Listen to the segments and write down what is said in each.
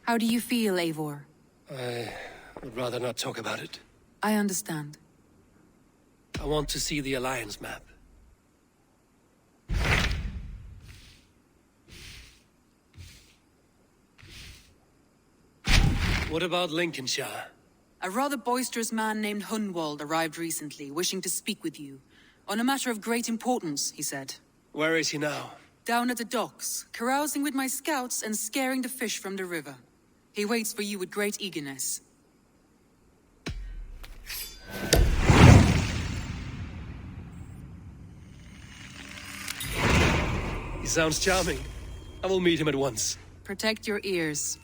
How do you feel, Eivor? I would rather not talk about it. I understand. I want to see the Alliance map. What about Lincolnshire? A rather boisterous man named Hunwald arrived recently, wishing to speak with you. On a matter of great importance, he said. Where is he now? Down at the docks, carousing with my scouts and scaring the fish from the river. He waits for you with great eagerness. He sounds charming. I will meet him at once. Protect your ears.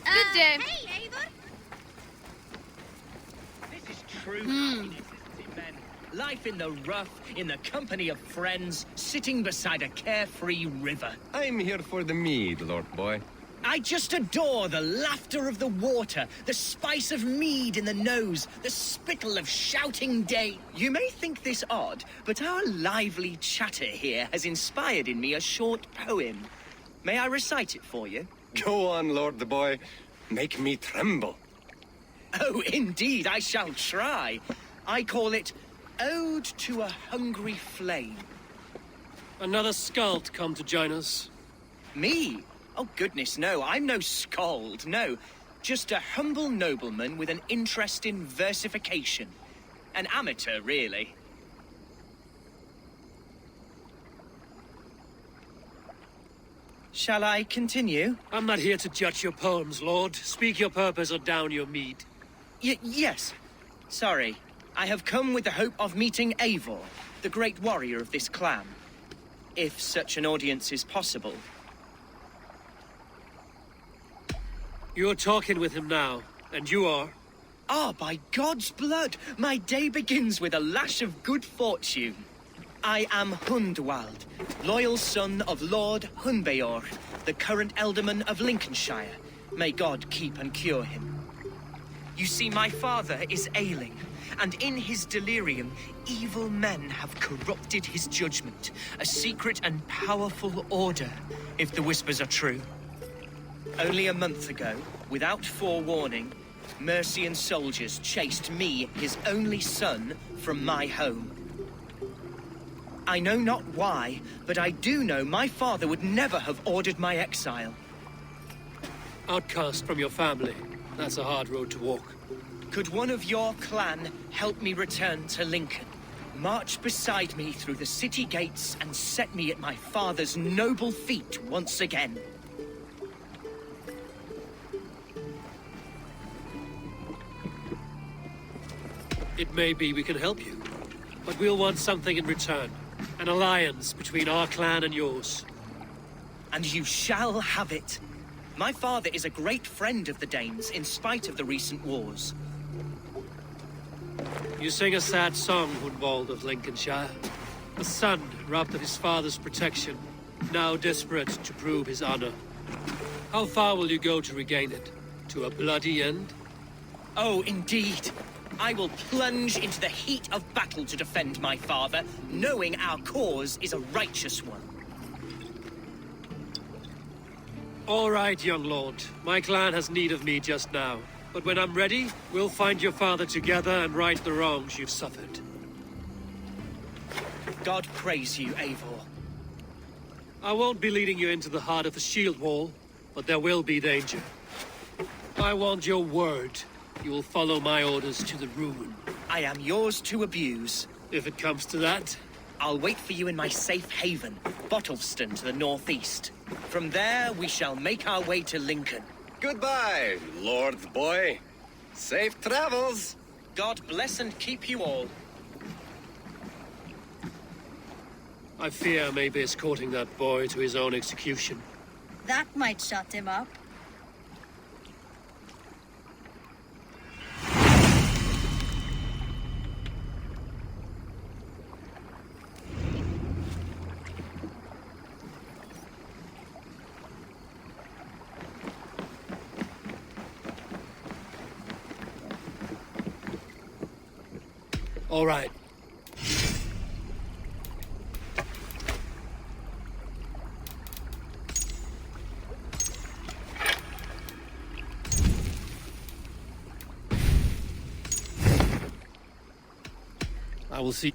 Good day. Hey, Eivor! This is true happiness, isn't it, men? Life in the rough, in the company of friends, sitting beside a carefree river. I'm here for the mead, Lord Boy. I just adore the laughter of the water, the spice of mead in the nose, the spittle of shouting day. You may think this odd, but our lively chatter here has inspired in me a short poem. May I recite it for you? Go on, Lord the Boy. Make me tremble. Oh, indeed, I shall try. I call it Ode to a Hungry Flame. Another skald come to join us. Me? Oh, goodness, no. I'm no skald, no. Just a humble nobleman with an interest in versification. An amateur, really. Shall I continue? I'm not here to judge your poems, Lord. Speak your purpose or down your mead. Yes. Sorry. I have come with the hope of meeting Eivor, the great warrior of this clan. If such an audience is possible. You're talking with him now, and you are? Ah, by God's blood, my day begins with a lash of good fortune. I am Hundwald, loyal son of Lord Hunbeor, the current Ealdorman of Lincolnshire. May God keep and cure him. You see, my father is ailing, and in his delirium, evil men have corrupted his judgment. A secret and powerful order, if the whispers are true. Only a month ago, without forewarning, Mercian soldiers chased me, his only son, from my home. I know not why, but I do know my father would never have ordered my exile. Outcast from your family. That's a hard road to walk. Could one of your clan help me return to Lincoln? March beside me through the city gates and set me at my father's noble feet once again. It may be we can help you, but we'll want something in return. An alliance between our clan and yours. And you shall have it. My father is a great friend of the Danes, in spite of the recent wars. You sing a sad song, Hunwald of Lincolnshire. A son robbed of his father's protection, now desperate to prove his honor. How far will you go to regain it? To a bloody end? Oh, indeed. I will plunge into the heat of battle to defend my father, knowing our cause is a righteous one. All right, young lord. My clan has need of me just now. But when I'm ready, we'll find your father together and right the wrongs you've suffered. God praise you, Eivor. I won't be leading you into the heart of the shield wall, but there will be danger. I want your word. You will follow my orders to the ruin. I am yours to abuse. If it comes to that. I'll wait for you in my safe haven, Bottleston to the northeast. From there, we shall make our way to Lincoln. Goodbye, Lord Boy. Safe travels. God bless and keep you all. I fear I may be escorting that boy to his own execution. That might shut him up. All right. I will see.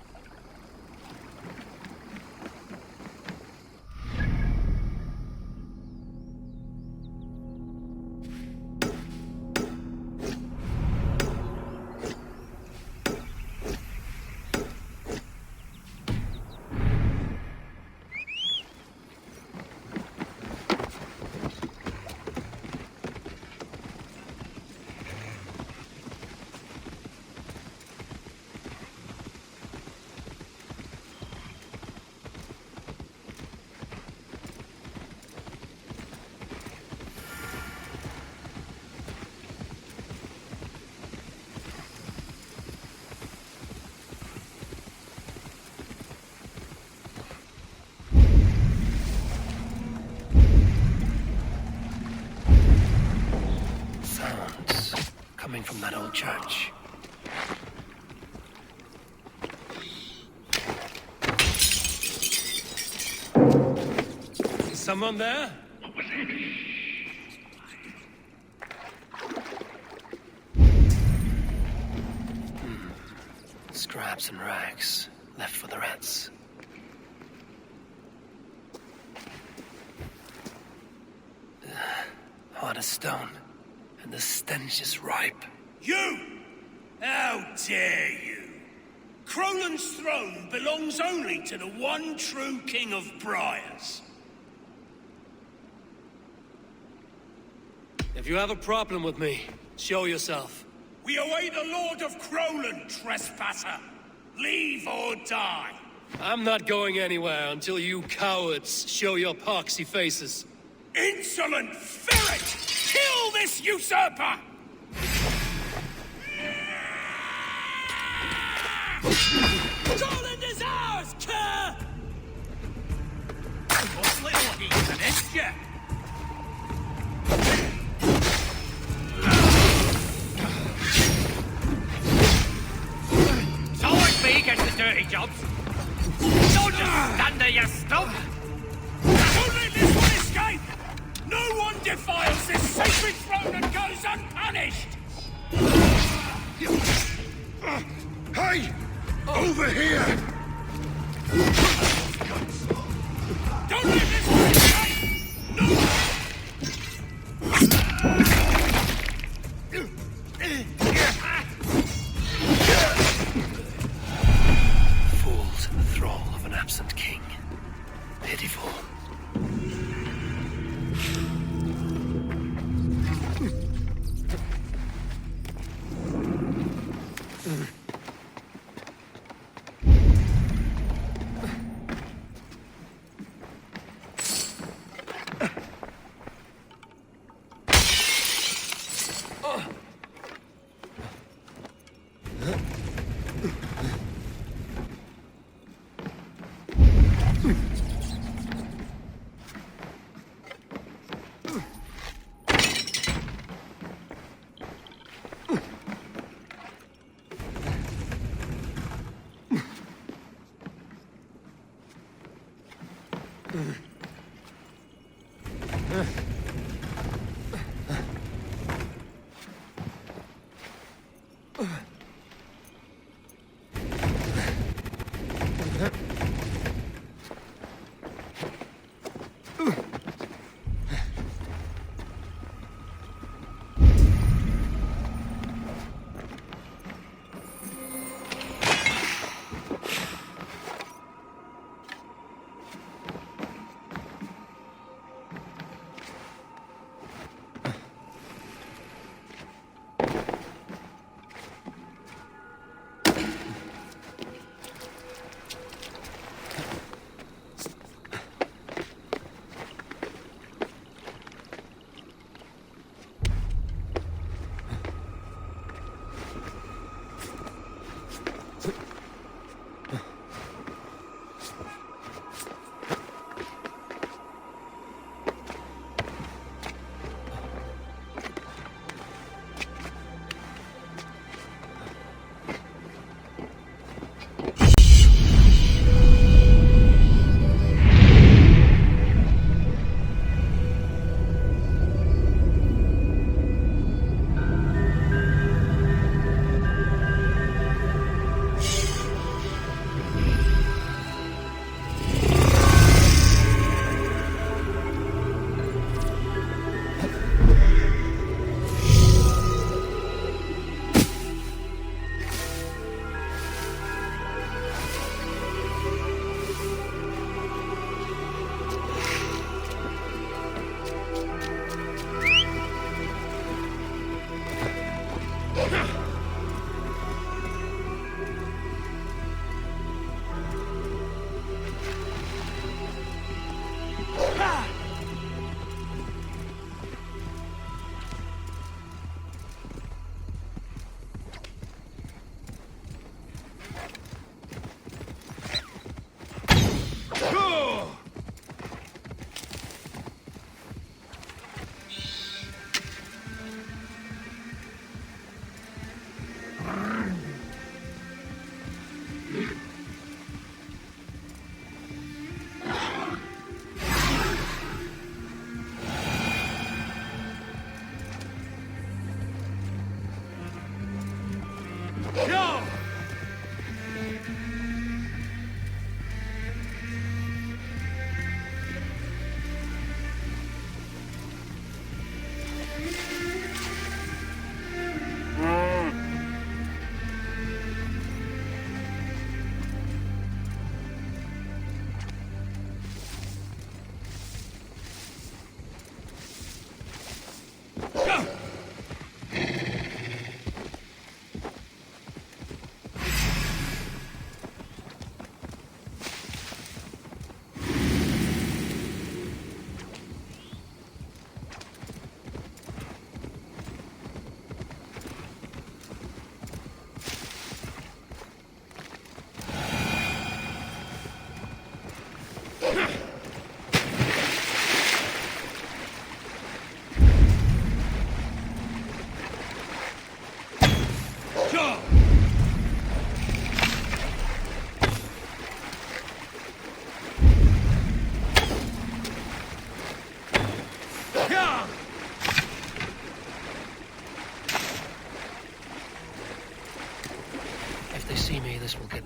Coming from that old church. Is someone there? Scraps and rags, left for the rats. Hard as stone, and the stench is ripe. You! How dare you! Crolan's throne belongs only to the one true King of Briars. If you have a problem with me, show yourself. We await the Lord of Crolan, trespasser! Leave or die! I'm not going anywhere until you cowards show your poxy faces. Insolent ferret! Kill this usurper! Crolan is ours, cur! What's little he's an inch yet? Me gets the dirty jobs. Don't just stand there, you stump! Don't let this one escape! No one defiles this sacred throne and goes unpunished! Hey! Over here! Don't let this one escape! No! Fool's thrall of an absent king. Pitiful.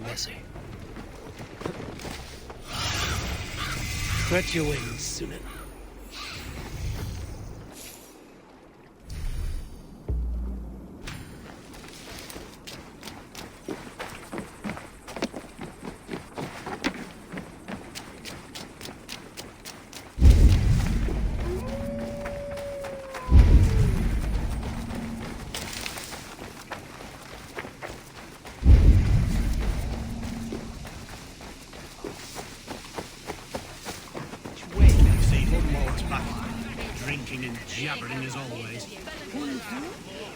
messy. Spread your wings, Sunan. Drinking and jabbering as always.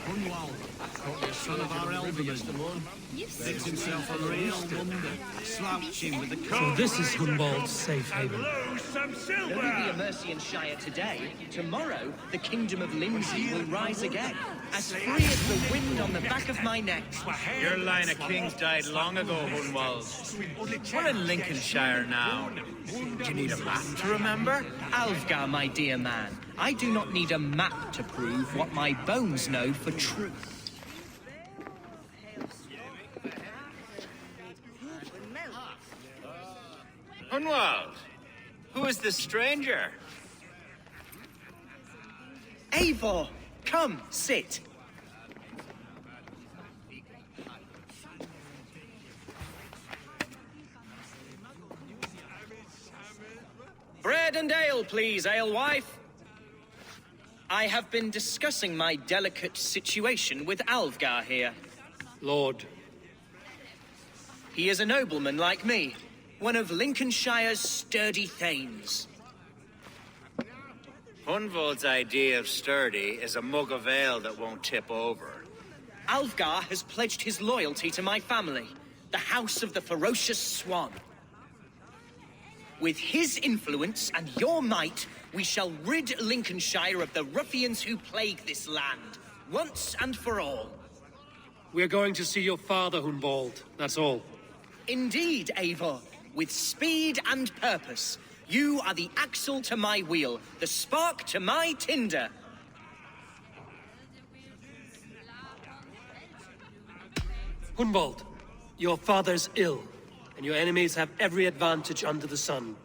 Hunwald, the son of our elderman, makes himself a real wonder, slouching with the So this is Hunwald's safe haven. Some Though we be a Mercian Shire today, tomorrow the kingdom of Lindsey will rise again, as free as the wind on the back of my neck. Your line of kings died long ago, Hunwald. We're in Lincolnshire now. Do you need a map to remember? Alfgar, my dear man, I do not need a map to prove what my bones know for truth. Hunwald, who is this stranger? Eivor, come, sit. Bread and ale, please, alewife. I have been discussing my delicate situation with Alfgar here. Lord, He is a nobleman like me, one of Lincolnshire's sturdy thanes. Hunwald's idea of sturdy is a mug of ale that won't tip over. Alfgar has pledged his loyalty to my family, the House of the Ferocious Swan. With his influence and your might, we shall rid Lincolnshire of the ruffians who plague this land, once and for all. we're going to see your father, Hunwald. That's all. Indeed, Eivor, with speed and purpose. You are the axle to my wheel, the spark to my tinder. Hunwald, your father's ill, and your enemies have every advantage under the sun.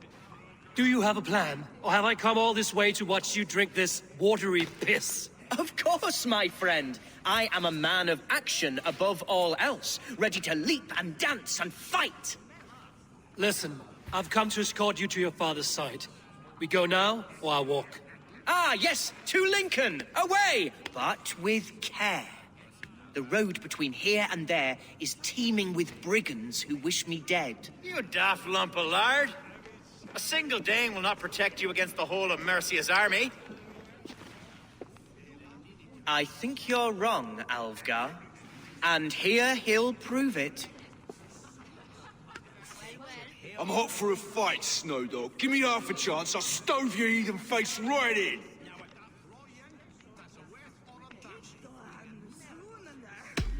Do you have a plan, or have I come all this way to watch you drink this watery piss? Of course, my friend. I am a man of action above all else, ready to leap and dance and fight. Listen, I've come to escort you to your father's side. We go now, or I walk? Ah, yes, to Lincoln, away, but with care. The road between here and there is teeming with brigands who wish me dead. You daft lump of lard. A single Dane will not protect you against the whole of Mercia's army. I think you're wrong, Alfgar. And here he'll prove it. I'm hot for a fight, Snowdog. Give me half a chance, I'll stove your heathen face right in.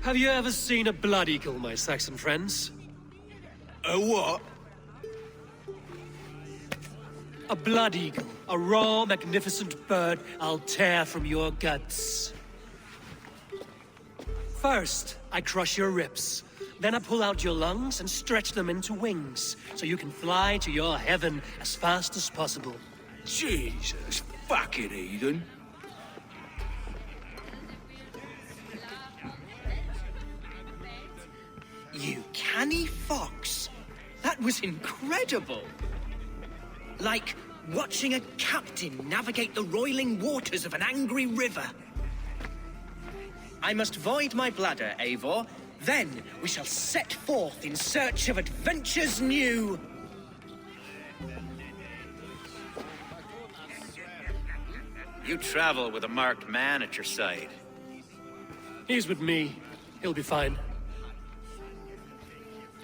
Have you ever seen a blood eagle, my Saxon friends? A what? A blood eagle. A raw, magnificent bird I'll tear from your guts. First, I crush your ribs. Then I pull out your lungs and stretch them into wings, so you can fly to your heaven as fast as possible. Jesus, fucking heathen. You canny fox. That was incredible. Like watching a captain navigate the roiling waters of an angry river. I must void my bladder, Eivor. Then we shall set forth in search of adventures new. You travel with a marked man at your side. He's with me. He'll be fine.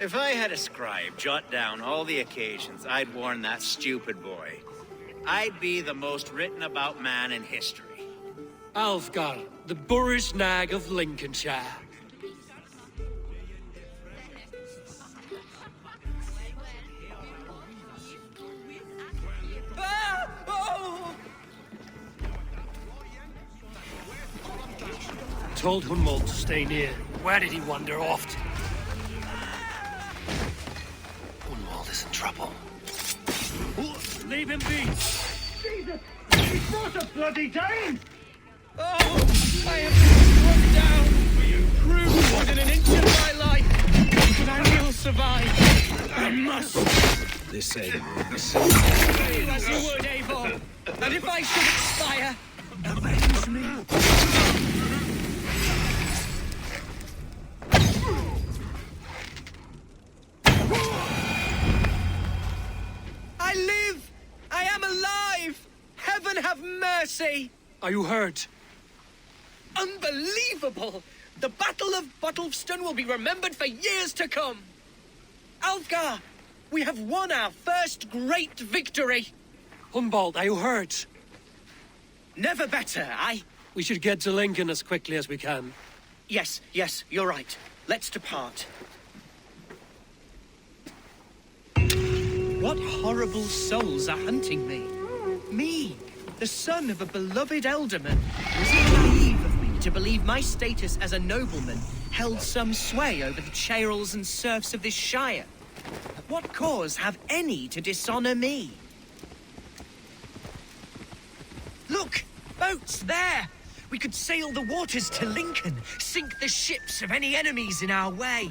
If I had a scribe jot down all the occasions I'd warn that stupid boy, I'd be the most written about man in history. Alfgar, the boorish nag of Lincolnshire. Ah! Oh! Told Hunwald to stay near. Where did he wander off to? is in trouble. Leave him be! Jesus! He's brought a bloody Dane! Oh, I have been struck down. Proved more than an inch of my life. But I will survive. I must. This ain't Feel as you would, Eivor. And if I should expire, avenge me. I live! I am alive! Heaven have mercy! Are you hurt? Unbelievable! The Battle of Bottlefston will be remembered for years to come! Alfgar! We have won our first great victory! Hunwald, are you hurt? Never better, We should get to Lincoln as quickly as we can. Yes, you're right. Let's depart. What horrible souls are hunting me? Me, the son of a beloved alderman. Was it naive of me to believe my status as a nobleman held some sway over the churls and serfs of this shire? What cause have any to dishonor me? Look! Boats there! We could sail the waters to Lincoln, sink the ships of any enemies in our way.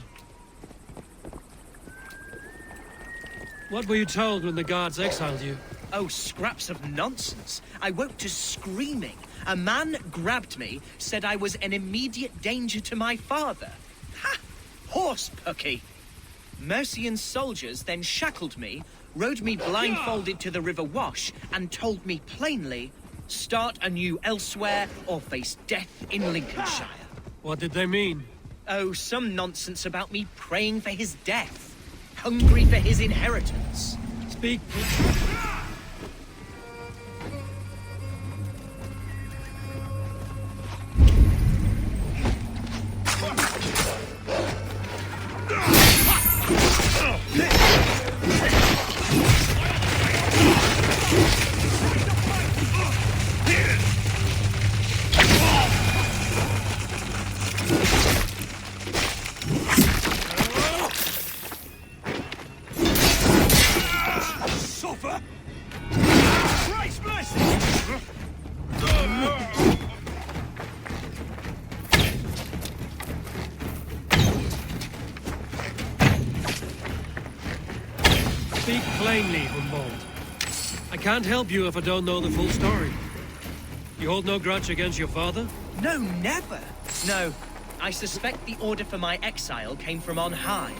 What were you told when the guards exiled you? Oh, scraps of nonsense. I woke to screaming. A man grabbed me, said I was an immediate danger to my father. Ha! Horse-pucky. Mercian soldiers then shackled me, rode me blindfolded to the River Wash, and told me plainly, start anew elsewhere or face death in Lincolnshire. What did they mean? Oh, some nonsense about me praying for his death. Hungry for his inheritance. Speak. Speak plainly, Hunwald. I can't help you if I don't know the full story. You hold no grudge against your father? No, never. No, I suspect the order for my exile came from on high.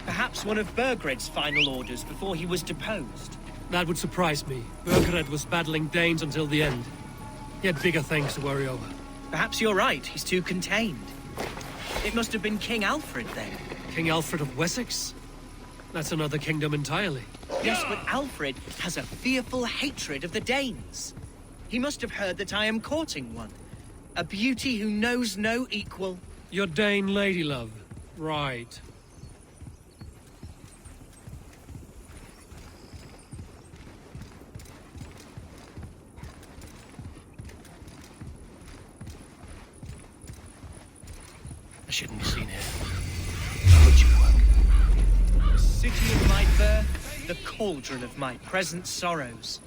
Perhaps one of Burgred's final orders before he was deposed. That would surprise me. Burgred was battling Danes until the end. He had bigger things to worry over. Perhaps you're right, he's too contained. It must have been King Alfred then. King Alfred of Wessex? That's another kingdom entirely. Yes, but Alfred has a fearful hatred of the Danes. He must have heard that I am courting one. A beauty who knows no equal. Your Dane lady love. Right. I shouldn't be seen here. How would you work? The city of my birth, the cauldron of my present sorrows.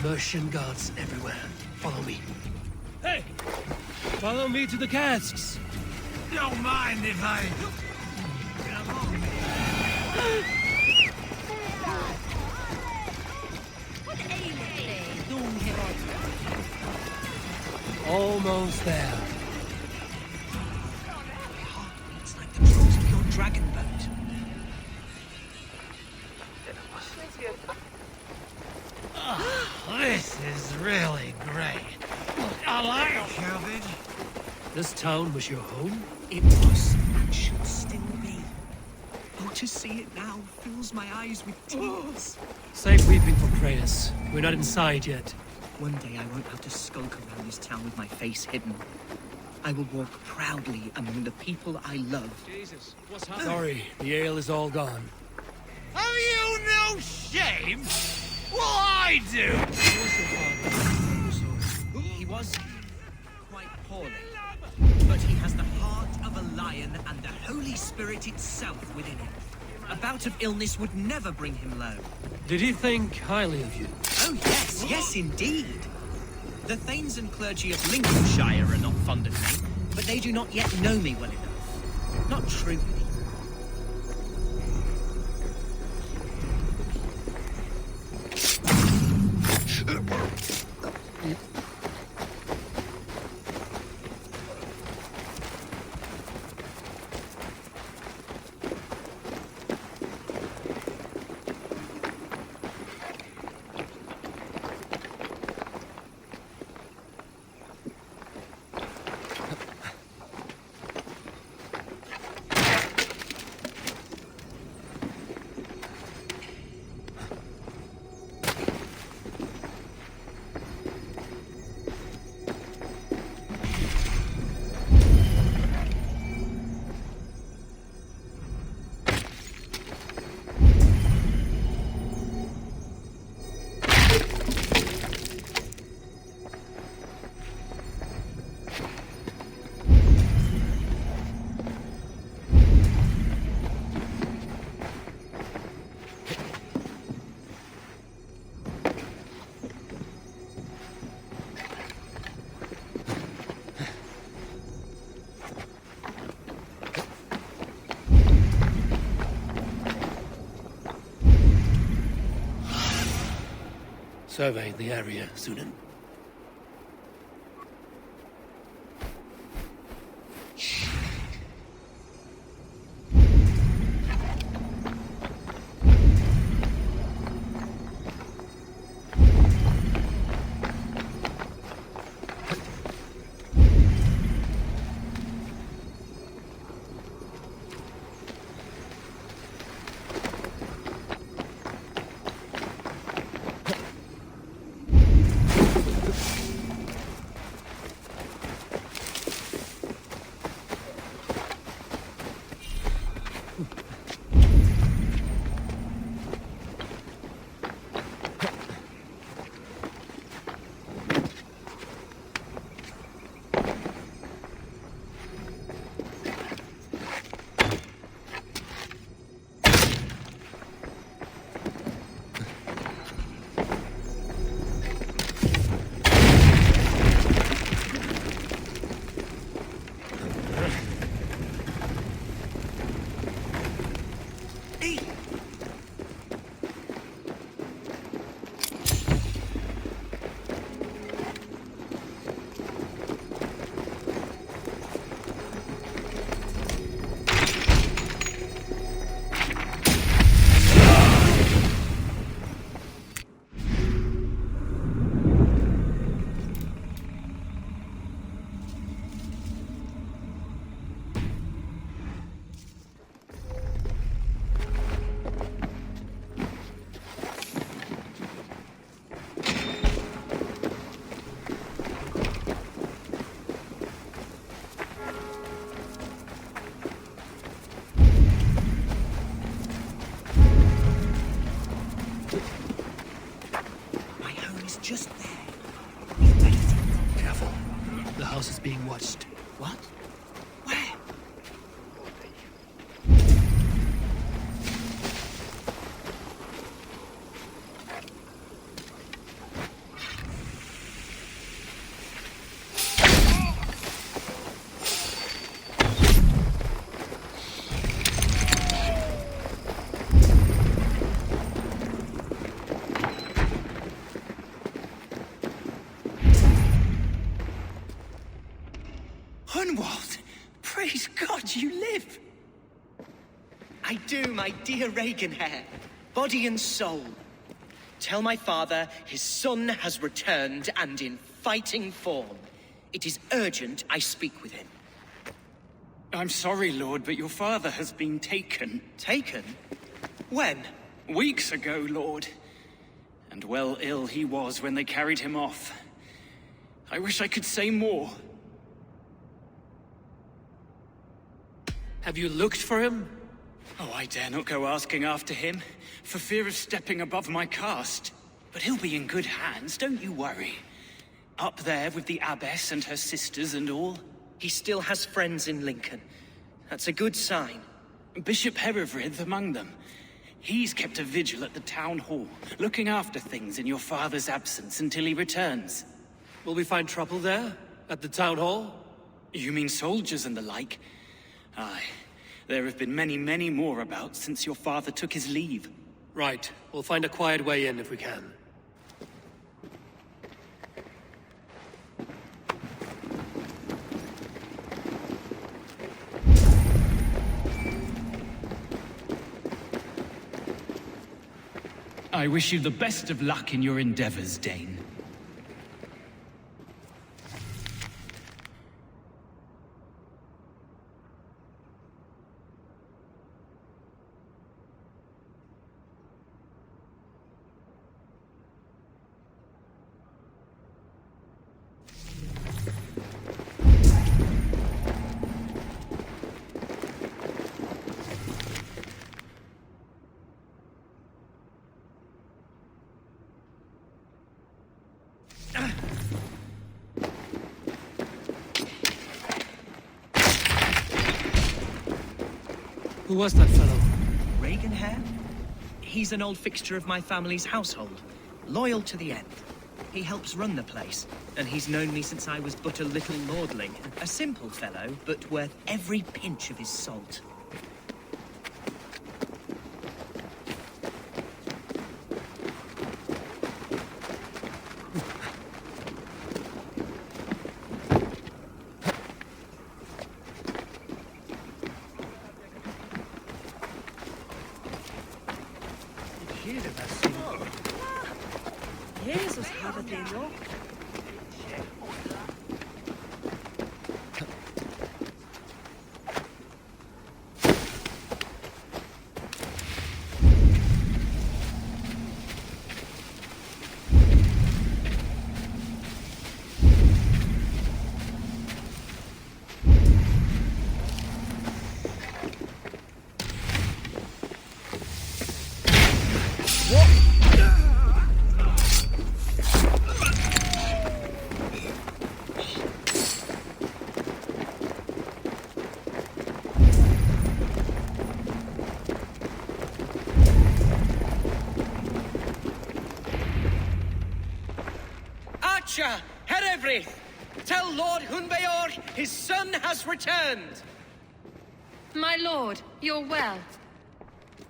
Mercian guards everywhere. Follow me. Hey! Follow me to the casks! Don't mind if I... Almost there. It's like the trolls of your dragon boat. This is really great. I like Shelvage. This town was your home? It was and should still be. Oh, To see it now fills my eyes with tears. Save weeping for prayers. We're not inside yet. One day I won't have to skulk around this town with my face hidden. I will walk proudly among the people I love. Jesus, what's happening? Sorry, the ale is all gone. Have you no shame? Well, I do! He was quite poorly, but he has the heart of a lion and the Holy Spirit itself within him. A bout of illness would never bring him low. Did he think highly of you? Oh yes, yes indeed. The thanes and clergy of Lincolnshire are not fond of me, but they do not yet know me well enough. Not truly. Survey the area, Sunan. Just there. We made it. Careful. The house is being watched. What? Where? Hunwald! Praise God you live! I do, my dear Reaganhair. Body and soul. Tell my father his son has returned and in fighting form. It is urgent I speak with him. I'm sorry, Lord, but your father has been taken. Taken? When? Weeks ago, Lord. And well ill he was when they carried him off. I wish I could say more. Have you looked for him? Oh, I dare not go asking after him, for fear of stepping above my caste. But he'll be in good hands, don't you worry. Up there with the abbess and her sisters and all. He still has friends in Lincoln. That's a good sign. Bishop Herewrith among them. He's kept a vigil at the town hall, looking after things in your father's absence until he returns. Will we find trouble there? At the town hall? You mean soldiers and the like? Aye. There have been many, many more about since your father took his leave. Right. We'll find a quiet way in if we can. I wish you the best of luck in your endeavors, Dane. Who was that fellow? Reagan Hare? He's an old fixture of my family's household. Loyal to the end. He helps run the place, and he's known me since I was but a little lordling. A simple fellow, but worth every pinch of his salt. Jesus, habe den noch. Herewrith! Tell Lord Hunbeor his son has returned! My lord, you're well.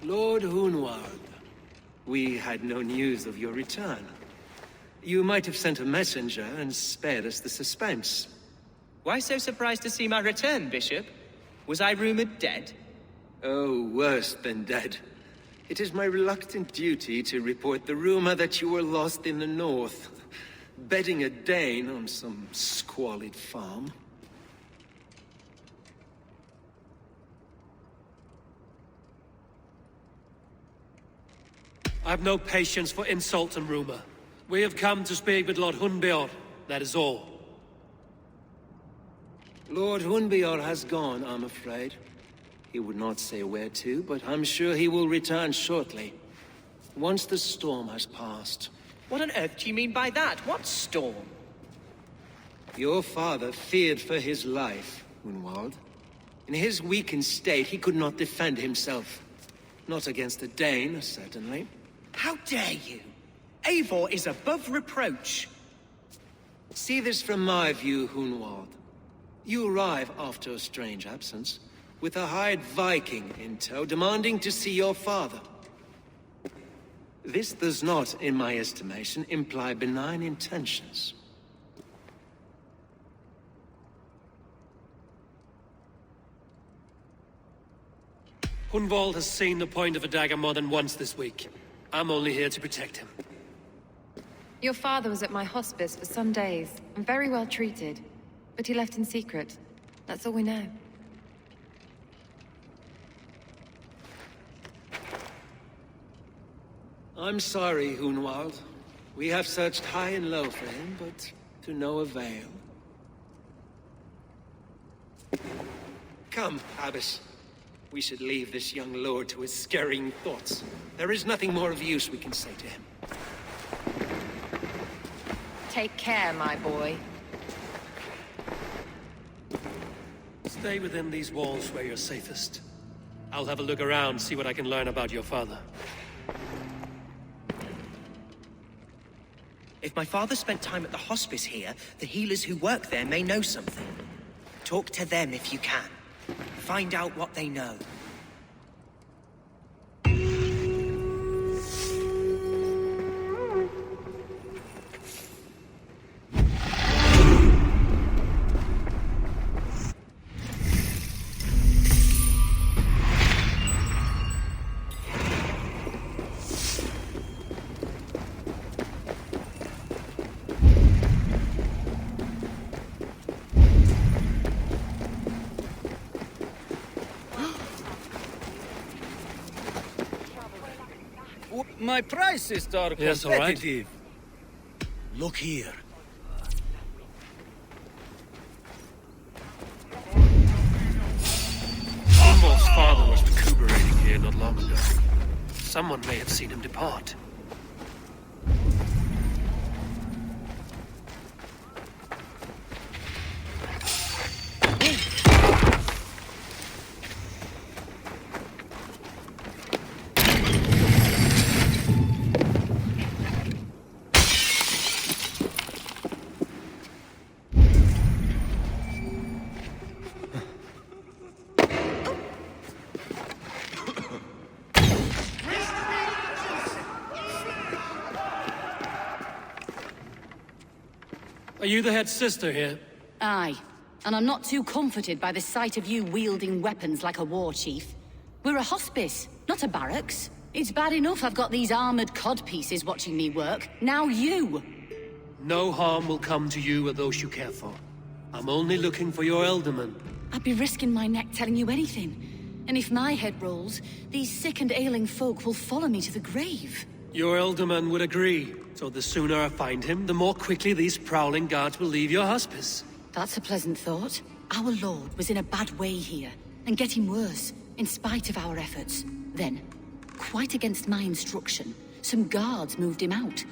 Lord Hunwald, we had no news of your return. You might have sent a messenger and spared us the suspense. Why so surprised to see my return, Bishop? Was I rumored dead? Oh, worse than dead. It is my reluctant duty to report the rumor that you were lost in the north, bedding a Dane on some squalid farm. I've no patience for insult and rumor. We have come to speak with Lord Hunbeor, that is all. Lord Hunbeor has gone, I'm afraid. He would not say where to, but I'm sure he will return shortly. Once the storm has passed. What on earth do you mean by that? What storm? Your father feared for his life, Hunwald. In his weakened state, he could not defend himself. Not against a Dane, certainly. How dare you? Eivor is above reproach. See this from my view, Hunwald. You arrive after a strange absence, with a hired Viking in tow, demanding to see your father. This does not, in my estimation, imply benign intentions. Hunwald has seen the point of a dagger more than once this week. I'm only here to protect him. Your father was at my hospice for some days, and very well treated. But he left in secret. That's all we know. I'm sorry, Hunwald. We have searched high and low for him, but to no avail. Come, Abbess. We should leave this young lord to his scurrying thoughts. There is nothing more of use we can say to him. Take care, my boy. Stay within these walls where you're safest. I'll have a look around, see what I can learn about your father. If my father spent time at the hospice here, the healers who work there may know something. Talk to them if you can. Find out what they know. My prices are Yes, all right. competitive. Look here. Hunwald's father was recuperating here not long ago. Someone may have seen him depart. Are you the head sister here? Aye. And I'm not too comforted by the sight of you wielding weapons like a war chief. We're a hospice, not a barracks. It's bad enough I've got these armored codpieces watching me work. Now you! No harm will come to you or those you care for. I'm only looking for your Elderman. I'd be risking my neck telling you anything. And if my head rolls, these sick and ailing folk will follow me to the grave. Your Elderman would agree. So the sooner I find him, the more quickly these prowling guards will leave your hospice. That's a pleasant thought. Our lord was in a bad way here, and getting worse, in spite of our efforts. Then, quite against my instruction, some guards moved him out.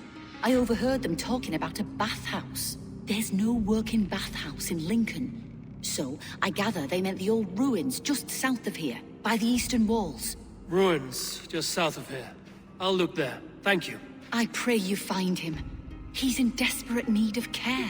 I overheard them talking about a bathhouse. There's no working bathhouse in Lincoln. So, I gather they meant the old ruins just south of here, by the eastern walls. Ruins, just south of here. I'll look there. Thank you. I pray you find him. He's in desperate need of care.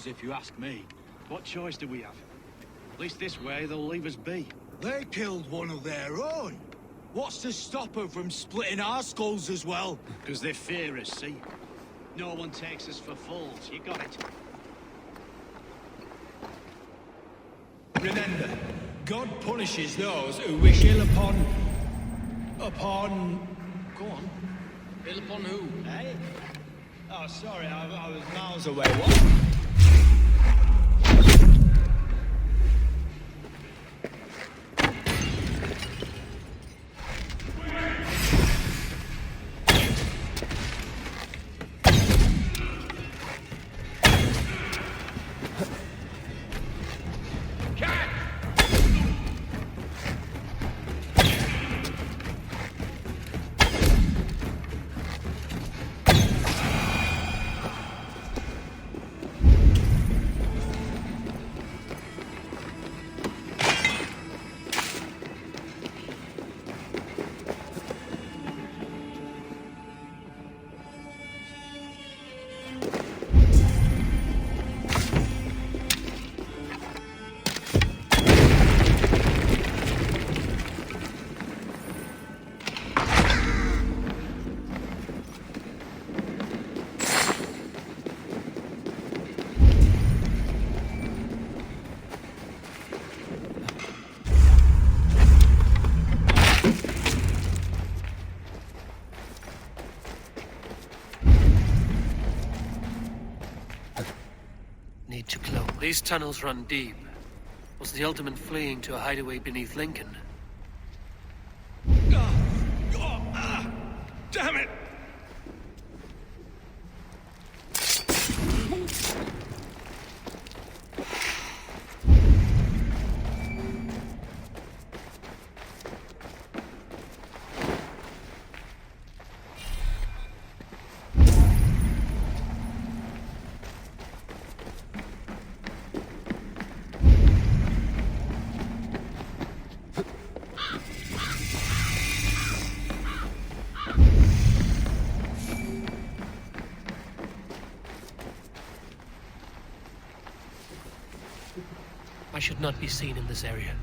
If you ask me. What choice do we have? At least this way they'll leave us be. They killed one of their own. What's to stop them from splitting our skulls as well? Because they fear us, see? No one takes us for fools, you got it. Remember, God punishes those who wish ill upon... Go on. Ill upon who? Hey? Oh, sorry, I was miles away. What? These tunnels run deep. Was the Ultimate fleeing to a hideaway beneath Lincoln? Damn it! I should not be seen in this area.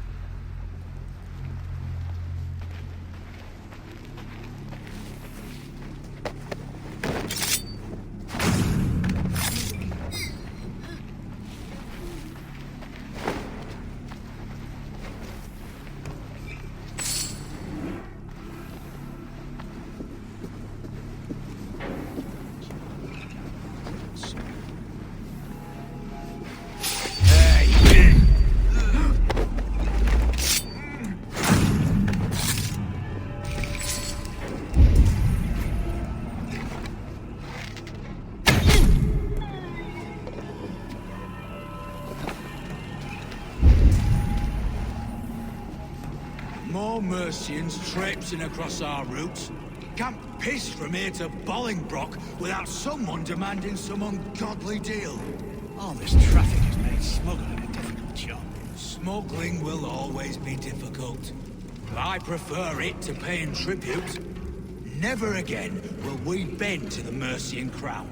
More Mercians traipsing across our routes. Can't piss from here to Bolingbroke without someone demanding some ungodly deal. All this traffic has made smuggling a difficult job. Smuggling will always be difficult. I prefer it to paying tribute. Never again will we bend to the Mercian crown.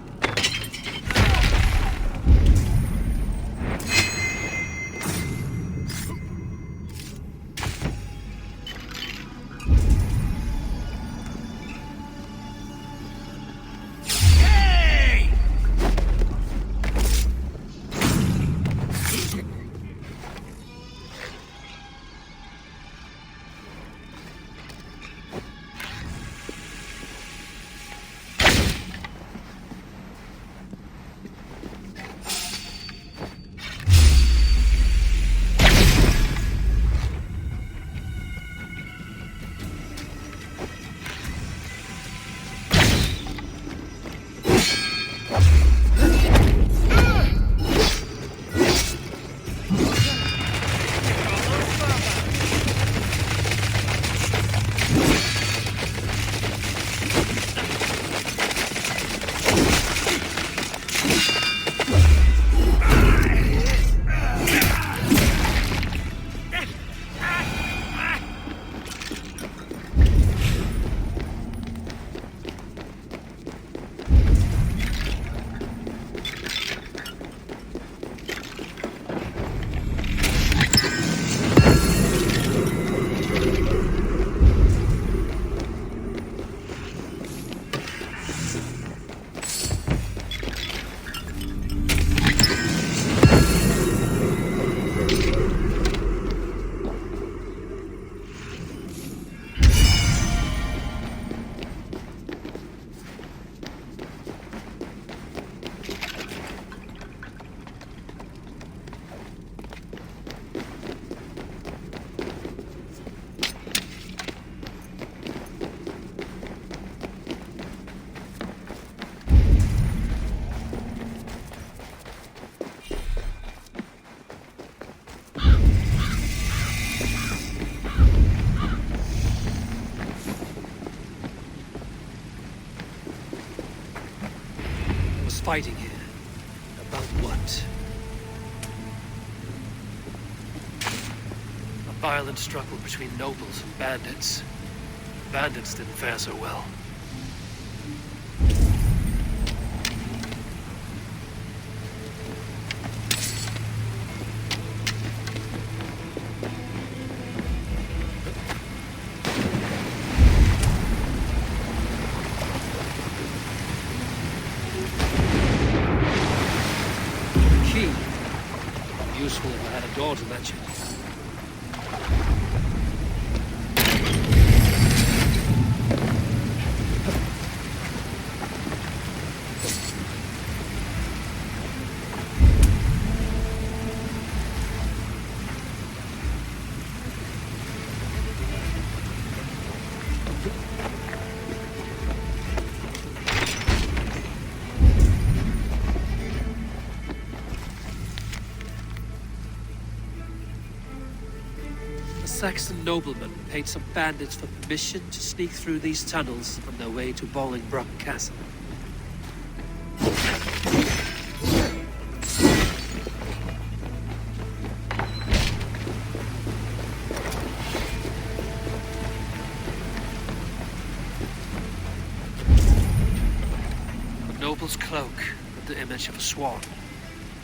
Fighting here. About what? A violent struggle between nobles and bandits. Bandits didn't fare so well. Useful if I had a door to let you. Saxon nobleman paid some bandits for permission to sneak through these tunnels on their way to Bolingbroke Castle. A noble's cloak with the image of a swan.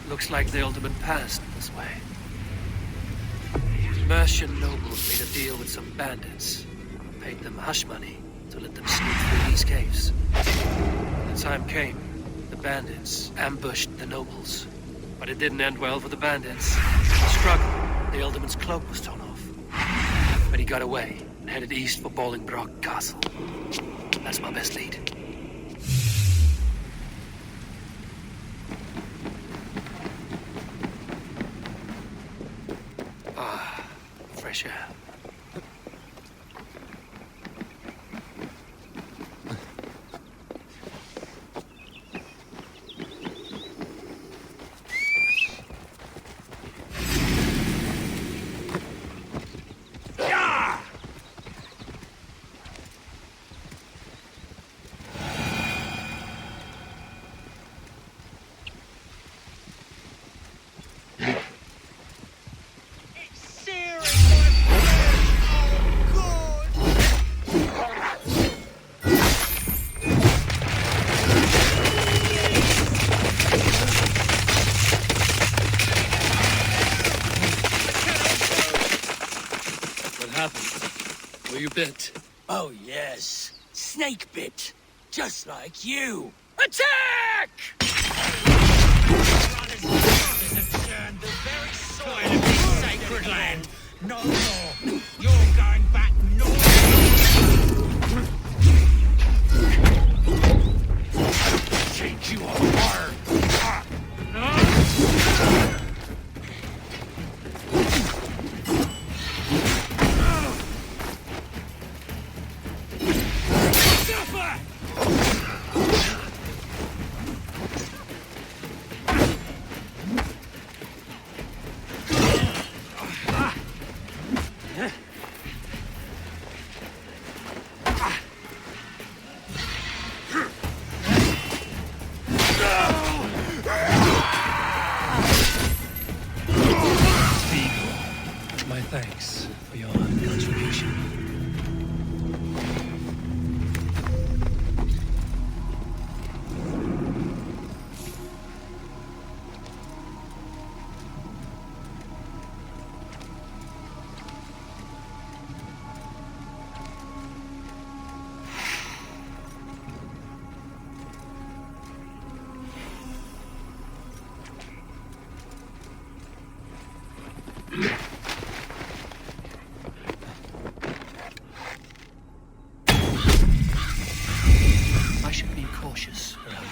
Looks like the alderman passed this way. Mercian nobles made a deal with some bandits. Paid them hush money to let them sneak through these caves. When the time came, the bandits ambushed the nobles. But it didn't end well for the bandits. In the struggle, the alderman's cloak was torn off. But he got away and headed east for Bolingbroke Castle. That's my best lead. Fresh air. Were you bit? Oh, yes. Snake bit. Just like you. Attack! The very soil of this sacred land. No more. You're going back north. Change you on fire. My thanks for your contribution. I should be cautious around here.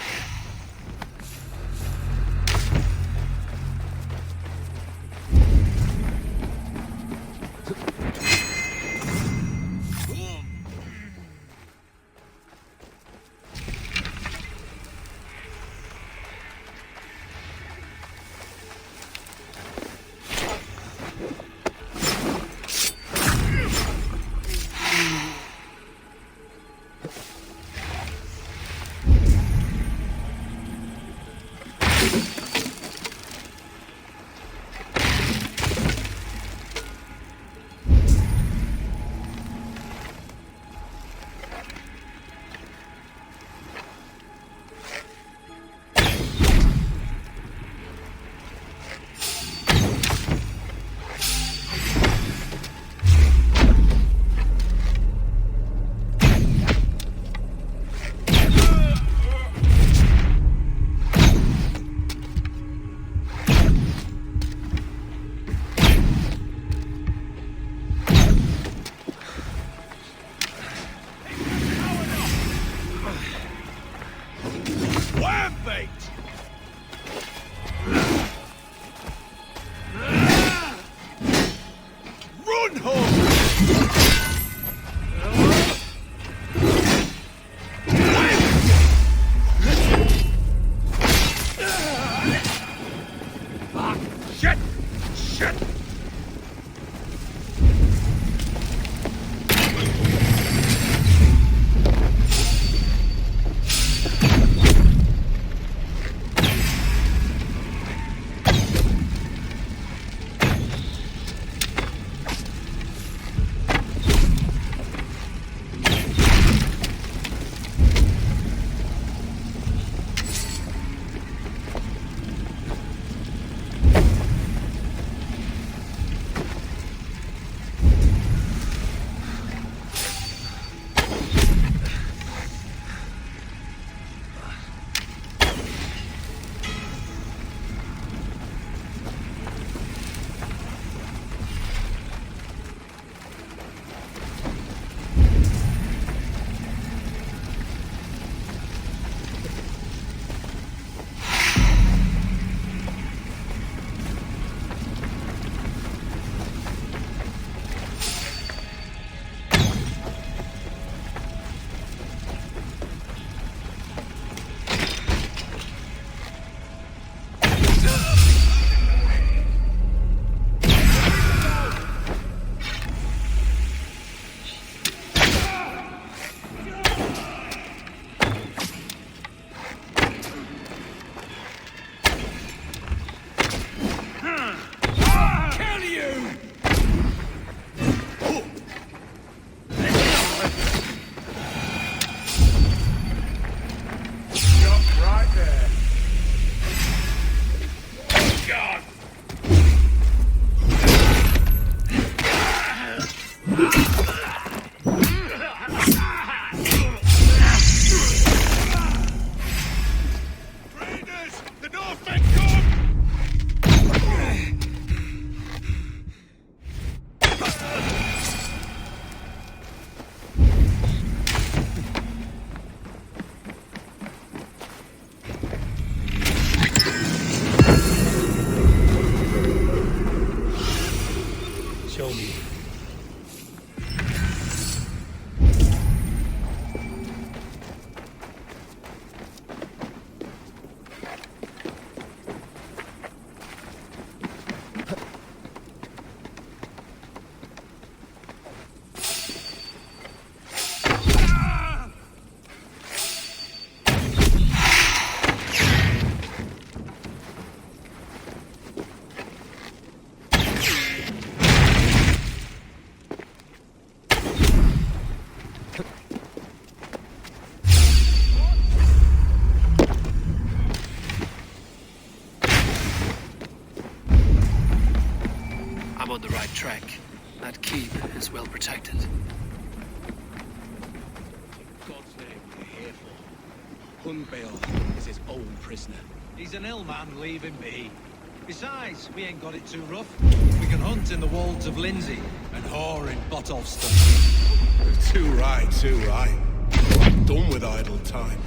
protected. God's name we're here for. Hunbeor is his own prisoner. He's an ill man, leave him be. Besides, we ain't got it too rough. We can hunt in the wolds of Lindsey and whore in Botolston. Too right, too right. Done with idle time.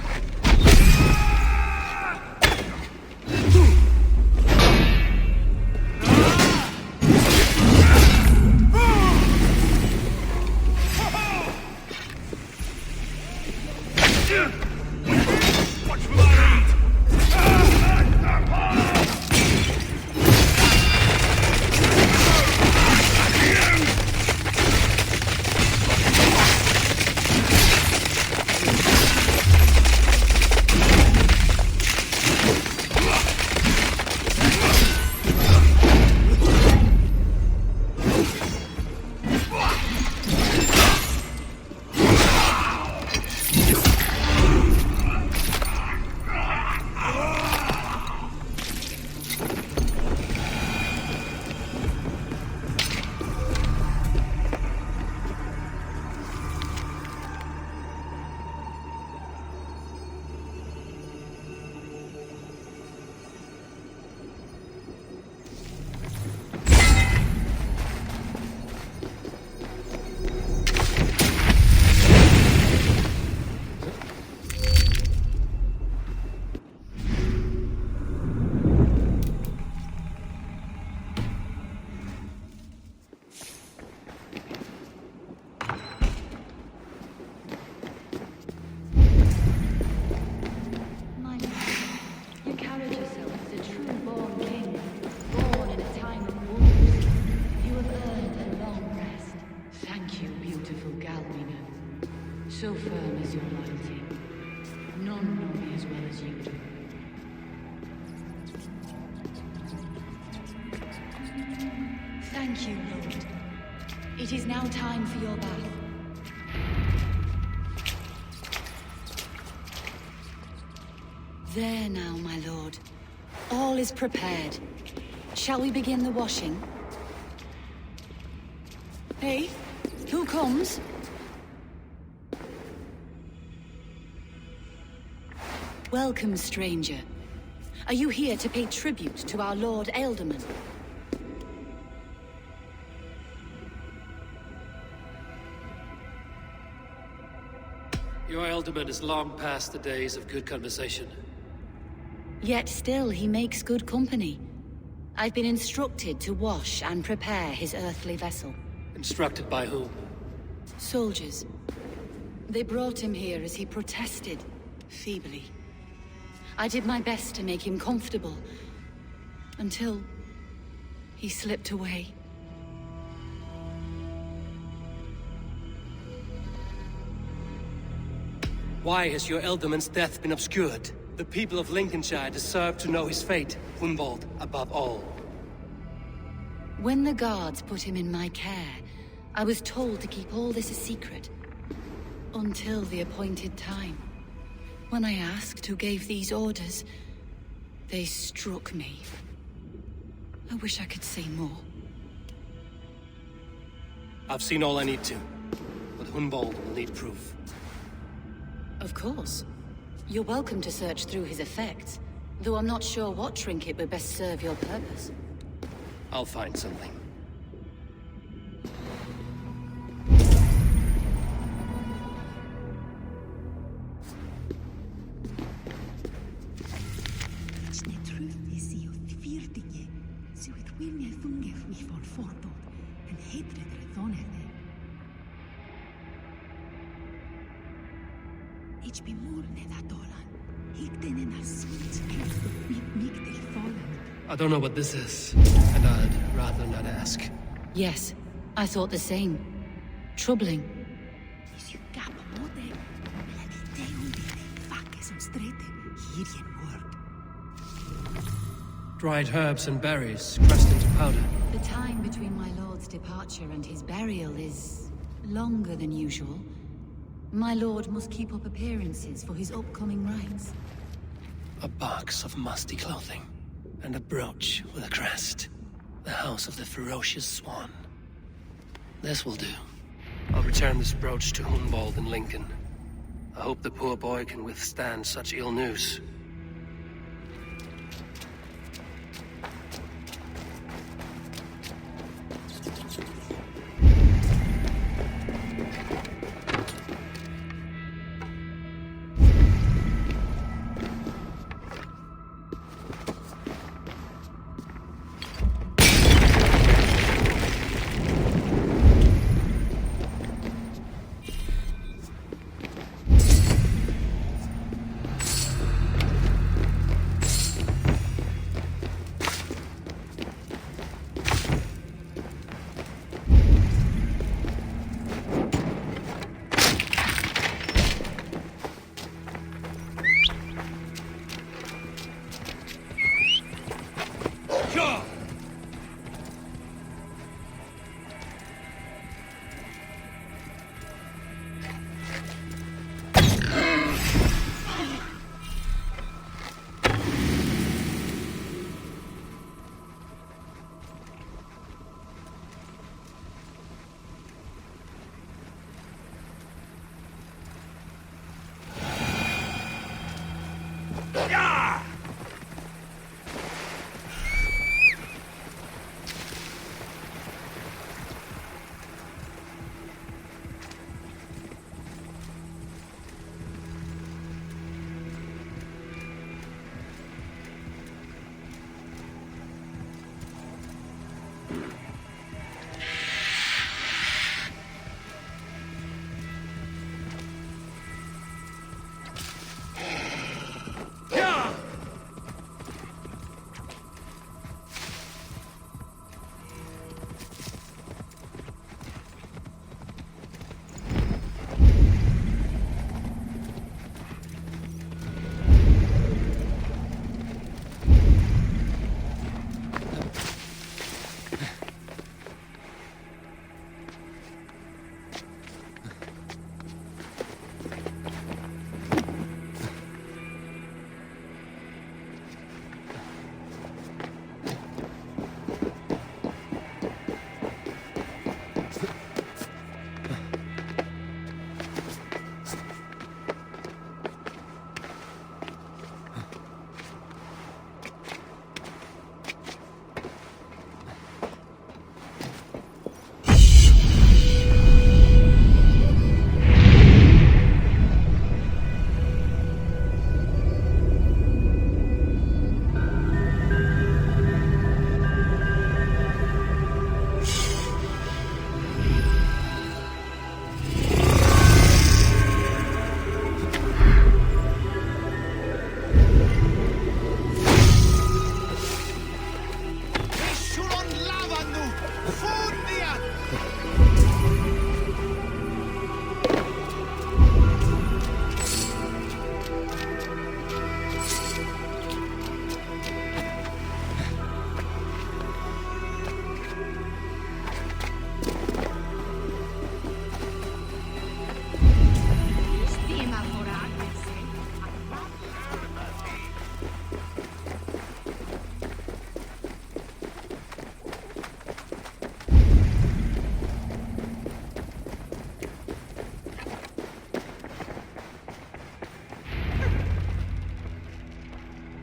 So firm is your loyalty. None know me as well as you do. Thank you, Lord. It is now time for your bath. There now, my lord. All is prepared. Shall we begin the washing? Hey, who comes? Welcome, stranger. Are you here to pay tribute to our Lord Ealdorman? Your Ealdorman is long past the days of good conversation. Yet still he makes good company. I've been instructed to wash and prepare his earthly vessel. Instructed by whom? Soldiers. They brought him here as he protested, feebly. I did my best to make him comfortable, until he slipped away. Why has your Ealdorman's death been obscured? The people of Lincolnshire deserve to know his fate, Hunwald above all. When the guards put him in my care, I was told to keep all this a secret. Until the appointed time. When I asked who gave these orders, they struck me. I wish I could say more. I've seen all I need to, but Hunwald will need proof. Of course. You're welcome to search through his effects, though I'm not sure what trinket would best serve your purpose. I'll find something. I don't know what this is, and I'd rather not ask. Yes, I thought the same. Troubling. Dried herbs and berries, pressed into powder. The time between my lord's departure and his burial is longer than usual. My lord must keep up appearances for his upcoming rites. A box of musty clothing, and a brooch with a crest. The house of the ferocious swan. This will do. I'll return this brooch to Hunwald in Lincoln. I hope the poor boy can withstand such ill news.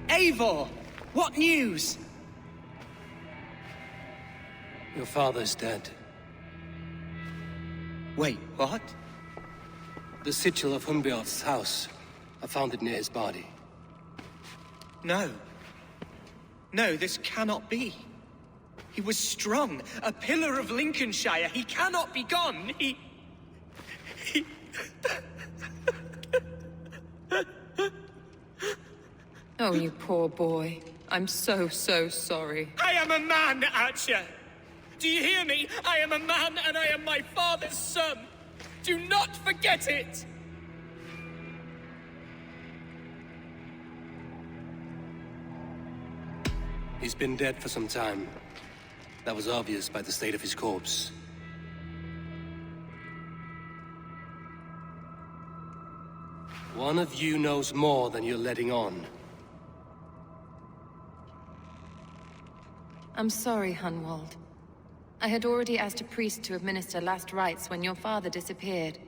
Eivor! What news? Your father's dead. Wait, what? The sigil of Hunbeorth's house. I found it near his body. No. No, this cannot be. He was strong, a pillar of Lincolnshire. He cannot be gone. He... Oh, you poor boy. I'm so sorry. I am a man, Archer! Do you hear me? I am a man and I am my father's son! Do not forget it! He's been dead for some time. That was obvious by the state of his corpse. One of you knows more than you're letting on. I'm sorry, Hunwald. I had already asked a priest to administer last rites when your father disappeared.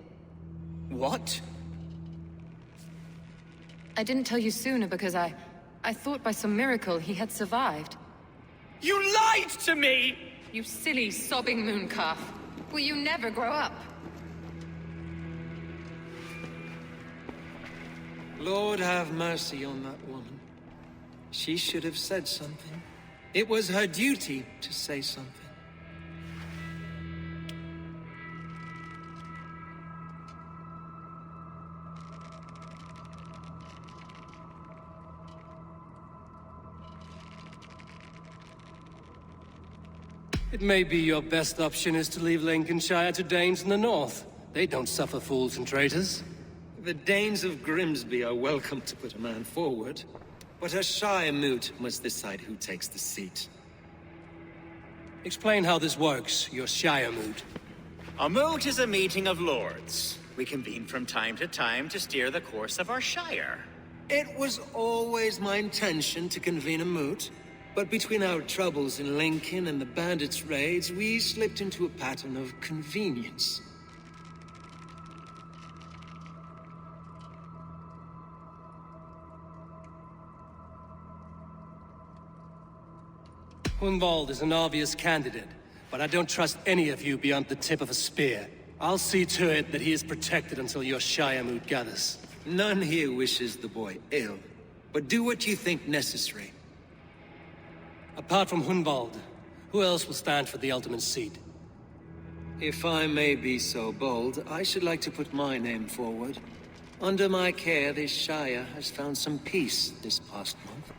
What? I didn't tell you sooner because I thought by some miracle he had survived. You lied to me! You silly, sobbing mooncalf. Will you never grow up? Lord have mercy on that woman. She should have said something. It was her duty to say something. It may be your best option is to leave Lincolnshire to Danes in the north. They don't suffer fools and traitors. The Danes of Grimsby are welcome to put a man forward, but a Shire moot must decide who takes the seat. Explain how this works, your Shire moot. A moot is a meeting of lords. We convene from time to time to steer the course of our Shire. It was always my intention to convene a moot, but between our troubles in Lincoln and the bandits' raids, we slipped into a pattern of convenience. Hunwald is an obvious candidate, but I don't trust any of you beyond the tip of a spear. I'll see to it that he is protected until your Shire moot gathers. None here wishes the boy ill, but do what you think necessary. Apart from Hunwald, who else will stand for the ultimate seat? If I may be so bold, I should like to put my name forward. Under my care, this Shire has found some peace this past month.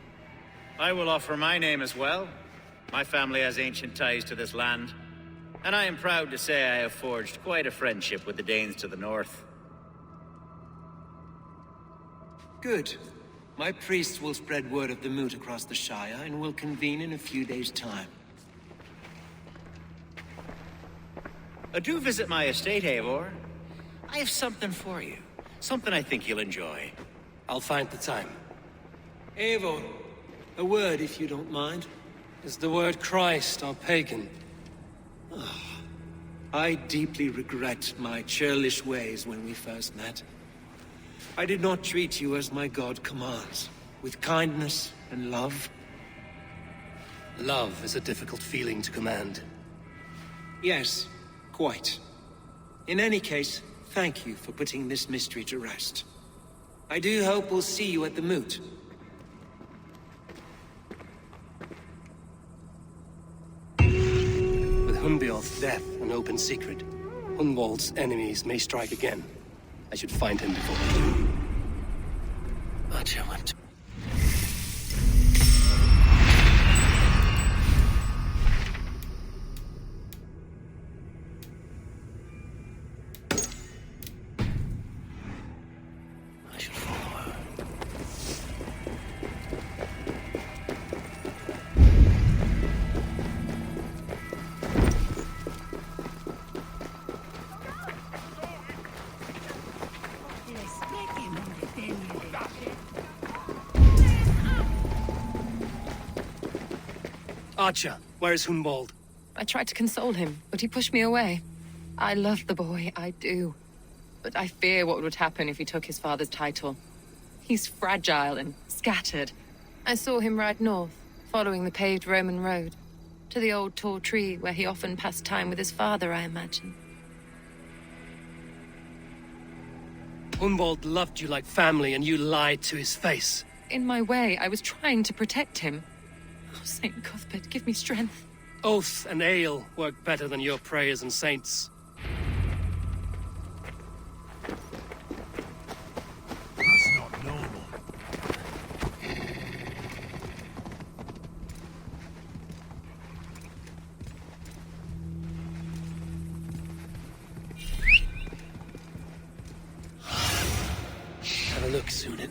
I will offer my name as well. My family has ancient ties to this land, and I am proud to say I have forged quite a friendship with the Danes to the north. Good. My priests will spread word of the moot across the Shire, and will convene in a few days' time. Do visit my estate, Eivor. I have something for you. Something I think you'll enjoy. I'll find the time. Eivor, a word if you don't mind. Is the word Christ or pagan? I deeply regret my churlish ways when we first met. I did not treat you as my god commands, with kindness and love. Love is a difficult feeling to command. Yes, quite. In any case, thank you for putting this mystery to rest. I do hope we'll see you at the moot. With Hunbeorth's death an open secret, Hunwald's enemies may strike again. I should find him before they do. Archer went. I should follow her. Archer, where is Hunwald? I tried to console him, but he pushed me away. I love the boy, I do. But I fear what would happen if he took his father's title. He's fragile and scattered. I saw him ride north, following the paved Roman road. To the old tall tree where he often passed time with his father, I imagine. Hunwald loved you like family and you lied to his face. In my way, I was trying to protect him. Oh, Saint Cuthbert, give me strength. Oath and ale work better than your prayers and saints. That's not normal. Have a look, Sunan.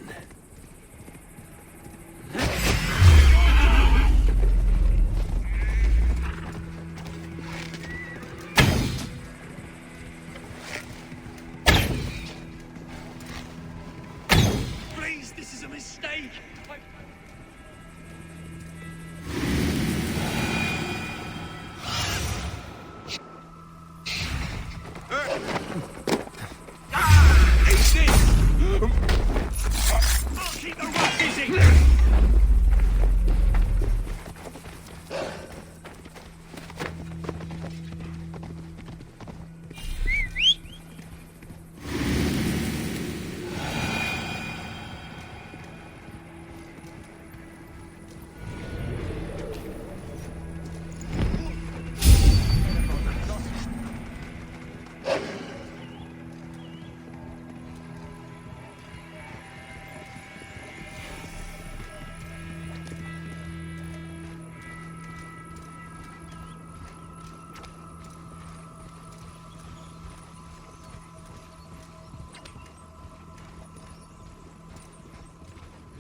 Please, this is a mistake.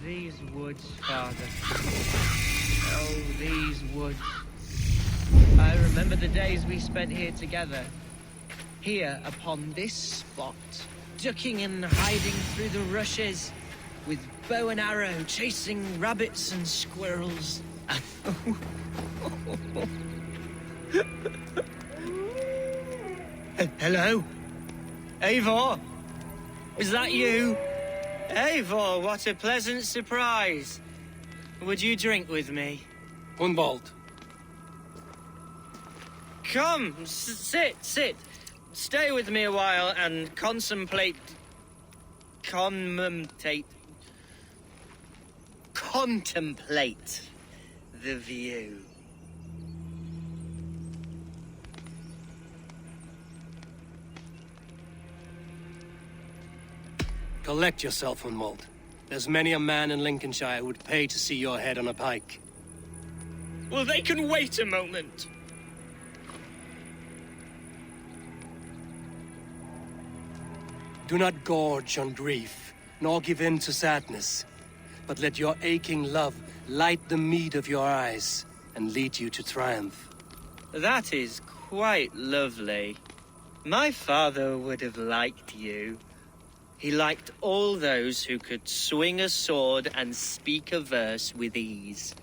these woods, Father. Oh, these woods. I remember the days we spent here together. Here, upon this spot. Ducking and hiding through the rushes. With bow and arrow, chasing rabbits and squirrels. Hello? Eivor? Is that you? Eivor, what a pleasant surprise. Would you drink with me? Hunwald. Come, sit. Stay with me a while and contemplate the view. Collect yourself, Hunwald. There's many a man in Lincolnshire who would pay to see your head on a pike. Well, they can wait a moment. Do not gorge on grief, nor give in to sadness, but let your aching love light the mead of your eyes and lead you to triumph. That is quite lovely. My father would have liked you. He liked all those who could swing a sword and speak a verse with ease.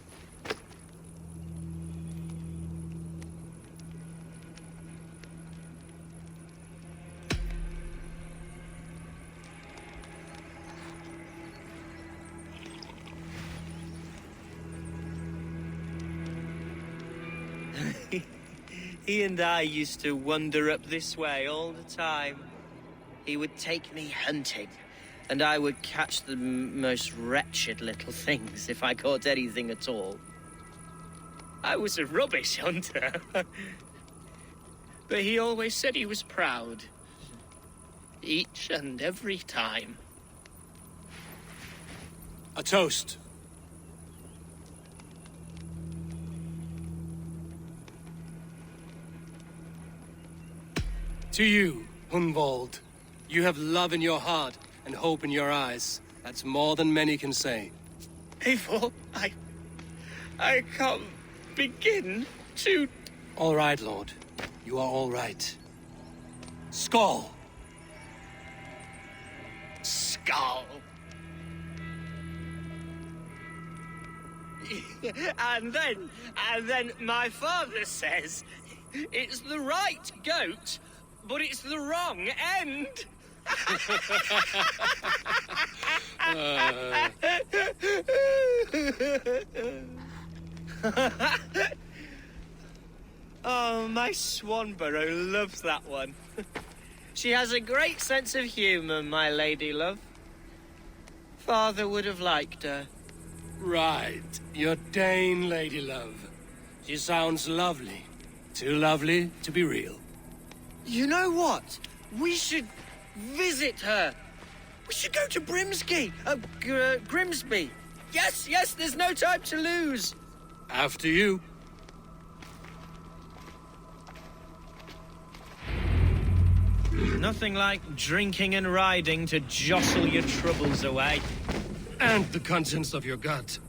He and I used to wander up this way all the time. He would take me hunting, and I would catch the most wretched little things if I caught anything at all. I was a rubbish hunter. But he always said he was proud. Each and every time. A toast. To you, Hunwald. You have love in your heart and hope in your eyes. That's more than many can say. Eivor, I can't begin to... All right, Lord. You are all right. Skull! Skull. And then my father says it's the right goat, but it's the wrong end. Oh, my Swanborough loves that one. She has a great sense of humor, my lady love. Father would have liked her. Right. Your Dane lady love. She sounds lovely. Too lovely to be real. You know what? We should visit her. We should go to Grimsby. Yes, there's no time to lose. After you. Nothing like drinking and riding to jostle your troubles away. And the contents of your gut.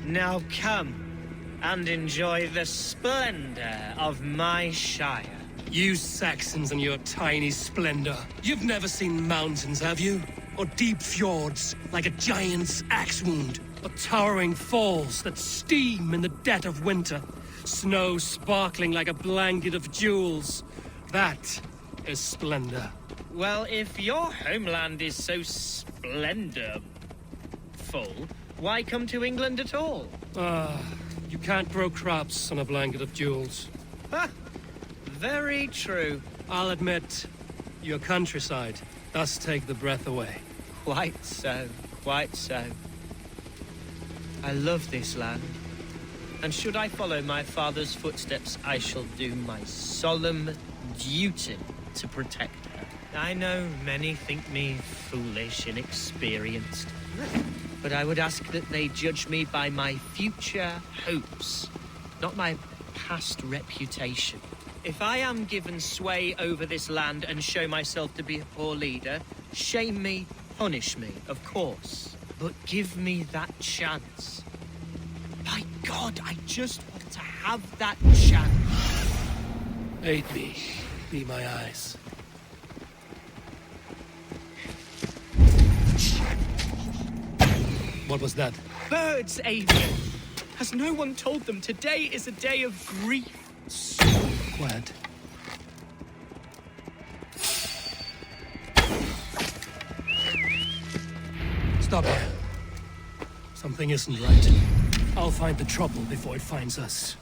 Now come and enjoy the splendor of my shire. You Saxons and your tiny splendor. You've never seen mountains, have you? Or deep fjords, like a giant's axe wound. Or towering falls that steam in the dead of winter. Snow sparkling like a blanket of jewels. That is splendor. Well, if your homeland is so splendorful, why come to England at all? You can't grow crops on a blanket of jewels. Ha! Very true. I'll admit, your countryside does take the breath away. Quite so, quite so. I love this land. And should I follow my father's footsteps, I shall do my solemn duty to protect her. I know many think me foolish, inexperienced. But I would ask that they judge me by my future hopes, not my past reputation. If I am given sway over this land and show myself to be a poor leader, shame me, punish me, of course. But give me that chance. By God, I just want to have that chance. Aid me. Be my eyes. What was that? Birds, Eivor! Has no one told them today is a day of grief? So quiet. Stop here. Something isn't right. I'll find the trouble before it finds us.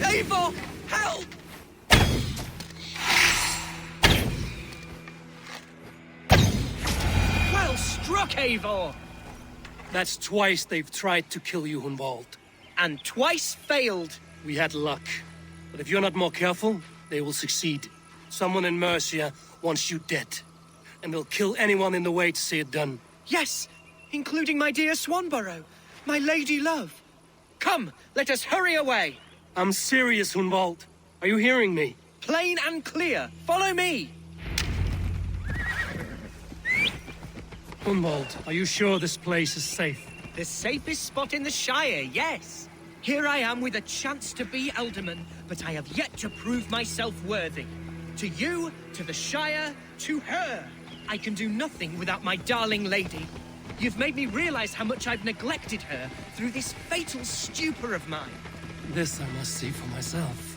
Eivor! Help! Well struck, Eivor! That's twice they've tried to kill you, Hunwald. And twice failed. We had luck. But if you're not more careful, they will succeed. Someone in Mercia wants you dead. And they'll kill anyone in the way to see it done. Yes, including my dear Swanborough, my lady love. Come, let us hurry away. I'm serious, Hunwald. Are you hearing me? Plain and clear. Follow me. Hunwald, are you sure this place is safe? The safest spot in the Shire, yes. Here I am with a chance to be Alderman, but I have yet to prove myself worthy. To you, to the Shire, to her. I can do nothing without my darling lady. You've made me realize how much I've neglected her through this fatal stupor of mine. This I must see for myself.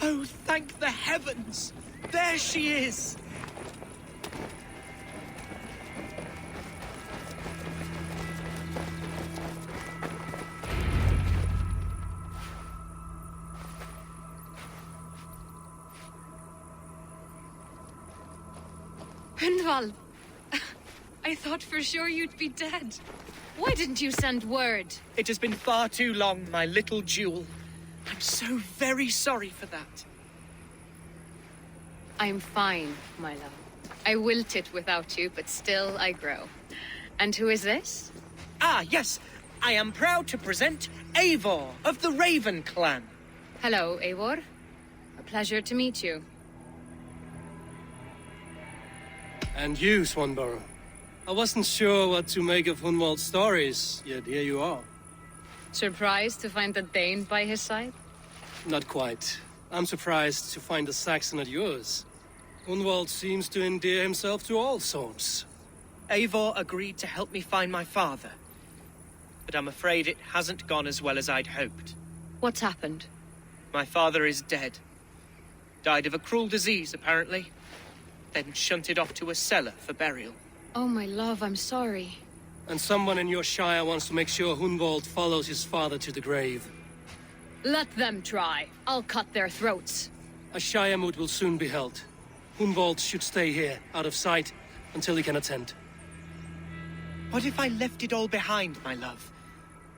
Oh, thank the heavens! There she is! Hunwald, I thought for sure you'd be dead. Why didn't you send word? It has been far too long, my little jewel. I'm so very sorry for that. I'm fine, my love. I wilted without you, but still I grow. And who is this? Ah, yes. I am proud to present Eivor of the Raven clan. Hello, Eivor. A pleasure to meet you. And you, Swanborough. I wasn't sure what to make of Hunwald's stories, yet here you are. Surprised to find the Dane by his side? Not quite. I'm surprised to find a Saxon at yours. Hunwald seems to endear himself to all sorts. Eivor agreed to help me find my father. But I'm afraid it hasn't gone as well as I'd hoped. What's happened? My father is dead. Died of a cruel disease, apparently. Then shunted off to a cellar for burial. Oh, my love, I'm sorry. And someone in your shire wants to make sure Hunwald follows his father to the grave. Let them try. I'll cut their throats. A Shire moot will soon be held. Hunwald should stay here, out of sight, until he can attend. What if I left it all behind, my love?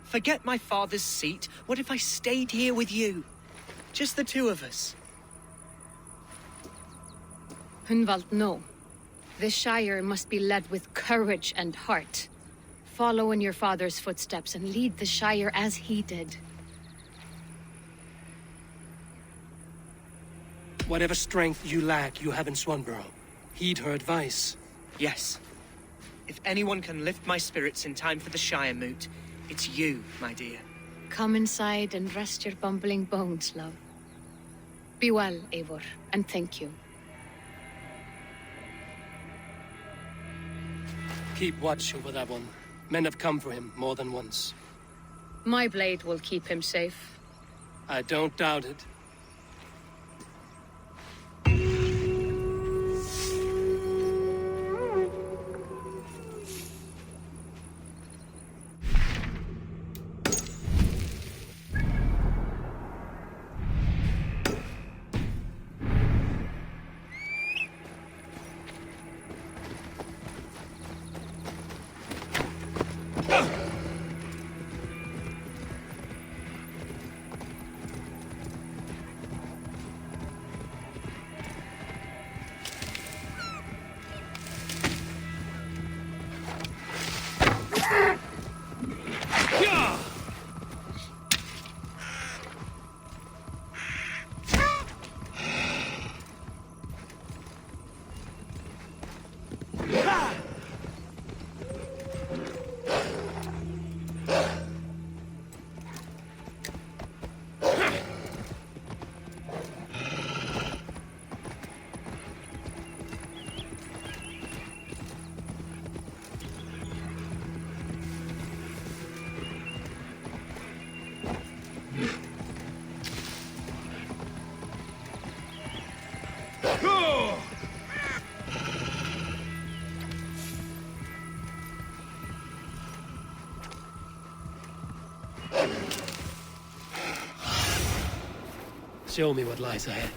Forget my father's seat. What if I stayed here with you? Just the two of us. Hunwald, no. This Shire must be led with courage and heart. Follow in your father's footsteps and lead the Shire as he did. Whatever strength you lack, you have in Swanborough. Heed her advice. Yes. If anyone can lift my spirits in time for the Shire moot, it's you, my dear. Come inside and rest your bumbling bones, love. Be well, Eivor, and thank you. Keep watch over that one. Men have come for him more than once. My blade will keep him safe. I don't doubt it. Show me what lies ahead.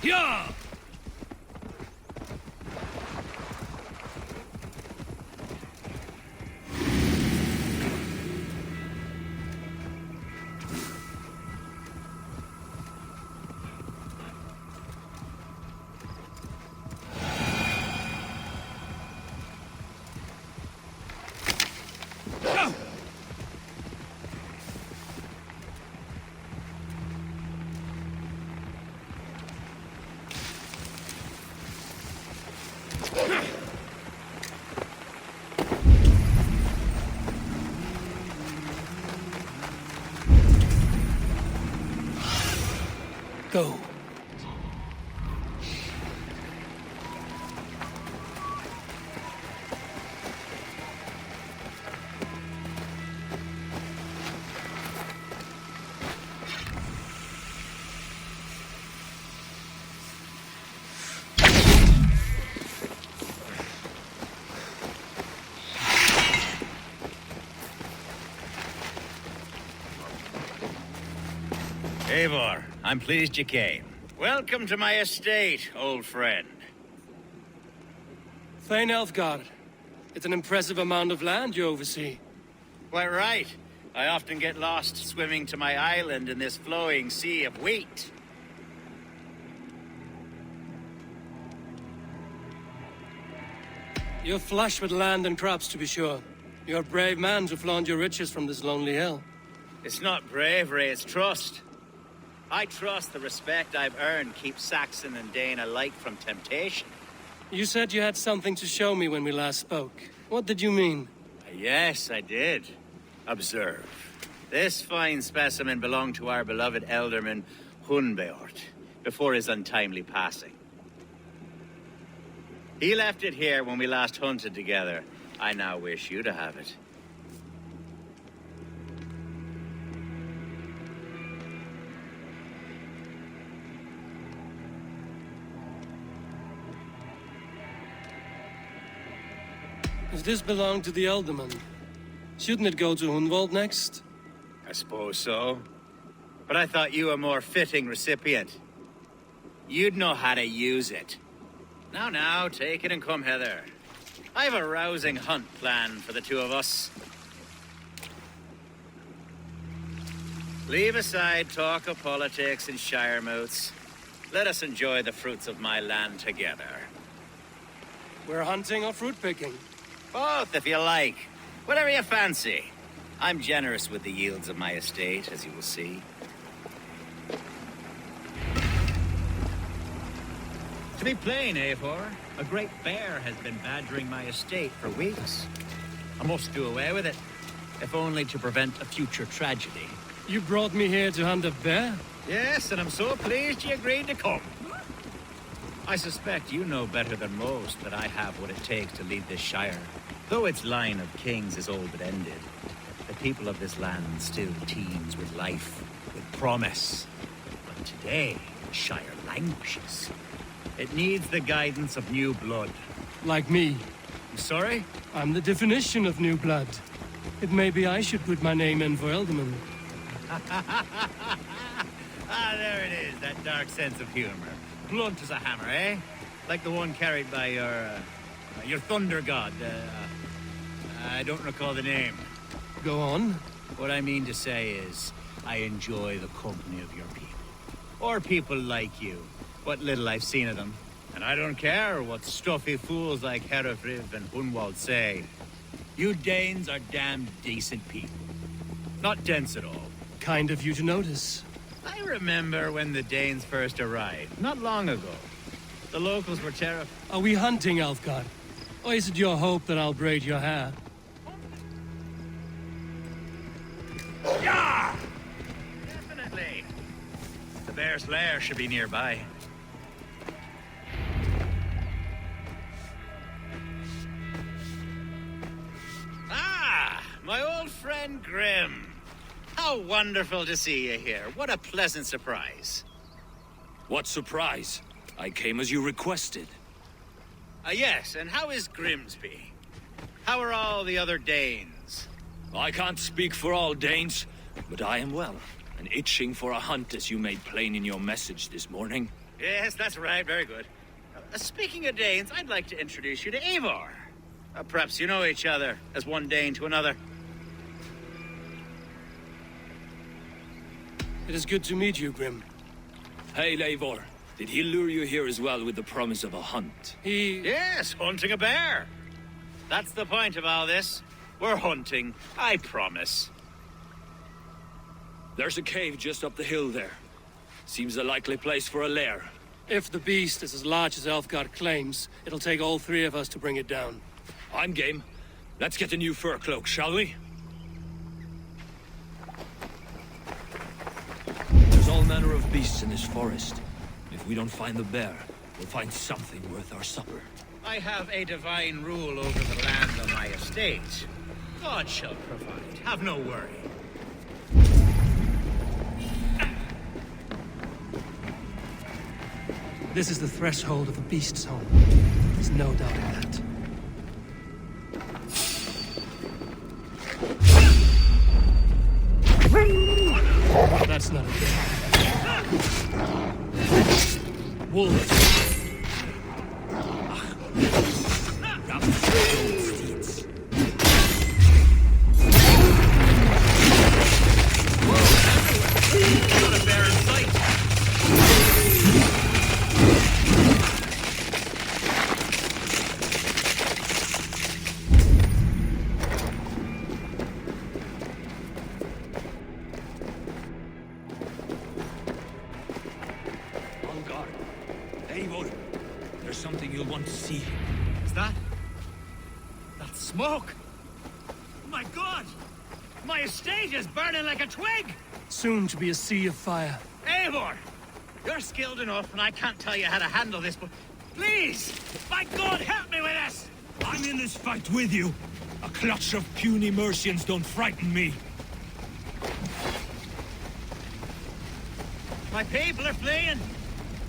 Yeah! Go. Eivor, I'm pleased you came. Welcome to my estate, old friend. Thane Elfgard. It's an impressive amount of land you oversee. Quite right. I often get lost swimming to my island in this flowing sea of wheat. You're flush with land and crops, to be sure. You're a brave man to flaunt your riches from this lonely hill. It's not bravery, it's trust. I trust the respect I've earned keeps Saxon and Dane alike from temptation. You said you had something to show me when we last spoke. What did you mean? Yes, I did. Observe. This fine specimen belonged to our beloved elderman, Hunbeort, before his untimely passing. He left it here when we last hunted together. I now wish you to have it. If this belonged to the Elderman, shouldn't it go to Hunwald next? I suppose so. But I thought you a more fitting recipient. You'd know how to use it. Now, take it and come hither. I have a rousing hunt planned for the two of us. Leave aside talk of politics and shire moots. Let us enjoy the fruits of my land together. We're hunting or fruit picking? Both, if you like. Whatever you fancy. I'm generous with the yields of my estate, as you will see. To be plain, Eivor, a great bear has been badgering my estate for weeks. I must do away with it, if only to prevent a future tragedy. You brought me here to hunt a bear? Yes, and I'm so pleased you agreed to come. I suspect you know better than most that I have what it takes to lead this shire. Though its line of kings is all but ended, the people of this land still teems with life, with promise. But today, the shire languishes. It needs the guidance of new blood. Like me. I'm sorry? I'm the definition of new blood. It may be I should put my name in for Elderman. There it is, that dark sense of humor. Blunt as a hammer, eh? Like the one carried by your thunder god. I don't recall the name. Go on. What I mean to say is, I enjoy the company of your people. Or people like you. What little I've seen of them. And I don't care what stuffy fools like Herefriv and Hunwald say. You Danes are damn decent people. Not dense at all. Kind of you to notice. I remember when the Danes first arrived, not long ago. The locals were terrified. Are we hunting, Elfgard? Or is it your hope that I'll braid your hair? Yeah! Definitely. The bear's lair should be nearby. Ah! My old friend Grim. How wonderful to see you here. What a pleasant surprise. What surprise? I came as you requested. Yes, and how is Grimsby? How are all the other Danes? I can't speak for all Danes, but I am well, and itching for a hunt as you made plain in your message this morning. Yes, that's right. Very good. Speaking of Danes, I'd like to introduce you to Eivor. Perhaps you know each other as one Dane to another. It is good to meet you, Grim. Hey, Eivor. Did he lure you here as well with the promise of a hunt? Yes, hunting a bear. That's the point of all this. We're hunting, I promise. There's a cave just up the hill there. Seems a likely place for a lair. If the beast is as large as Elfgard claims, it'll take all three of us to bring it down. I'm game. Let's get a new fur cloak, shall we? There's all manner of beasts in this forest. If we don't find the bear, we'll find something worth our supper. I have a divine rule over the land on my estate. God shall provide. Have no worry. This is the threshold of the beast's home. There's no doubt in that. That's not a bear. Wolves. Not a bear in sight. On guard. Eivor, there's something you'll want to see. Is that? That's smoke! Oh my God! My estate is burning like a twig! Soon to be a sea of fire. Eivor! You're skilled enough, and I can't tell you how to handle this, but please! By God, help me with this! I'm in this fight with you. A clutch of puny Mercians don't frighten me. My people are fleeing!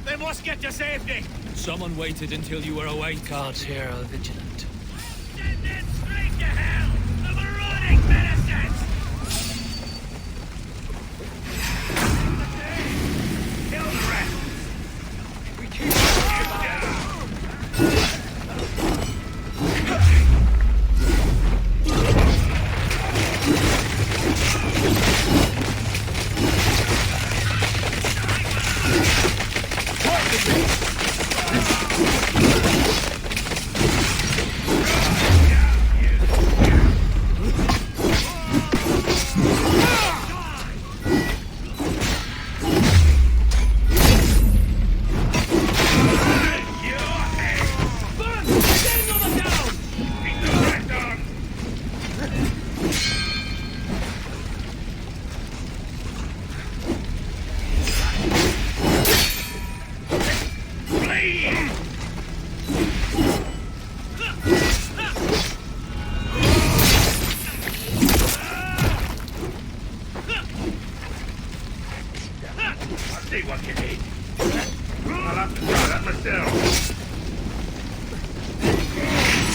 They must get to safety! Someone waited until you were away. Guards here are vigilant. Send them straight to hell! The marauding ministers! Kill the rest! We keep you down! See what you need. I'll have to try that myself.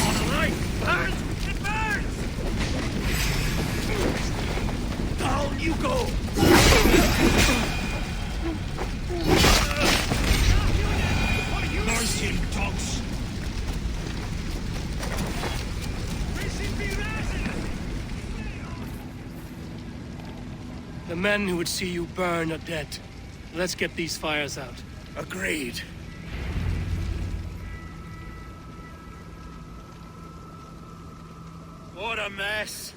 On the right! Burns! It burns! Down you go! Mercy, dogs! The men who would see you burn are dead. Let's get these fires out. Agreed. What a mess.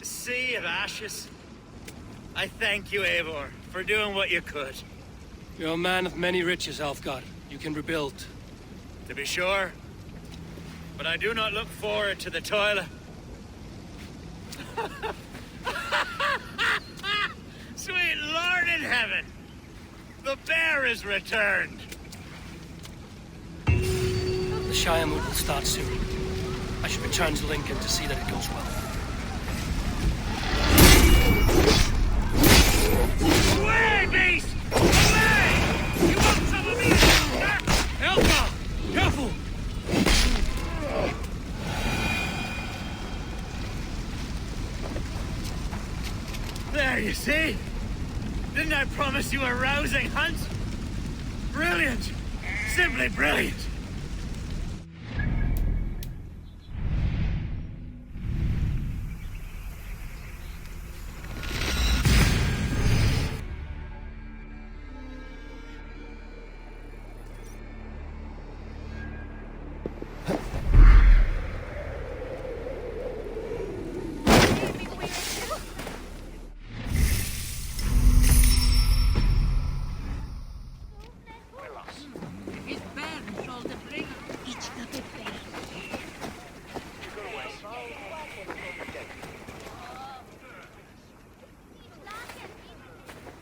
A sea of ashes. I thank you, Eivor, for doing what you could. You're a man of many riches, Alfgard. You can rebuild. To be sure. But I do not look forward to the toil. Sweet Lord in heaven! The bear is returned! The Shire mood will start soon. I should return to Lincoln to see that it goes well. Away, beast! Away! You want some of me? Elka! Careful! There, you see? Didn't I promise you a rousing hunt? Brilliant! Simply brilliant!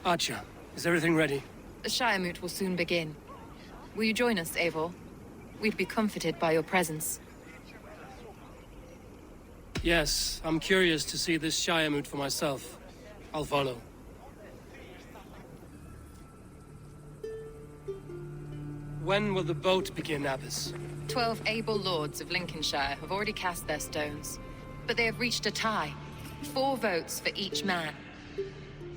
Archer, is everything ready? The Shire Moot will soon begin. Will you join us, Eivor? We'd be comforted by your presence. Yes, I'm curious to see this Shire Moot for myself. I'll follow. When will the boat begin, Abbess? 12 able lords of Lincolnshire have already cast their stones, but they have reached a tie. 4 votes for each man.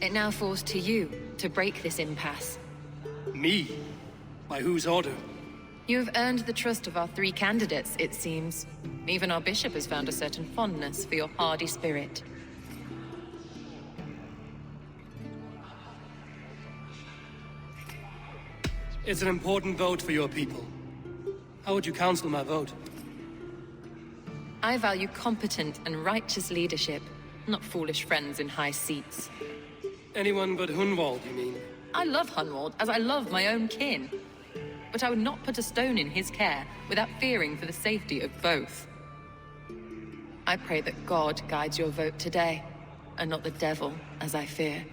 It now falls to you to break this impasse. Me? By whose order? You have earned the trust of our 3 candidates, it seems. Even our bishop has found a certain fondness for your hardy spirit. It's an important vote for your people. How would you counsel my vote? I value competent and righteous leadership, not foolish friends in high seats. Anyone but Hunwald, you mean? I love Hunwald, as I love my own kin. But I would not put a stone in his care without fearing for the safety of both. I pray that God guides your vote today, and not the devil, as I fear.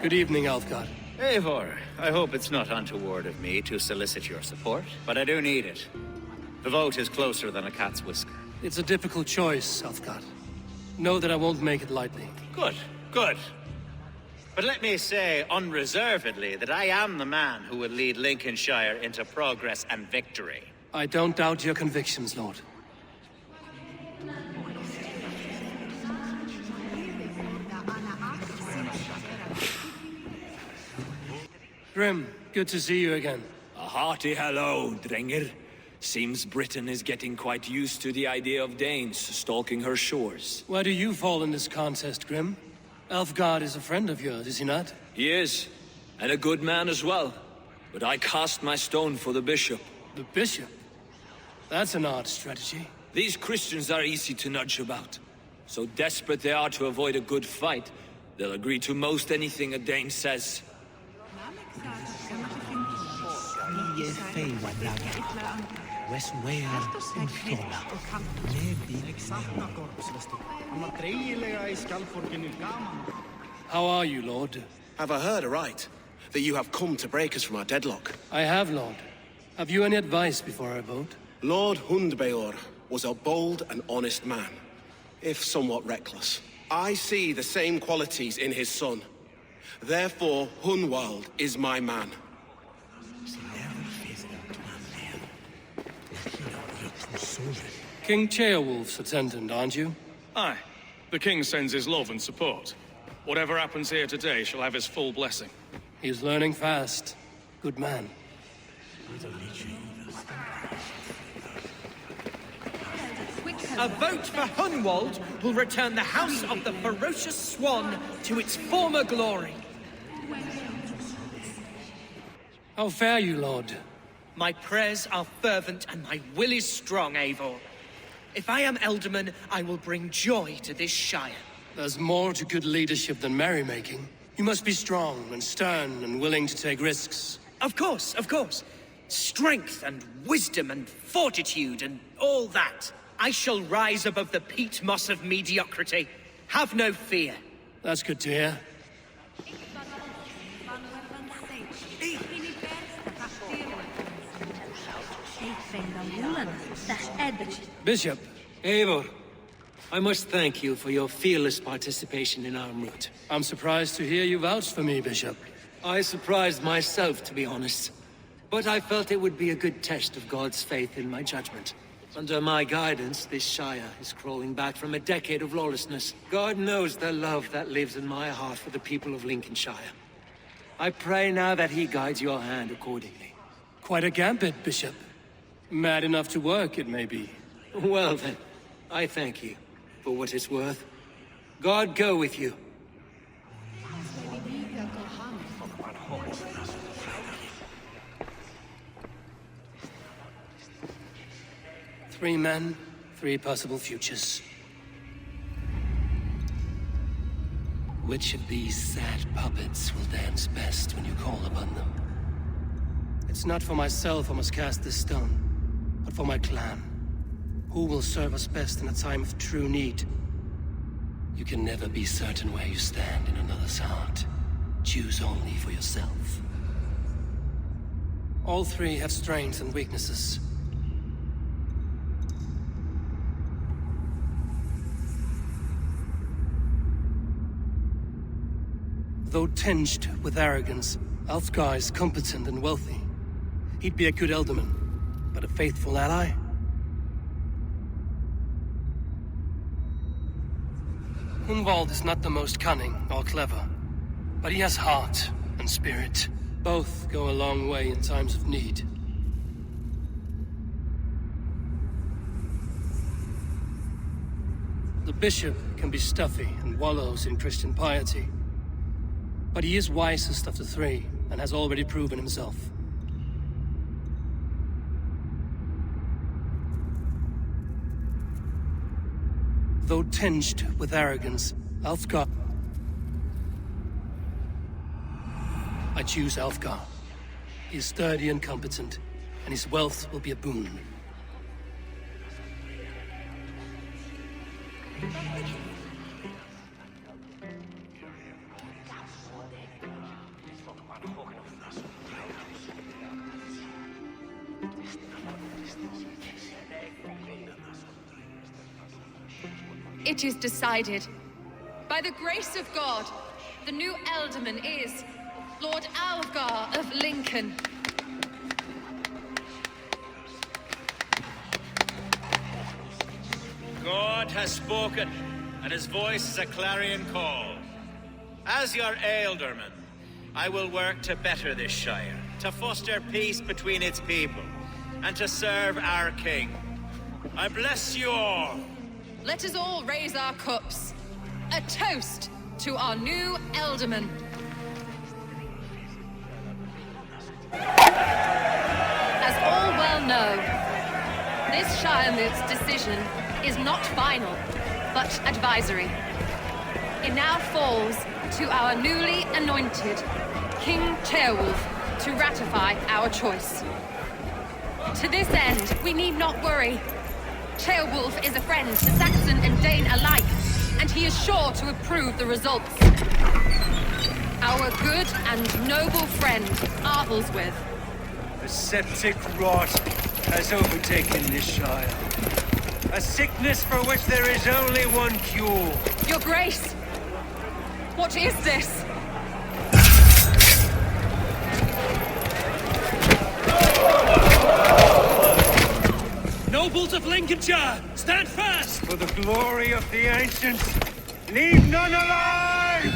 Good evening, Alfgard. Eivor, I hope it's not untoward of me to solicit your support, but I do need it. The vote is closer than a cat's whisker. It's a difficult choice, Alfgard. Know that I won't make it lightly. Good, good. But let me say unreservedly that I am the man who will lead Lincolnshire into progress and victory. I don't doubt your convictions, Lord. Grim, good to see you again. A hearty hello, Drenger. Seems Britain is getting quite used to the idea of Danes stalking her shores. Where do you fall in this contest, Grim? Alfgard is a friend of yours, is he not? He is, and a good man as well. But I cast my stone for the bishop. The bishop? That's an odd strategy. These Christians are easy to nudge about. So desperate they are to avoid a good fight, they'll agree to most anything a Dane says. How are you, Lord? Have I heard aright? That you have come to break us from our deadlock? I have, Lord. Have you any advice before I vote? Lord Hundbeor was a bold and honest man, if somewhat reckless. I see the same qualities in his son. Therefore, Hunwald is my man. King Ceolwulf's attendant, aren't you? Aye. The king sends his love and support. Whatever happens here today shall have his full blessing. He's learning fast. Good man. A vote for Hunwald will return the House of the Ferocious Swan to its former glory. How fare you, Lord? My prayers are fervent and my will is strong, Eivor. If I am Elderman, I will bring joy to this Shire. There's more to good leadership than merrymaking. You must be strong and stern and willing to take risks. Of course, of course. Strength and wisdom and fortitude and all that. I shall rise above the peat moss of mediocrity. Have no fear. That's good to hear. Bishop. Eivor, I must thank you for your fearless participation in our moot. I'm surprised to hear you vouch for me, Bishop. I surprised myself, to be honest. But I felt it would be a good test of God's faith in my judgment. Under my guidance, this Shire is crawling back from a decade of lawlessness. God knows the love that lives in my heart for the people of Lincolnshire. I pray now that he guides your hand accordingly. Quite a gambit, Bishop. Mad enough to work, it may be. Well then, I thank you. For what it's worth. God go with you. 3 men, 3 possible futures. Which of these sad puppets will dance best when you call upon them? It's not for myself I must cast this stone, but for my clan. Who will serve us best in a time of true need? You can never be certain where you stand in another's heart. Choose only for yourself. All 3 have strengths and weaknesses. Though tinged with arrogance, Alfgar is competent and wealthy. He'd be a good Elderman, but a faithful ally? Hunwald is not the most cunning or clever, but he has heart and spirit. Both go a long way in times of need. The bishop can be stuffy and wallows in Christian piety. But he is wisest of the 3, and has already proven himself. Though tinged with arrogance, Alfgar... I choose Alfgar. He is sturdy and competent, and his wealth will be a boon. It is decided. By the grace of God, the new Elderman is Lord Alfgar of Lincoln. God has spoken, and his voice is a clarion call. As your Ealdorman, I will work to better this Shire, to foster peace between its people, and to serve our king. I bless you all. Let us all raise our cups. A toast to our new Elderman. As all well know, this Shiremoot's decision is not final, but advisory. It now falls to our newly anointed King Ceolwulf to ratify our choice. To this end, we need not worry. Ceolwulf is a friend to Saxon and Dane alike, and he is sure to approve the results. Our good and noble friend, Arthelswith. The septic rot has overtaken this Shire. A sickness for which there is only one cure. Your Grace! What is this? Nobles of Lincolnshire, stand fast! For the glory of the ancients, leave none alive!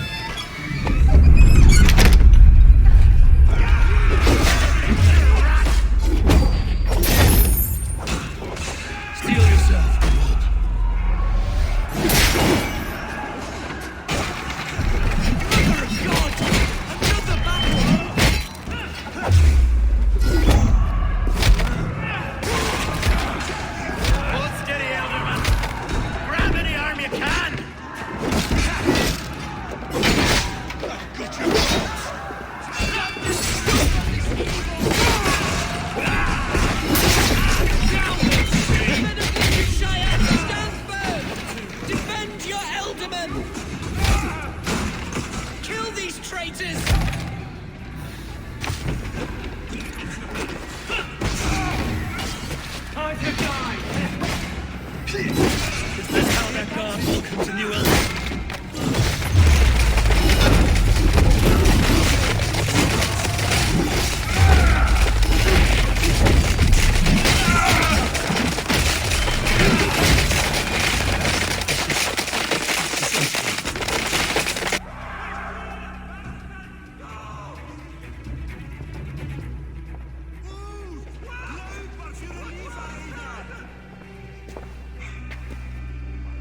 Steel yourself, Hunwald. Mother of God! Another battle! Hold steady, Elderman. Grab any arm you can.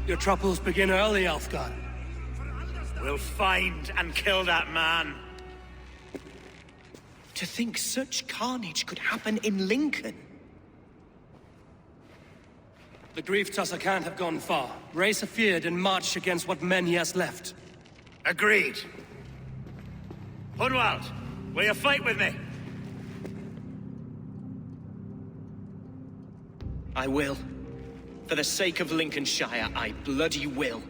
Your troubles begin early, Alfgar. We'll find and kill that man. To think such carnage could happen in Lincoln. The grief tosser can't have gone far. Raise a feared and march against what men he has left. Agreed. Hunwald, will you fight with me? I will. For the sake of Lincolnshire, I bloody will.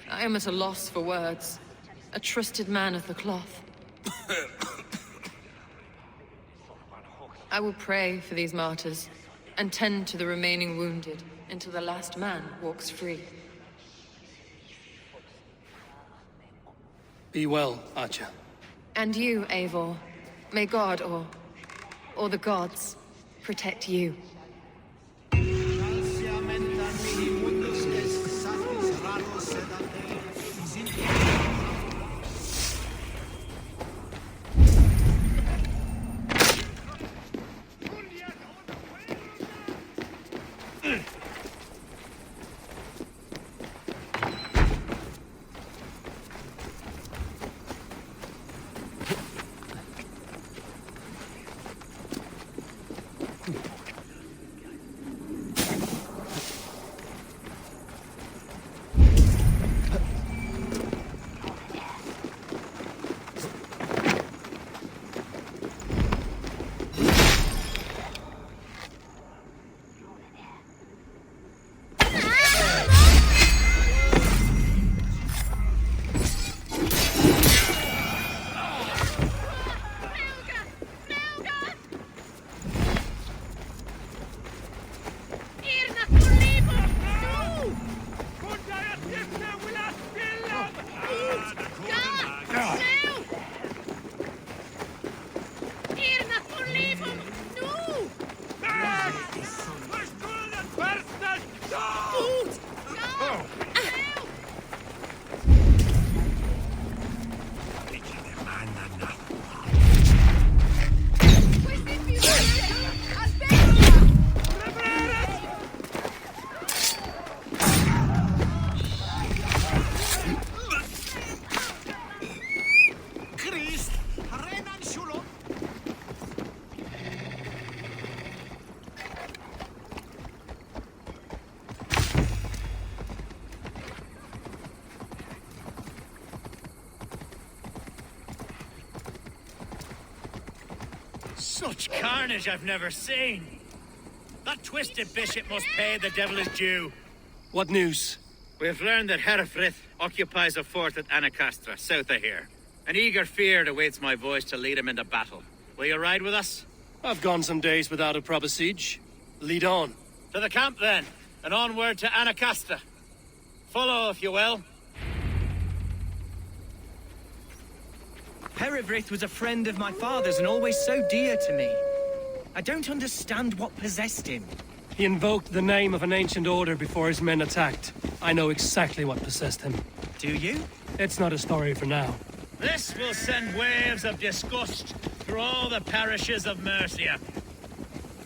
I am at a loss for words. A trusted man of the cloth. I will pray for these martyrs, and tend to the remaining wounded, until the last man walks free. Be well, Archer. And you, Eivor. May God, or the gods, protect you. Such carnage I've never seen. That twisted bishop must pay the devil his due. What news? We have learned that Herefrith occupies a fort at Anacastra, south of here. An eager fear awaits my voice to lead him into battle. Will you ride with us? I've gone some days without a proper siege. Lead on. To the camp, then, and onward to Anacastra. Follow, if you will. Herefrith was a friend of my father's and always so dear to me. I don't understand what possessed him. He invoked the name of an ancient order before his men attacked. I know exactly what possessed him. Do you? It's not a story for now. This will send waves of disgust through all the parishes of Mercia.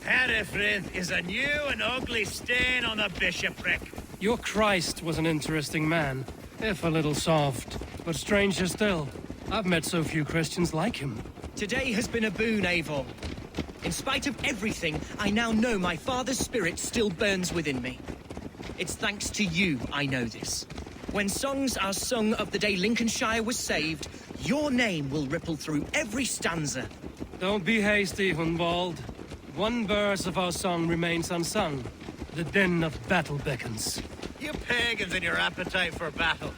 Herefrith is a new and ugly stain on the bishopric. Your Christ was an interesting man, if a little soft. But stranger still, I've met so few Christians like him. Today has been a boon, Eivor. In spite of everything, I now know my father's spirit still burns within me. It's thanks to you I know this. When songs are sung of the day Lincolnshire was saved, your name will ripple through every stanza. Don't be hasty, Hunwald. One verse of our song remains unsung. The din of battle beckons. You pagans and your appetite for battle.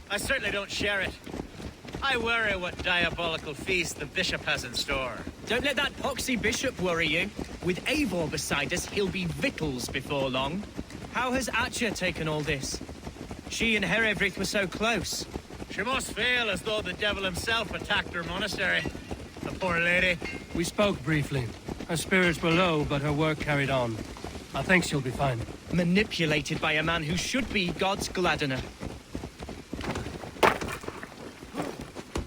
I certainly don't share it. I worry what diabolical feast the bishop has in store. Don't let that poxy bishop worry you. With Eivor beside us, he'll be victuals before long. How has Atcha taken all this? She and Herefrith were so close. She must feel as though the devil himself attacked her monastery. the poor lady? We spoke briefly. Her spirits were low, but her work carried on. I think she'll be fine. Manipulated by a man who should be God's gladdener.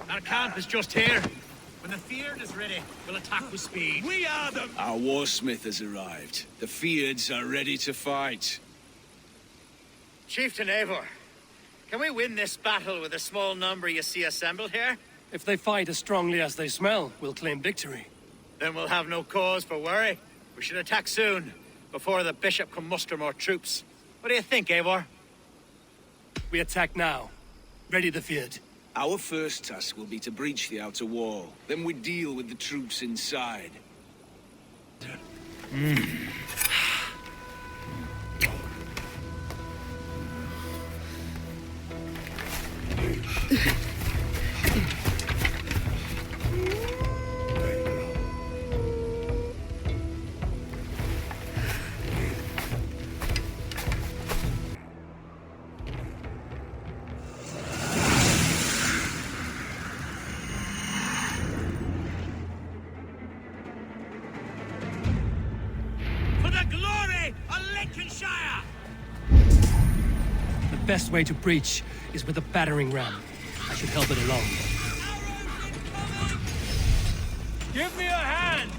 Our camp is just here. When the Feared is ready, we'll attack with speed. We are the... Our warsmith has arrived. The Feards are ready to fight. Chieftain Eivor, can we win this battle with the small number you see assembled here? If they fight as strongly as they smell, we'll claim victory. Then we'll have no cause for worry. We should attack soon, before the bishop can muster more troops. What do you think, Eivor? We attack now. Ready the Feared. Our first task will be to breach the outer wall. Then we deal with the troops inside. The best way to breach is with a battering ram. I should help it along. Give me a hand!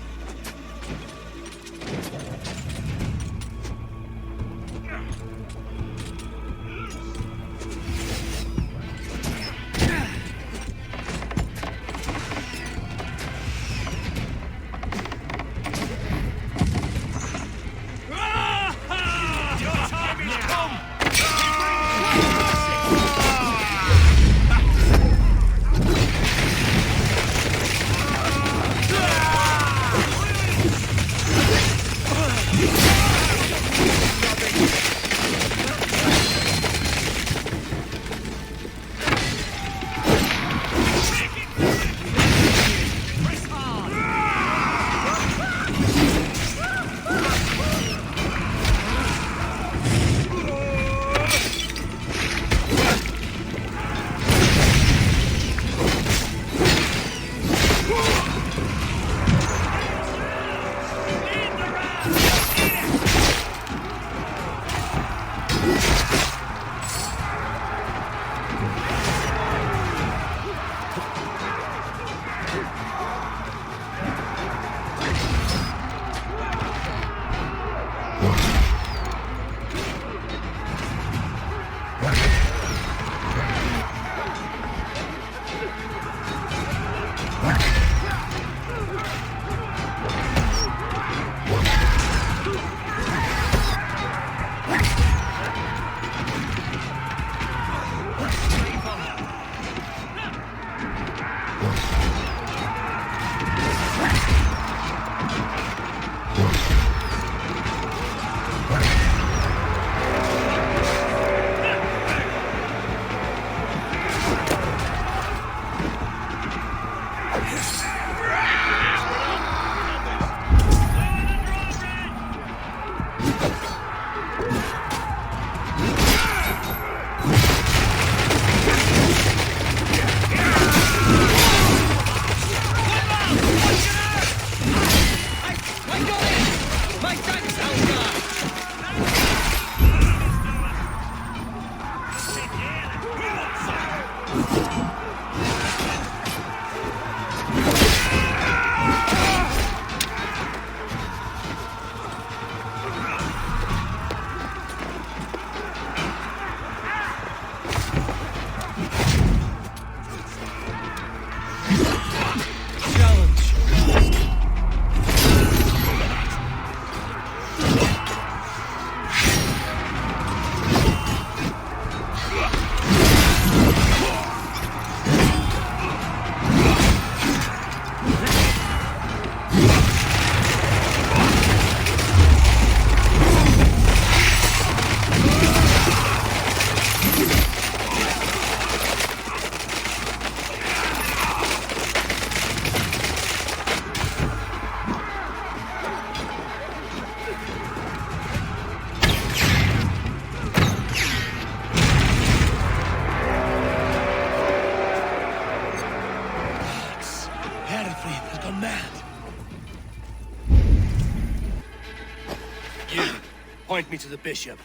Point me to the bishop.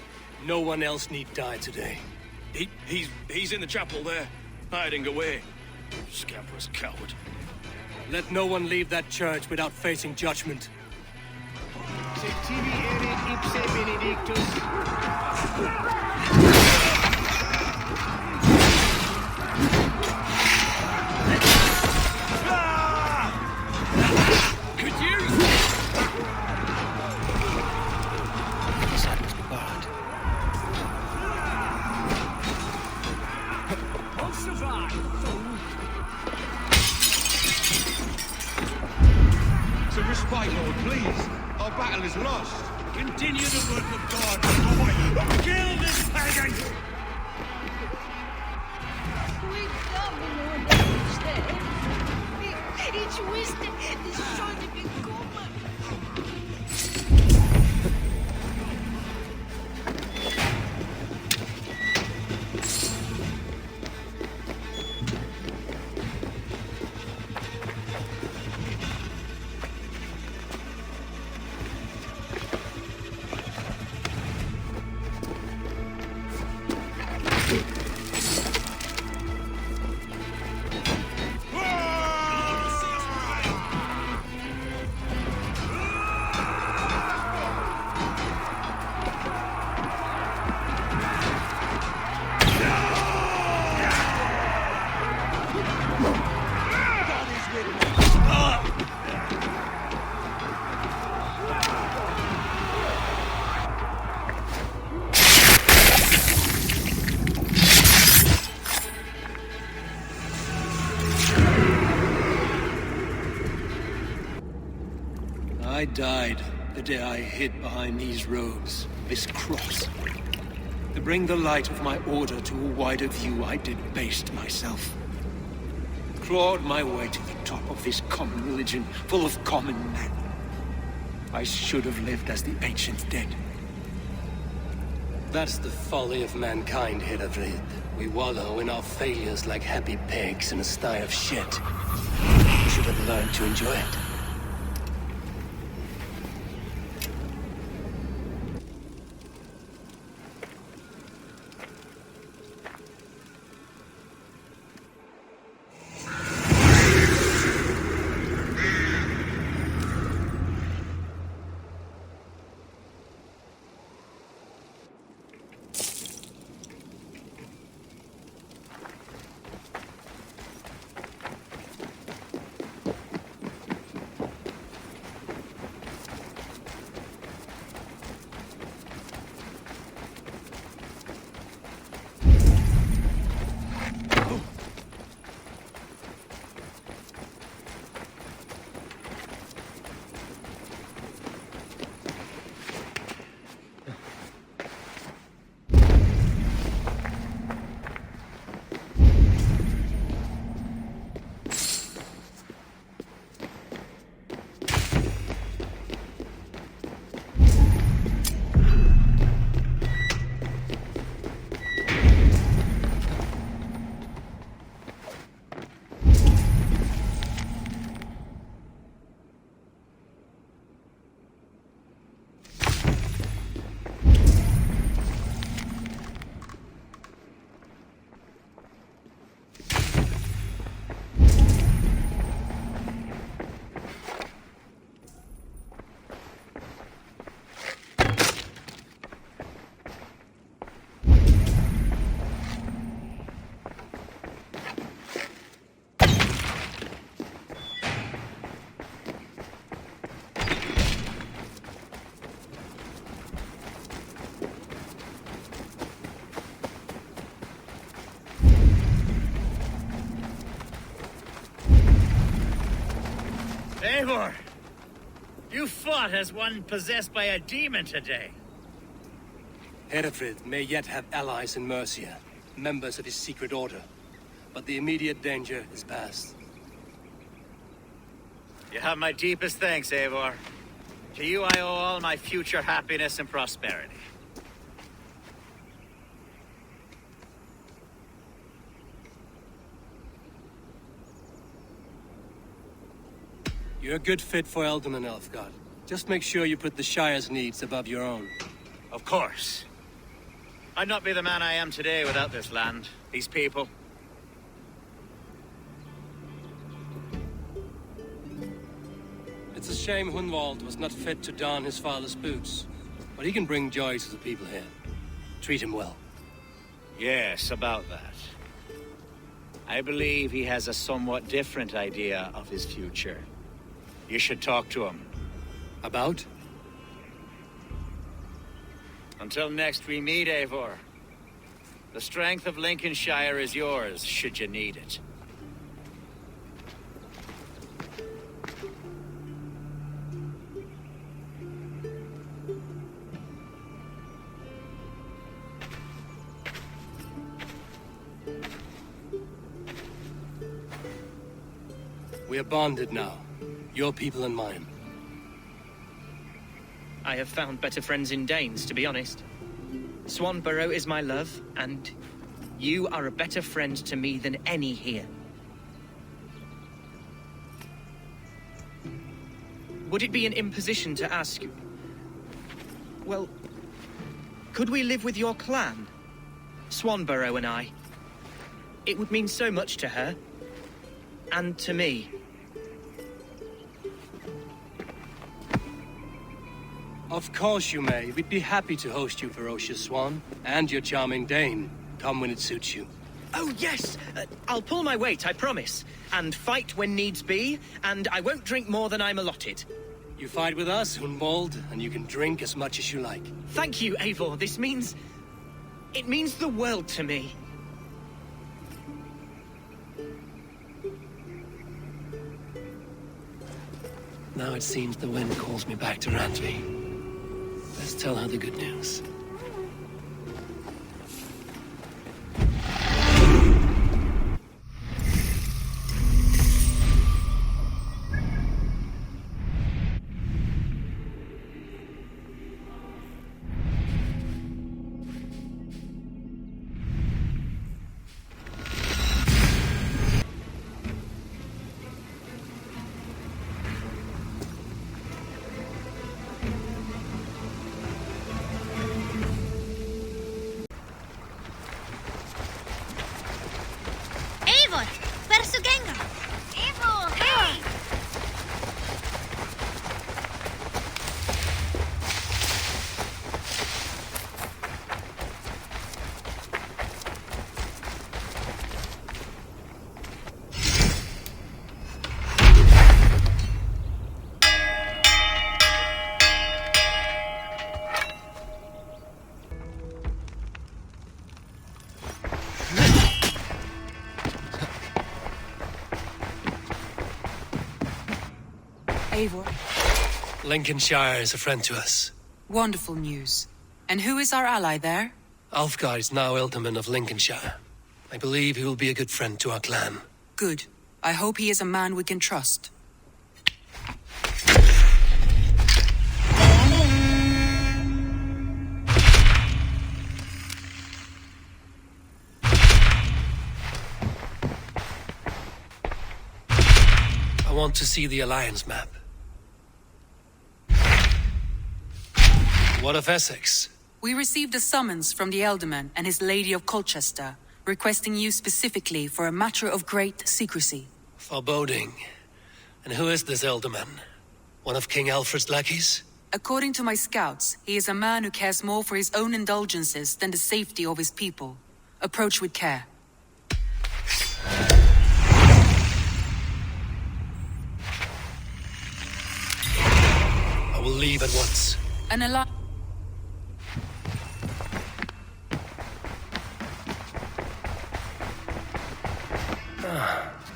No one else need die today. He's in the chapel there, hiding away. Scamperous coward. Let no one leave that church without facing judgment. Se tibi erit ipse benedictus. So respite, Lord, please. Our battle is lost. Continue the work of God. Kill this pagan! Ich wusste, das sollte gekommen. I died the day I hid behind these robes, this cross. To bring the light of my order to a wider view, I debased myself. Clawed my way to the top of this common religion, full of common men. I should have lived as the ancient dead. That's the folly of mankind, Hedavrid. We wallow in our failures like happy pigs in a sty of shit. We should have learned to enjoy it. Eivor! You fought as one possessed by a demon today. Hedavrid may yet have allies in Mercia, members of his secret order. But the immediate danger is past. You have my deepest thanks, Eivor. To you I owe all my future happiness and prosperity. You're a good fit for Eldon and Elfgard. Just make sure you put the Shire's needs above your own. Of course. I'd not be the man I am today without this land, these people. It's a shame Hunwald was not fit to don his father's boots. But he can bring joy to the people here. Treat him well. Yes, about that. I believe he has a somewhat different idea of his future. You should talk to him. About? Until next we meet, Eivor. The strength of Lincolnshire is yours, should you need it. We are bonded now. Your people and mine. I have found better friends in Danes, to be honest. Swanborough is my love, and you are a better friend to me than any here. Would it be an imposition to ask you? Well, could we live with your clan? Swanborough and I. It would mean so much to her. And to me. Of course you may. We'd be happy to host you, ferocious Swan. And your charming Dane. Come when it suits you. Oh, yes! I'll pull my weight, I promise. And fight when needs be, and I won't drink more than I'm allotted. You fight with us, Hunwald, and you can drink as much as you like. Thank you, Eivor. This means... it means the world to me. Now it seems the wind calls me back to Randvi. Let's tell her the good news. Eivor. Lincolnshire is a friend to us. Wonderful news. And who is our ally there? Alfgar is now Ealdorman of Lincolnshire. I believe he will be a good friend to our clan. Good. I hope he is a man we can trust. I want to see the Alliance map. What of Essex? We received a summons from the Ealdorman and his Lady of Colchester, requesting you specifically for a matter of great secrecy. Foreboding. And who is this Ealdorman? One of King Alfred's lackeys? According to my scouts, he is a man who cares more for his own indulgences than the safety of his people. Approach with care. I will leave at once. An alliance.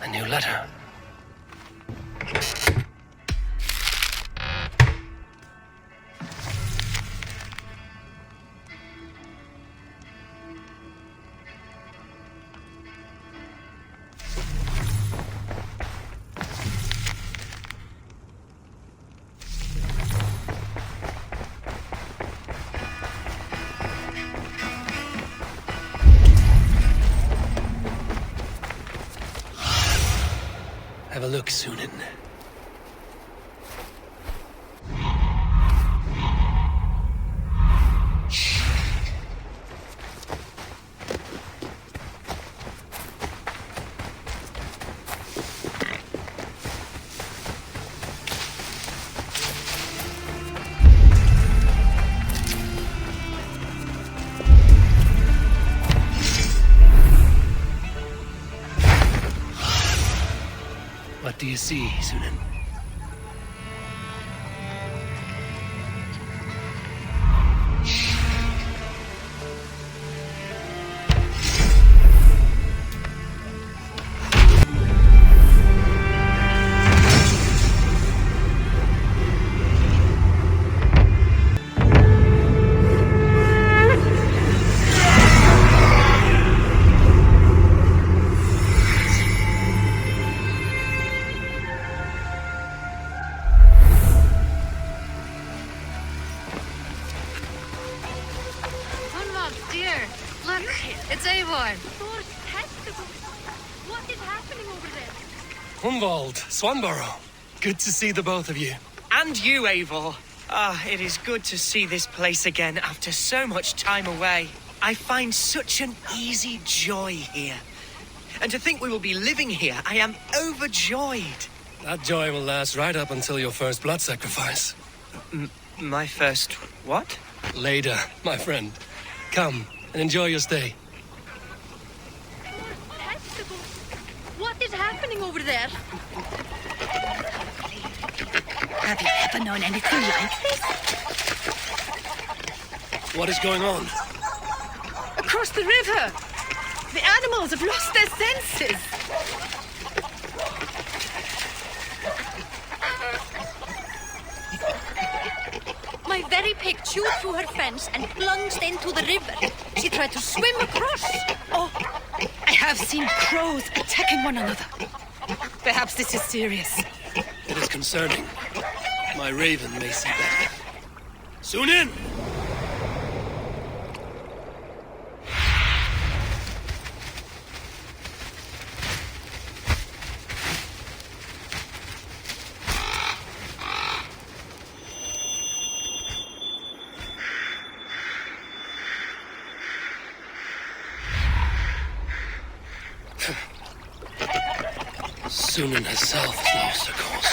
A new letter. Have a look, Sunan. do you see, Sunan? Hunwald, dear, look, it's Eivor. Thor's testicles. What is happening over there? Hunwald, Swanborough. Good to see the both of you. And you, Eivor. Ah, it is good to see this place again after so much time away. I find such an easy joy here. And to think we will be living here, I am overjoyed. That joy will last right up until your first blood sacrifice. My first what? Later, my friend. Come and enjoy your stay. Testicles. What is happening over there? Have you ever known anything like this? What is going on? Across the river! The animals have lost their senses! My very pig chewed through her fence and plunged into the river. She tried to swim across. Oh, I have seen crows attacking one another. Perhaps this is serious. It is concerning. My raven may see better. Sunan! Sunan herself is no obstacles.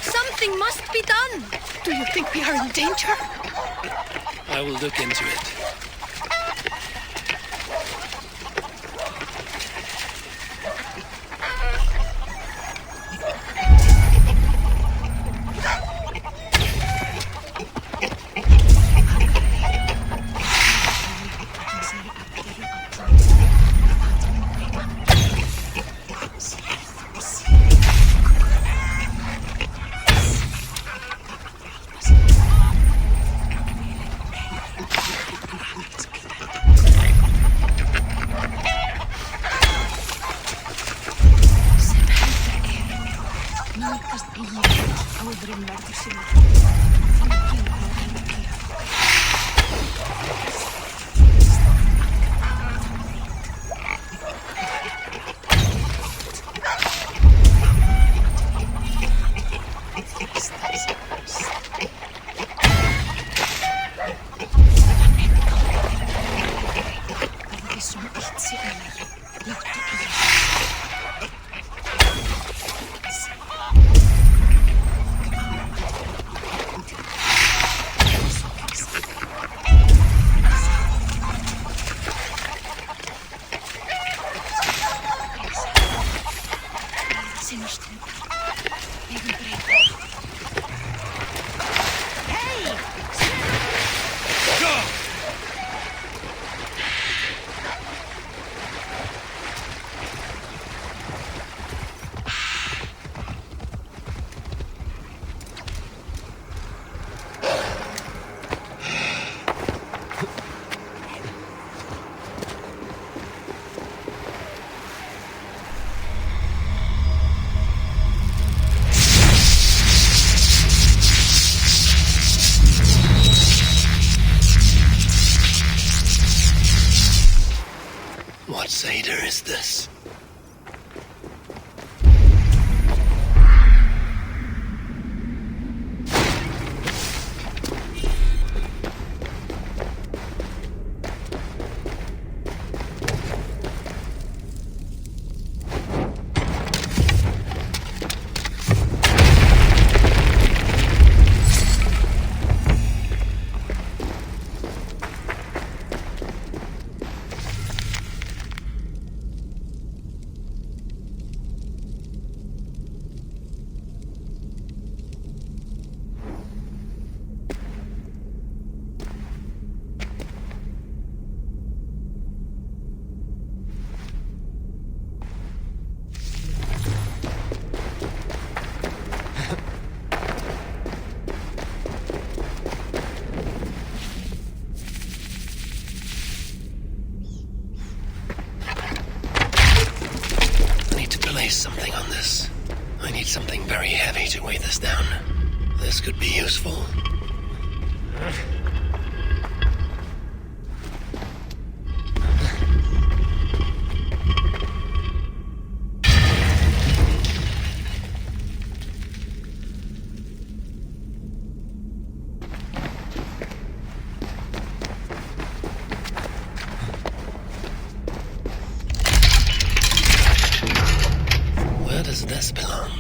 Something must be done. Do you think we are in danger? I will look into it. What Seder is this? waste something on this. I need something very heavy to weigh this down. This could be useful. Where does this belong?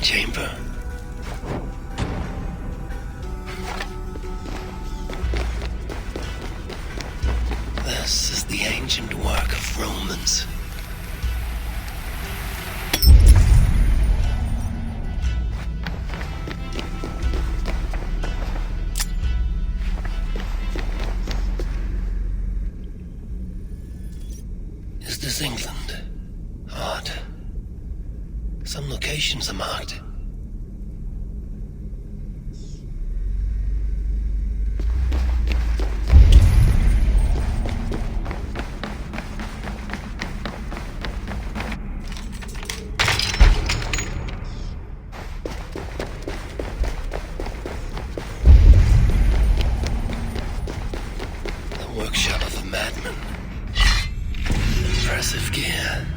Chamber. This is the ancient work of Romans. Is this England? Odd. Some locations are marked. The workshop of a madman. Impressive gear.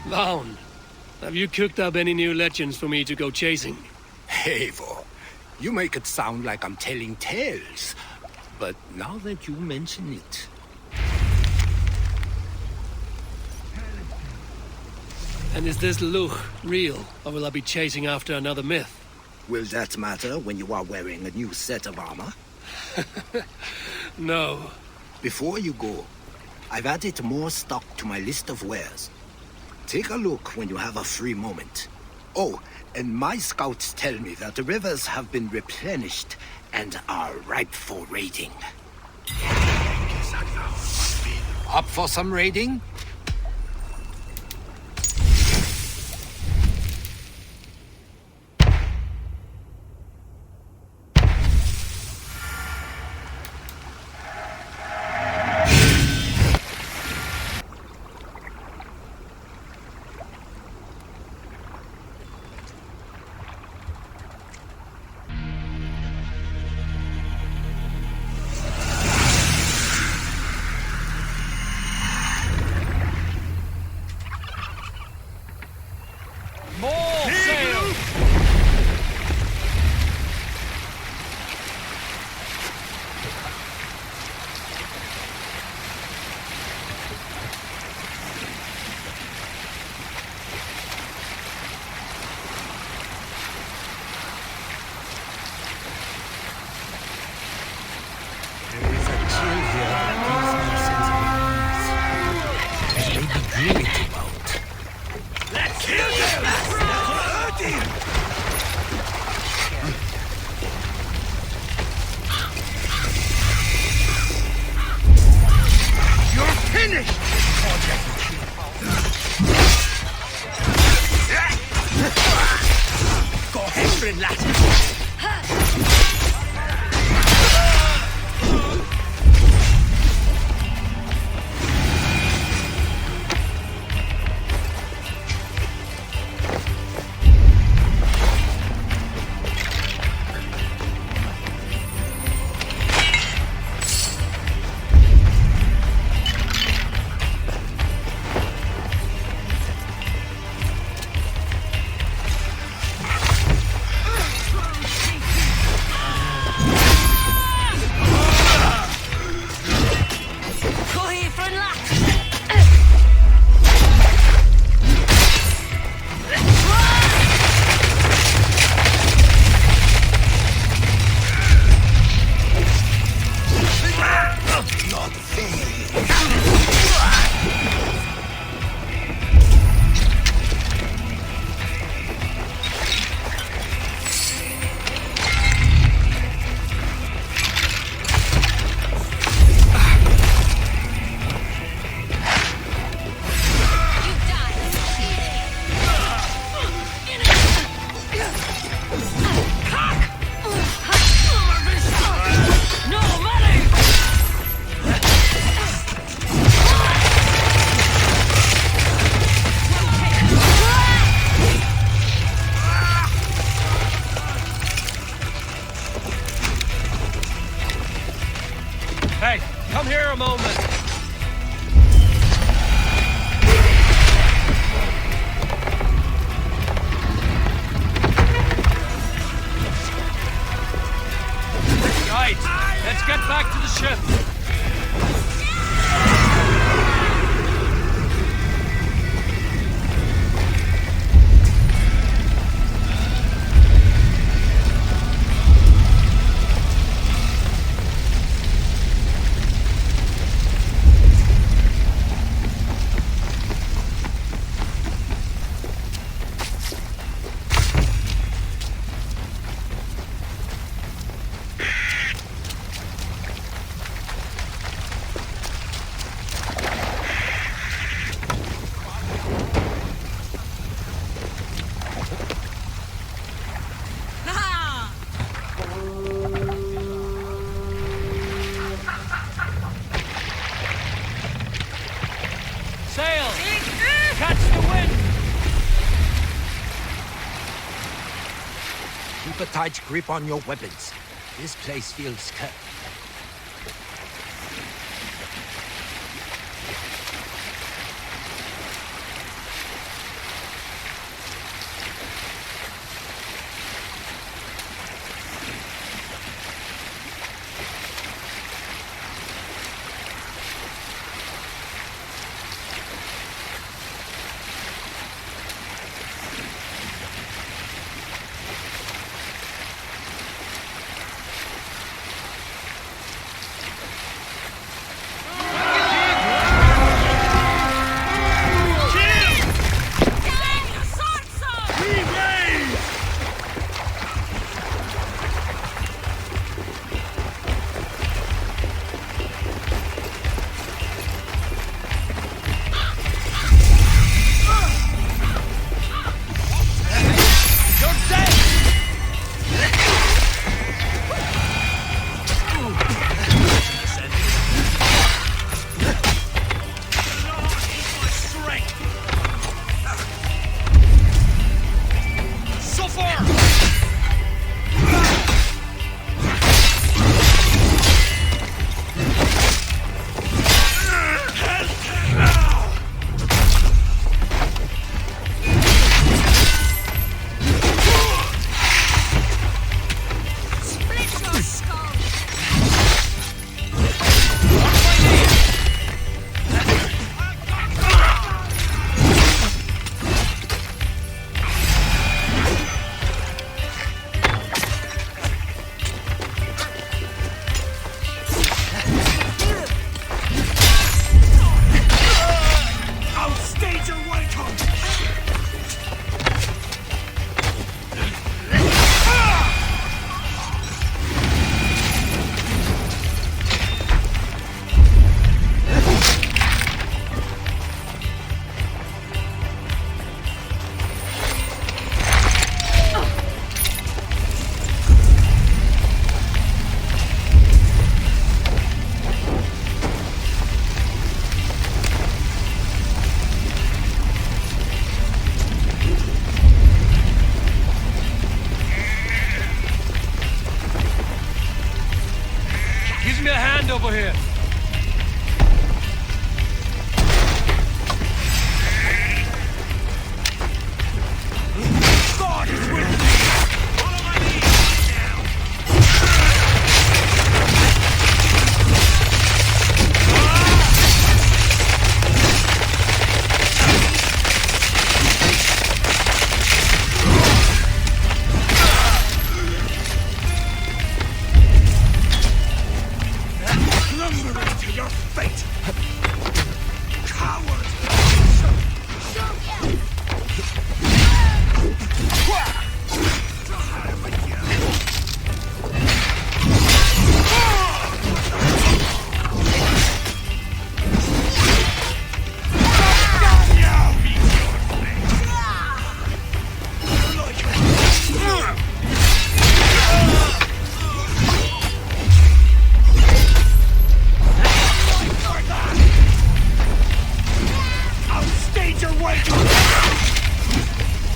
Vaughn, have you cooked up any new legends for me to go chasing? Eivor, you make it sound like I'm telling tales. But now that you mention it... And is this Luch real, or will I be chasing after another myth? Will that matter when you are wearing a new set of armor? No. Before you go, I've added more stock to my list of wares. Take a look when you have a free moment. Oh, and my scouts tell me that the rivers have been replenished and are ripe for raiding. Up for some raiding? Hey, come here a moment. Right, let's get back to the ship. Sail! Catch the wind! Keep a tight grip on your weapons. This place feels cursed.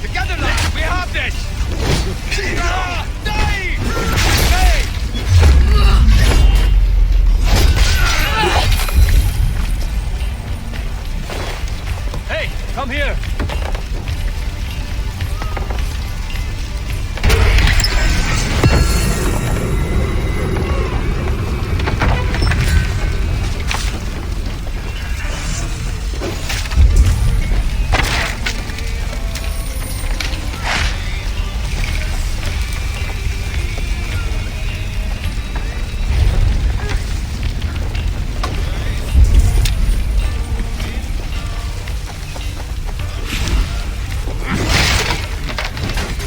Together, lads! We have this! Die! Hey! Hey, come here!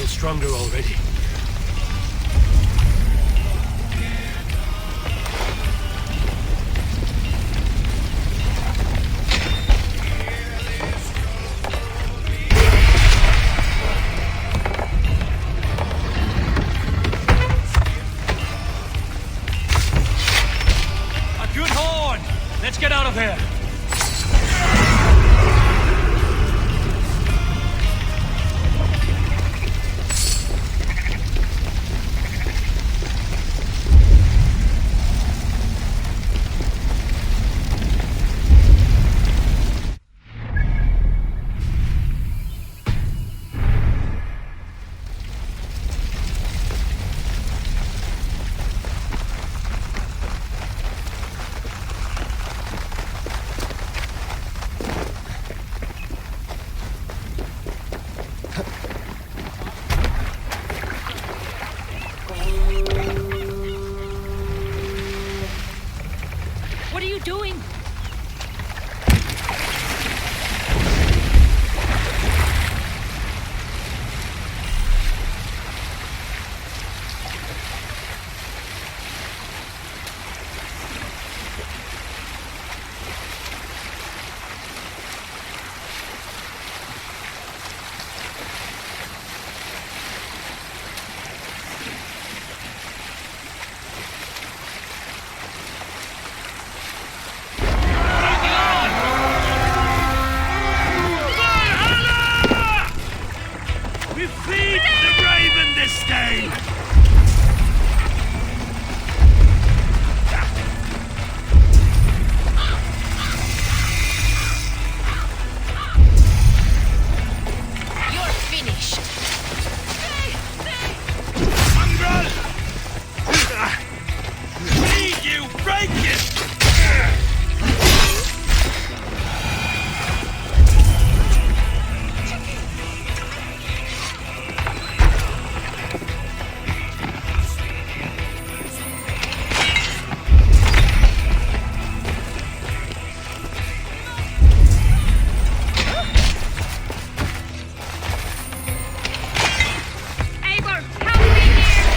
Stronger already. A good horn! Let's get out of here! What are you doing? We feed the raven this day! You're finished. Mongrel! Feed you, break it! Eivor, help me here!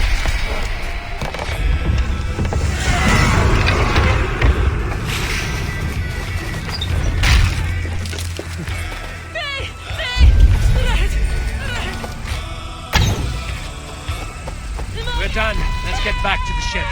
We're done. Let's get back to the ship.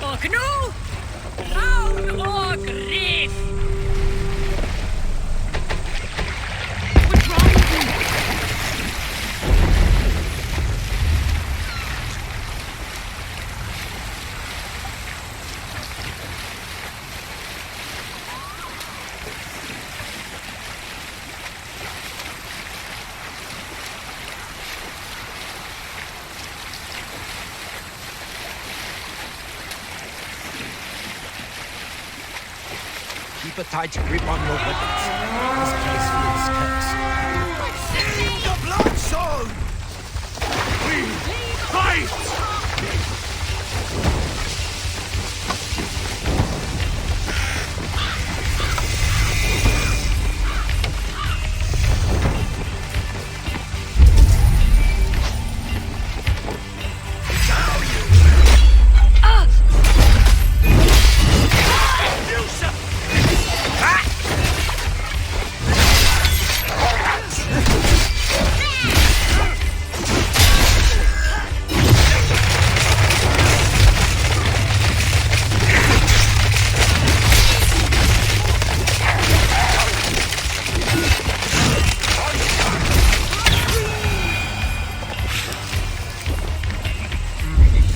Och nu, haun och ris! What's wrong with you? Keep a tight grip on your weapons. This place feels cursed. The blood zone! We beasts!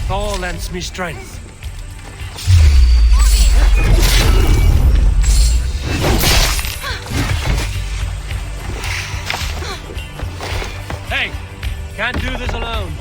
Thor lends me strength. Hey, can't do this alone.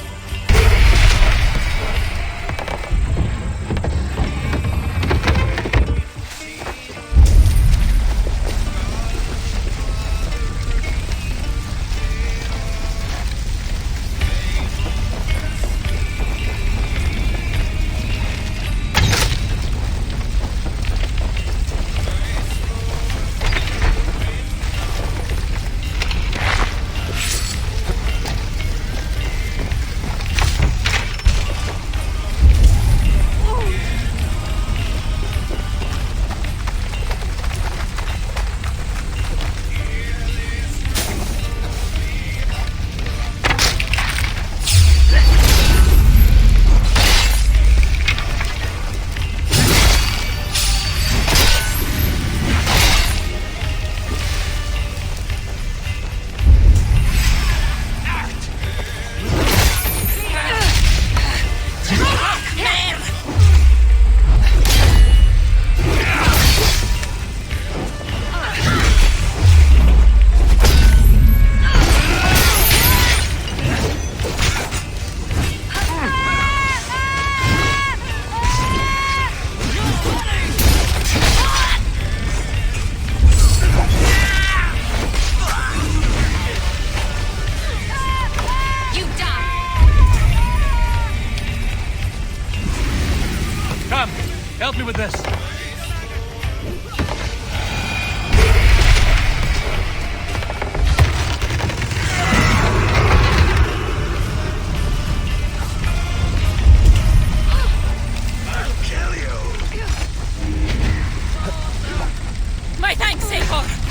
Help me with this. I'll kill you. My thanks, Eivor.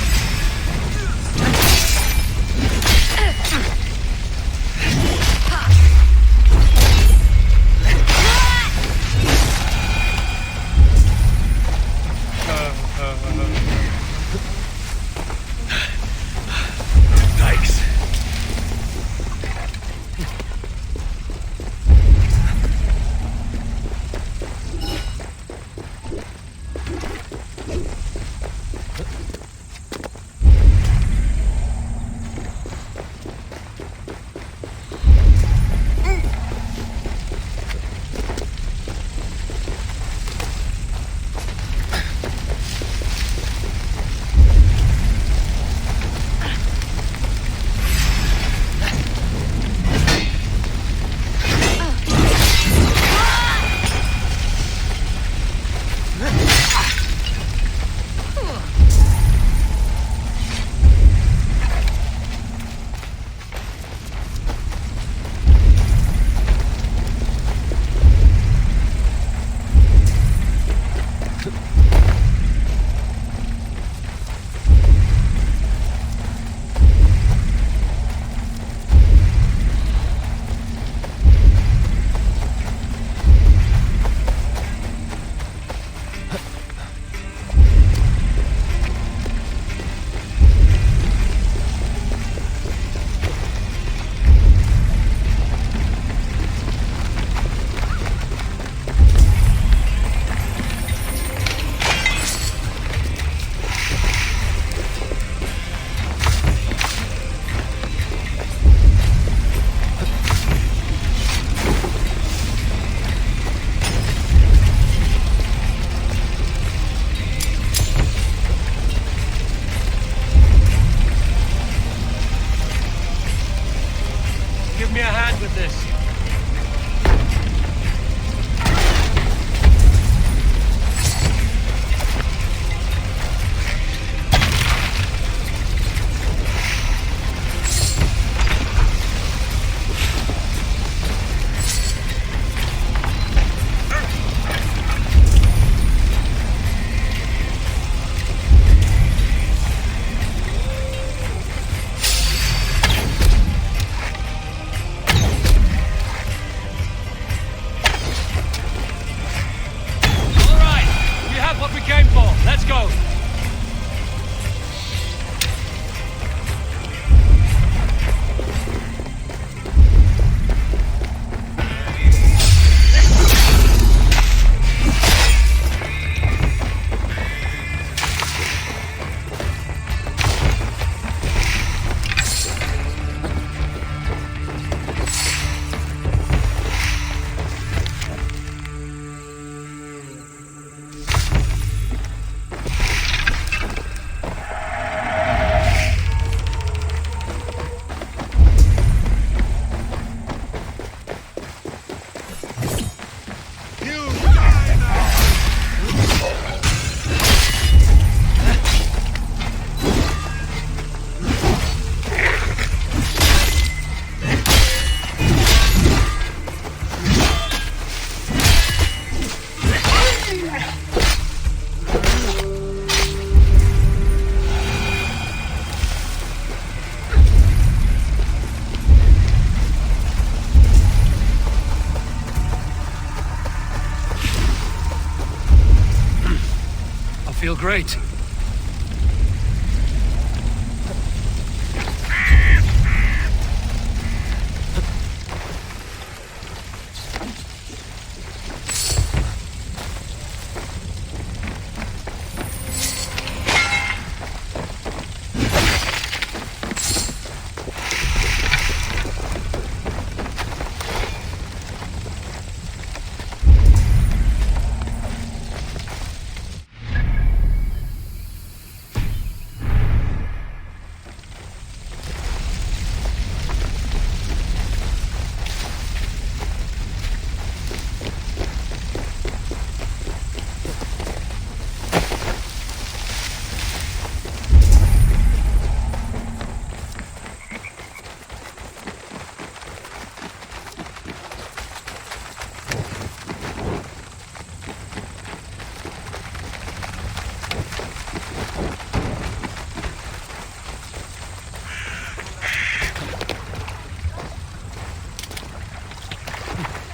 feel great.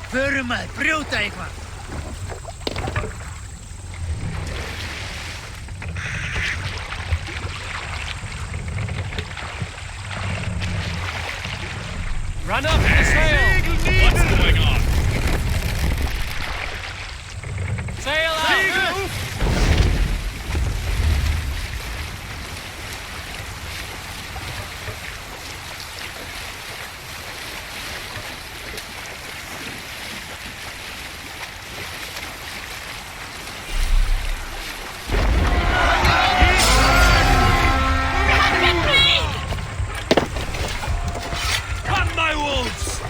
Förum maður, brjóta eitthvað! Run up the sail! What's going on? Sail out! Come, my wolves!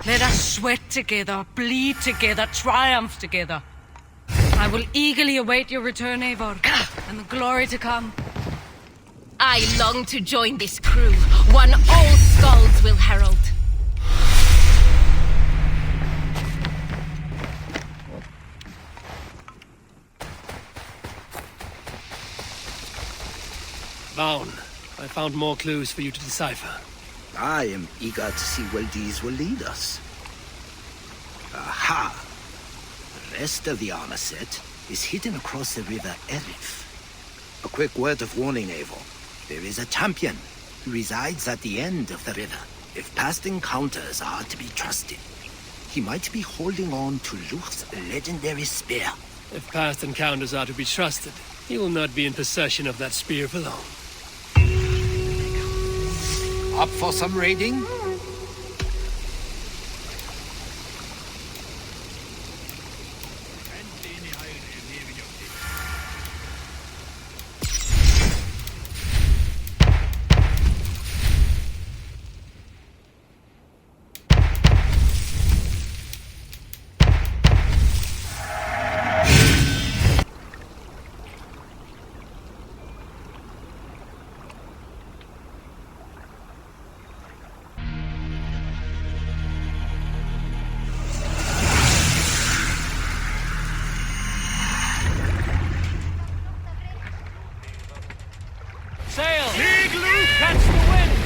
Let us sweat together, bleed together, triumph together. I will eagerly await your return, Eivor, and the glory to come. I long to join this crew, one all skalds will herald. Baun, I found more clues for you to decipher. I am eager to see where these will lead us. Aha! The rest of the armor set is hidden across the river Erif. A quick word of warning, Eivor. There is a champion who resides at the end of the river. If past encounters are to be trusted, he might be holding on to Luch's legendary spear. If past encounters are to be trusted, he will not be in possession of that spear for long. Up for some raiding? Sail! Big Luke, catch the wind!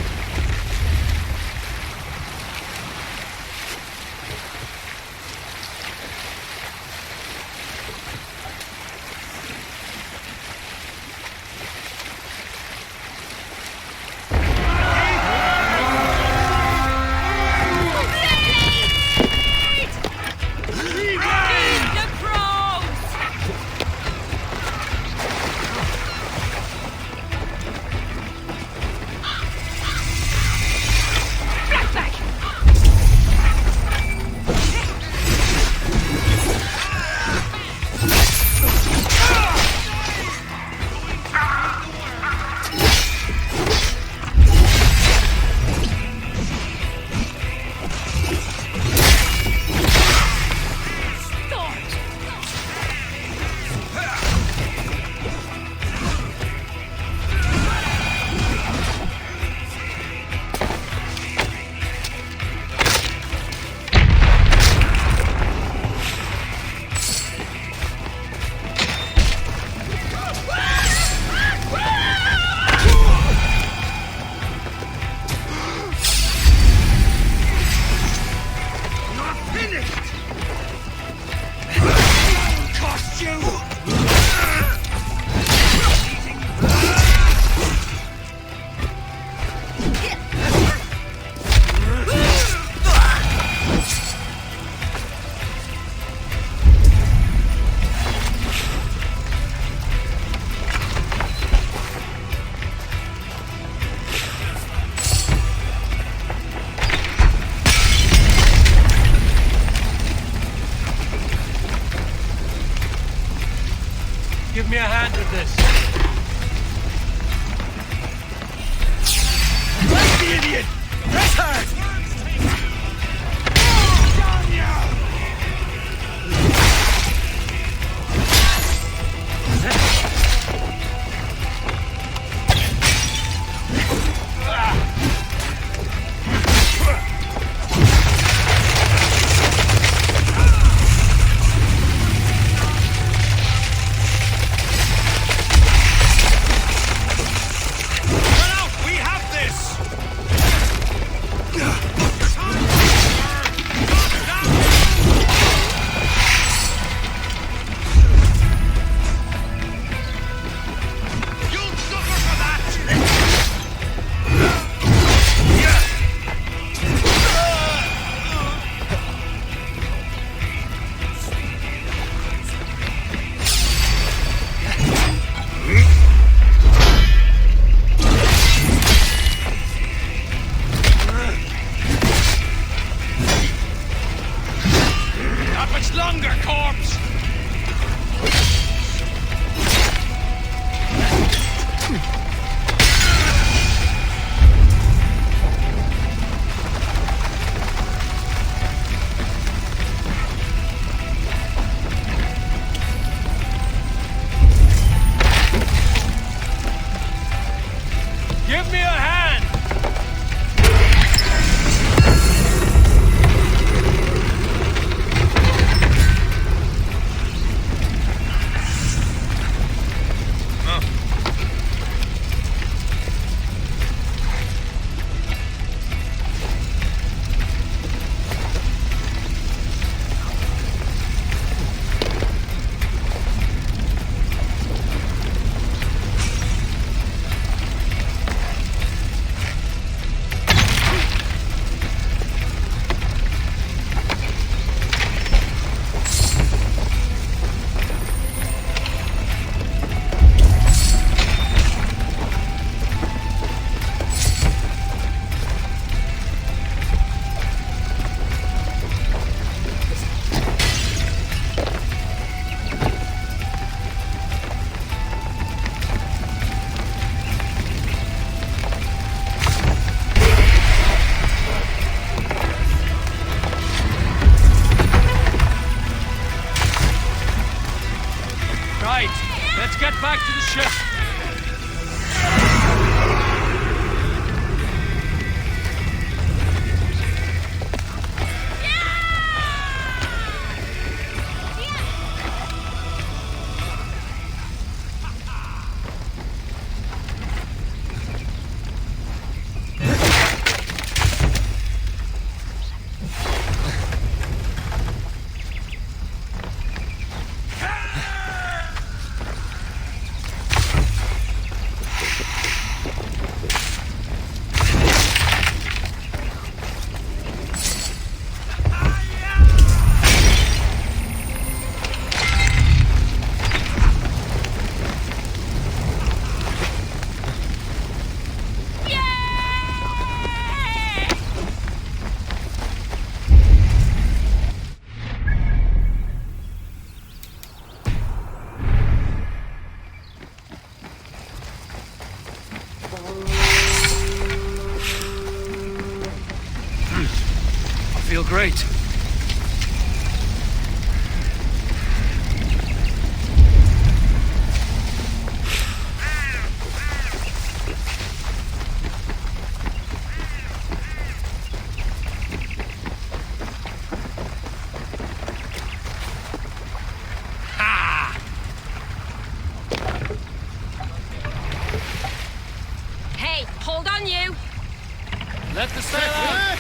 Give me a hand with this. That's the idiot! Press hard! Get back to the ship! I feel great. Hey, hold on, you! Let the sail out!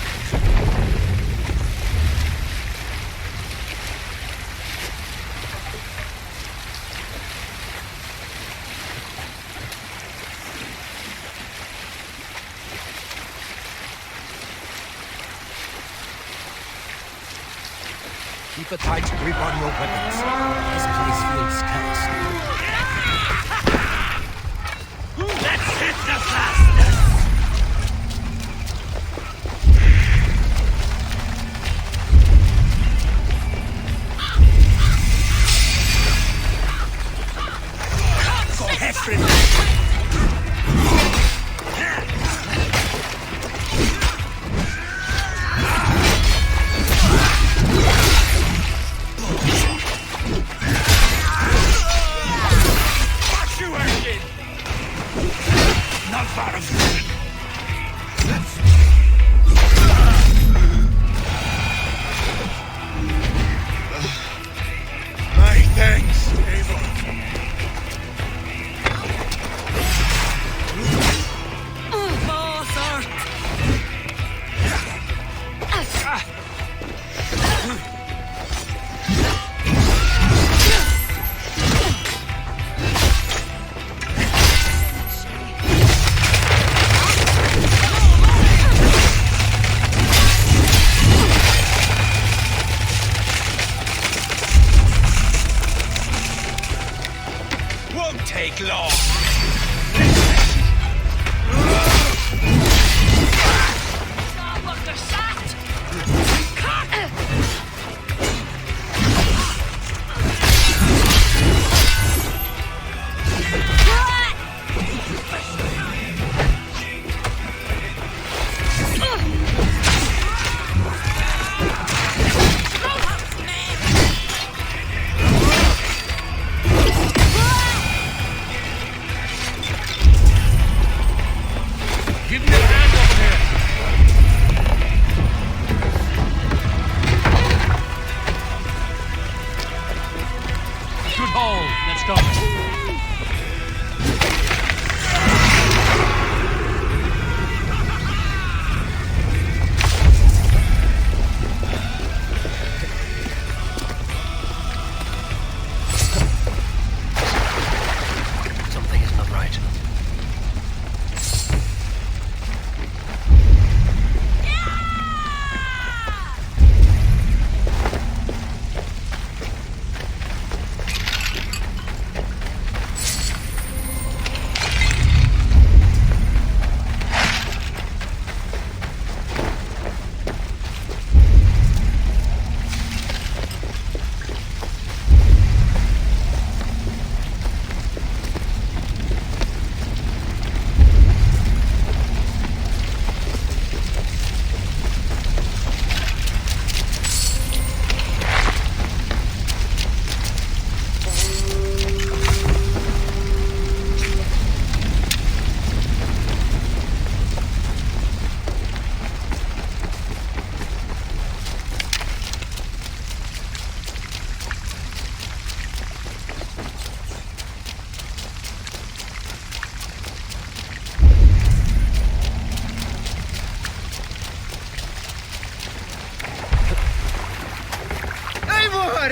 Keep a tight grip on your weapons. This place feels tense. Let's hit the fastest! Go Hefrin!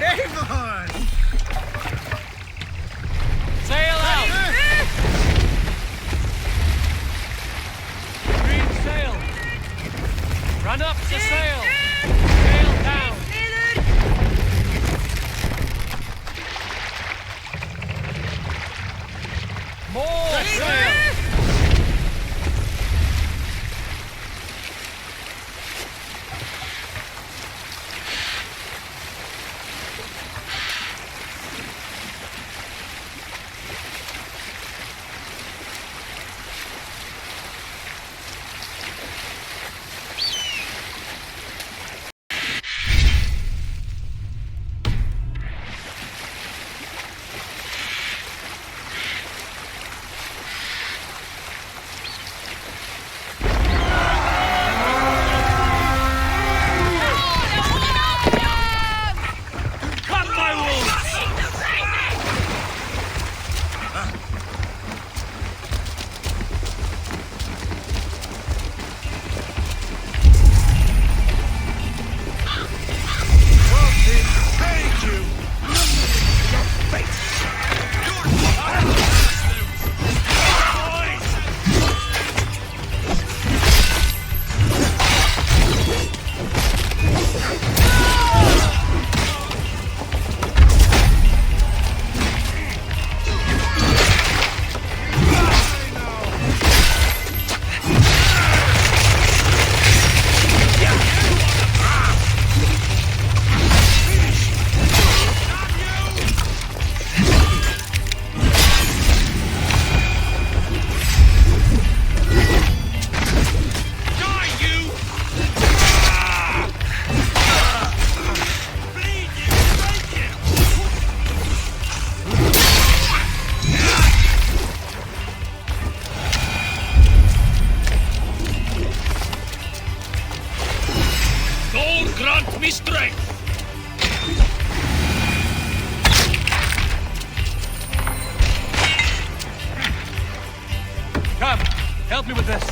Eivor! Sail out! Green sail! Run up to sail! Sail down! More sail! Grant me strength! Come, help me with this.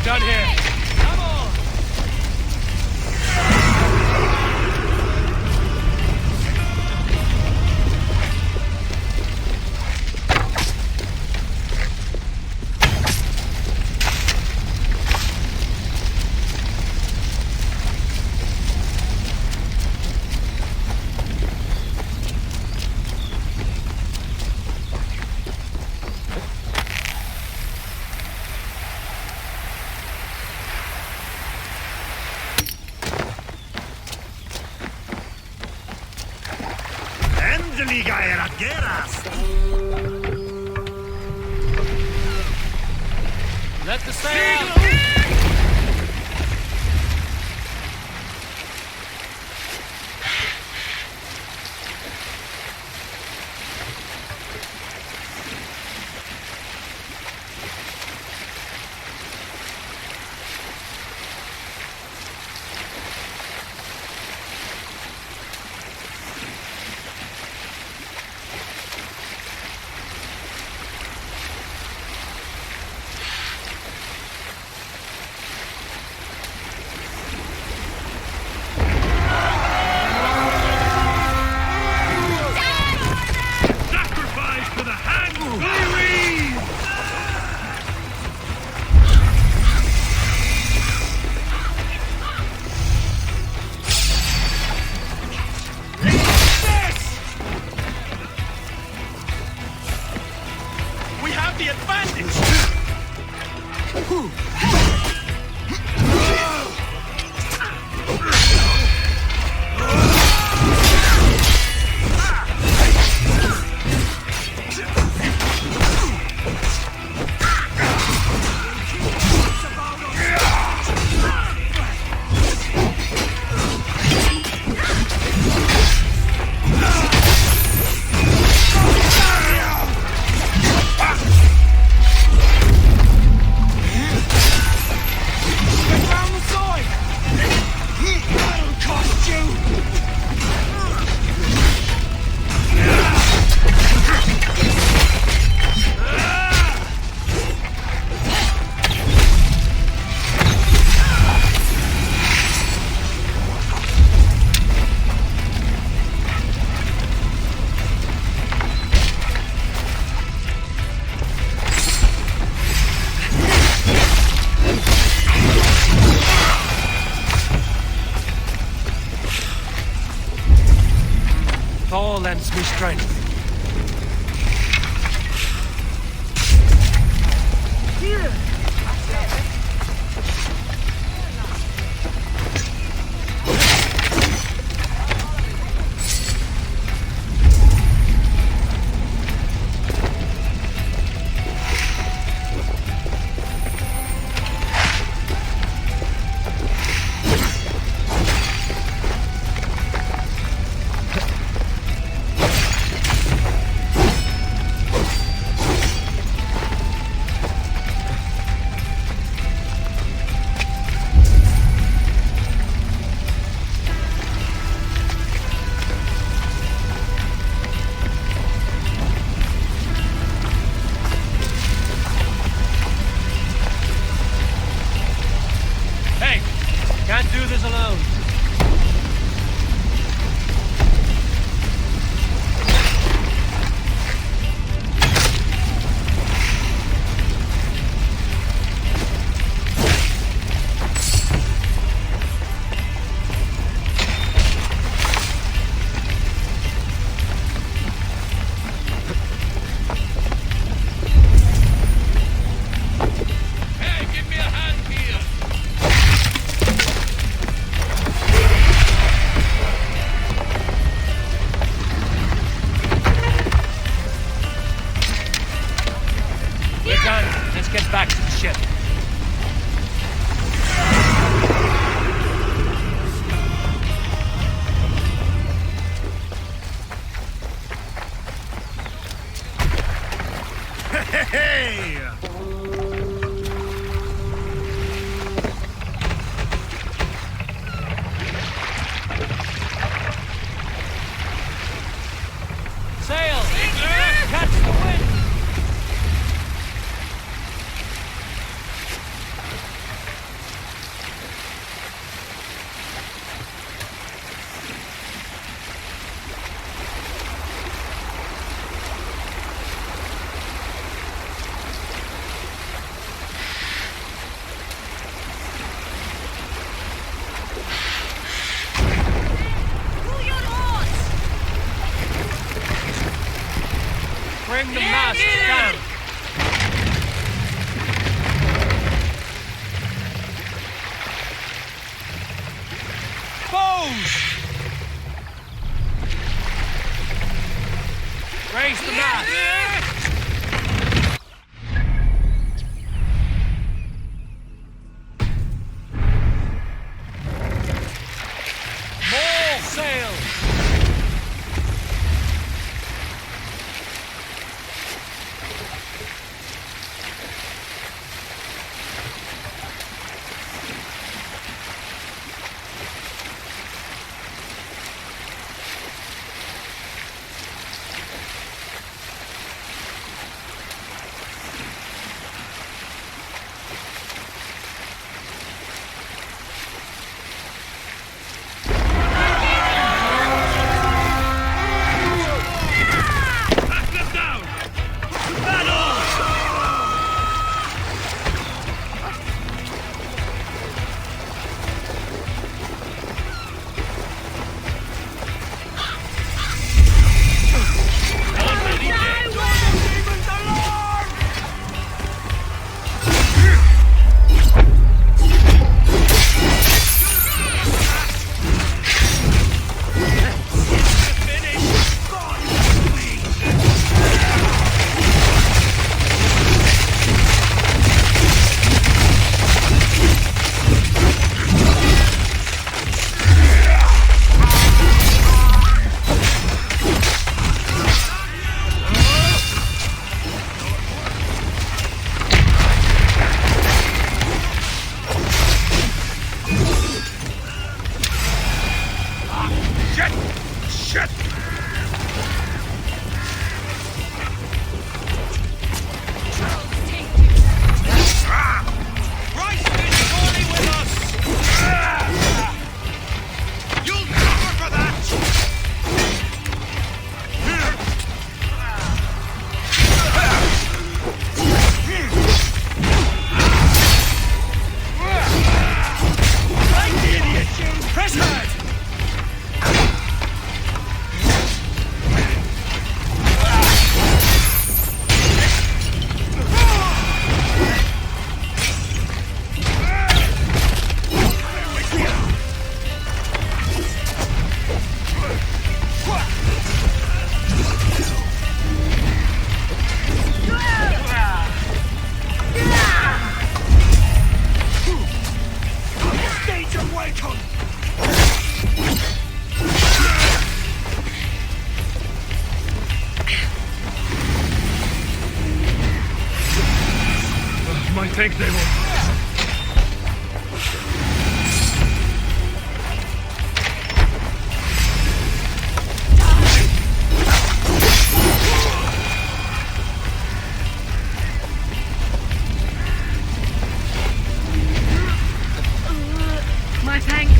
done here. Come on! Let the sail! Thor lends me strength. Here! Can't do this alone. Hey, give me a hand here! We're done. Let's get back to the ship. Hey! Sail! Catch the wind! Cast down! Bows! Raise the mat! More sails! Take them on. My thanks.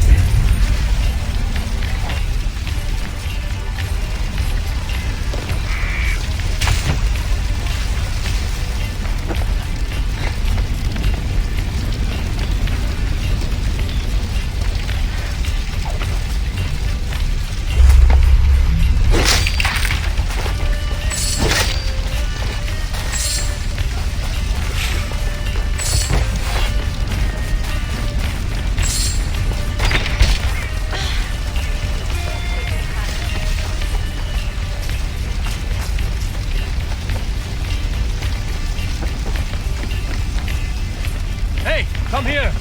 Hey, come here!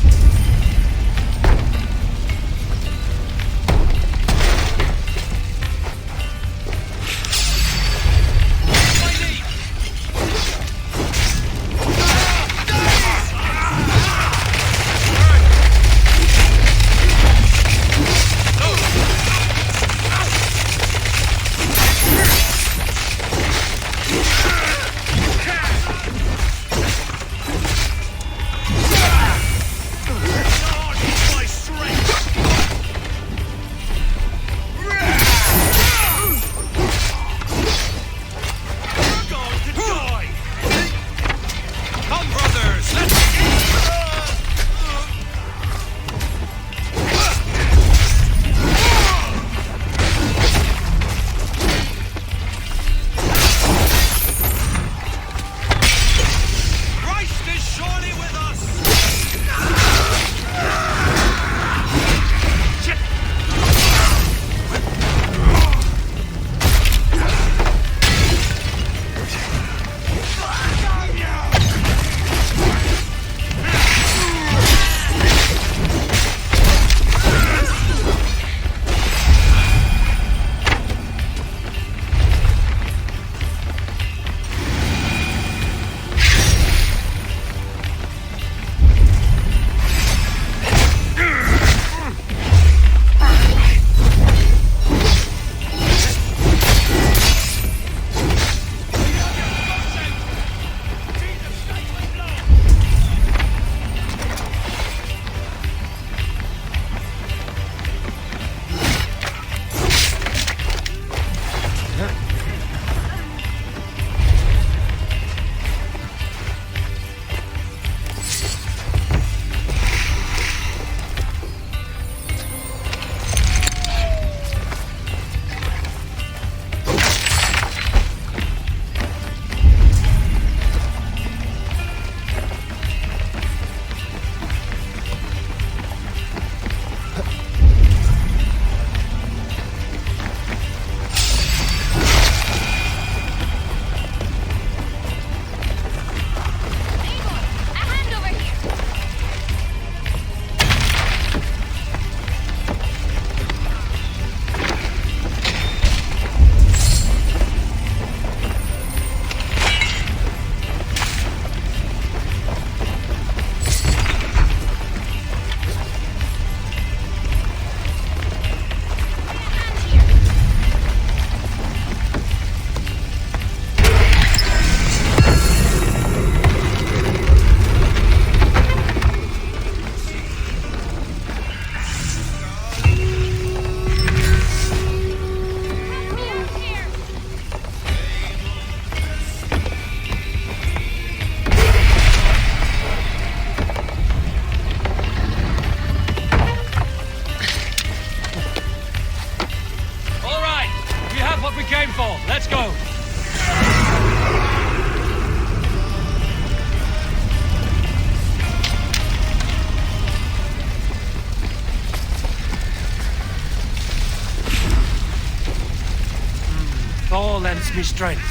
It's me strength.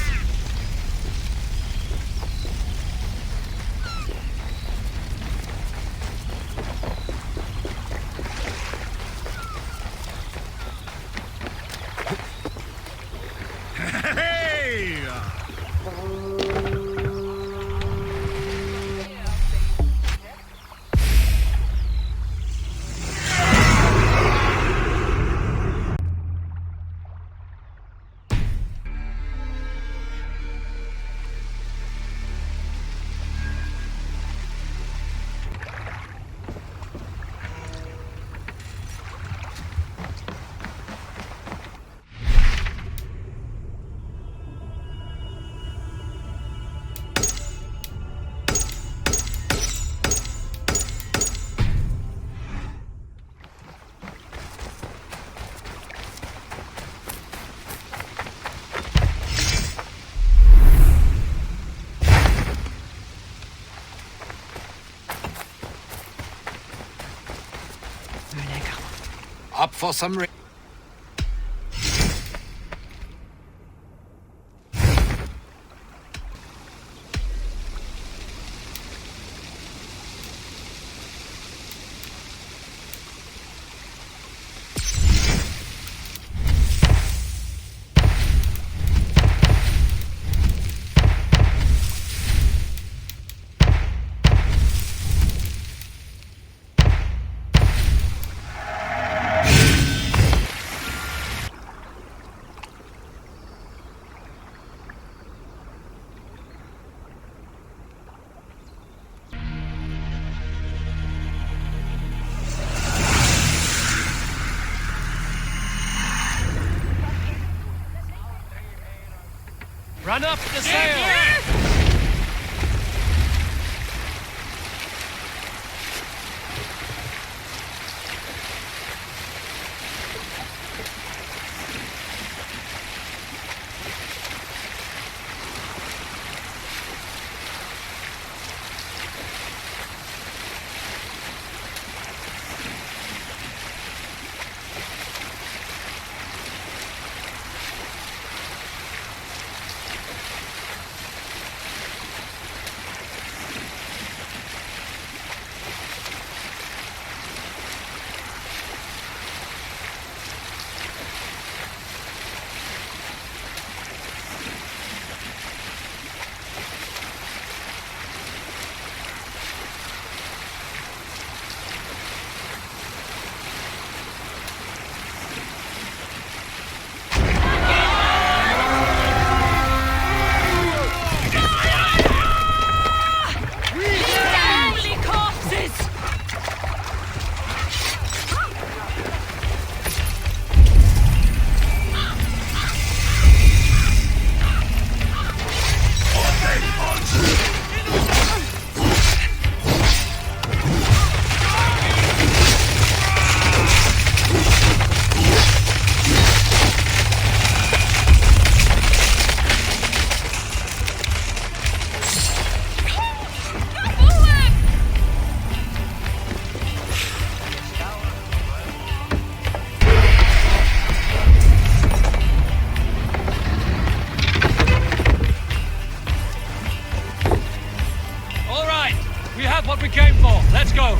Up for some rain. Run up the sail! What we came for. Let's go.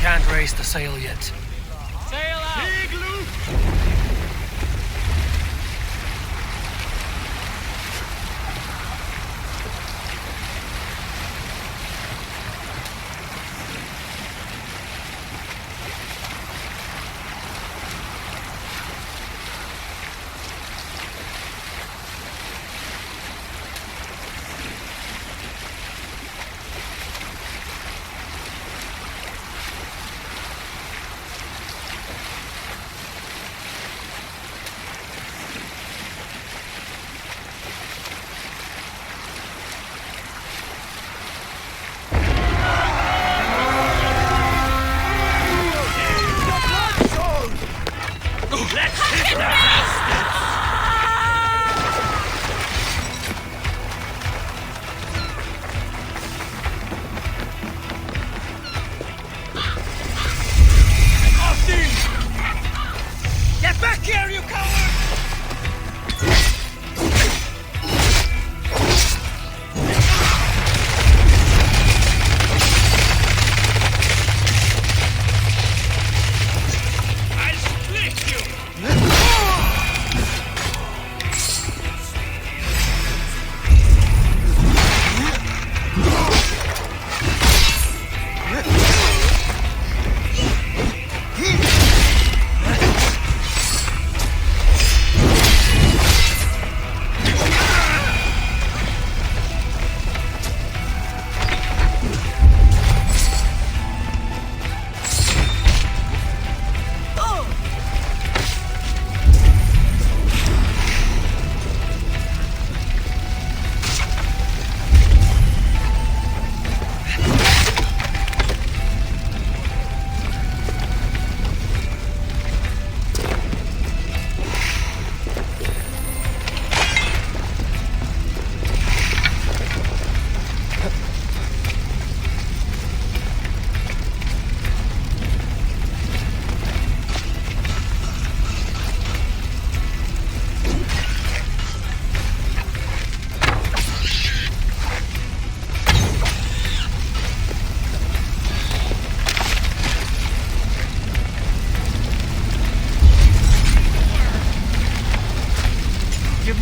Can't raise the sail yet. Sail out!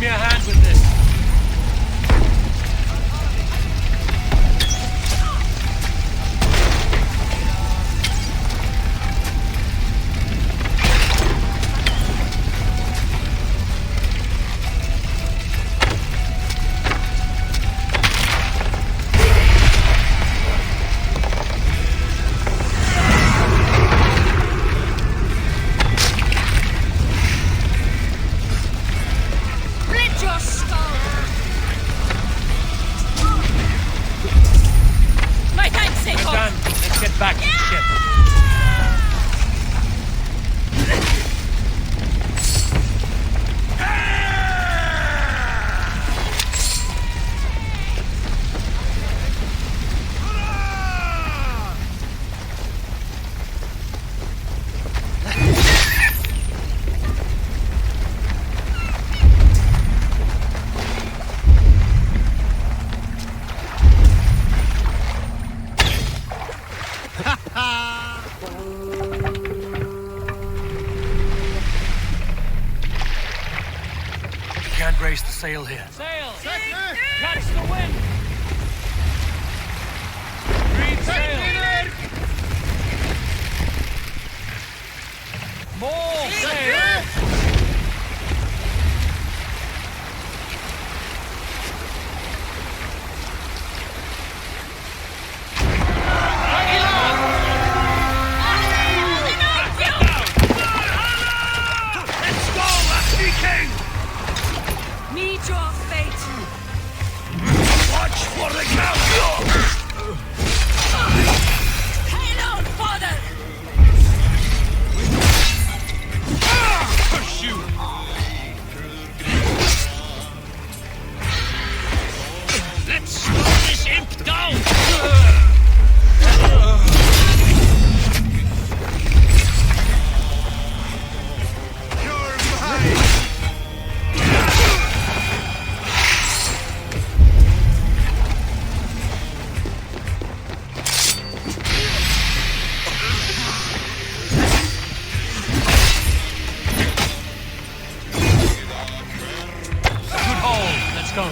me a hand with this. Back to the ship. Can't raise the sail here. Sail! Catch the wind! Green sail! More sail! Meet your fate! Watch for the count! Hail on, father! Push you! Let's slow this imp down! Let's go.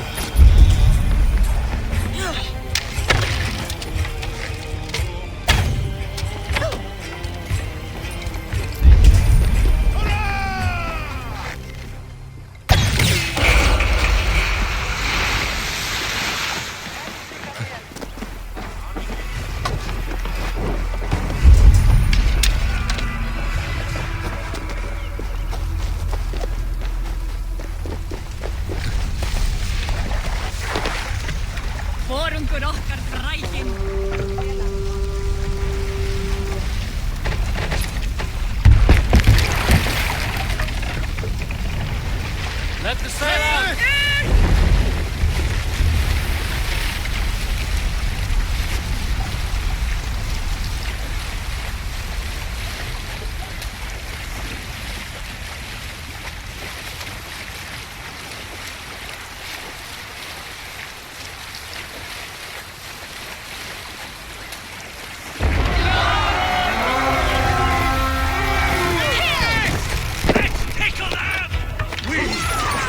Let the sail out! Let's pickle them! We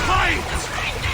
fight!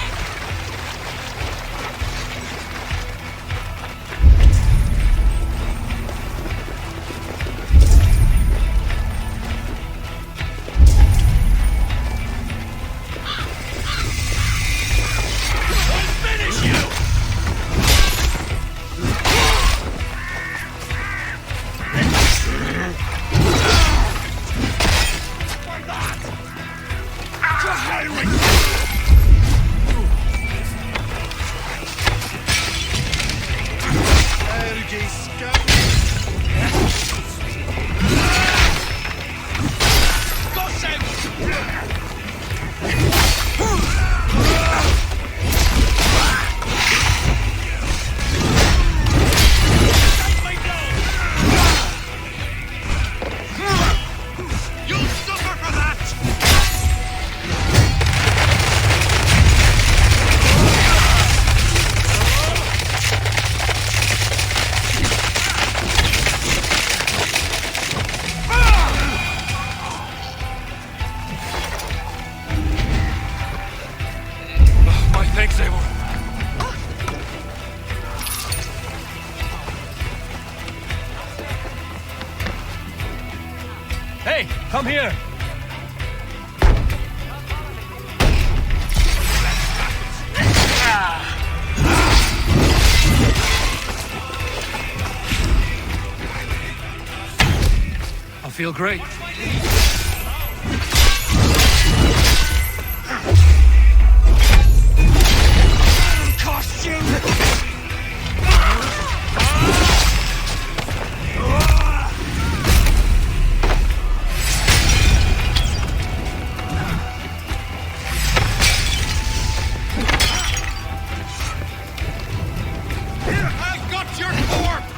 Hey, come here! I feel great. Costume! I've got your corpse!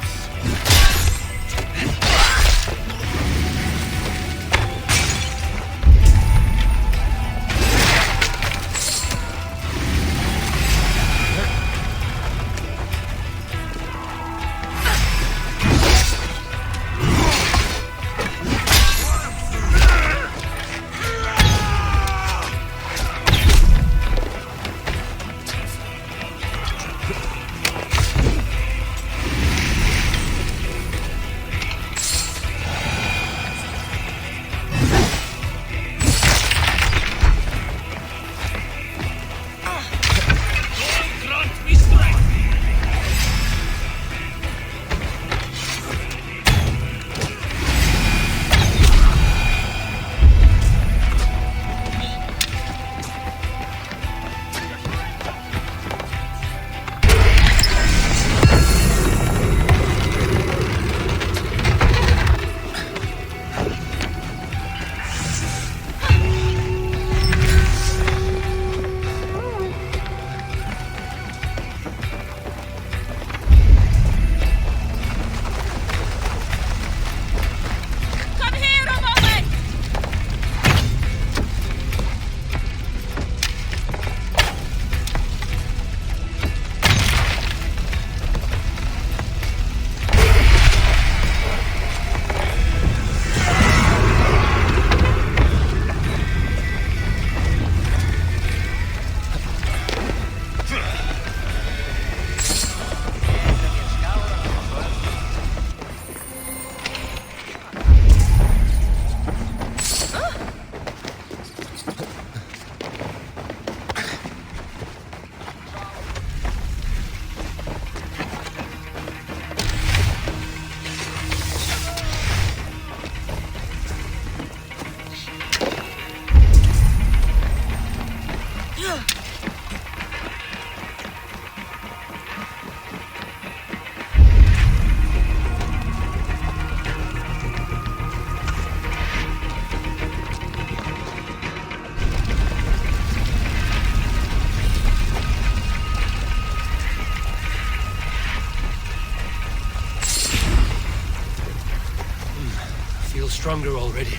Stronger already.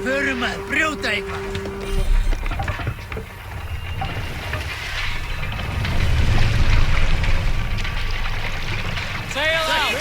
Förum að brjóta eitthvað! Sail out!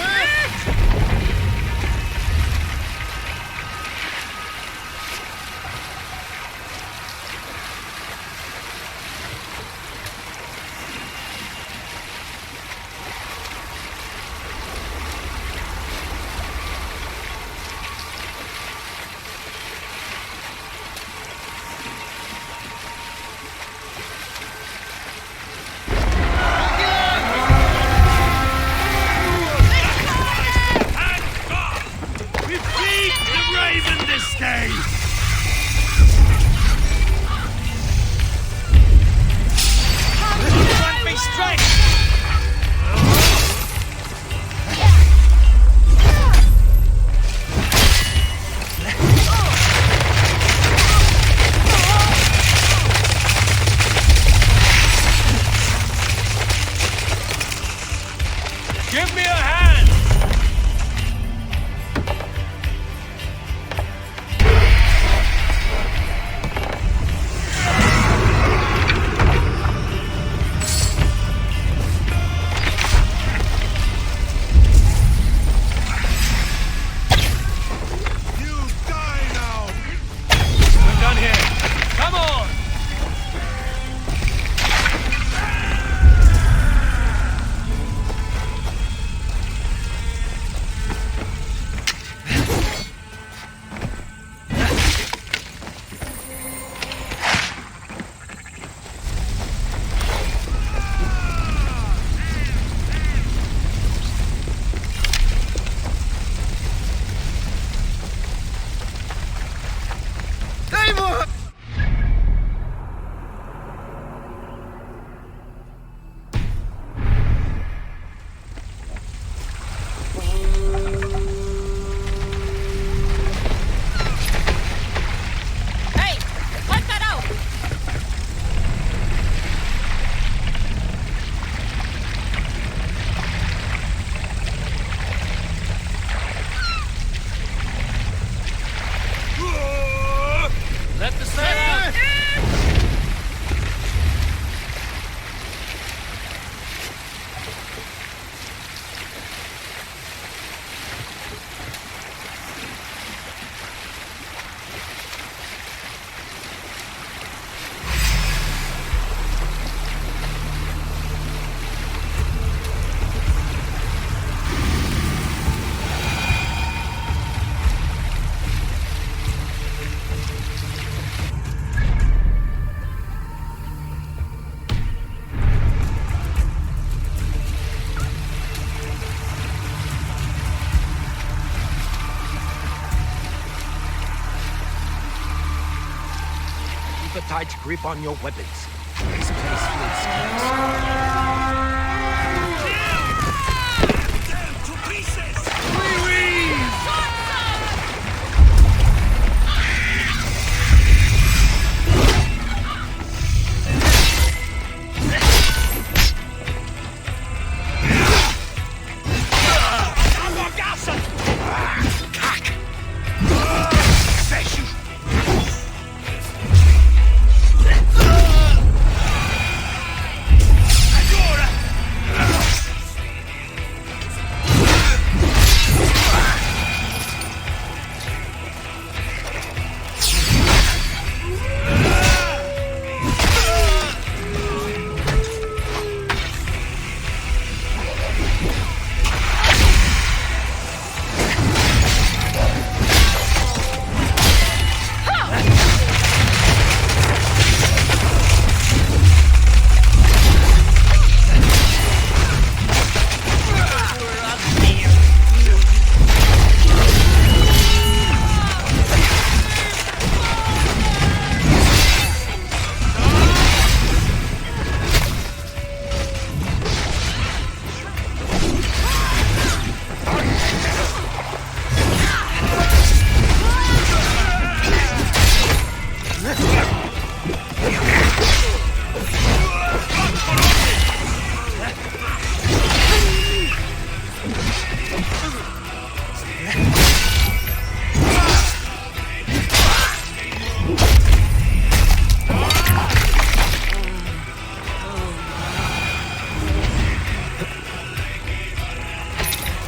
Give me a hand! a tight grip on your weapons. This place feels scarce.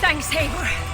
Thanks, Eivor.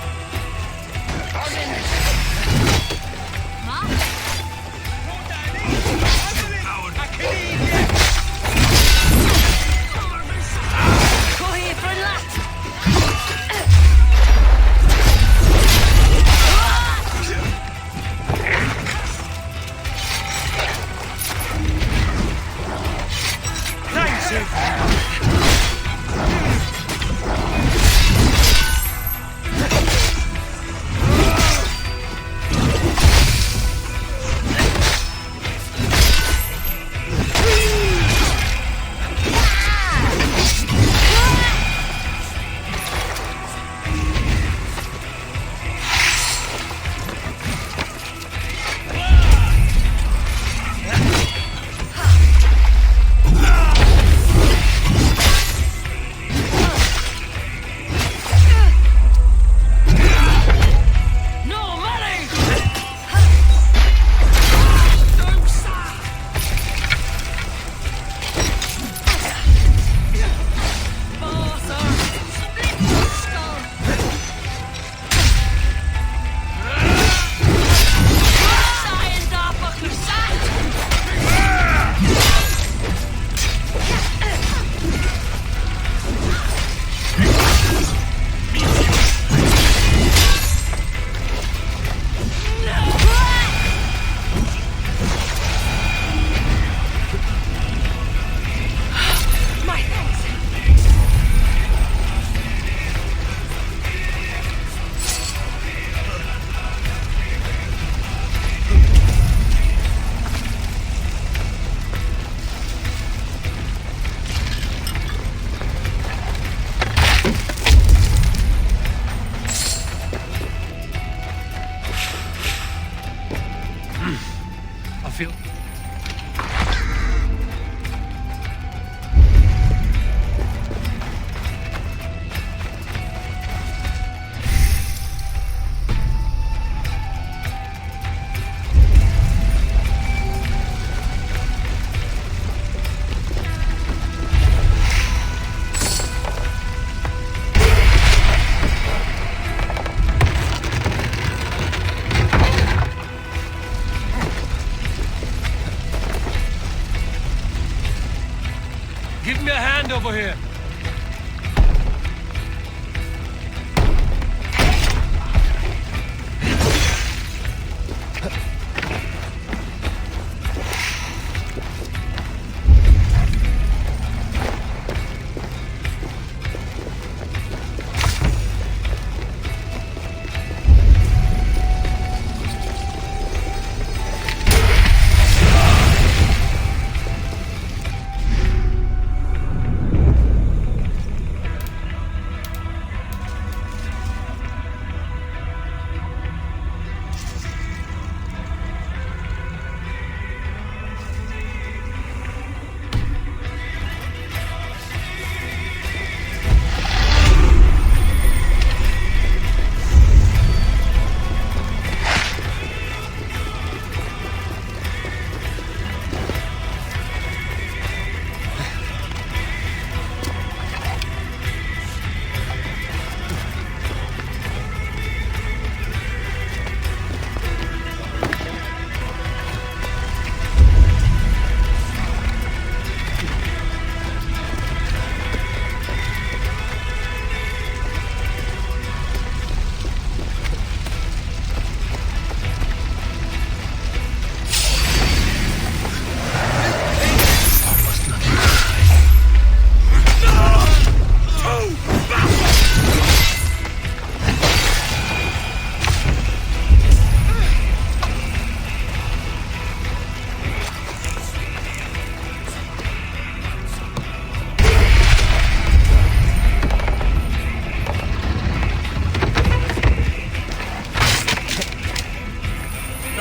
Give me a hand over here.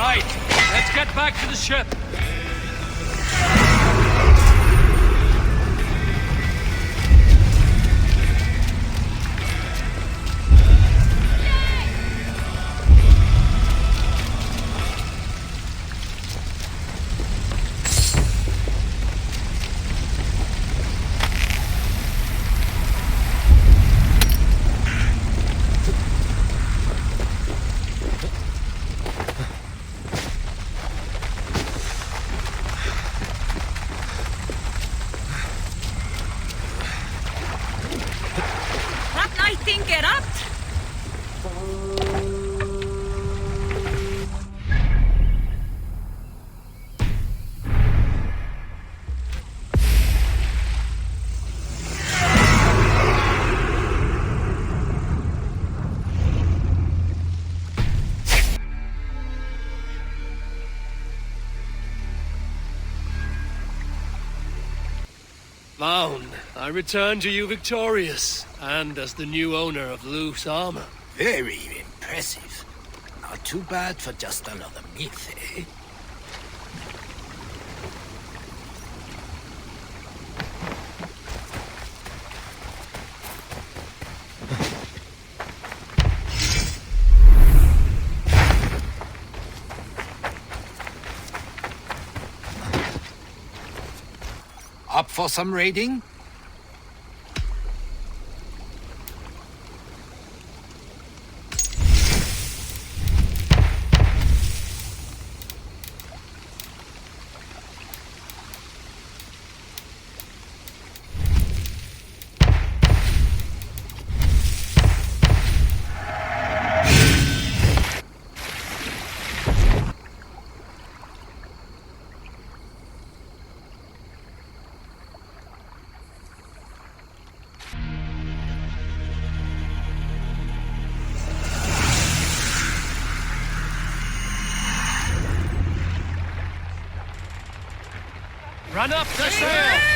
Right, let's get back to the ship. Get up! Vaughn, I return to you victorious, and as the new owner of Luke's armor. Very impressive. Not too bad for just another myth, eh? Up for some raiding? Run up the sail!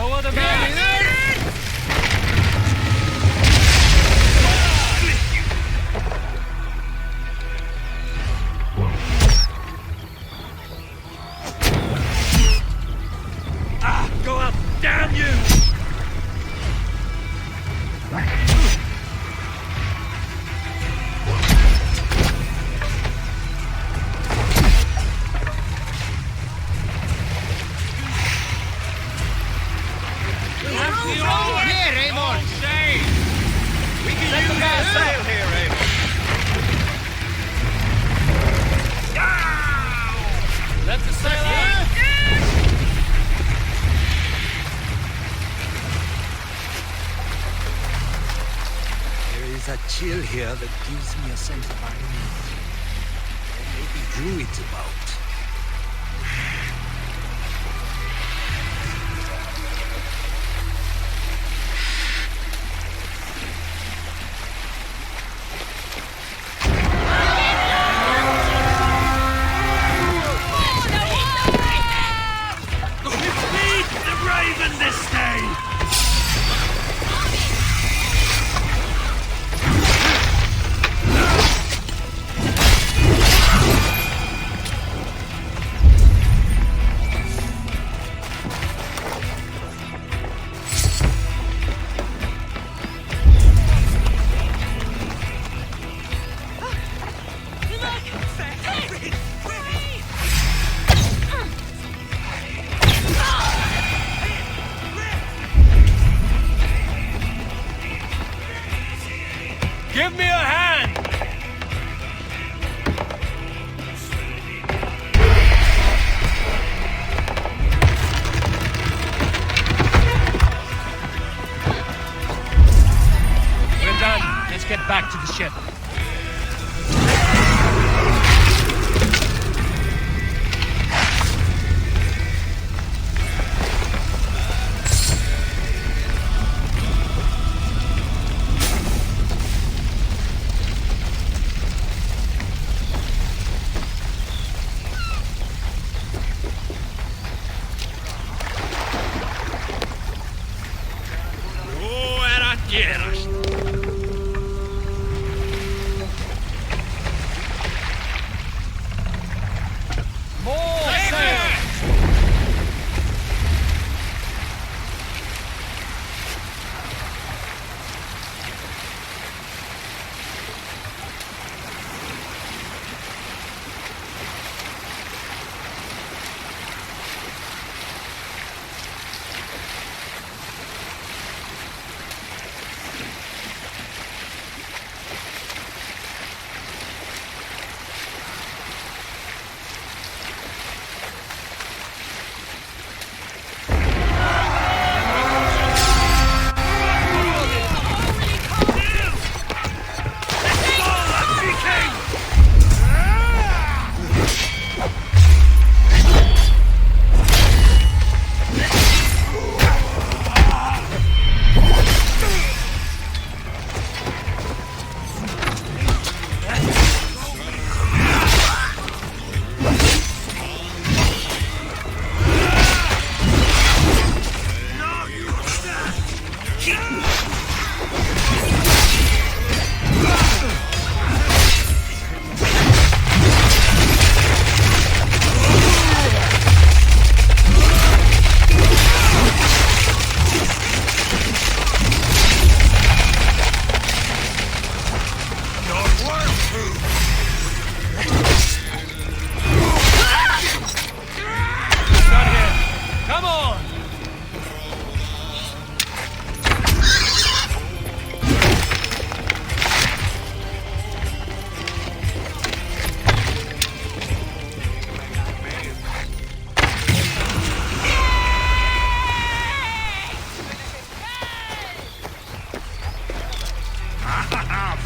No other man. Go up! Damn you! Here, Eivor! We can use our sail here, Eivor. Let the sail out! There is a chill here that gives me a sense of unease. There may be druids about. Feed the raven this day! Give me a hand! We're done. Let's get back to the ship.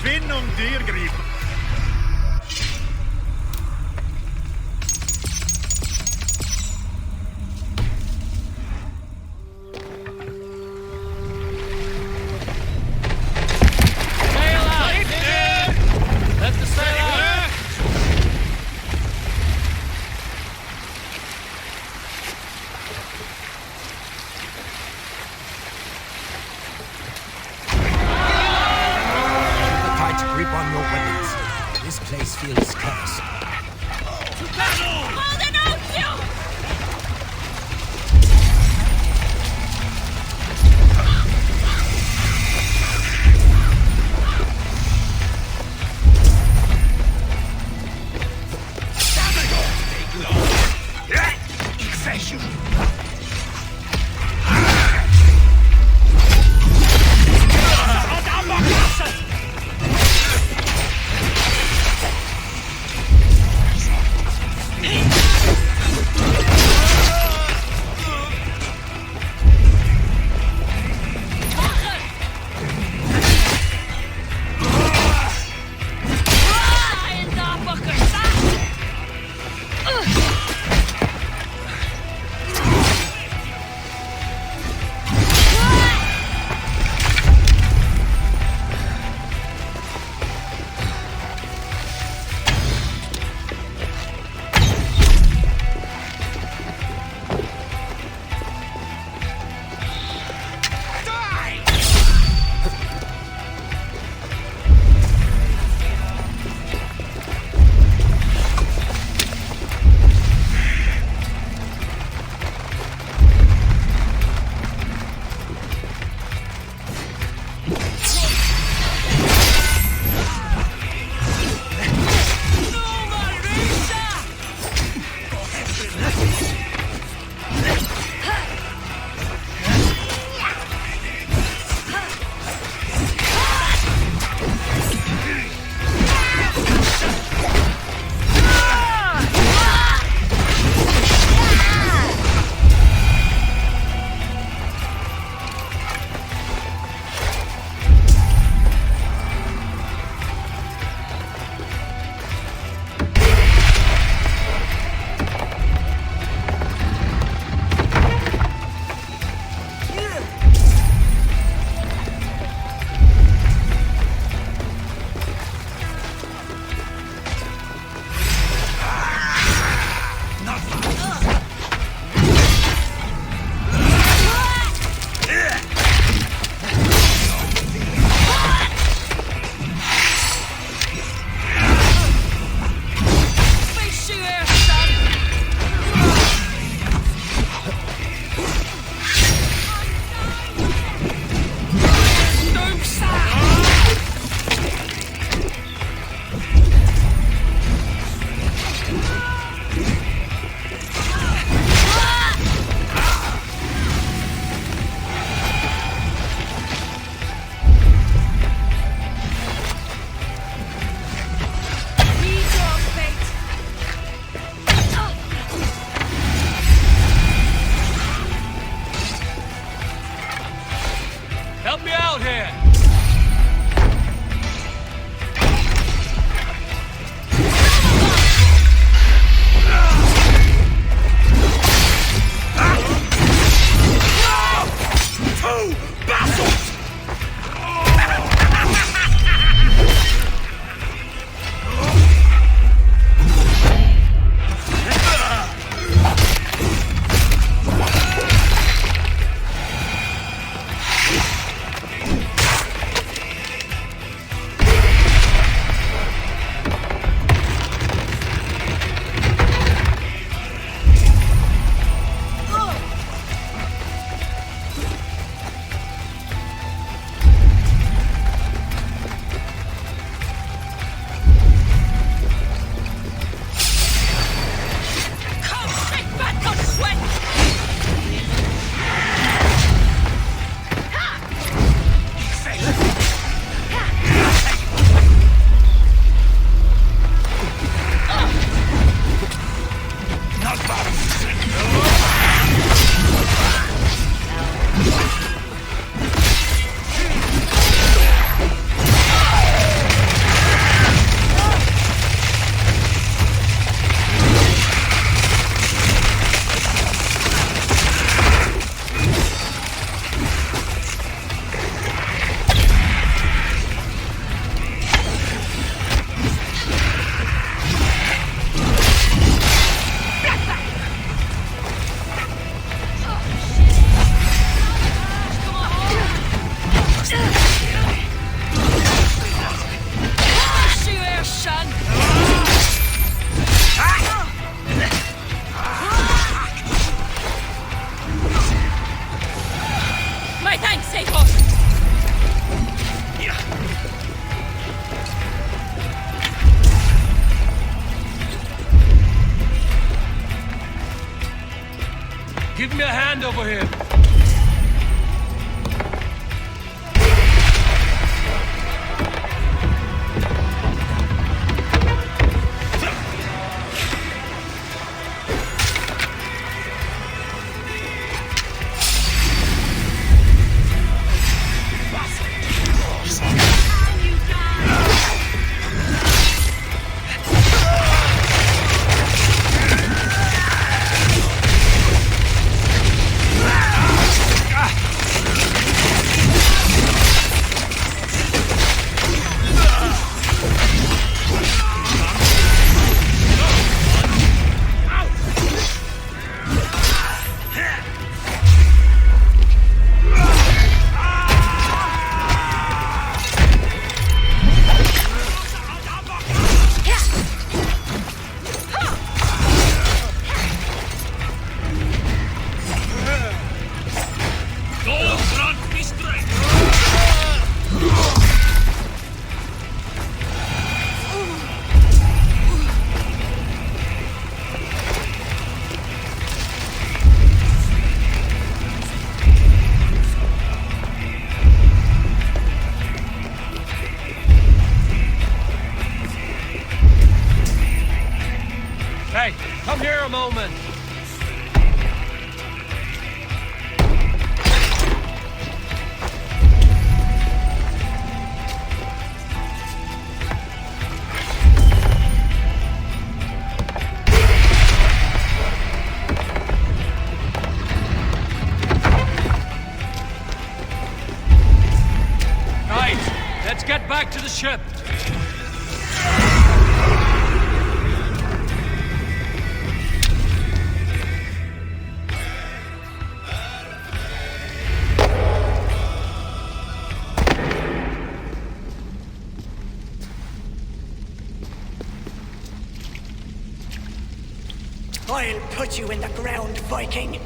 Finn om dyrgrip. Sail out! Let the sail out! Holding out you! Give me a hand over here. Hey, come here a moment. Right, let's get back to the ship. I'll put you in the ground, Viking!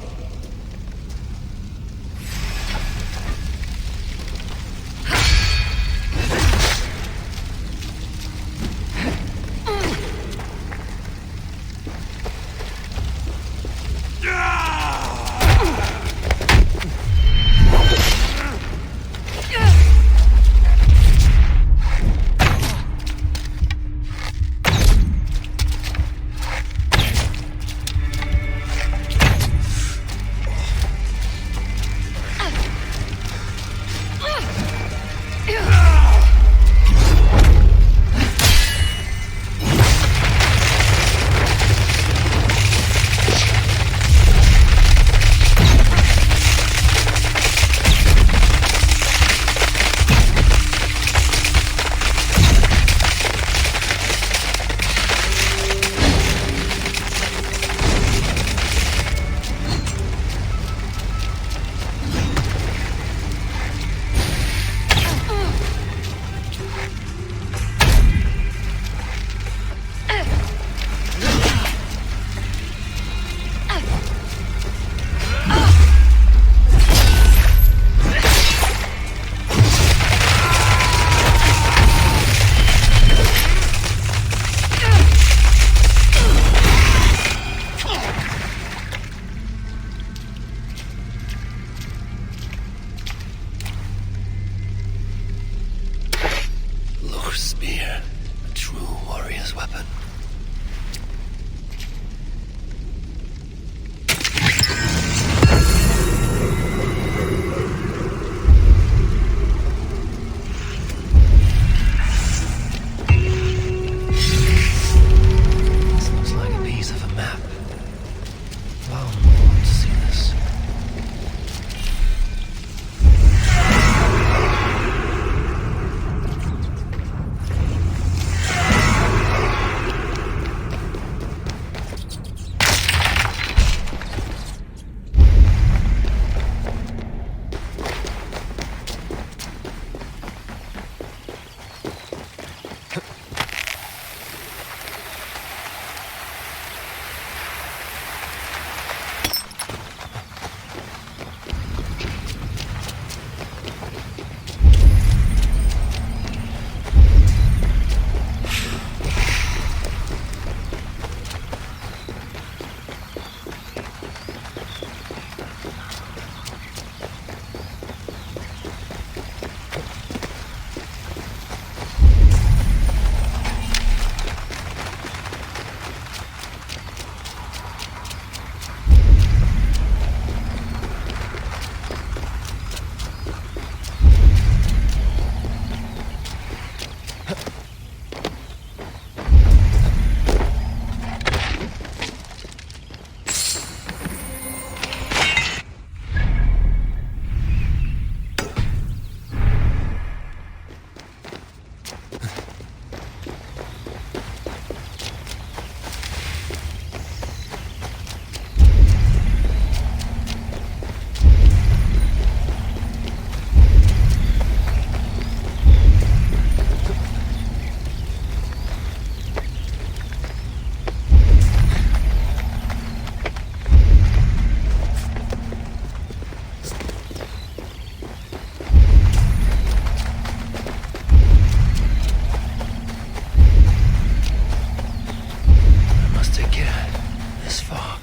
as fuck.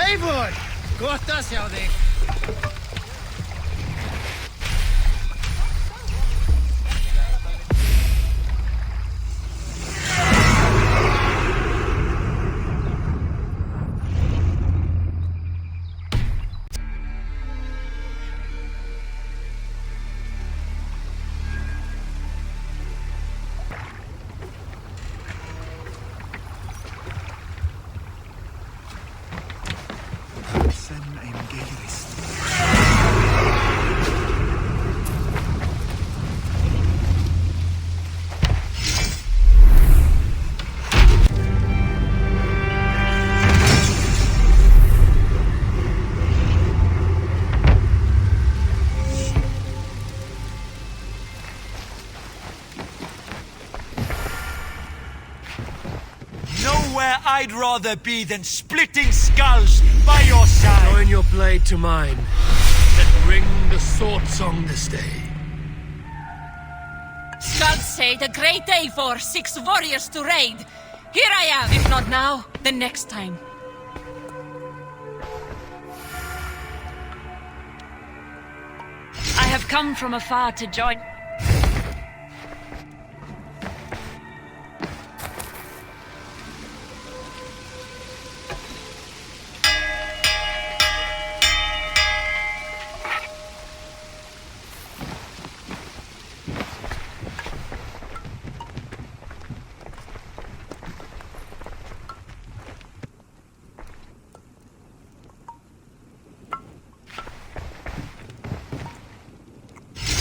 Eivor! Gott að sjá þig! Nowhere I'd rather be than splitting skulls by your side. Join your blade to mine. Let's ring the sword song this day. Skulls say the great Eivor seeks warriors to raid. Here I am. If not now, then next time. I have come from afar to join.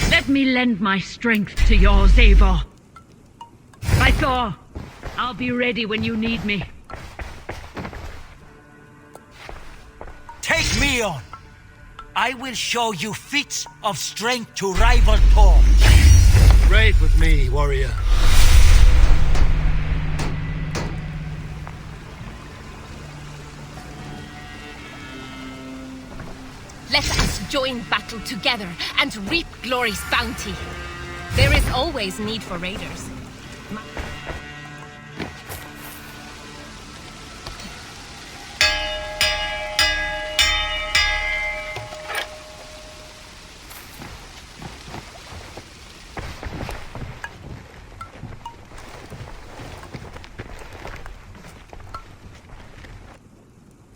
Let me lend my strength to yours, Eivor. By Thor, I'll be ready when you need me. Take me on. I will show you feats of strength to rival Thor. Raid with me, warrior. Let us join battle together and reap glory's bounty. There is always need for raiders.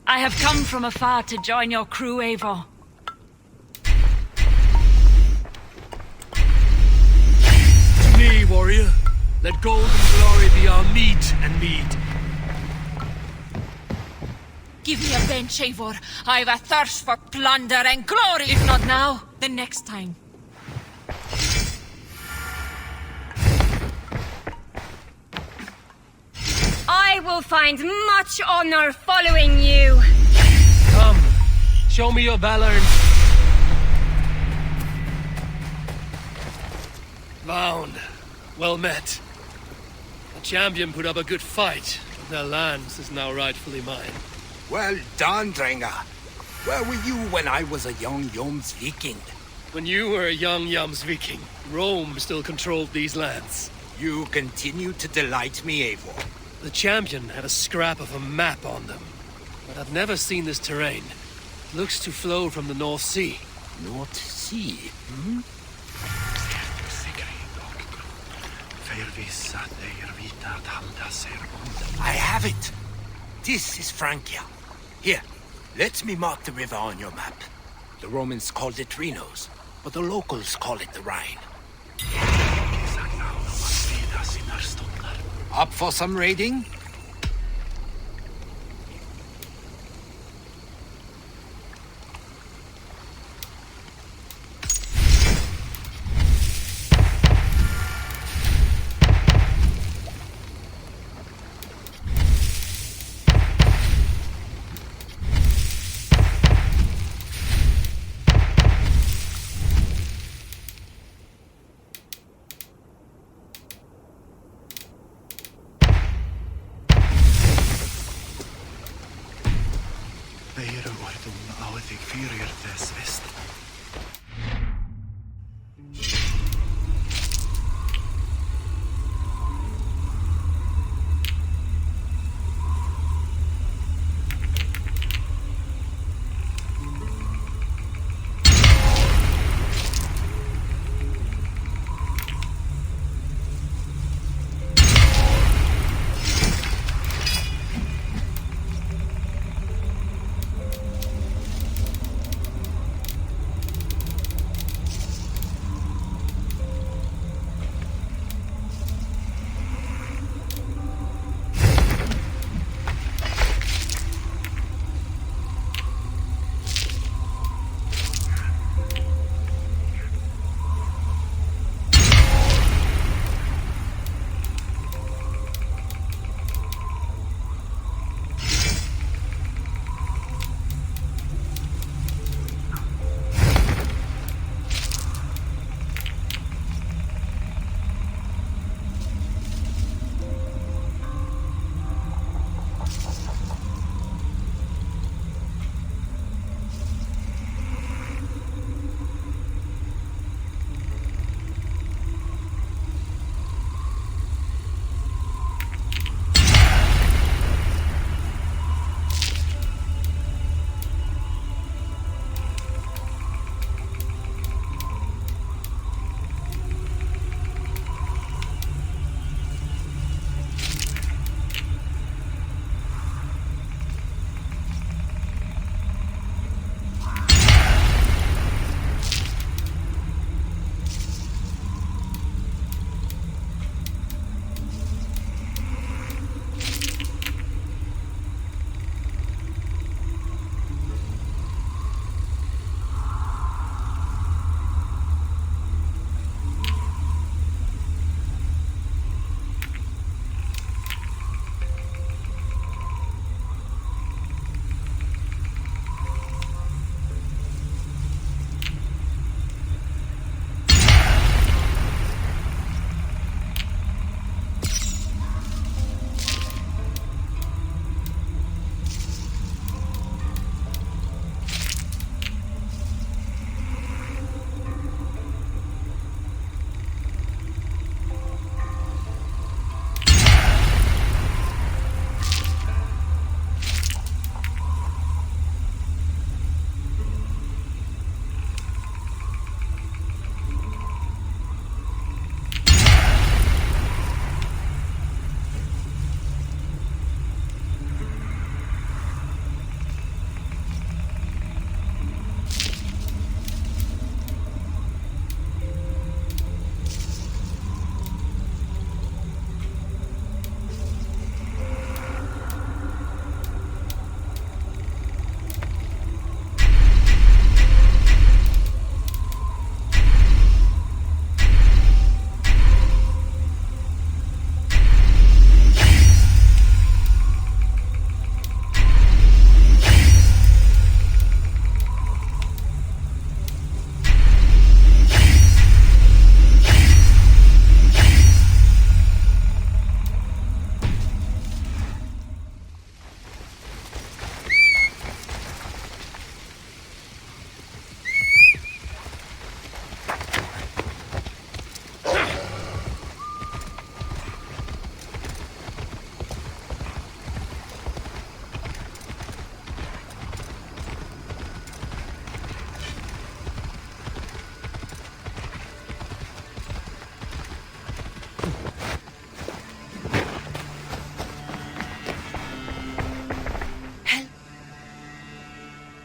I have come from afar to join your crew, Eivor. To me, warrior. Let gold and glory be our meat and mead. Give me a bench, Eivor. I've a thirst for plunder and glory. If not now, then next time. I will find much honor following you. Come, show me your valor and... Bound. Well met. The champion put up a good fight, but their lands is now rightfully mine. Well done, Drenga. Where were you when I was a young Jomsviking? When you were a young Jomsviking, Rome still controlled these lands. You continue to delight me, Eivor. The champion had a scrap of a map on them, but I've never seen this terrain. Looks to flow from the North Sea. North Sea, hmm? I have it! This is Francia. Here, let me mark the river on your map. The Romans called it Rhinos, but the locals call it the Rhine. Up for some raiding?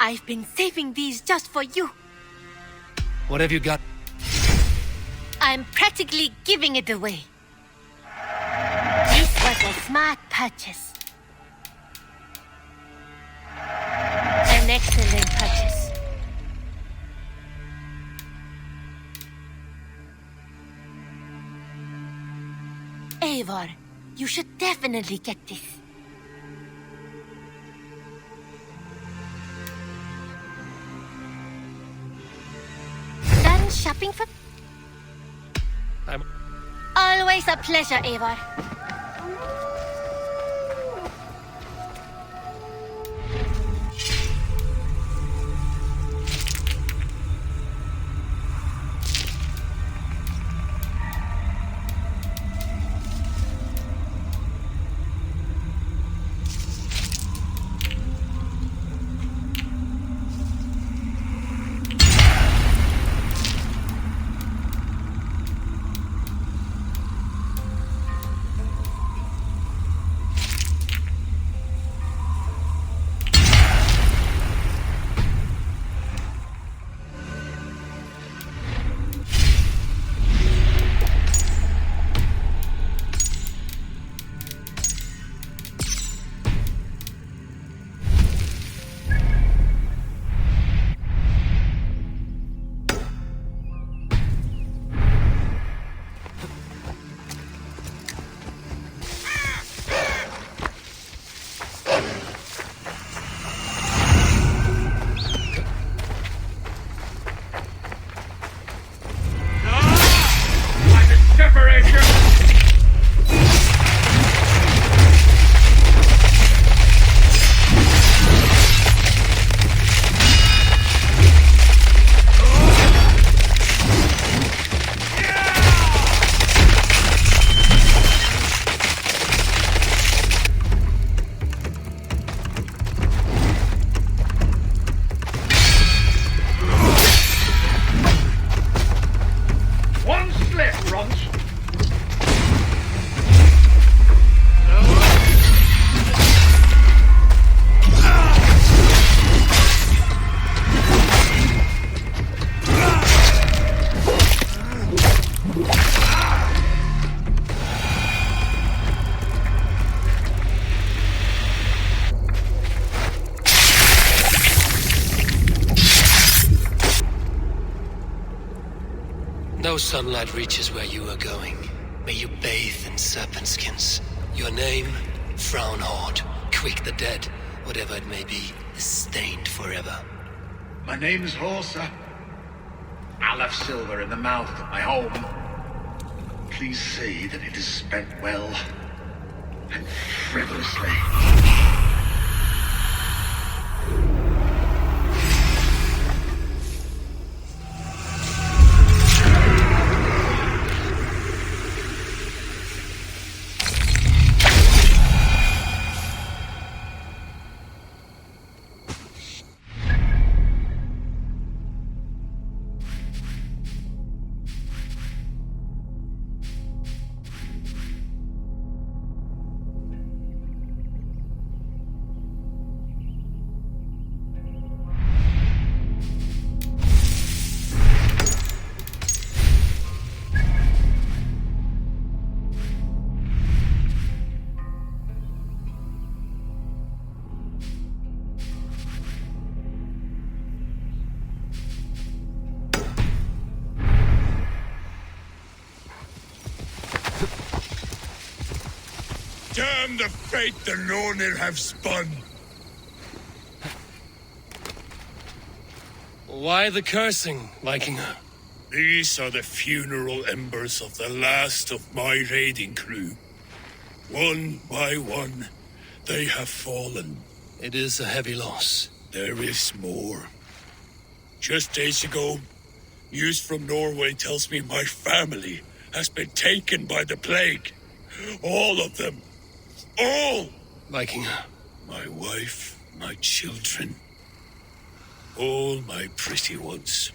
I've been saving these just for you. What have you got? I'm practically giving it away. This was a smart purchase. An excellent purchase. Eivor, you should definitely get this. Done shopping for... Always a pleasure, Eivor. No sunlight reaches where you are going. May you bathe in serpent skins. Your name, Frownhorde, Quick the Dead, whatever it may be, is stained forever. My name is Horsa. I'll have silver in the mouth of my home. Please say that it is spent well and frivolously. Damn the fate the Nornir have spun! Why the cursing, Vikinger? These are the funeral embers of the last of my raiding crew. One by one, they have fallen. It is a heavy loss. There is more. Just days ago, news from Norway tells me my family has been taken by the plague. All of them. All! Vikinger. My wife, my children. All my pretty ones.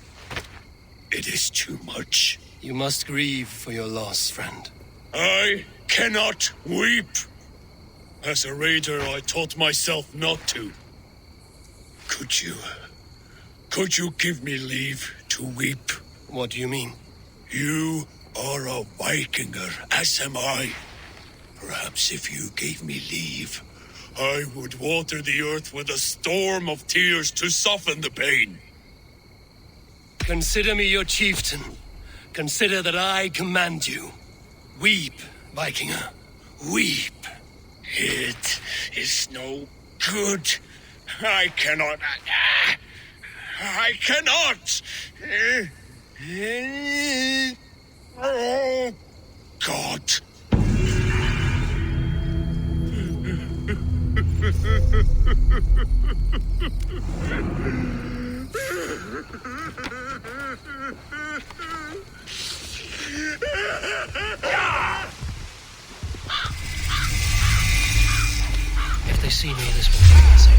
It is too much. You must grieve for your loss, friend. I cannot weep. As a raider, I taught myself not to. Could you give me leave to weep? What do you mean? You are a Vikinger, as am I. Perhaps if you gave me leave, I would water the earth with a storm of tears to soften the pain. Consider me your chieftain. Consider that I command you. Weep, Vikinger. Weep. It is no good. I cannot. I cannot! Oh, God. If they see me, this will be the same.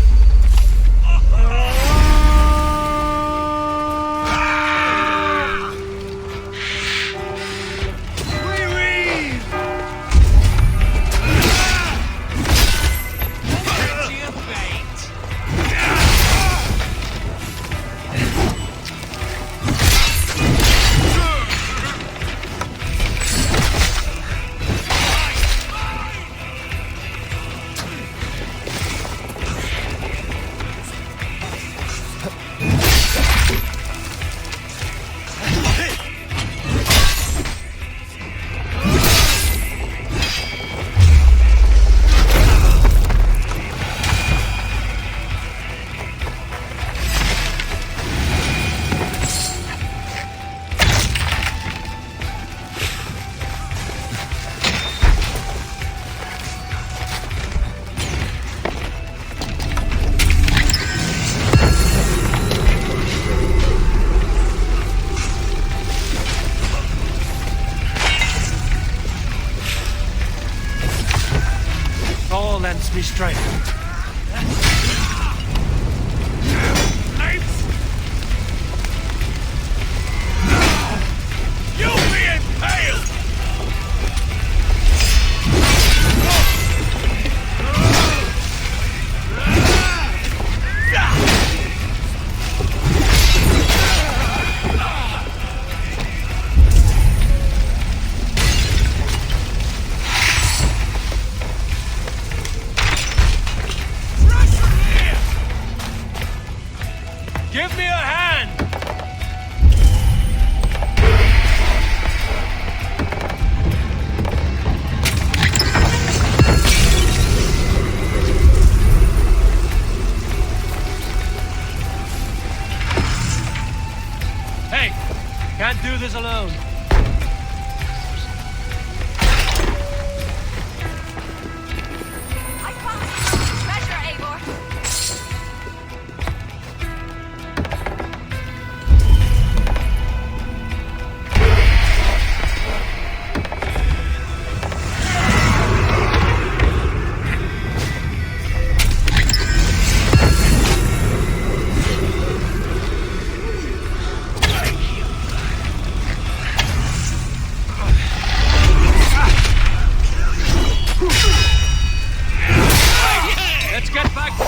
Lends me strength. You'll be impaled! Give me a hand! Hey! Can't do this alone. I found treasure, Eivor. Let's get back to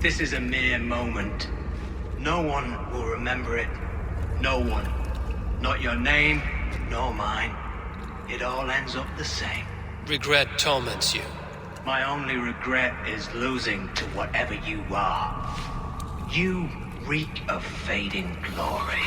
This is a mere moment. No one will remember it. No one. Not your name, nor mine. It all ends up the same. Regret torments you. My only regret is losing to whatever you are. You reek of fading glory.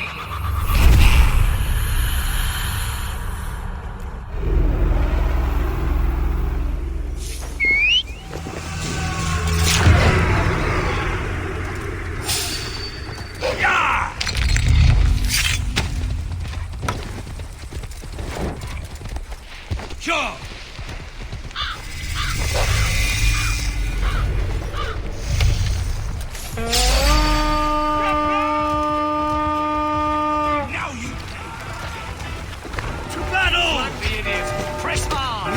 Sure! Now you... To battle! Like the idiots. Press hard!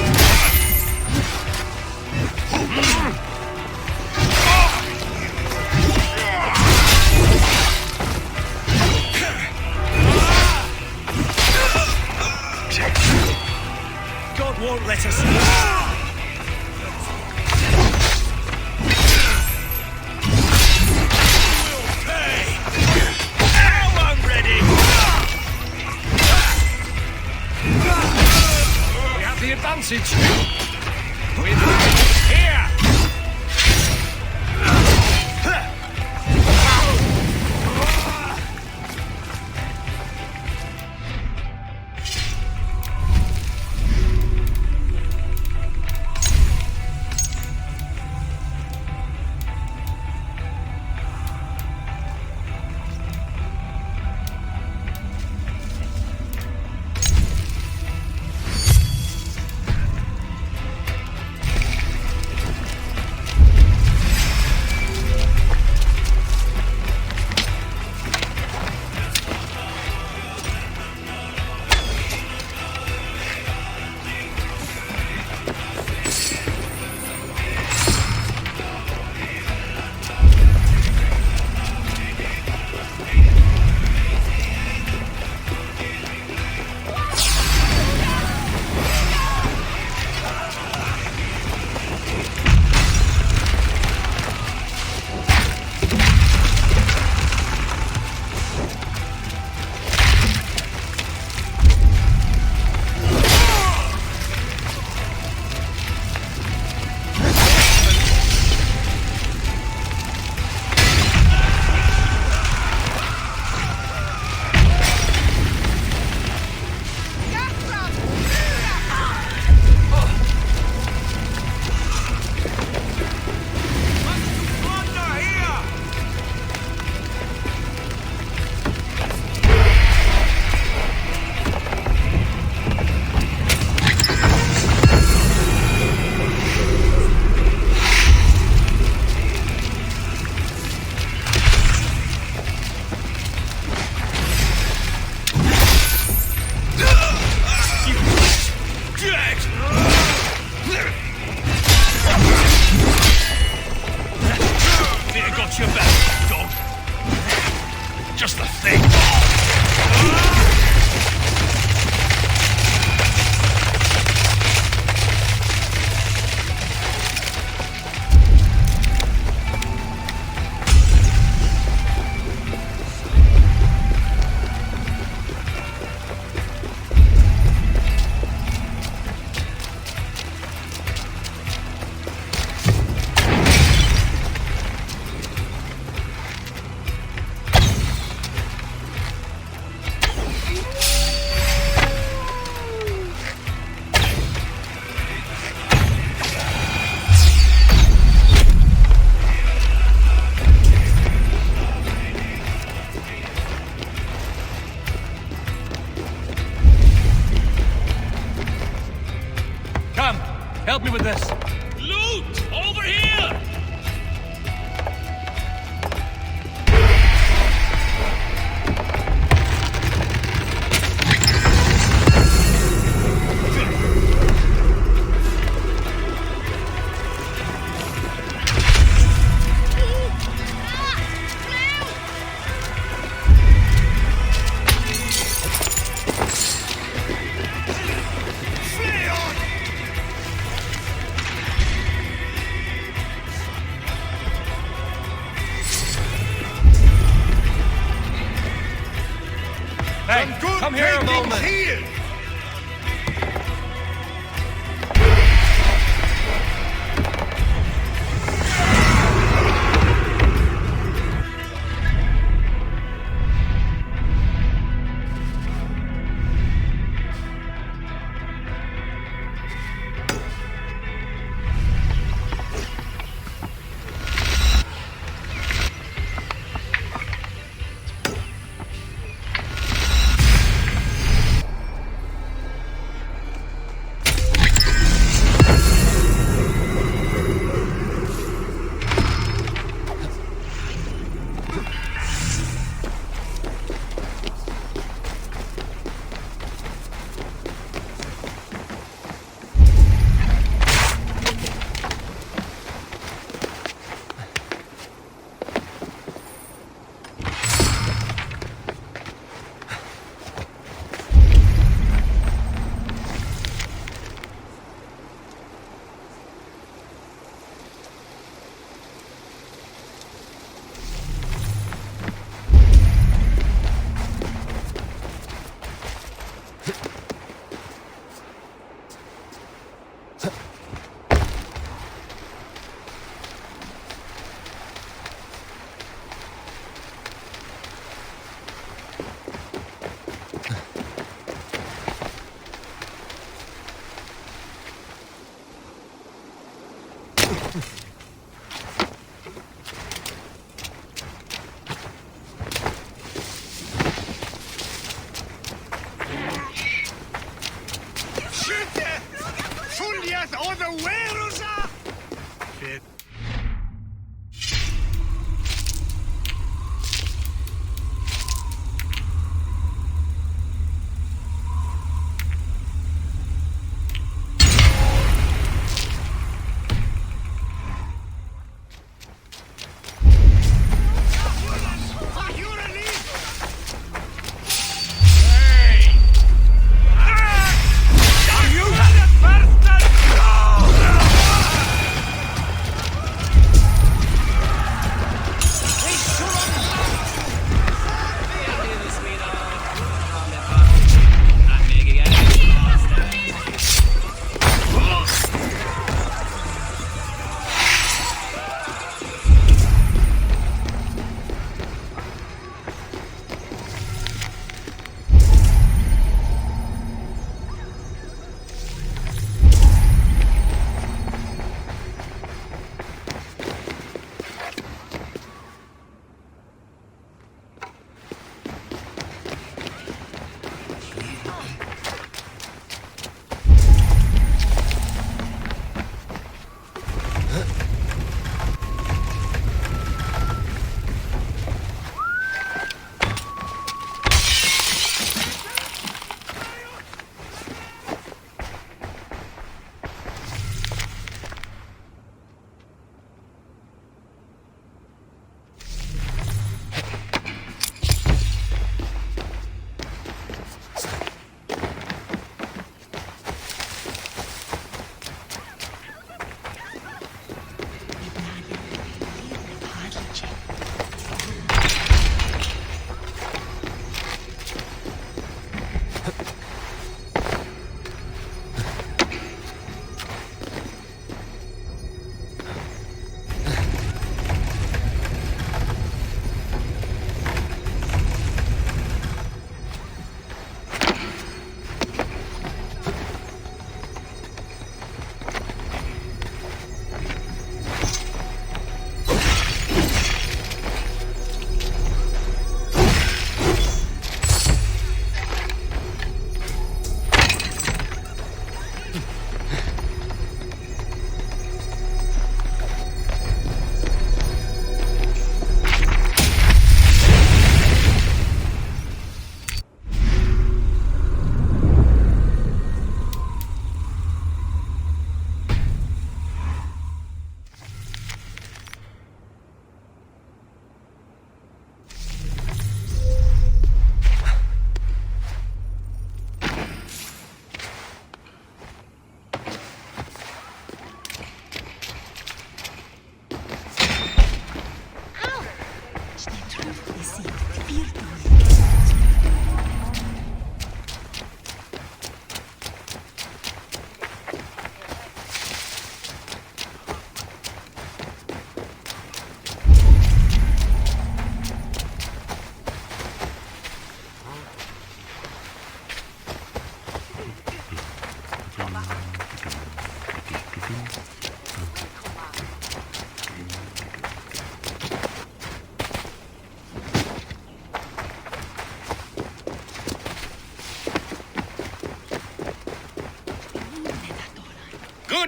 God won't let us... The advantage. With here. Help me with this. Loot! Over here!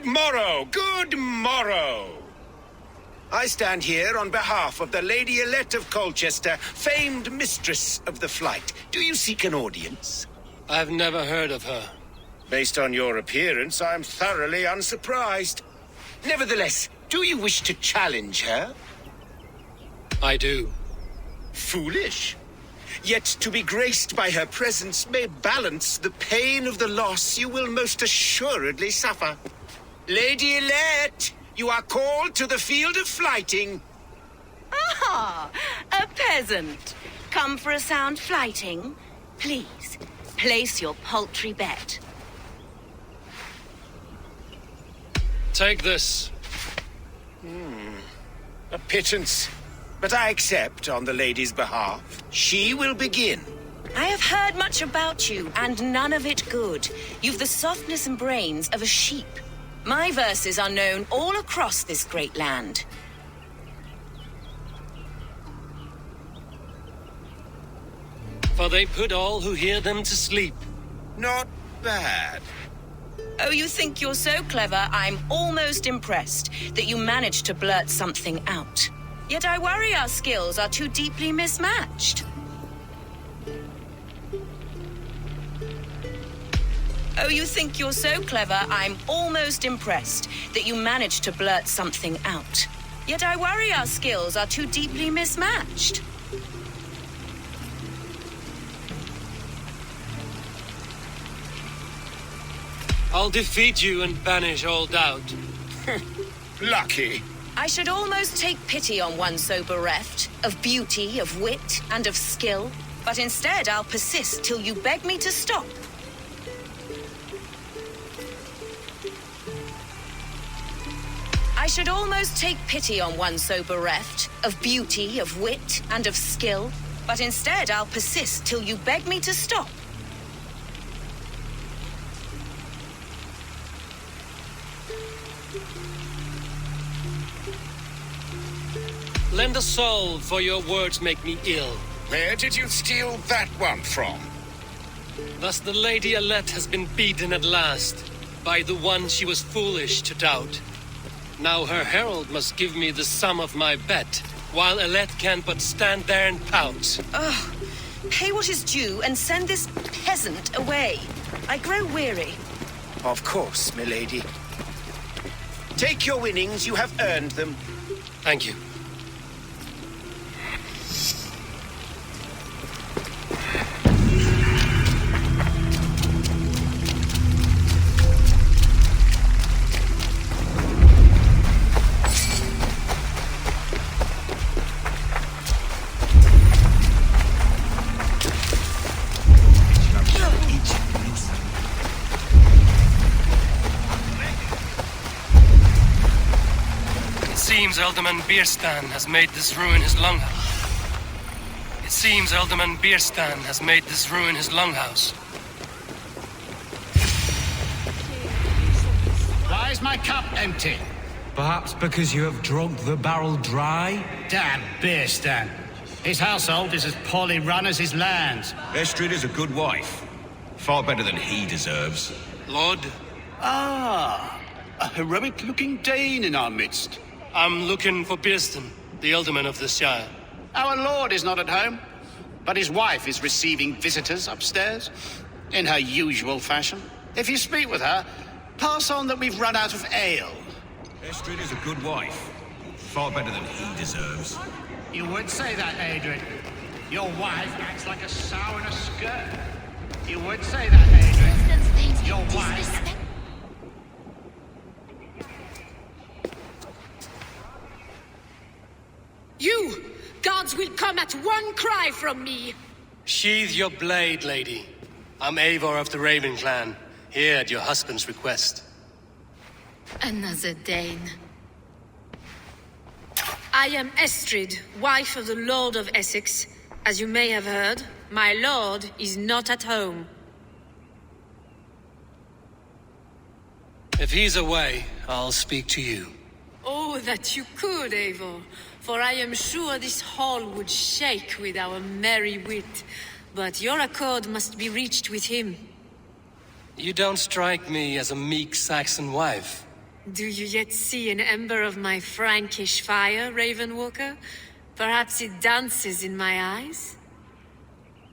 Good morrow! Good morrow! I stand here on behalf of the Lady Elette of Colchester, famed mistress of the flight. Do you seek an audience? I've never heard of her. Based on your appearance, I'm thoroughly unsurprised. Nevertheless, do you wish to challenge her? I do. Foolish. Yet to be graced by her presence may balance the pain of the loss you will most assuredly suffer. Lady Elette, you are called to the field of flighting. Ah, a peasant. Come for a sound flighting? Please, place your paltry bet. Take this. A pittance. But I accept on the lady's behalf. She will begin. I have heard much about you, and none of it good. You've the softness and brains of a sheep. My verses are known all across this great land. For they put all who hear them to sleep. Not bad. Oh, you think you're so clever, I'm almost impressed that you managed to blurt something out. Yet I worry our skills are too deeply mismatched. Oh, you think you're so clever, I'm almost impressed that you managed to blurt something out. Yet I worry our skills are too deeply mismatched. I'll defeat you and banish all doubt. Lucky. I should almost take pity on one so bereft of beauty, of wit, and of skill. But instead, I'll persist till you beg me to stop. I should almost take pity on one so bereft of beauty, of wit, and of skill. But instead, I'll persist till you beg me to stop. Lend a soul, for your words make me ill. Where did you steal that one from? Thus the Lady Alette has been beaten at last, by the one she was foolish to doubt. Now her herald must give me the sum of my bet, while Alette can but stand there and pout. Ugh. Pay what is due and send this peasant away. I grow weary. Of course, milady. Take your winnings, you have earned them. Thank you. It seems Alderman Bierstan has made this ruin his longhouse. It seems Alderman Bierstan has made this ruin his longhouse. Why is my cup empty? Perhaps because you have drunk the barrel dry? Damn Bierstan. His household is as poorly run as his lands. Estrid is a good wife. Far better than he deserves. Lord? Ah, a heroic-looking Dane in our midst. I'm looking for Bierstan, the alderman of the Shire. Our lord is not at home, but his wife is receiving visitors upstairs, in her usual fashion. If you speak with her, pass on that we've run out of ale. Estrid is a good wife. Far better than he deserves. You would say that, Adrian. Your wife acts like a sow in a skirt. You would say that, Adrian. Your wife... You! Gods will come at one cry from me! Sheathe your blade, lady. I'm Eivor of the Raven Clan, here at your husband's request. Another Dane. I am Estrid, wife of the Lord of Essex. As you may have heard, my lord is not at home. If he's away, I'll speak to you. Oh, that you could, Eivor. For I am sure this hall would shake with our merry wit. But your accord must be reached with him. You don't strike me as a meek Saxon wife. Do you yet see an ember of my Frankish fire, Ravenwalker? Perhaps it dances in my eyes?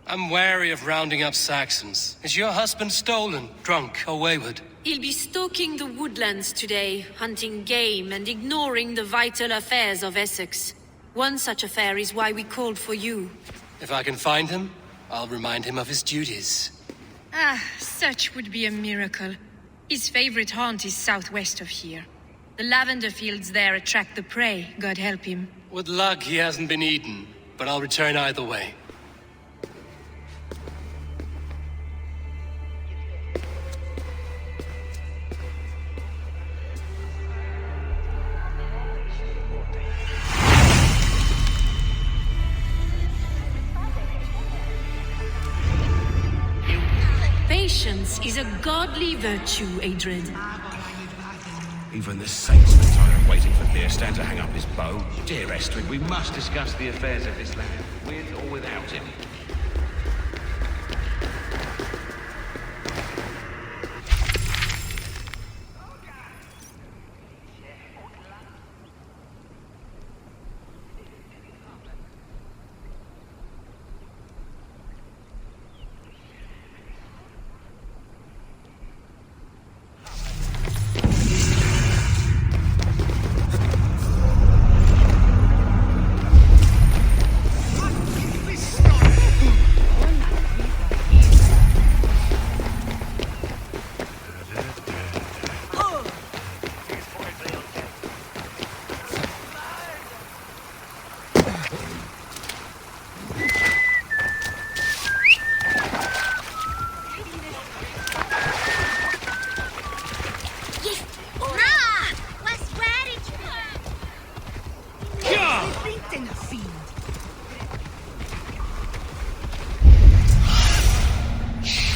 I'm wary of rounding up Saxons. Is your husband stolen, drunk, or wayward? He'll be stalking the woodlands today, hunting game and ignoring the vital affairs of Essex. One such affair is why we called for you. If I can find him, I'll remind him of his duties. Ah, such would be a miracle. His favorite haunt is southwest of here. The lavender fields there attract the prey, God help him. With luck, he hasn't been eaten, but I'll return either way. Patience is a godly virtue, Adred. Even the saints were tired of waiting for Beerstan to hang up his bow. Dear Estrid, we must discuss the affairs of this land, with or without him.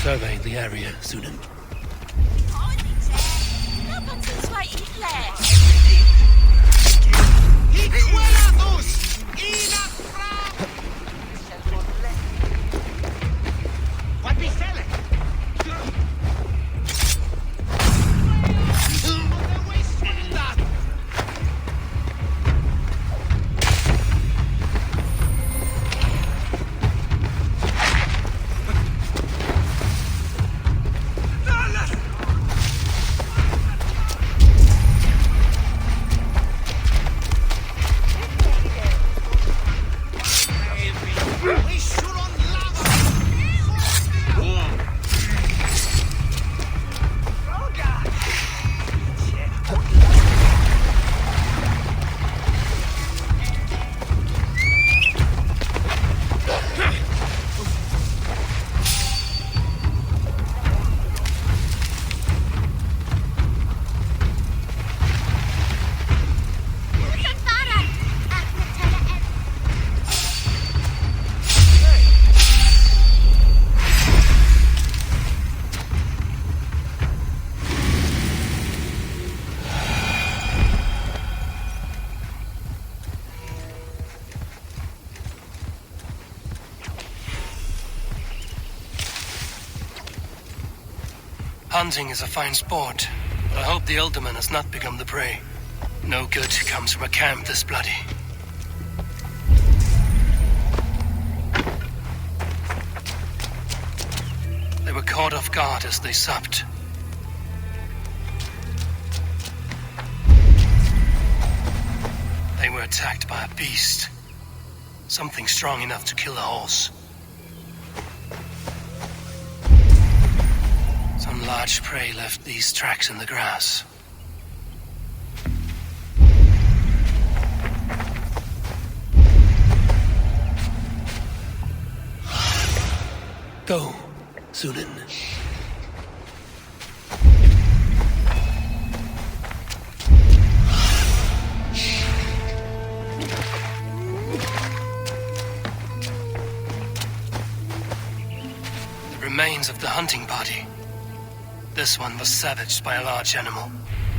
Survey the area, Sunan. Hunting is a fine sport, but I hope the Alderman has not become the prey. No good comes from a camp this bloody. They were caught off guard as they supped. They were attacked by a beast. Something strong enough to kill a horse. Some large prey left these tracks in the grass. Go, Sunan. The remains of the hunting party. This one was savaged by a large animal.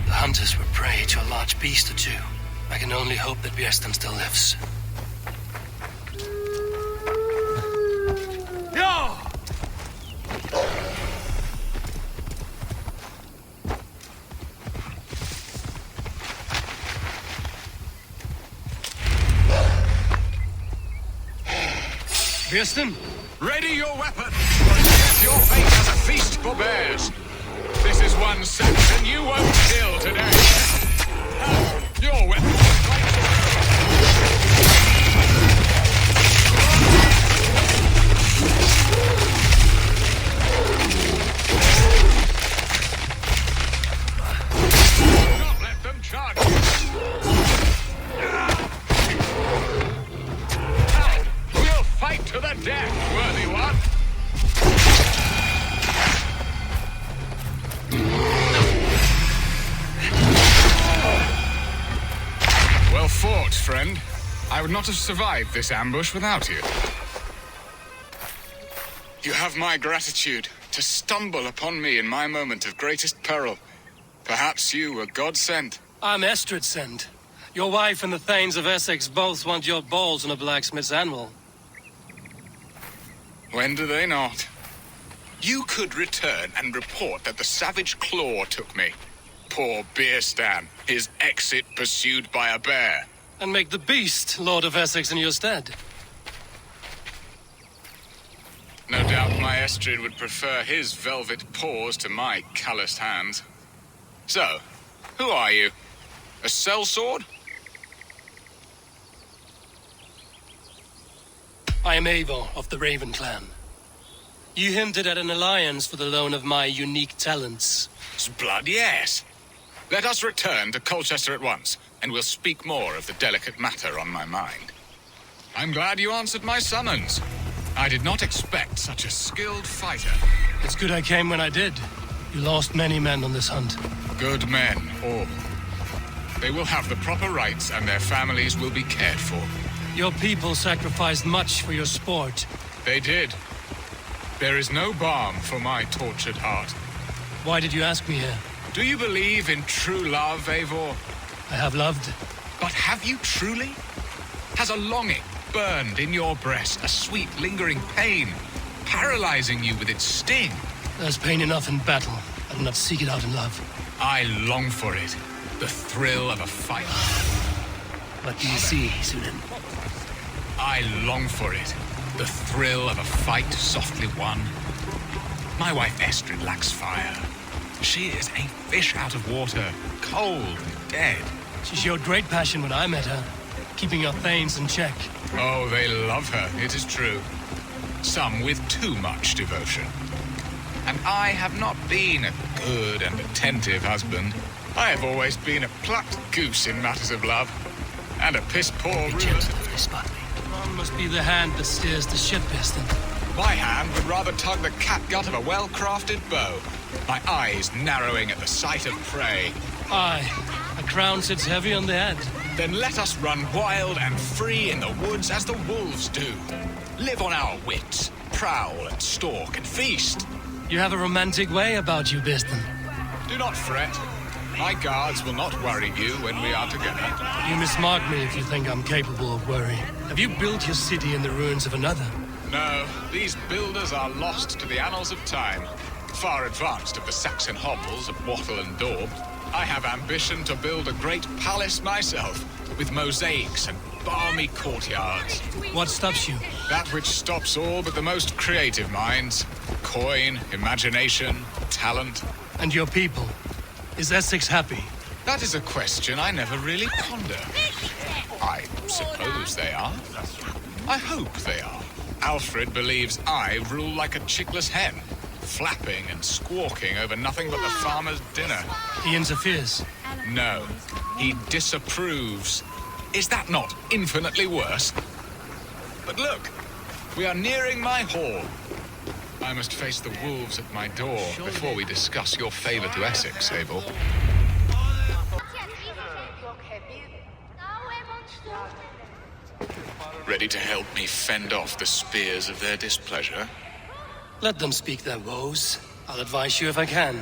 The hunters were prey to a large beast or two. I can only hope that Beerstan still lives. No! Beerstan? Ready your weapon! Yes, your fate as a feast for bears! This is one section you won't kill today! Your weapon! Not let them charge you! We'll fight to the death, worthy one! Well fought, friend. I would not have survived this ambush without you. You have my gratitude to stumble upon me in my moment of greatest peril. Perhaps you were God-sent. I'm Estrid sent. Your wife and the Thanes of Essex both want your balls on a blacksmith's anvil. When do they not? You could return and report that the savage Claw took me. Poor Beerstan, his exit pursued by a bear. And make the beast Lord of Essex in your stead. No doubt my Estrid would prefer his velvet paws to my calloused hands. So, who are you? A sellsword? I am Eivor of the Raven clan. You hinted at an alliance for the loan of my unique talents. Blood, yes. Let us return to Colchester at once, and we'll speak more of the delicate matter on my mind. I'm glad you answered my summons. I did not expect such a skilled fighter. It's good I came when I did. You lost many men on this hunt. Good men, all. They will have the proper rights, and their families will be cared for. Your people sacrificed much for your sport. They did. There is no balm for my tortured heart. Why did you ask me here? Do you believe in true love, Eivor? I have loved. But have you truly? Has a longing burned in your breast, a sweet, lingering pain, paralyzing you with its sting? There's pain enough in battle. I do not seek it out in love. I long for it. The thrill of a fight. What do you see, Sunan? I long for it. The thrill of a fight softly won. My wife Estrid lacks fire. She is a fish out of water, cold and dead. She showed great passion when I met her, keeping your Thanes in check. Oh, they love her, it is true. Some with too much devotion. And I have not been a good and attentive husband. I have always been a plucked goose in matters of love. And a piss-poor ruler. One must be the hand that steers the ship, Piston. My hand would rather tug the catgut of a well-crafted bow. My eyes narrowing at the sight of prey. Aye, a crown sits heavy on the head. Then let us run wild and free in the woods as the wolves do. Live on our wits, prowl and stalk and feast. You have a romantic way about you, Biston. Do not fret. My guards will not worry you when we are together. You mismark me if you think I'm capable of worry. Have you built your city in the ruins of another? No, these builders are lost to the annals of time. Far advanced of the Saxon hovels of Wattle and Daub. I have ambition to build a great palace myself, with mosaics and balmy courtyards. What stops you? That which stops all but the most creative minds. Coin, imagination, talent. And your people? Is Essex happy? That is a question I never really ponder. I suppose they are. I hope they are. Alfred believes I rule like a chickless hen, flapping and squawking over nothing but the farmer's dinner. He interferes? No, he disapproves. Is that not infinitely worse? But look, we are nearing my hall. I must face the wolves at my door before we discuss your favor to Essex, Abel. Ready to help me fend off the spears of their displeasure? Let them speak their woes. I'll advise you if I can.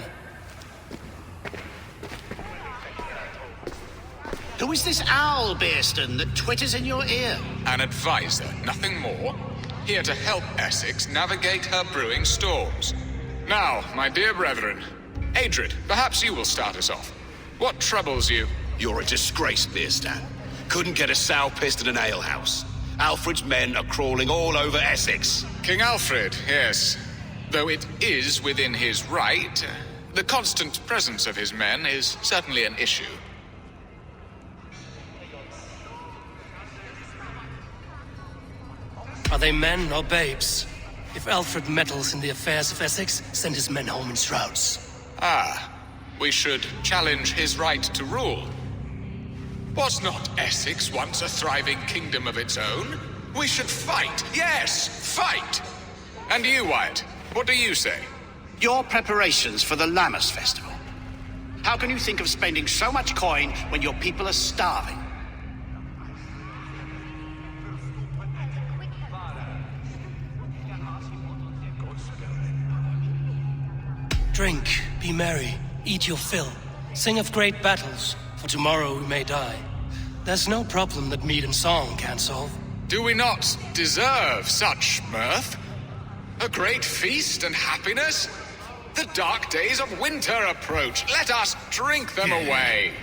Who is this owl, Beerston, that twitters in your ear? An advisor, nothing more. Here to help Essex navigate her brewing storms. Now, my dear brethren, Adrid, perhaps you will start us off. What troubles you? You're a disgrace, Beerstan. Couldn't get a sow pissed in an alehouse. Alfred's men are crawling all over Essex. King Alfred, yes. Though it is within his right, the constant presence of his men is certainly an issue. Are they men or babes? If Alfred meddles in the affairs of Essex, send his men home in shrouds. Ah, we should challenge his right to rule. Was not Essex once a thriving kingdom of its own? We should fight, yes, fight! And you, Wyatt, what do you say? Your preparations for the Lammas Festival. How can you think of spending so much coin when your people are starving? Drink, be merry, eat your fill. Sing of great battles, for tomorrow we may die. There's no problem that mead and song can't solve. Do we not deserve such mirth? A great feast and happiness? The dark days of winter approach. Let us drink them away.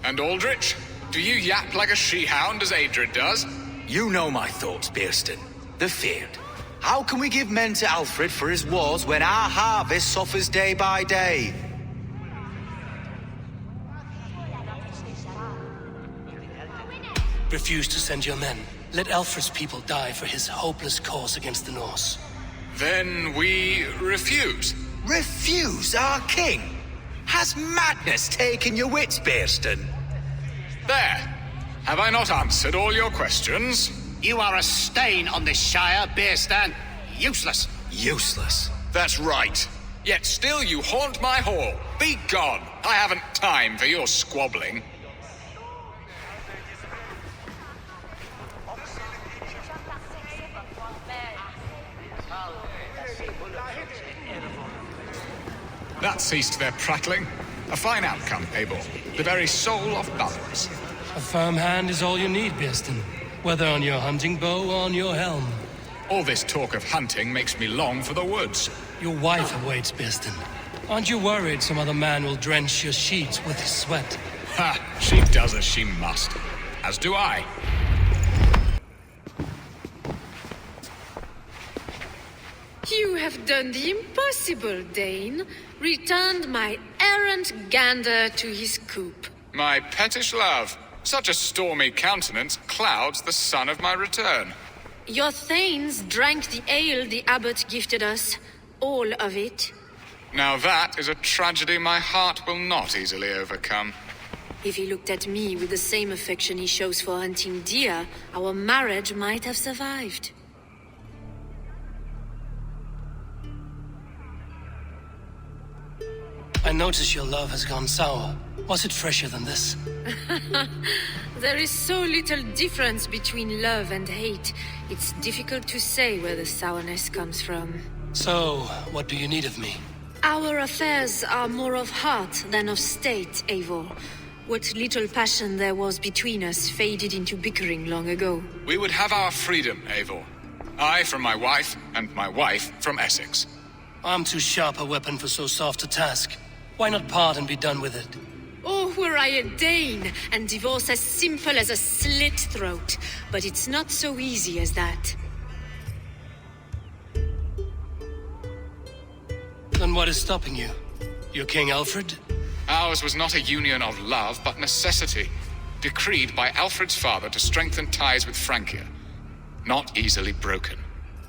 And Aldrich, do you yap like a she-hound as Adred does? You know my thoughts, Bearston. The feared. How can we give men to Alfred for his wars when our harvest suffers day by day? Refuse to send your men. Let Alfred's people die for his hopeless cause against the Norse. Then we refuse. Refuse our king? Has madness taken your wits, Bearston? There. Have I not answered all your questions? You are a stain on this shire, Bearstan. Useless. Useless? That's right. Yet still you haunt my hall. Be gone. I haven't time for your squabbling. That ceased their prattling. A fine outcome, Abel. The very soul of balance. A firm hand is all you need, Bearston. Whether on your hunting bow or on your helm. All this talk of hunting makes me long for the woods. Your wife awaits, Bearston. Aren't you worried some other man will drench your sheets with his sweat? Ha! She does as she must. As do I. You have done the impossible, Dane. Returned my errant gander to his coop. My pettish love. Such a stormy countenance clouds the sun of my return. Your thanes drank the ale the abbot gifted us. All of it. Now that is a tragedy my heart will not easily overcome. If he looked at me with the same affection he shows for hunting deer, our marriage might have survived. I notice your love has gone sour. Was it fresher than this? There is so little difference between love and hate. It's difficult to say where the sourness comes from. So, what do you need of me? Our affairs are more of heart than of state, Eivor. What little passion there was between us faded into bickering long ago. We would have our freedom, Eivor. I from my wife, and my wife from Essex. I'm too sharp a weapon for so soft a task. Why not part and be done with it? Oh, were I a Dane, and divorce as simple as a slit throat. But it's not so easy as that. Then what is stopping you? Your King Alfred? Ours was not a union of love, but necessity. Decreed by Alfred's father to strengthen ties with Francia. Not easily broken.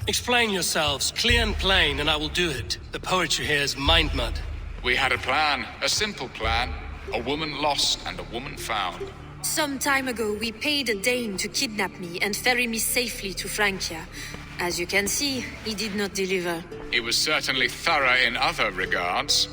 Explain yourselves, clear and plain, and I will do it. The poetry here is mind mud. We had a plan, a simple plan. A woman lost and a woman found. Some time ago, we paid a Dane to kidnap me and ferry me safely to Francia. As you can see, he did not deliver. He was certainly thorough in other regards.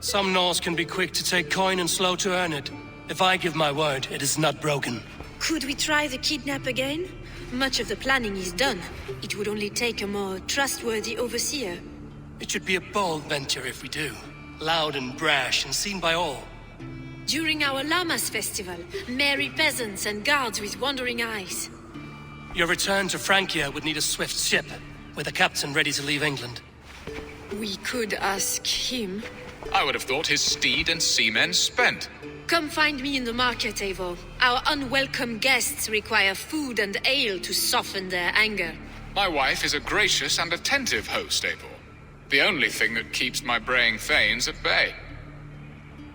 Some Norse can be quick to take coin and slow to earn it. If I give my word, it is not broken. Could we try the kidnap again? Much of the planning is done. It would only take a more trustworthy overseer. It should be a bold venture if we do. Loud and brash and seen by all. During our Llamas festival, merry peasants and guards with wandering eyes. Your return to Francia would need a swift ship, with a captain ready to leave England. We could ask him. I would have thought his steed and seamen spent. Come find me in the market, Eivor. Our unwelcome guests require food and ale to soften their anger. My wife is a gracious and attentive host, Eivor. The only thing that keeps my braying thanes at bay.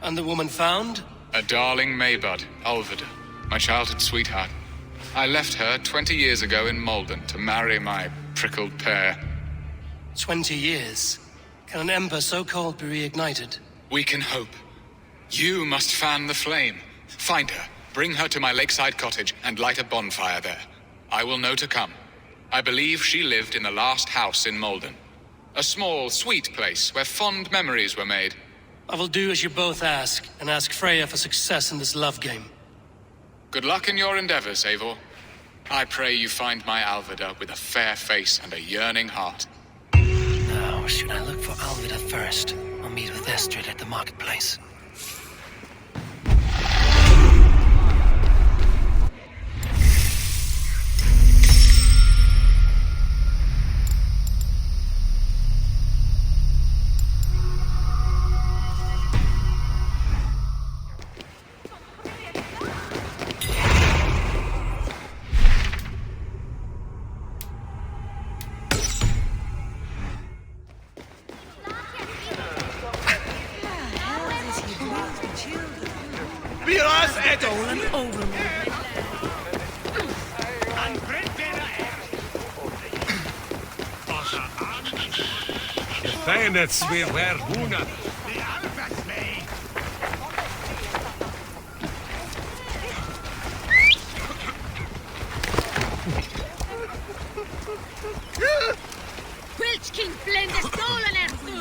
And the woman found? A darling Maybud, Ulvida, my childhood sweetheart. I left her 20 years ago in Malden to marry my prickled pear. 20 years? Can an ember so cold be reignited? We can hope. You must fan the flame. Find her, bring her to my lakeside cottage, and light a bonfire there. I will know to come. I believe she lived in the last house in Malden. A small, sweet place where fond memories were made. I will do as you both ask, and ask Freya for success in this love game. Good luck in your endeavors, Eivor. I pray you find my Alvida with a fair face and a yearning heart. Now, should I look for Alvida first, or meet with Estrid at the marketplace. That's where we're going. Wilchkin blende stolen erzu!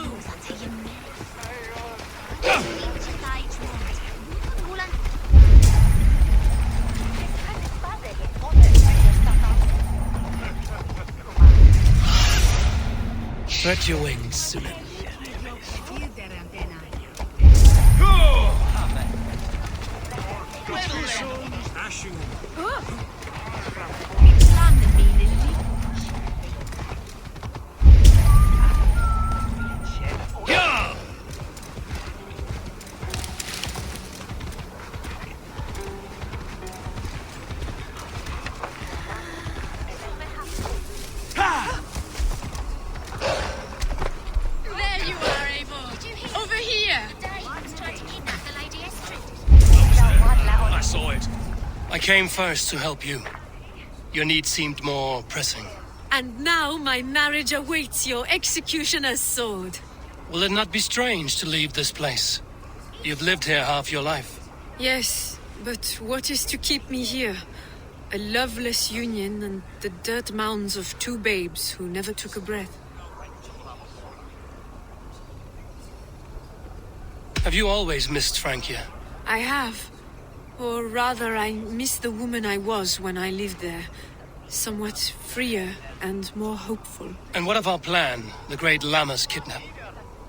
Spread your wings, Sunan. I came first to help you. Your need seemed more pressing. And now my marriage awaits your executioner's sword. Will it not be strange to leave this place? You've lived here half your life. Yes, but what is to keep me here? A loveless union and the dirt mounds of two babes who never took a breath. Have you always missed Francia? I have. Or rather, I miss the woman I was when I lived there. Somewhat freer and more hopeful. And what of our plan, the great Lamma's kidnap?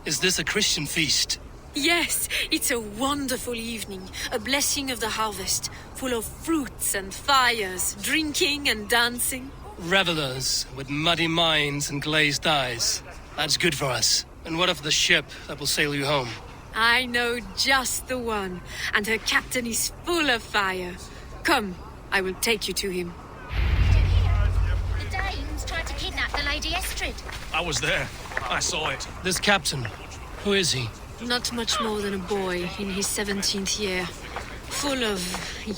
Is this a Christian feast? Yes, it's a wonderful evening. A blessing of the harvest, full of fruits and fires, drinking and dancing. Revelers with muddy minds and glazed eyes. That's good for us. And what of the ship that will sail you home? I know just the one, and her captain is full of fire. Come, I will take you to him. The Danes tried to kidnap the Lady Estrid. I was there. I saw it. This captain, who is he? Not much more than a boy in his 17th year. Full of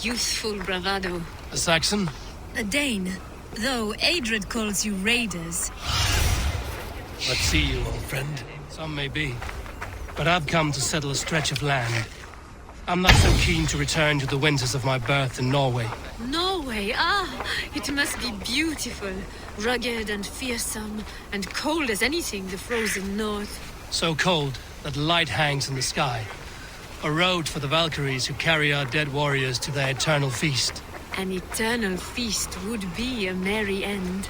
youthful bravado. A Saxon? A Dane, though Adred calls you raiders. Let's see you, old friend. Some may be. But I've come to settle a stretch of land. I'm not so keen to return to the winters of my birth in Norway. Norway? Ah, it must be beautiful. Rugged and fearsome, and cold as anything the frozen north. So cold that light hangs in the sky. A road for the Valkyries who carry our dead warriors to their eternal feast. An eternal feast would be a merry end.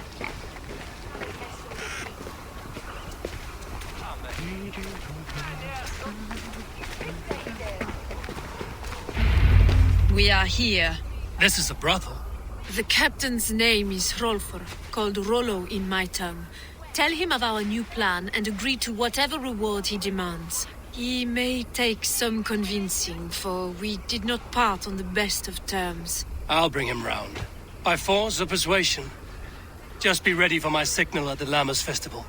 We are here. This is a brothel. The captain's name is Hrolfr, called Rollo in my tongue. Tell him of our new plan and agree to whatever reward he demands. He may take some convincing, for we did not part on the best of terms. I'll bring him round. By force or persuasion. Just be ready for my signal at the Lammas festival.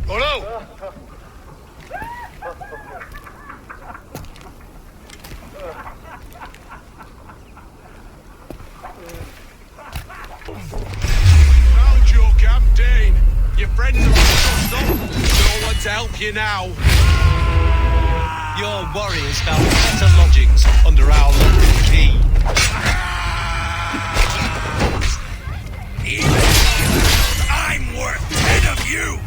Rollo! Found your captain. Your friends are crossed up. No one to help you now. Your warriors found better lodgings under our local key. I'm worth 10 of you.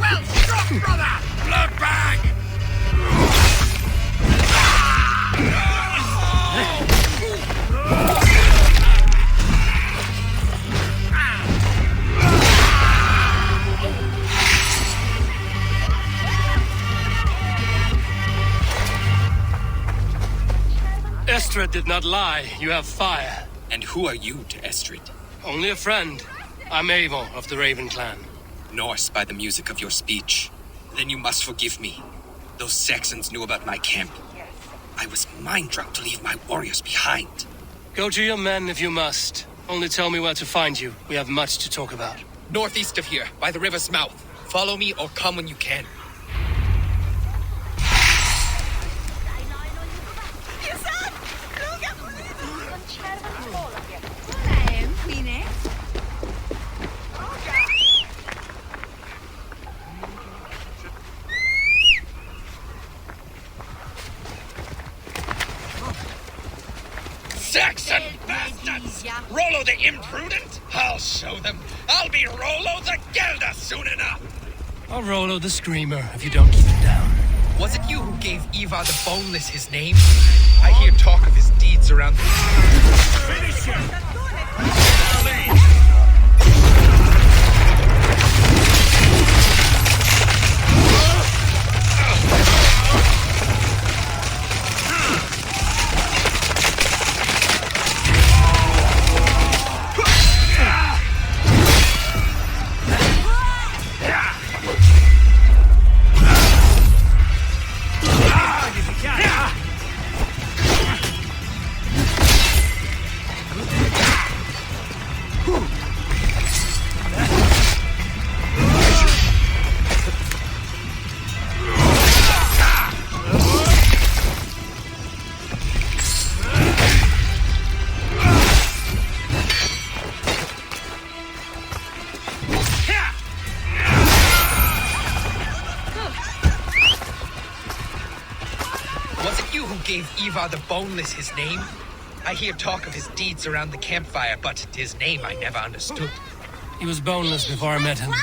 Well struck, brother. Blood bag. Estrid did not lie. You have fire. And who are you to Estrid? Only a friend. I'm Eivor of the Raven clan. Norse by the music of your speech. Then you must forgive me. Those Saxons knew about my camp. I was mind-drunk to leave my warriors behind. Go to your men if you must. Only tell me where to find you. We have much to talk about. Northeast of here, by the river's mouth. Follow me or come when you can. Saxon bastards! Rollo the imprudent? I'll show them. I'll be Rollo the Gelder soon enough! I'll Rollo the Screamer if you don't keep it down. Was it you who gave Ivar the Boneless his name? I hear talk of his deeds around the... Finish him! Ivar the Boneless his name? I hear talk of his deeds around the campfire, but his name I never understood. He was boneless before I met him.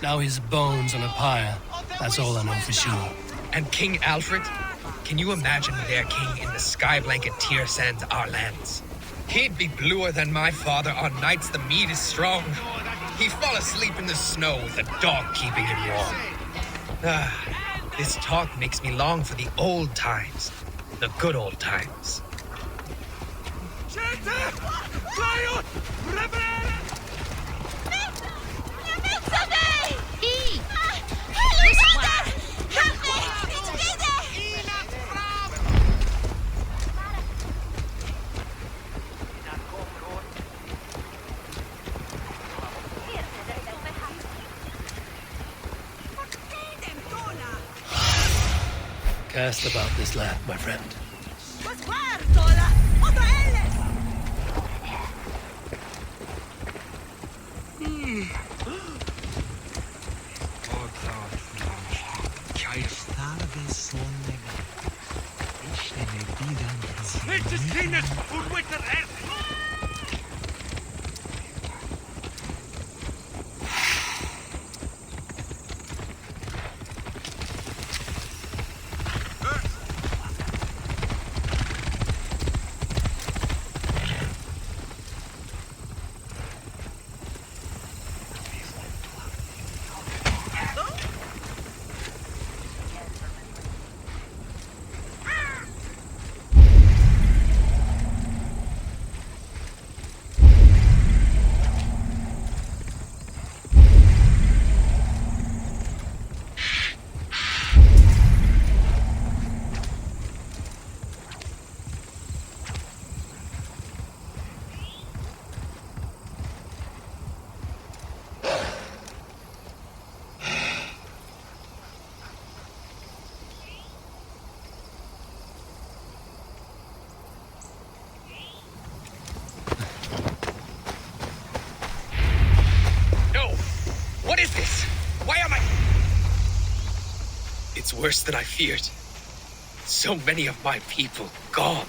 Now he's bones on a pyre. That's all I know for sure. And King Alfred? Can you imagine their king in the sky blanket tear sands our lands? He'd be bluer than my father on nights the mead is strong. He'd fall asleep in the snow with a dog keeping him warm. This talk makes me long for the old times. The good old times. Cast about this land, my friend. It's worse than I feared. So many of my people gone.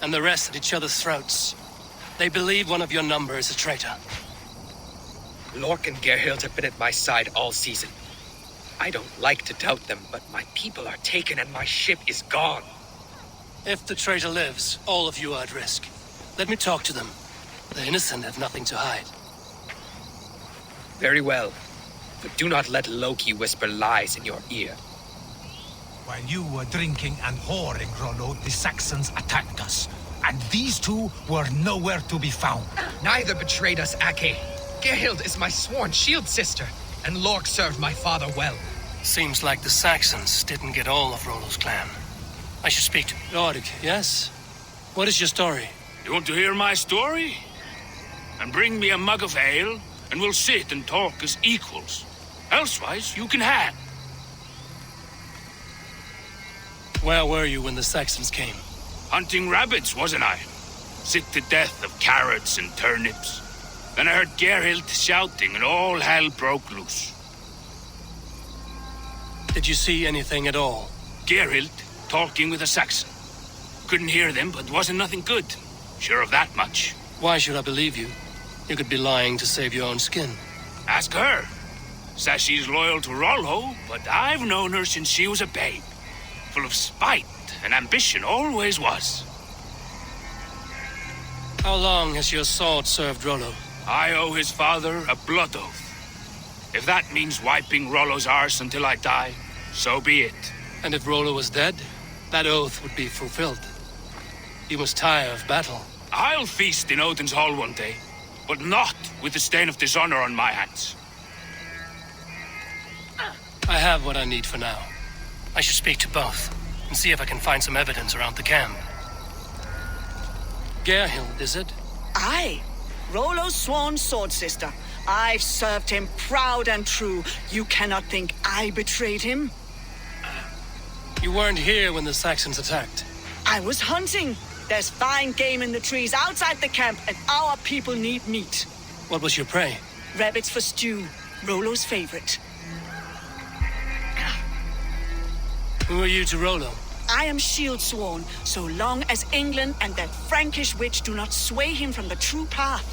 And the rest at each other's throats. They believe one of your number is a traitor. Lork and Gerhild have been at my side all season. I don't like to doubt them, but my people are taken and my ship is gone. If the traitor lives, all of you are at risk. Let me talk to them. The innocent have nothing to hide. Very well. But do not let Loki whisper lies in your ear. While you were drinking and whoring, Rollo, the Saxons attacked us. And these two were nowhere to be found. Neither betrayed us, Ake. Gerhild is my sworn shield sister, and Lork served my father well. Seems like the Saxons didn't get all of Rollo's clan. I should speak to Lork, yes? What is your story? You want to hear my story? And bring me a mug of ale, and we'll sit and talk as equals. Elsewise, you can hang. Where were you when the Saxons came? Hunting rabbits, wasn't I? Sick to death of carrots and turnips. Then I heard Gerhild shouting, and all hell broke loose. Did you see anything at all? Gerhild talking with a Saxon. Couldn't hear them, but wasn't nothing good. Sure of that much. Why should I believe you? You could be lying to save your own skin. Ask her. Says she's loyal to Rollo, but I've known her since she was a babe. Full of spite and ambition, always was. How long has your sword served Rollo? I owe his father a blood oath. If that means wiping Rollo's arse until I die, so be it. And if Rollo was dead, that oath would be fulfilled. You must tire of battle. I'll feast in Odin's hall one day, but not with the stain of dishonor on my hands. I have what I need for now. I should speak to both, and see if I can find some evidence around the camp. Gerhild, is it? Aye. Rollo's sworn sword sister. I've served him proud and true. You cannot think I betrayed him? You weren't here when the Saxons attacked. I was hunting. There's fine game in the trees outside the camp, and our people need meat. What was your prey? Rabbits for stew. Rollo's favorite. Who are you to Rollo? I am shield sworn, so long as England and that Frankish witch do not sway him from the true path.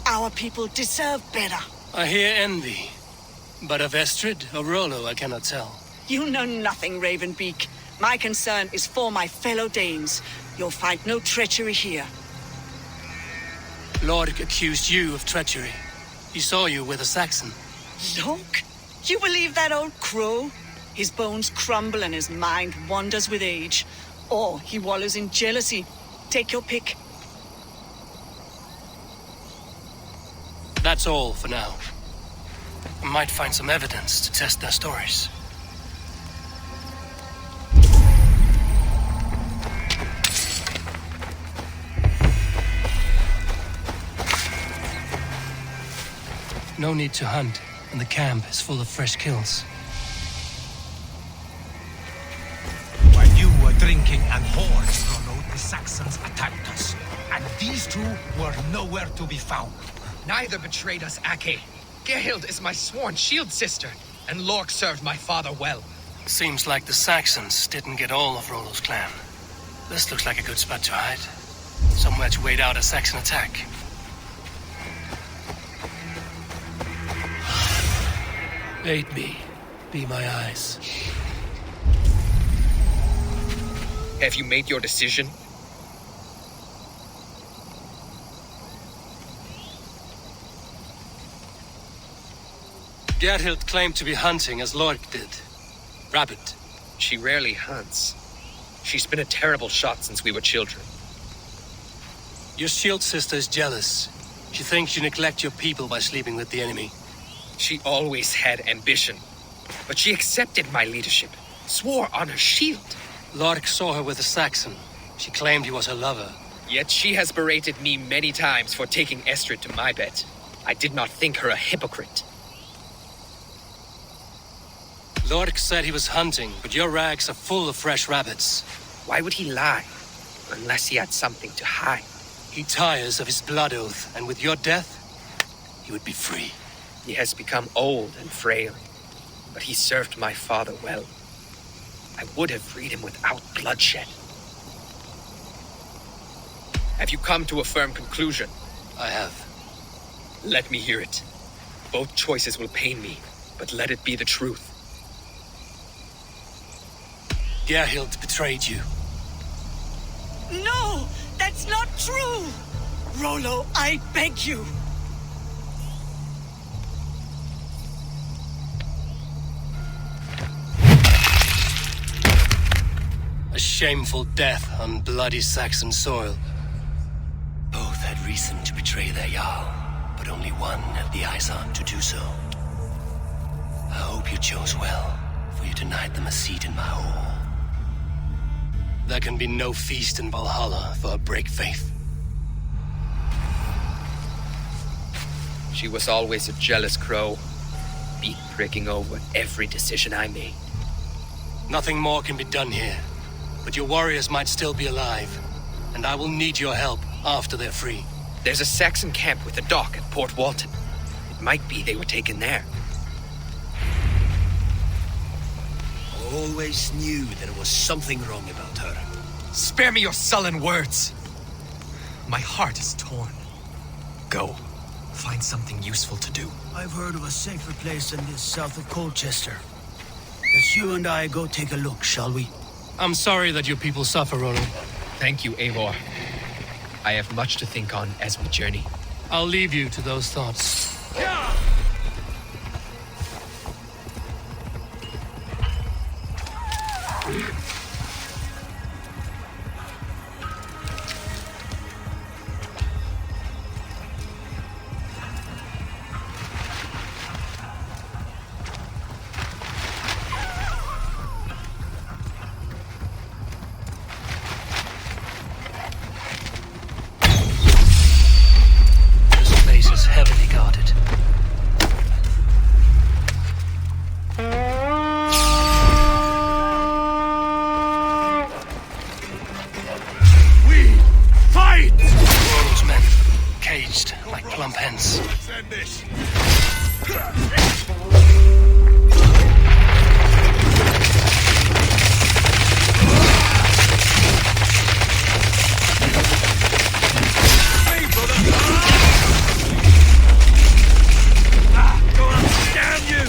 Our people deserve better. I hear envy. But of Estrid or Rollo, I cannot tell. You know nothing, Ravenbeak. My concern is for my fellow Danes. You'll find no treachery here. Lork accused you of treachery. He saw you with a Saxon. Lork? You believe that old crow? His bones crumble and his mind wanders with age. Or he wallows in jealousy. Take your pick. That's all for now. I might find some evidence to test their stories. No need to hunt, and the camp is full of fresh kills. While you were drinking and whoring, Rollo, the Saxons attacked us. And these two were nowhere to be found. Neither betrayed us, Ake. Gerhild is my sworn shield sister, and Lork served my father well. Seems like the Saxons didn't get all of Rollo's clan. This looks like a good spot to hide. Somewhere to wait out a Saxon attack. Aid me. Be my eyes. Have you made your decision? Gerhild claimed to be hunting as Lork did. Rabbit. She rarely hunts. She's been a terrible shot since we were children. Your shield sister is jealous. She thinks you neglect your people by sleeping with the enemy. She always had ambition. But she accepted my leadership. Swore on her shield. Lork saw her with a Saxon. She claimed he was her lover. Yet she has berated me many times for taking Estrid to my bed. I did not think her a hypocrite. Lork said he was hunting, but your rags are full of fresh rabbits. Why would he lie? Unless he had something to hide. He tires of his blood oath, and with your death, he would be free. He has become old and frail, but he served my father well. I would have freed him without bloodshed. Have you come to a firm conclusion? I have. Let me hear it. Both choices will pain me, but let it be the truth. Gerhild betrayed you. No! That's not true! Rollo, I beg you! shameful death on bloody Saxon soil. Both had reason to betray their Jarl, but only one had the eyes on to do so. I hope you chose well, for you denied them a seat in my hall. There can be no feast in Valhalla for a break faith. She was always a jealous crow, beak pricking over every decision I made. Nothing more can be done here, but your warriors might still be alive, and I will need your help after they're free. There's a Saxon camp with a dock at Port Walton. It might be they were taken there. Always knew there was something wrong about her. Spare me your sullen words. My heart is torn. Go. Find something useful to do. I've heard of a safer place than this south of Colchester. Let's you and I go take a look, shall we? I'm sorry that your people suffer, Rollo. Thank you, Eivor. I have much to think on as we journey. I'll leave you to those thoughts. This place is heavily guarded. We fight! Rollo's men, caged like plump hens. Let's end this. Don't understand you!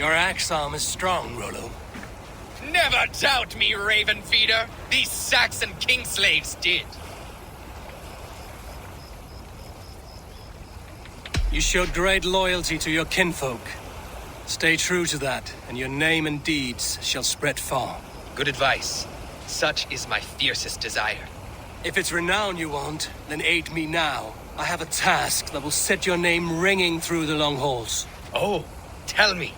Your axe arm is strong, Rollo. Never doubt me, Raven Feeder. These Saxon kingslaves did. You showed great loyalty to your kinfolk. Stay true to that, and your name and deeds shall spread far. Good advice. Such is my fiercest desire. If it's renown you want, then aid me now. I have a task that will set your name ringing through the long halls. Oh, tell me.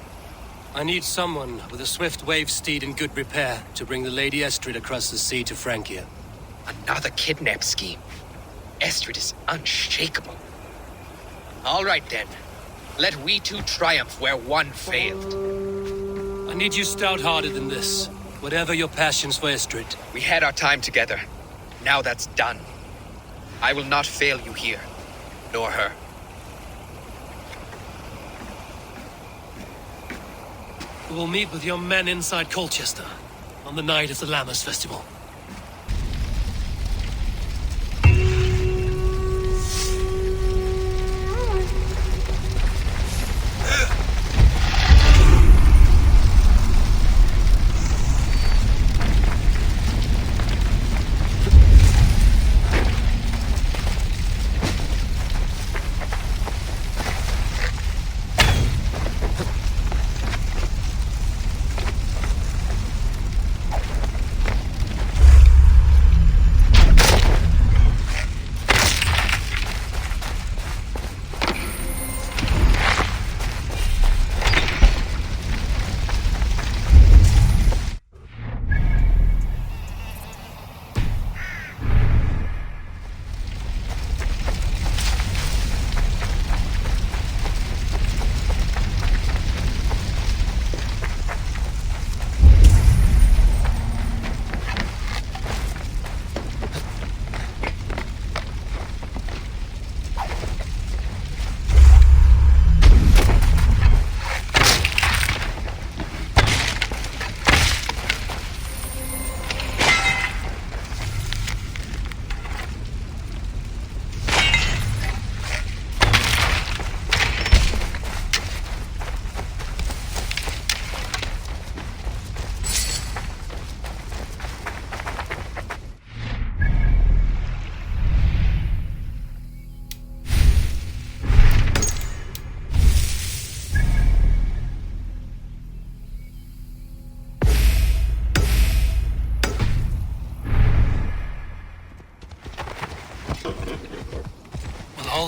I need someone with a swift wave steed in good repair to bring the Lady Estrid across the sea to Francia. Another kidnap scheme. Estrid is unshakable. All right then. Let we two triumph where one failed. I need you stout-hearted in this. Whatever your passions for Estrid. We had our time together. Now that's done. I will not fail you here, nor her. We will meet with your men inside Colchester on the night of the Lammas Festival.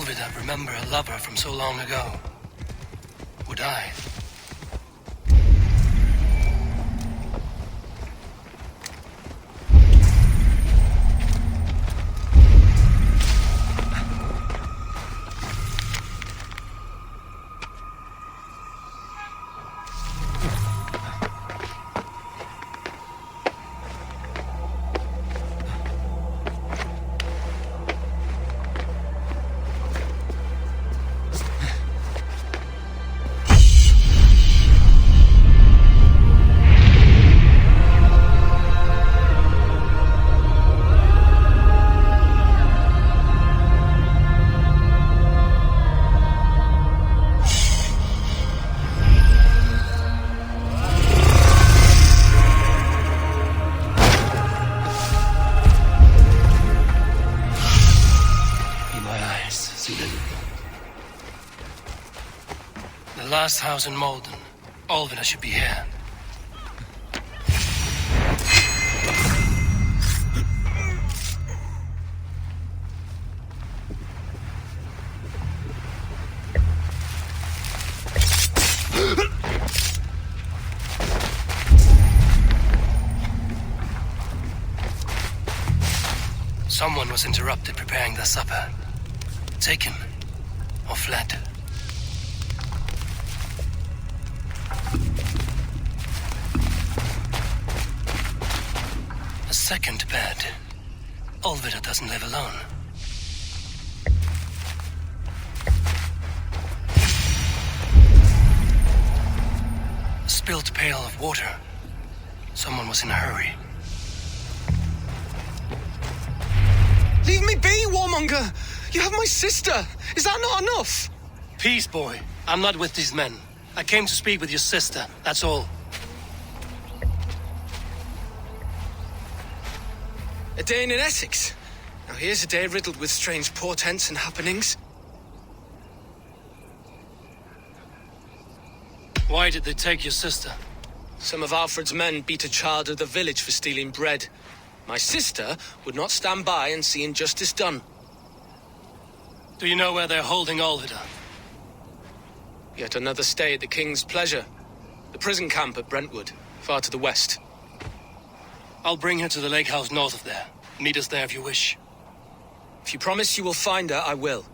Would I remember a lover from so long ago? Would I? The last house in Malden. Alvina should be here. Someone was interrupted preparing their supper. Taken or fled. A second bed. Olvida doesn't live alone. A spilled pail of water. Someone was in a hurry. Leave me be, warmonger! You have my sister! Is that not enough? Peace, boy. I'm not with these men. I came to speak with your sister, that's all. A day in Essex. Now here's a day riddled with strange portents and happenings. Why did they take your sister? Some of Alfred's men beat a child of the village for stealing bread. My sister would not stand by and see injustice done. Do you know where they're holding Olvida? Yet another stay at the King's pleasure. The prison camp at Brentwood, far to the west. I'll bring her to the lake house north of there. Meet us there if you wish. If you promise you will find her, I will.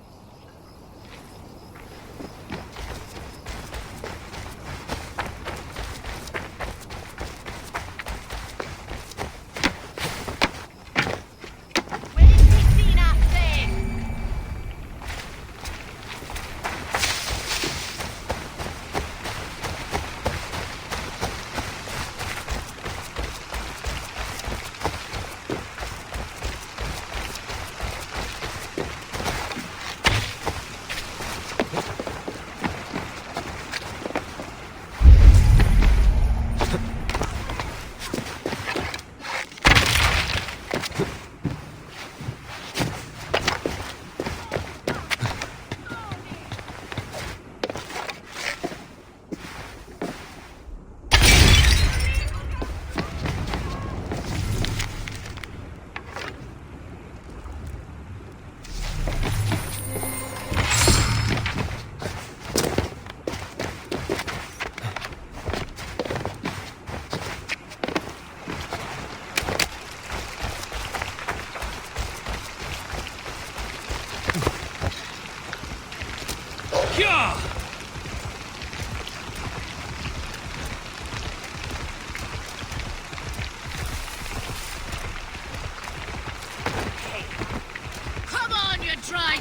Come on, you dry...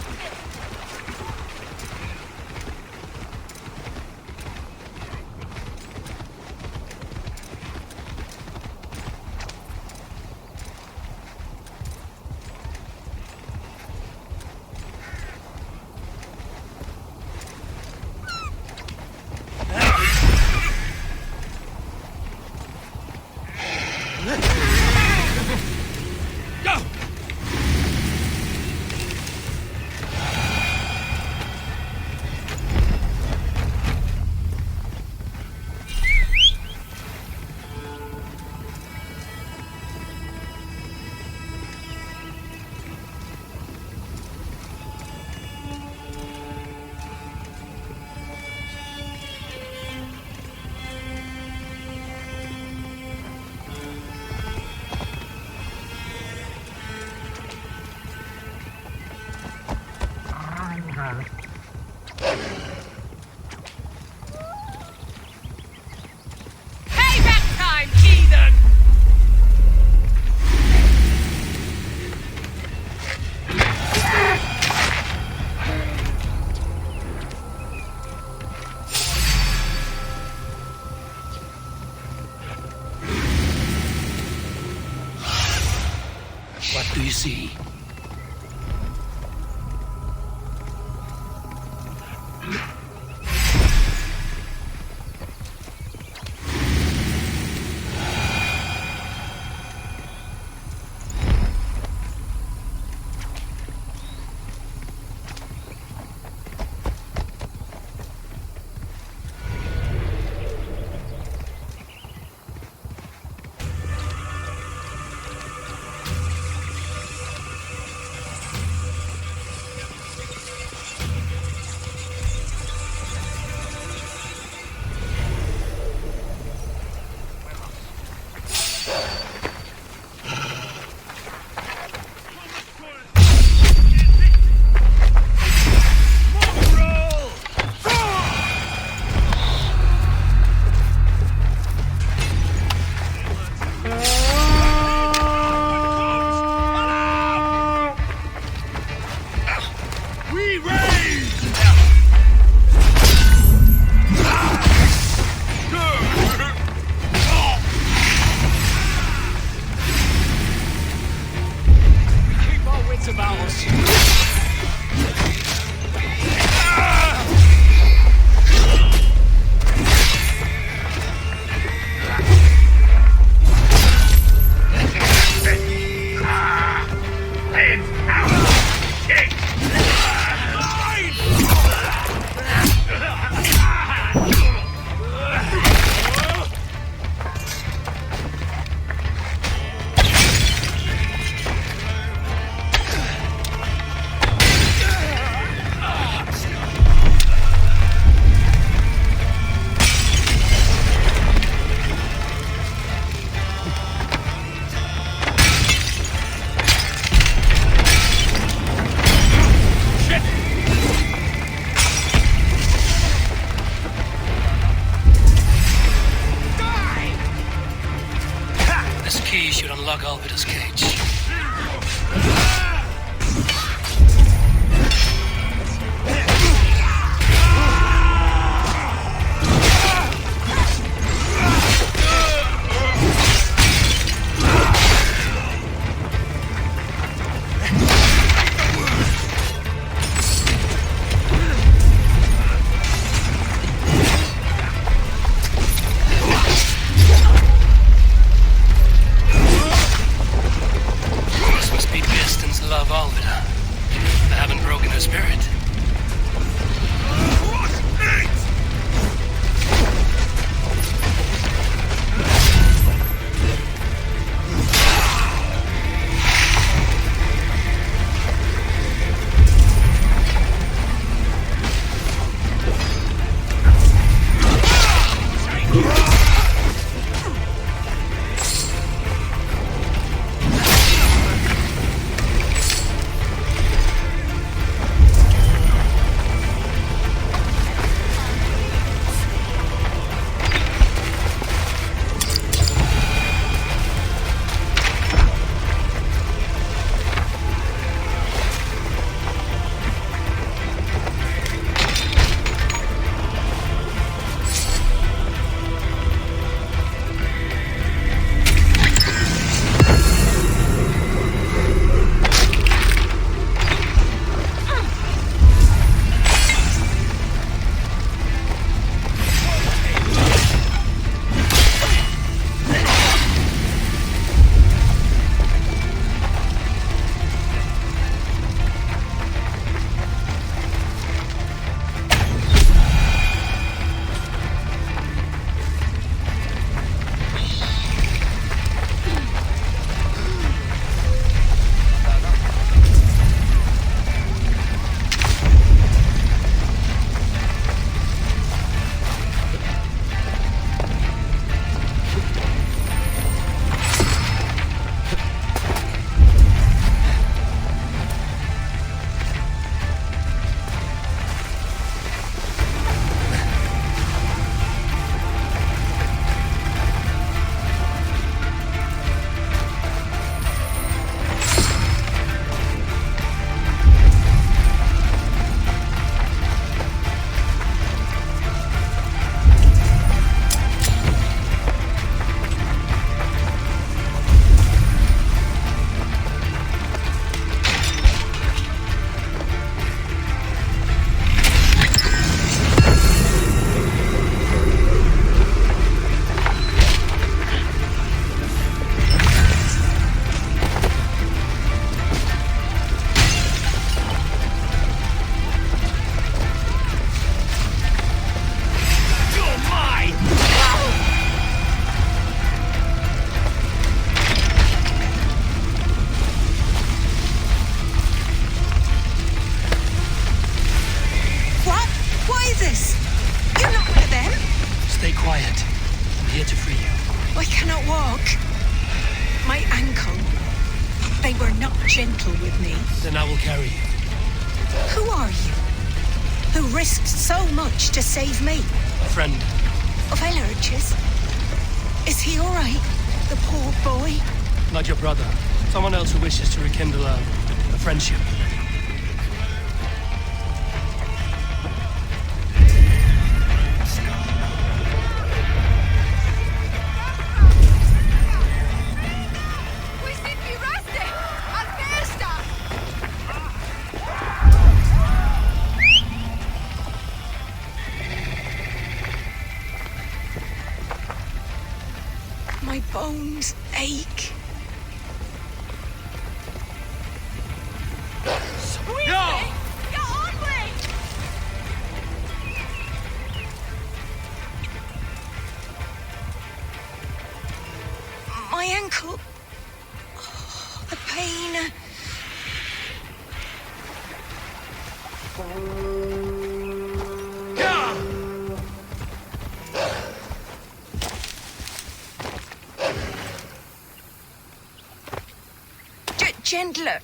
Payback time, heathen! What do you see? Alvida's cage. gentle with me. Then I will carry you. Who are you? Who risked so much to save me? A friend. Of Elurch's? Is he all right? The poor boy? Not your brother. Someone else who wishes to rekindle a friendship. My bones ache. Sweet! No! Get on me! My ankle. Oh, the pain. Gentler.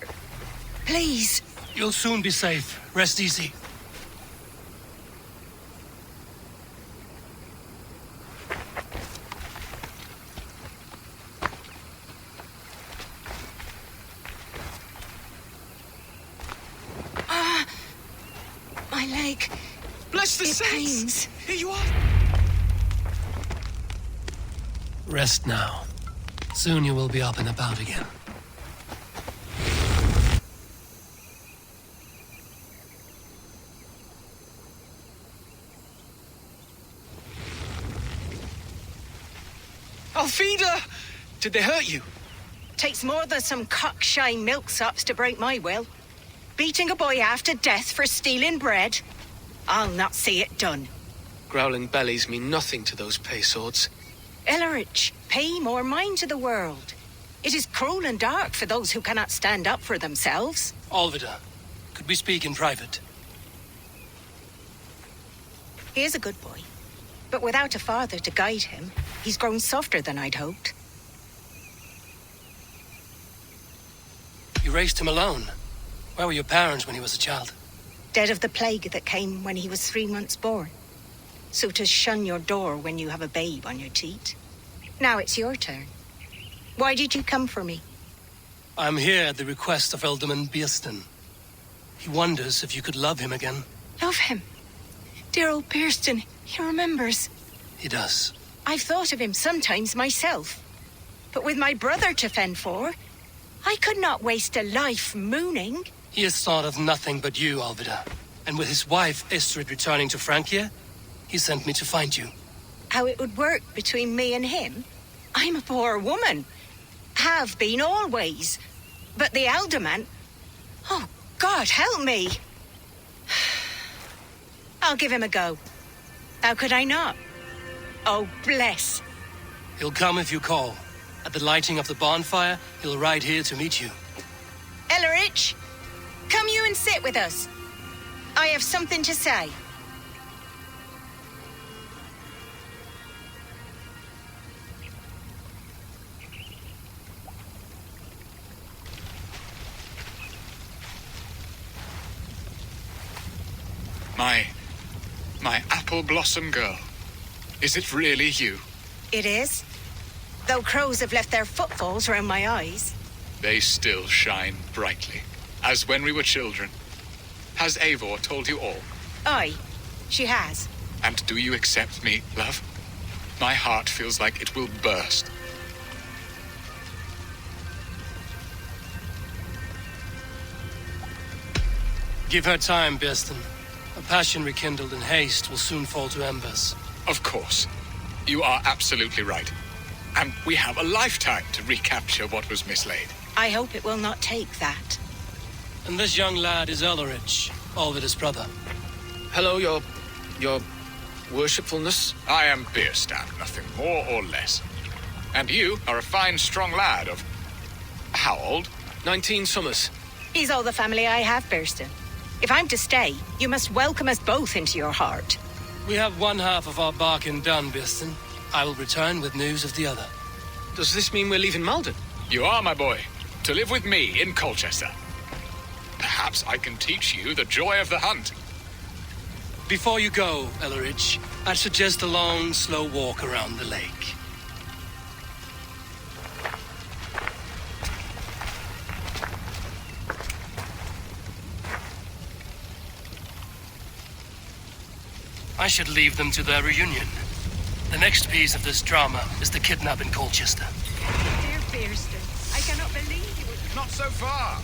Please. You'll soon be safe. Rest easy. leg. Bless the It saints! pains. Here you are. Rest now. Soon you will be up and about again. Alfida! Did they hurt you? Takes more than some cockshy milksops to break my will. Beating a boy half to death for stealing bread? I'll not see it done. Growling bellies mean nothing to those pay swords. Ellerich, pay more mind to the world. It is cruel and dark for those who cannot stand up for themselves. Alvida, could we speak in private? He is a good boy. But without a father to guide him, he's grown softer than I'd hoped. You raised him alone. Where were your parents when he was a child? Dead of the plague that came when he was 3 months born. So to shun your door when you have a babe on your teat. Now it's your turn. Why did you come for me? I'm here at the request of Ealdorman Bearston. He wonders if you could love him again. Love him. Dear old Bearston, he remembers. He does. I've thought of him sometimes myself. But with my brother to fend for, I could not waste a life mooning. He has thought of nothing but you, Alvida. And with his wife, Estrid, returning to Francia, he sent me to find you. How it would work between me and him? I'm a poor woman. Have been always. But the Alderman... Oh, God, help me. I'll give him a go. How could I not? Oh, bless. He'll come if you call. At the lighting of the bonfire, he'll ride here to meet you. Ellerich, come you and sit with us. I have something to say. My apple blossom girl. Is it really you? It is. Though crows have left their footfalls round my eyes. They still shine brightly, as when we were children. Has Eivor told you all? Aye, she has. And do you accept me, love? My heart feels like it will burst. Give her time, Bearston. A passion rekindled in haste will soon fall to embers. Of course. You are absolutely right. And we have a lifetime to recapture what was mislaid. I hope it will not take that. And this young lad is Ellerich, Alvida's brother. Hello, your worshipfulness. I am Beerstan, nothing more or less. And you are a fine, strong lad of... how old? 19 summers. He's all the family I have, Bearston. If I'm to stay, you must welcome us both into your heart. We have one half of our bargain done, Bearston. I will return with news of the other. Does this mean we're leaving Malden? You are, my boy. To live with me in Colchester. Perhaps I can teach you the joy of the hunt. Before you go, Ellerich, I'd suggest a long, slow walk around the lake. I should leave them to their reunion. The next piece of this drama is the kidnap in Colchester. Dear Bearston, I cannot believe you would... Not so far.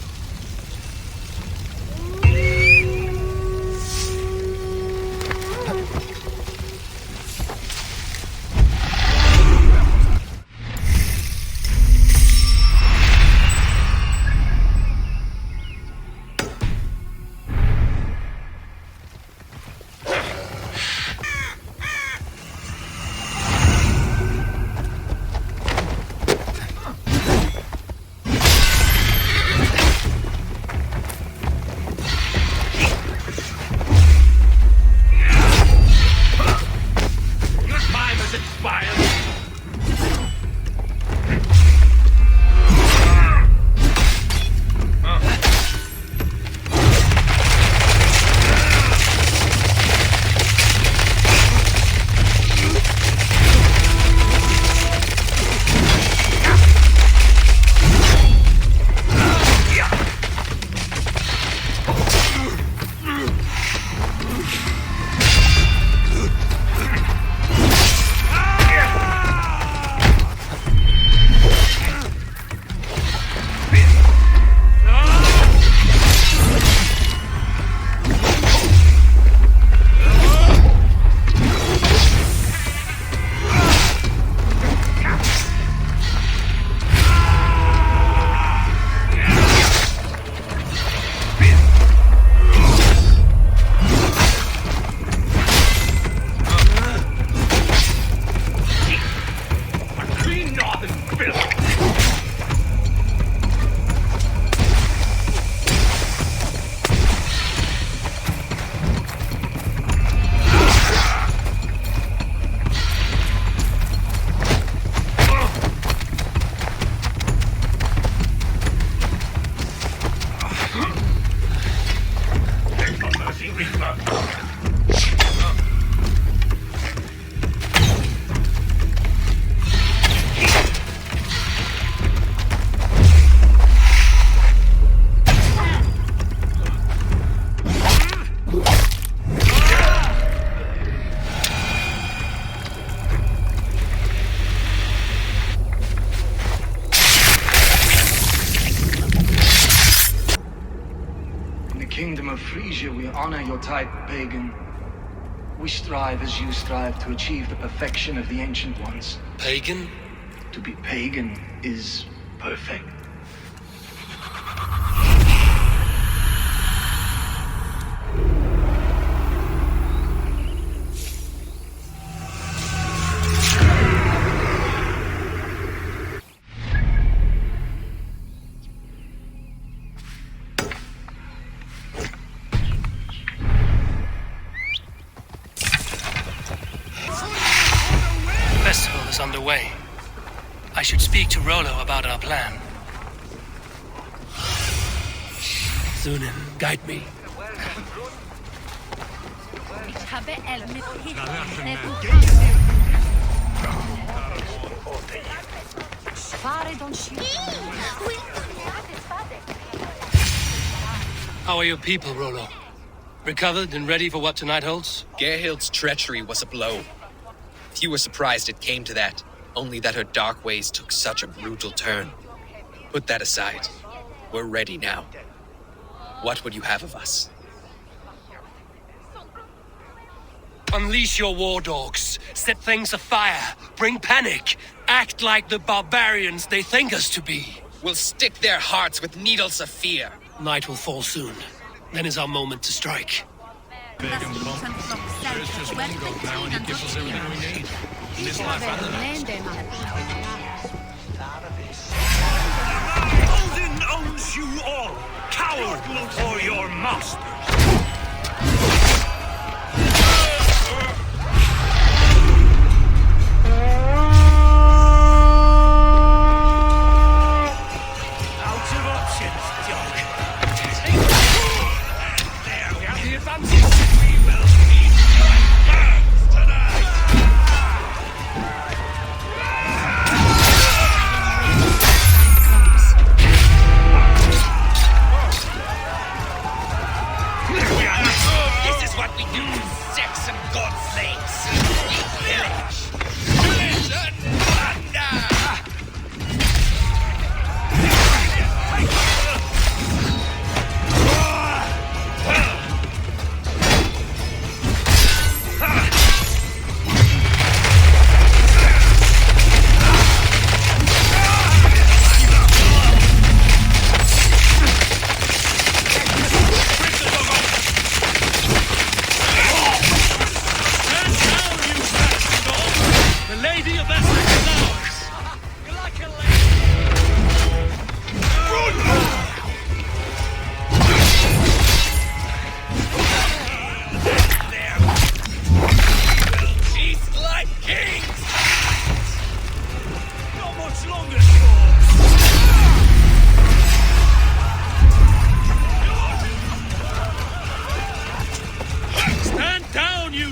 Frisia, we honor your type, pagan. We strive as you strive to achieve the perfection of the Ancient Ones. Pagan? To be pagan is perfect. Festival is underway. I should speak to Rollo about our plan. Zunin, guide me. How are your people, Rollo? Recovered and ready for what tonight holds? Gerhild's treachery was a blow. Few were surprised it came to that, only that her dark ways took such a brutal turn. Put that aside. We're ready now. What would you have of us? Unleash your war dogs. Set things afire. Bring panic. Act like the barbarians they think us to be. We'll stick their hearts with needles of fear. Night will fall soon. Then is our moment to strike. There's just one god now and he gives us everything we need. In this life and the next. Odin owns you all! Coward for your masters! Out of options, dog. There we have the advantage. We will feed like birds tonight! This is what we do to sex and god slaves. We pillage. Pillage and plunder!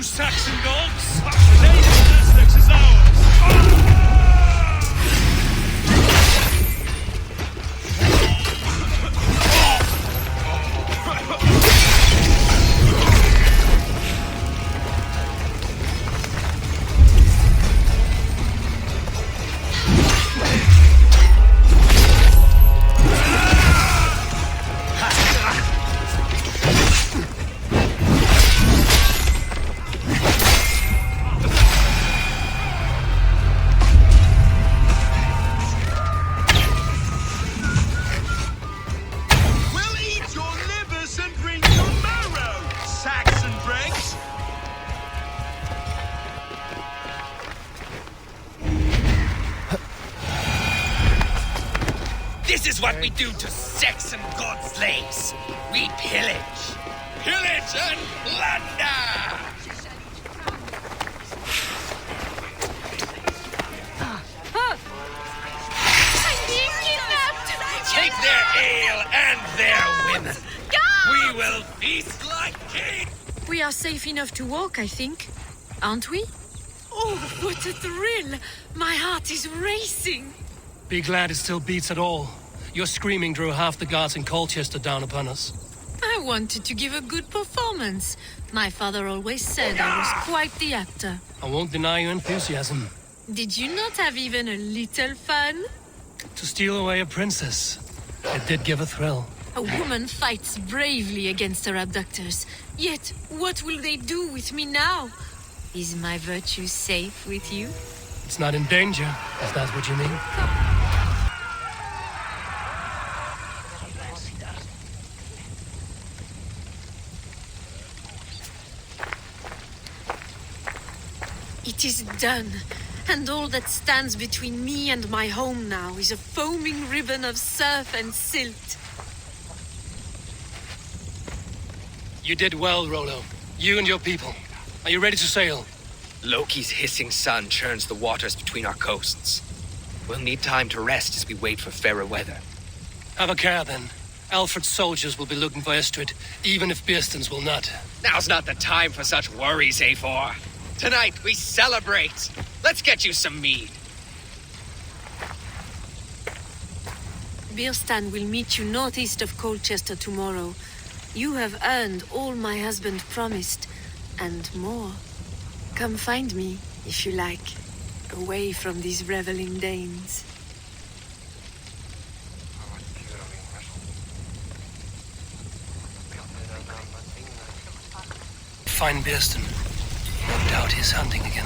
Saxon dogs! The Lady of Essex is ours! This is what we do to sex and god slaves. We pillage. Pillage and plunder! I'm being kidnapped! Take their ale and their women. We will feast like kings. We are safe enough to walk, I think. Aren't we? Oh, what a thrill! My heart is racing. Be glad it still beats at all. Your screaming drew half the guards in Colchester down upon us. I wanted to give a good performance. My father always said I was quite the actor. I won't deny your enthusiasm. Did you not have even a little fun? To steal away a princess, it did give a thrill. A woman fights bravely against her abductors. Yet, what will they do with me now? Is my virtue safe with you? It's not in danger, is that what you mean? It is done, and all that stands between me and my home now is a foaming ribbon of surf and silt. You did well, Rollo. You and your people. Are you ready to sail? Loki's hissing sun churns the waters between our coasts. We'll need time to rest as we wait for fairer weather. Have a care, then. Alfred's soldiers will be looking for Estrid, even if Bearstons will not. Now's not the time for such worries, A4. Tonight, we celebrate. Let's get you some mead. Birstan will meet you northeast of Colchester tomorrow. You have earned all my husband promised, and more. Come find me, if you like, away from these reveling Danes. Find Bearston. No doubt he's hunting again.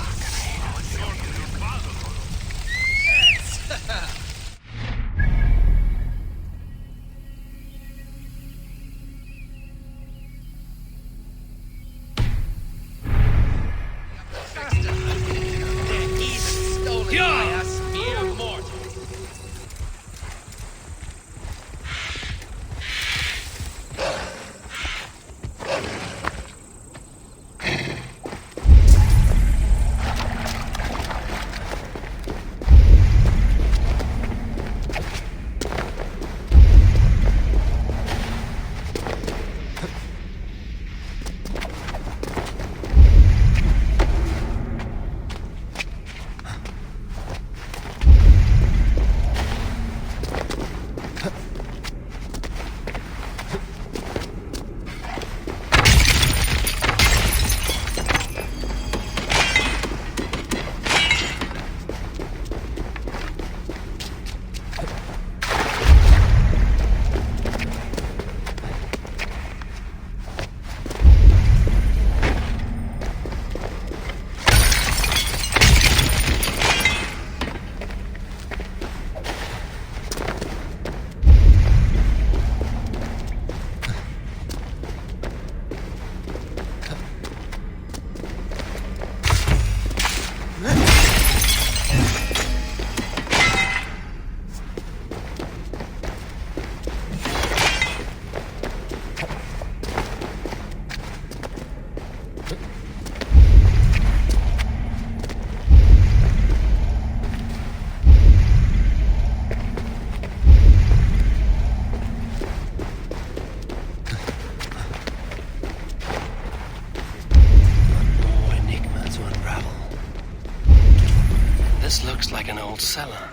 Cellar.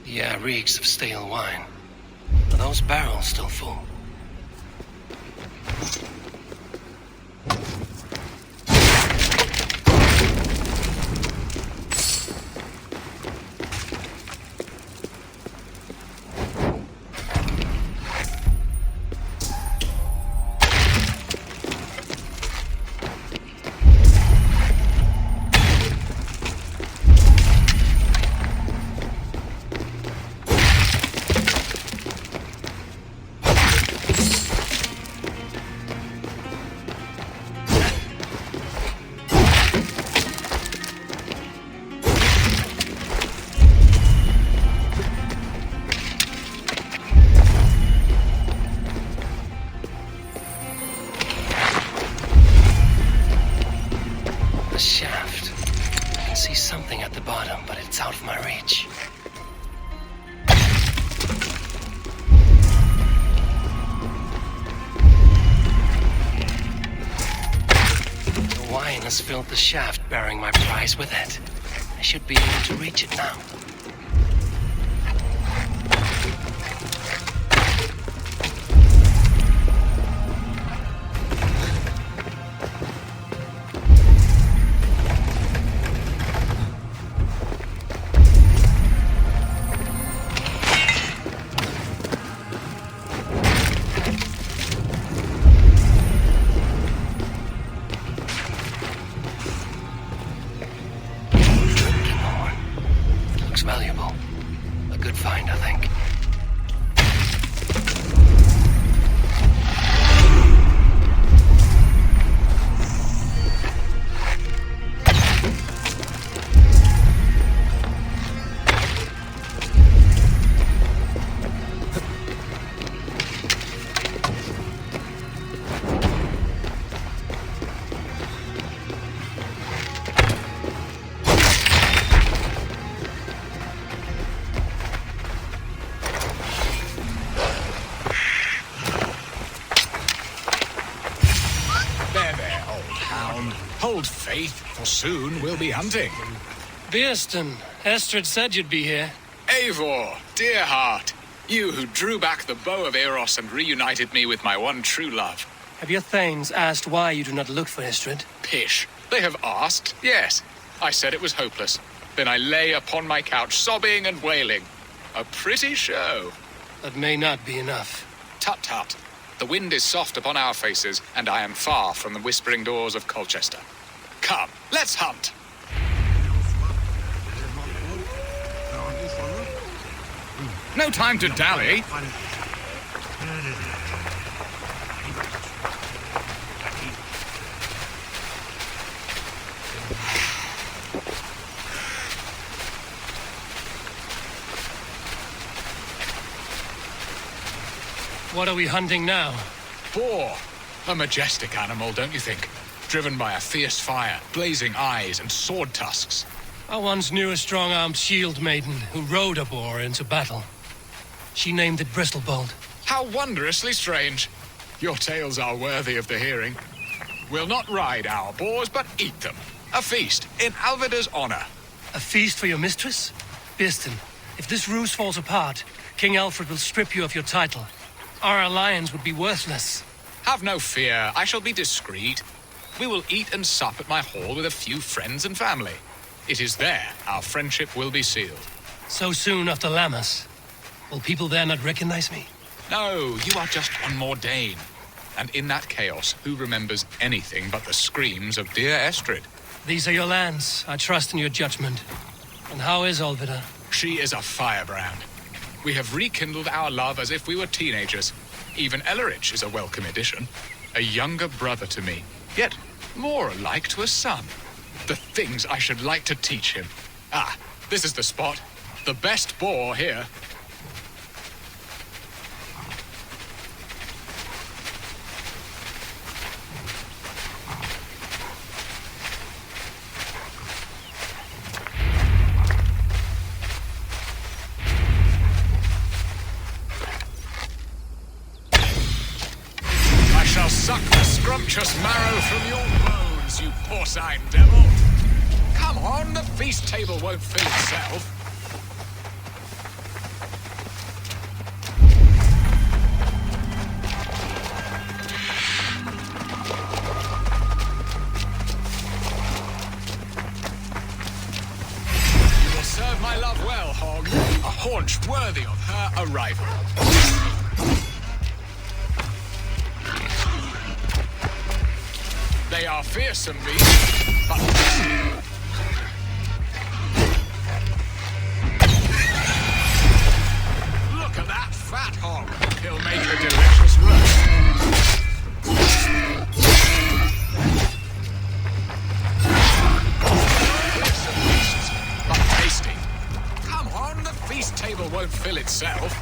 The air reeks of stale wine. Are those barrels still full? Filled the shaft, bearing my prize with it. I should be able to reach it now. looks valuable. A good find, I think. Hold faith, for soon we'll be hunting. Beerston, Estrid said you'd be here. Eivor, dear heart, you who drew back the bow of Eros and reunited me with my one true love. Have your thanes asked why you do not look for Estrid? Pish, they have asked, yes. I said it was hopeless. Then I lay upon my couch, sobbing and wailing. A pretty show. That may not be enough. Tut-tut. The wind is soft upon our faces, and I am far from the whispering doors of Colchester. Come, let's hunt! No time to dally. What are we hunting now? Boar. A majestic animal, don't you think? Driven by a fierce fire, blazing eyes, and sword tusks. I once knew a strong-armed shield maiden who rode a boar into battle. She named it Bristlebolt. How wondrously strange. Your tales are worthy of the hearing. We'll not ride our boars, but eat them. A feast, in Alvida's honor. A feast for your mistress? Beerston, if this ruse falls apart, King Alfred will strip you of your title. Our alliance would be worthless. Have no fear, I shall be discreet. We will eat and sup at my hall with a few friends and family. It is there our friendship will be sealed. So soon after Lammas? Will people there not recognize me? No, you are just one more Dane. And in that chaos, who remembers anything but the screams of dear Estrid? These are your lands. I trust in your judgment. And how is Alvida? She is a firebrand. We have rekindled our love as if we were teenagers. Even Ellerich is a welcome addition. A younger brother to me, yet more alike to a son. The things I should like to teach him. Ah, this is the spot. The best boar here. Suck the scrumptious marrow from your bones, you porcine devil! Come on, the feast table won't fill itself. You will serve my love well, Hog. A haunch worthy of her arrival. They are fearsome beasts, but look at that fat hog. He'll make a delicious roast. Fearsome beasts, but tasty. Come on, the feast table won't fill itself.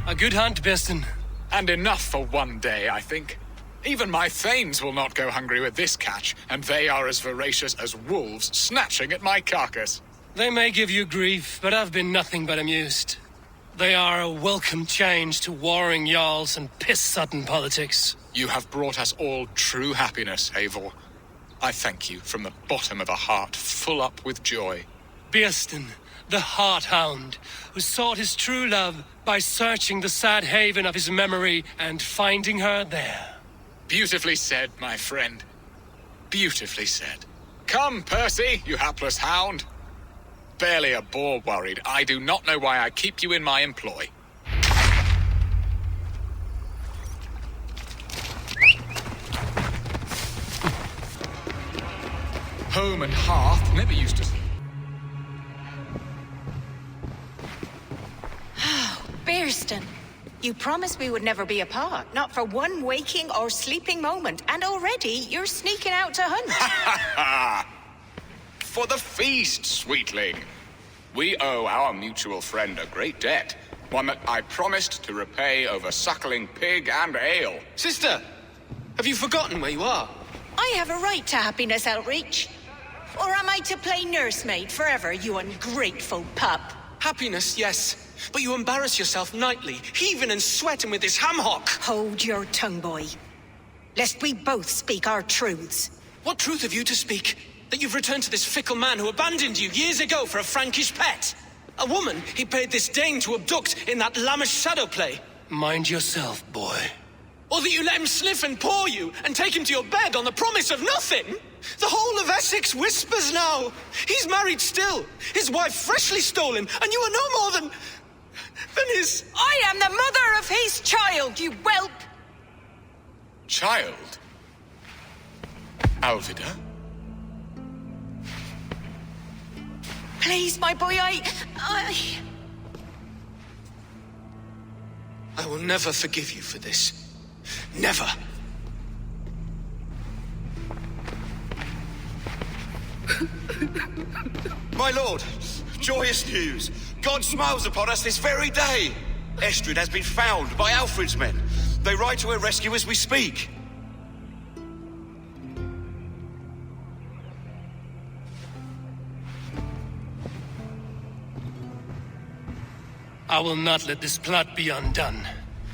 A good hunt, Beerston. And enough for one day, I think. Even my thanes will not go hungry with this catch, and they are as voracious as wolves snatching at my carcass. They may give you grief, but I've been nothing but amused. They are a welcome change to warring jarls and piss-sodden politics. You have brought us all true happiness, Eivor. I thank you from the bottom of a heart full up with joy. Beerston, the Heart Hound, who sought his true love by searching the sad haven of his memory and finding her there. Beautifully said, my friend. Beautifully said. Come, Percy, you hapless hound. Barely a boar worried. I do not know why I keep you in my employ. Home and hearth never used to... Bearston, you promised we would never be apart, not for one waking or sleeping moment, and already you're sneaking out to hunt. For the feast, sweetling. We owe our mutual friend a great debt, one that I promised to repay over suckling pig and ale. Sister, have you forgotten where you are? I have a right to happiness outreach. Or am I to play nursemaid forever, you ungrateful pup? Happiness, yes. But you embarrass yourself nightly, heaving and sweating with this ham-hock. Hold your tongue, boy. Lest we both speak our truths. What truth have you to speak? That you've returned to this fickle man who abandoned you years ago for a Frankish pet? A woman he paid this Dane to abduct in that lammish shadow play? Mind yourself, boy. Or that you let him sniff and paw you and take him to your bed on the promise of nothing? The whole of Essex whispers now. He's married still, his wife freshly stolen, and you are no more than his... I am the mother of his child, you whelp! Child? Alvida? Please, my boy, I will never forgive you for this. Never. My lord, joyous news. God smiles upon us this very day. Estrid has been found by Alfred's men. They ride to her rescue as we speak. I will not let this plot be undone.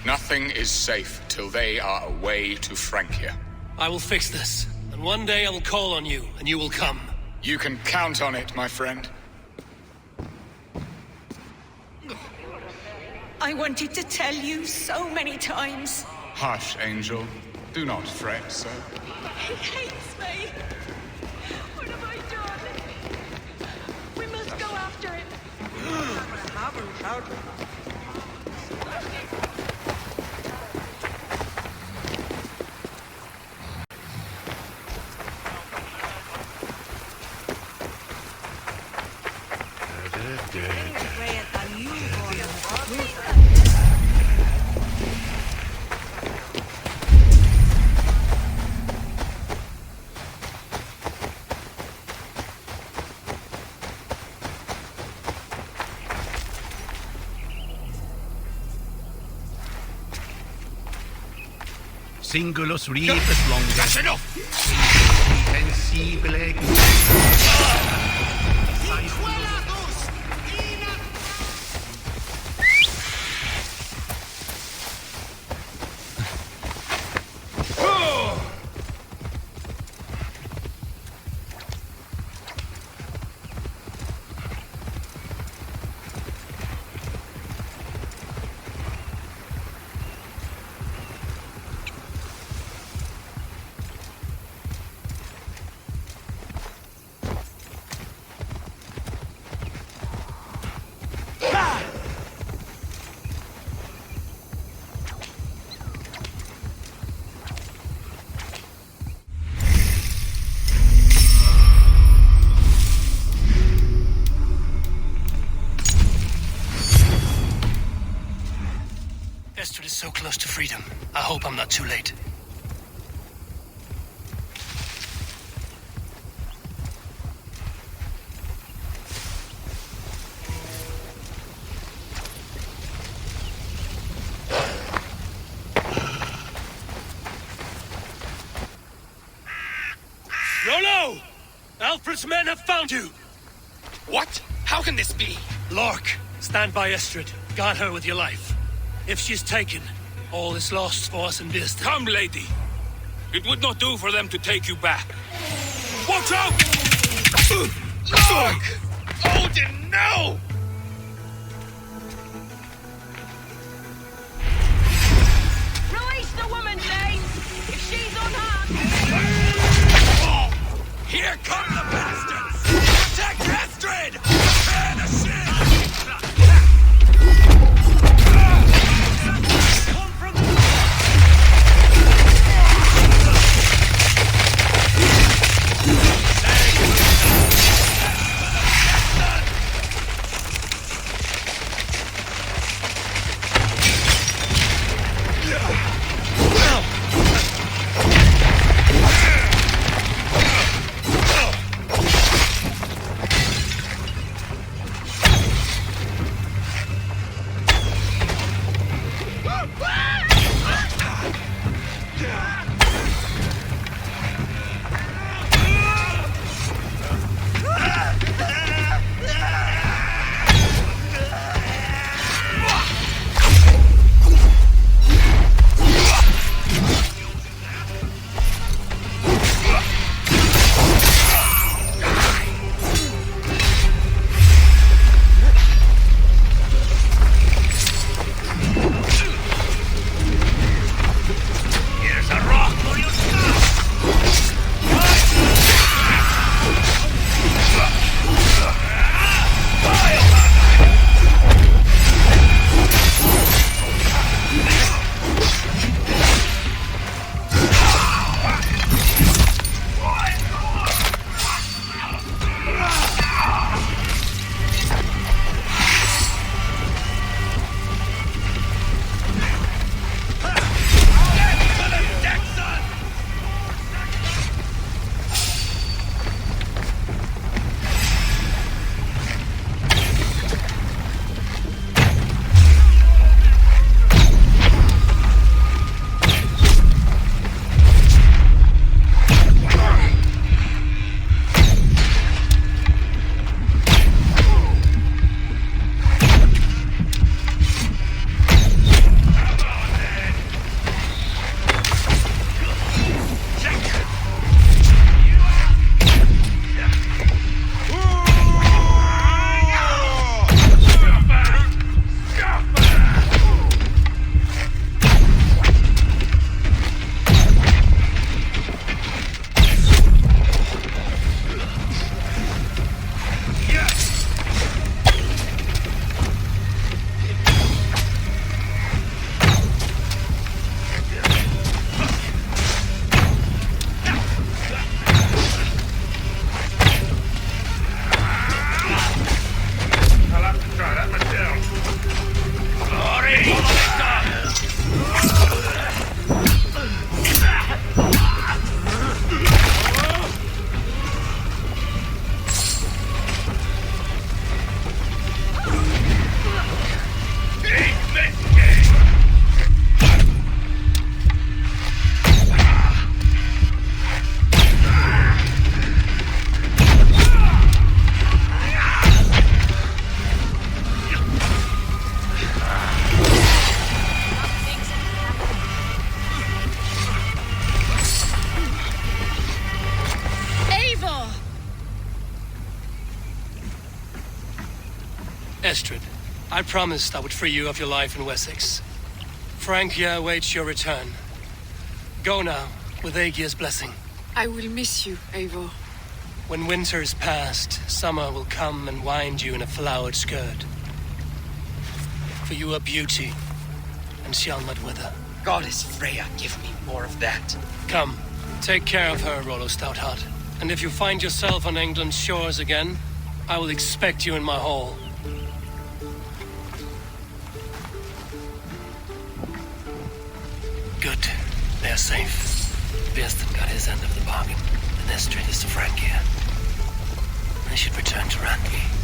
Nothing is safe till they are away to Francia. I will fix this, and one day I will call on you, and you will come. You can count on it, my friend. I wanted to tell you so many times. Hush, Angel. Do not fret, sir. He hates me. What have I done? We must go after him. Singulus rebus longus. That's enough! Sensibile. Estrid is so close to freedom. I hope I'm not too late. Rollo! Alfred's men have found you! What? How can this be? Lork, stand by Estrid. Guard her with your life. If she's taken, all is lost for us in Bearston. Come, lady. It would not do for them to take you back. Watch out! Lork! Odin, no! Release the woman, Dane! If she's Estrid, I promised I would free you of your life in Wessex. Francia awaits your return. Go now, with Aegir's blessing. I will miss you, Eivor. When winter is past, summer will come and wind you in a flowered skirt. For you are beauty, and shall not wither. Goddess Freya, give me more of that. Come, take care of her, Rollo Stoutheart. And if you find yourself on England's shores again, I will expect you in my hall. Good. They are safe. Björsten got his end of the bargain, and Estrid is to Francia. I should return to Randvi.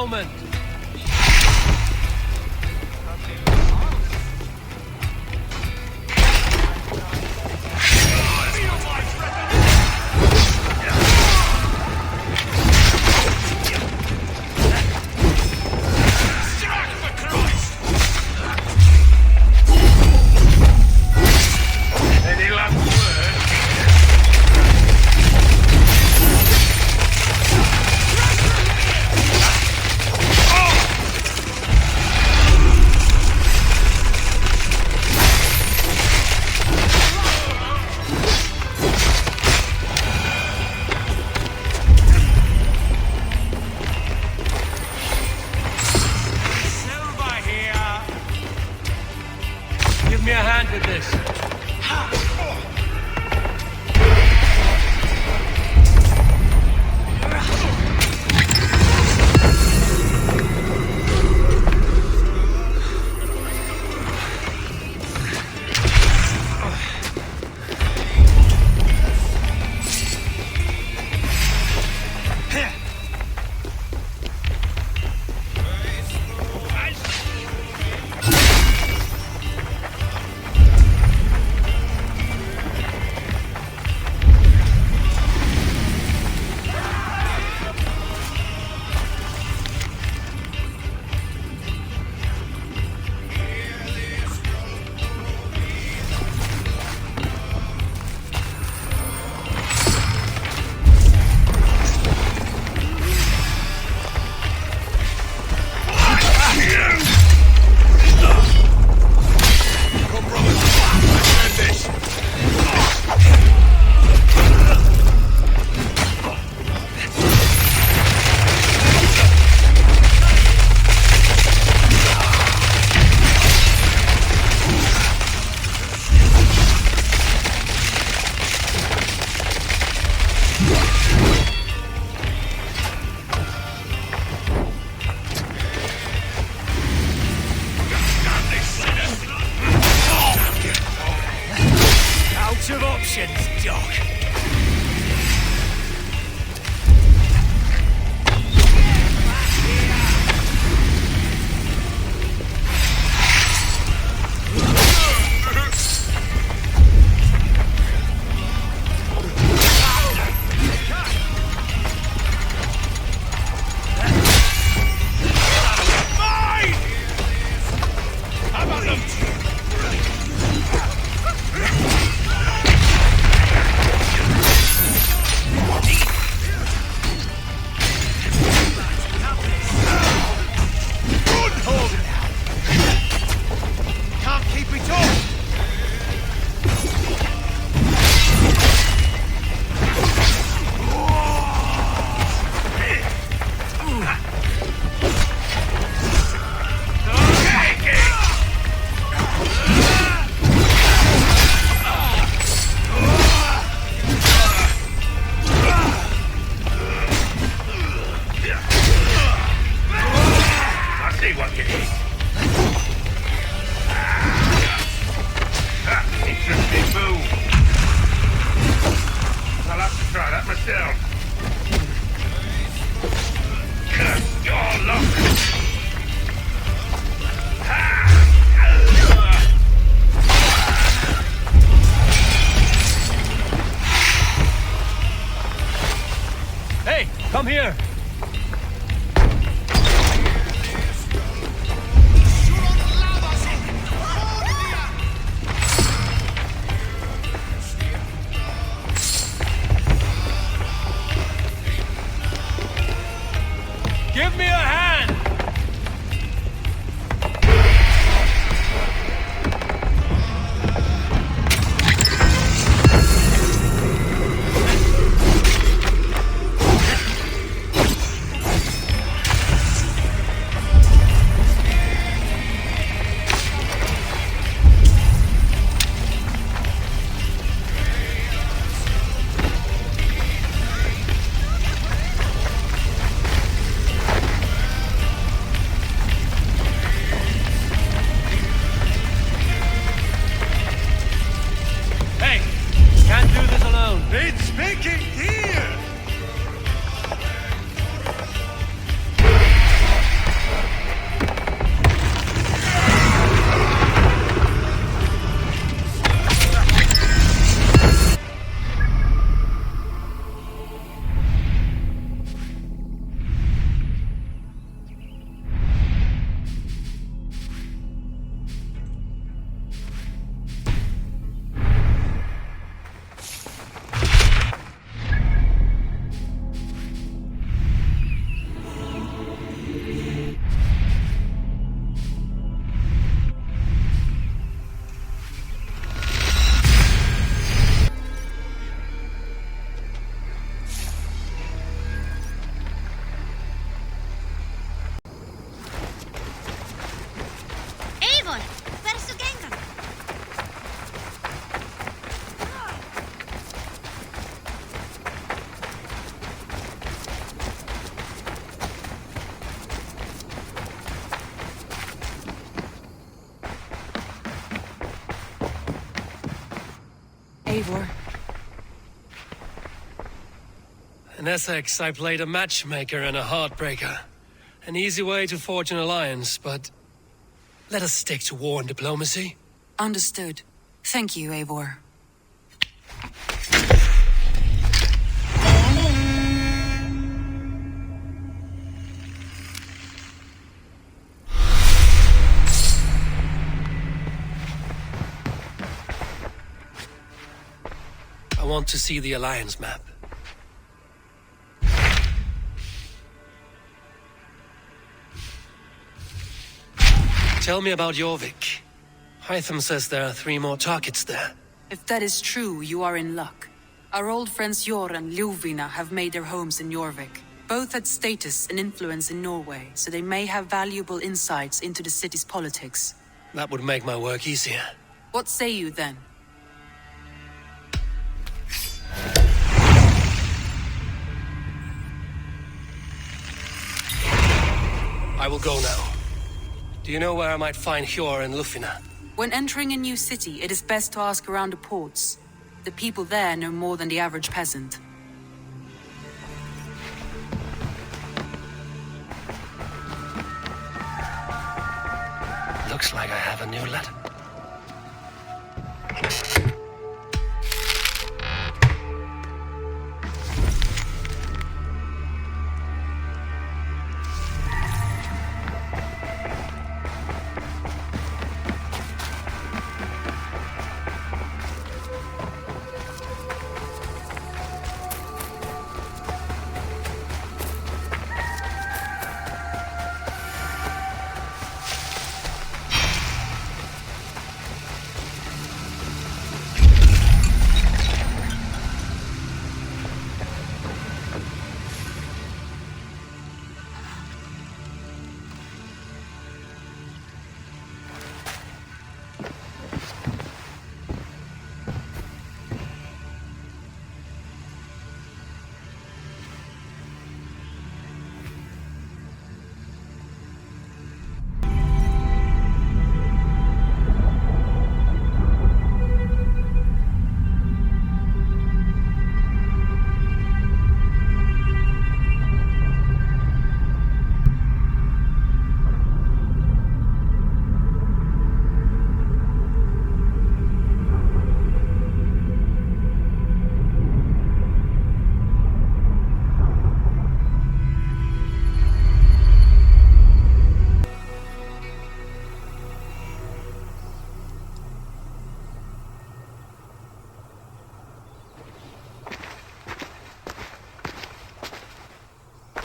moment. Any last word? Silver here. Give me a hand with this. Out of options, Doc. Can't keep it up! I see what you did. Interesting move. I'll have to try that myself. Curse your luck. Hey, come here. Give me a hand! It's making here! Eivor. In Essex, I played a matchmaker and a heartbreaker. An easy way to forge an alliance, but let us stick to war and diplomacy. Understood. Thank you, Eivor. I want to see the alliance map. Tell me about Jorvik. Hytham says there are 3 more targets there. If that is true, you are in luck. Our old friends Jor and Ljuvina have made their homes in Jorvik. Both had status and influence in Norway, so they may have valuable insights into the city's politics. That would make my work easier. What say you then? I will go now. Do you know where I might find Hjor and Ljuvina? When entering a new city, it is best to ask around the ports. The people there know more than the average peasant. Looks like I have a new letter.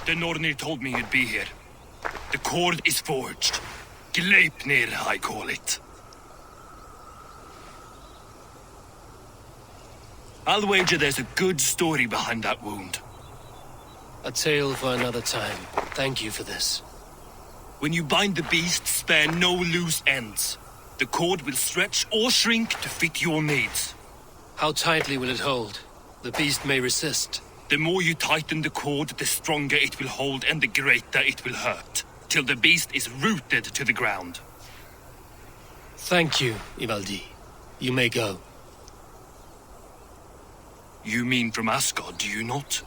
The Nornir told me you'd be here. The cord is forged. Gleipnir, I call it. I'll wager there's a good story behind that wound. A tale for another time. Thank you for this. When you bind the beast, spare no loose ends. The cord will stretch or shrink to fit your needs. How tightly will it hold? The beast may resist. The more you tighten the cord, the stronger it will hold and the greater it will hurt, till the beast is rooted to the ground. Thank you, Ivaldi. You may go. You mean from Asgard, do you not?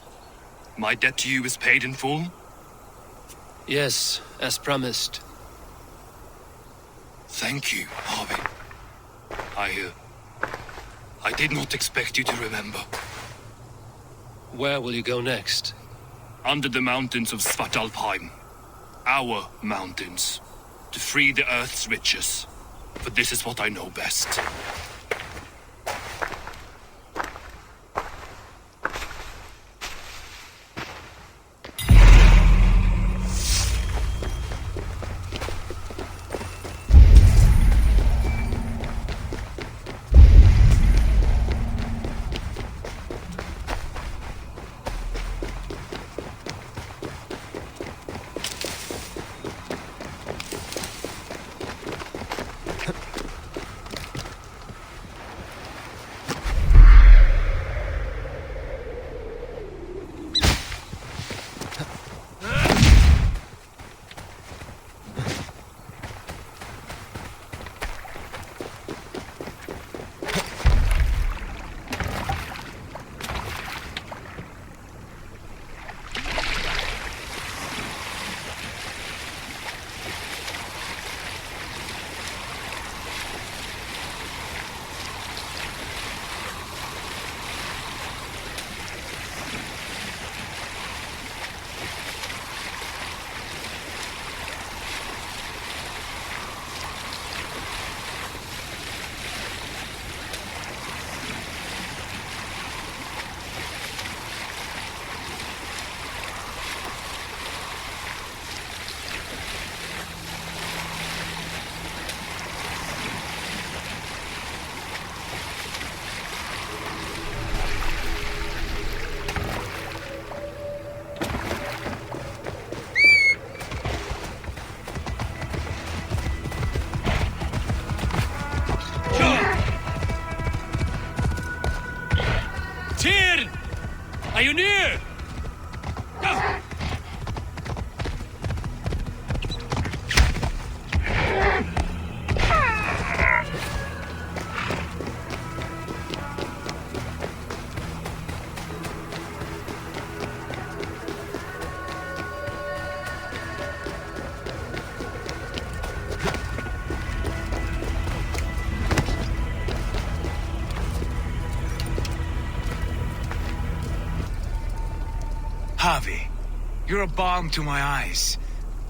My debt to you is paid in full? Yes, as promised. Thank you, Harvey. I did not expect you to remember. Where will you go next? Under the mountains of Svartalfheim. Our mountains. To free the Earth's riches. For this is what I know best. Tyr! Are you near? Harvey, you're a balm to my eyes.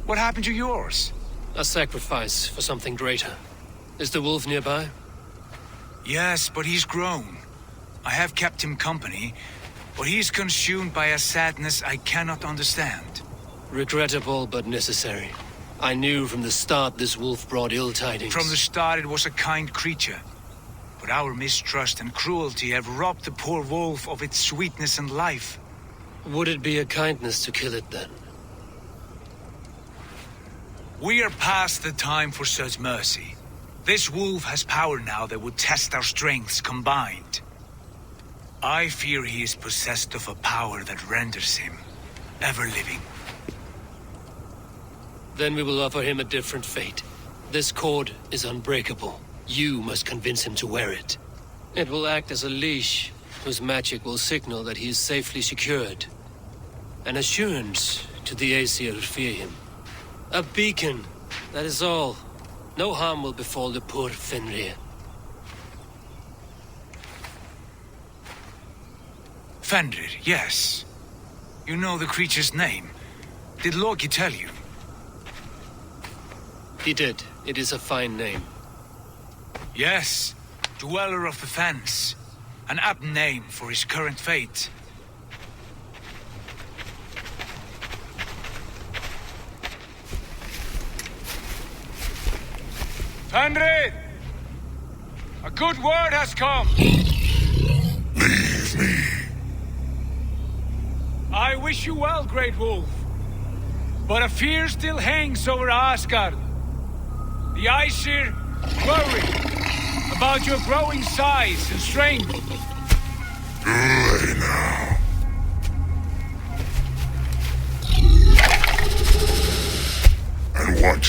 What happened to yours? A sacrifice for something greater. Is the wolf nearby? Yes, but he's grown. I have kept him company, but he's consumed by a sadness I cannot understand. Regrettable but necessary. I knew from the start this wolf brought ill tidings. From the start it was a kind creature. But our mistrust and cruelty have robbed the poor wolf of its sweetness and life. Would it be a kindness to kill it then? We are past the time for such mercy. This wolf has power now that would test our strengths combined. I fear he is possessed of a power that renders him ever living. Then we will offer him a different fate. This cord is unbreakable. You must convince him to wear it. It will act as a leash, whose magic will signal that he is safely secured. An assurance to the Aesir who fear him. A beacon, that is all. No harm will befall the poor Fenrir. Fenrir, yes. You know the creature's name. Did Loki tell you? He did. It is a fine name. Yes. Dweller of the Fens. An apt name for his current fate. Fenrir! A good word has come! Leave me. I wish you well, Great Wolf. But a fear still hangs over Asgard. The Aesir worry about your growing size and strength. Do they now? And what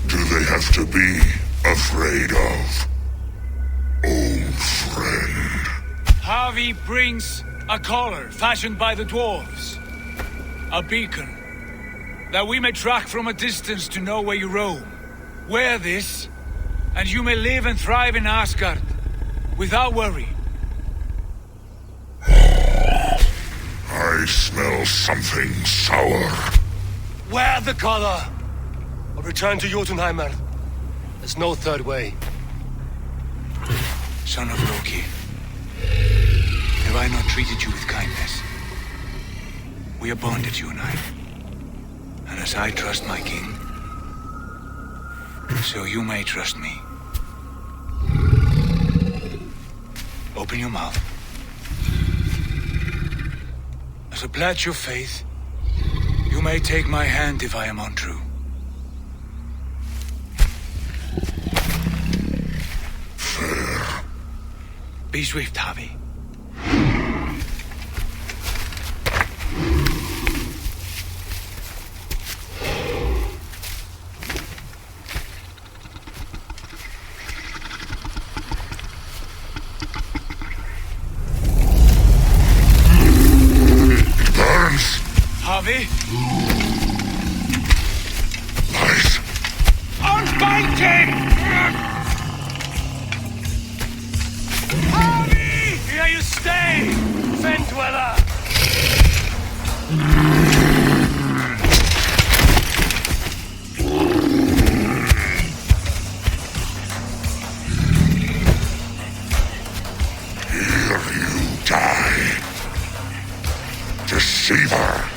do they have to be afraid of, old friend? Harvey brings a collar fashioned by the dwarves. A beacon that we may track from a distance to know where you roam. Wear this, and you may live and thrive in Asgard without worry. I smell something sour. Wear the collar! Or return to Jotunheimer. There's no third way. Son of Loki, have I not treated you with kindness? We are bonded, you and I. And as I trust my king, so you may trust me. Open your mouth. As a pledge of faith, you may take my hand if I am untrue. Fair. Be swift, Harvey. Harvey? Nice. Unbind him! Harvey! Here you stay, Fen Dweller! Here you die. Deceiver.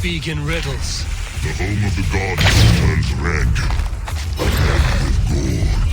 speak in riddles. The home of the gods turns red. With gore.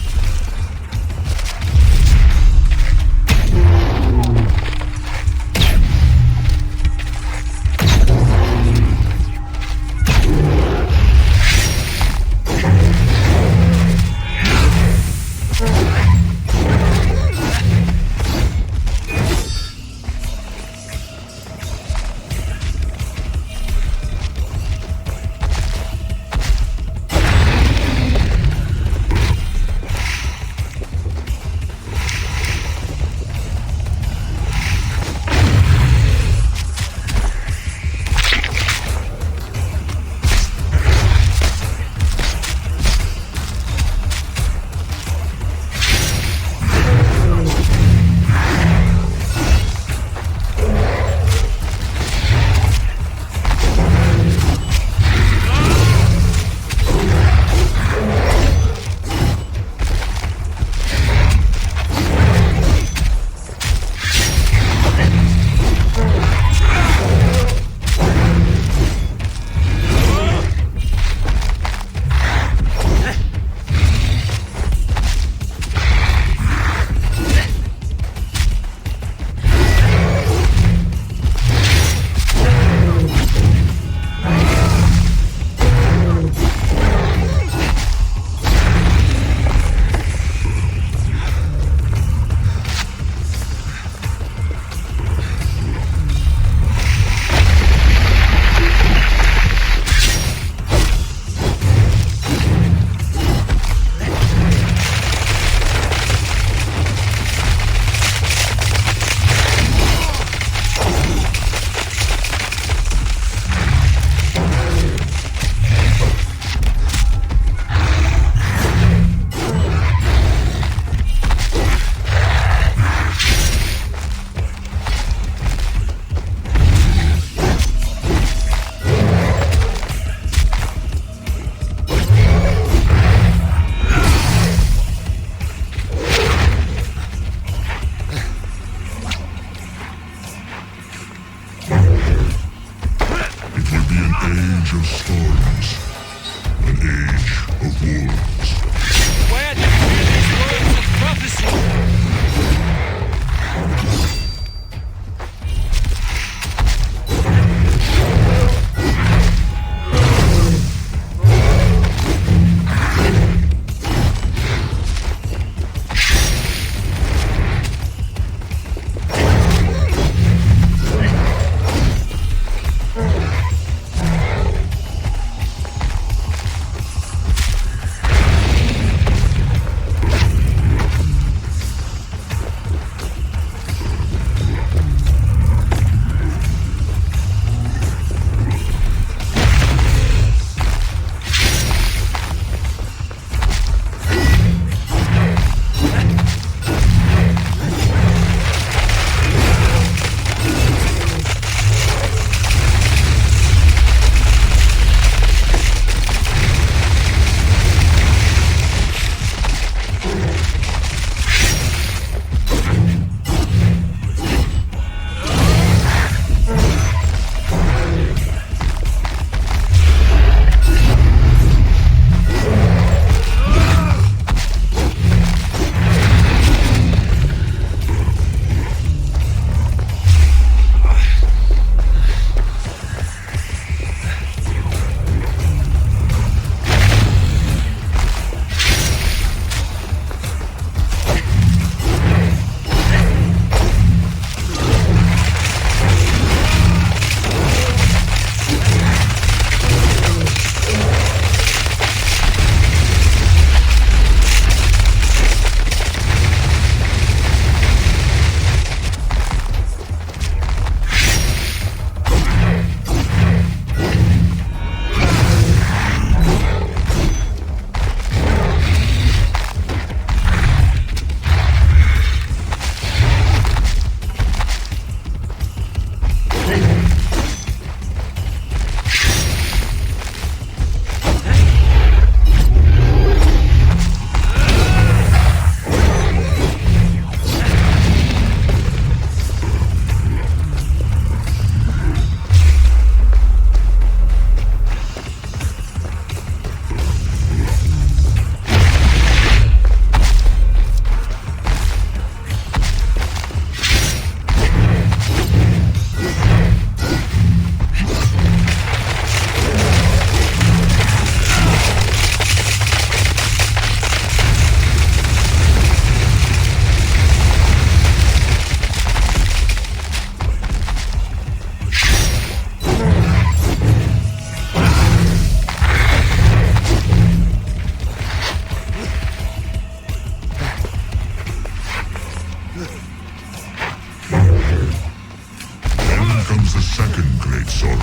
second great sorrow,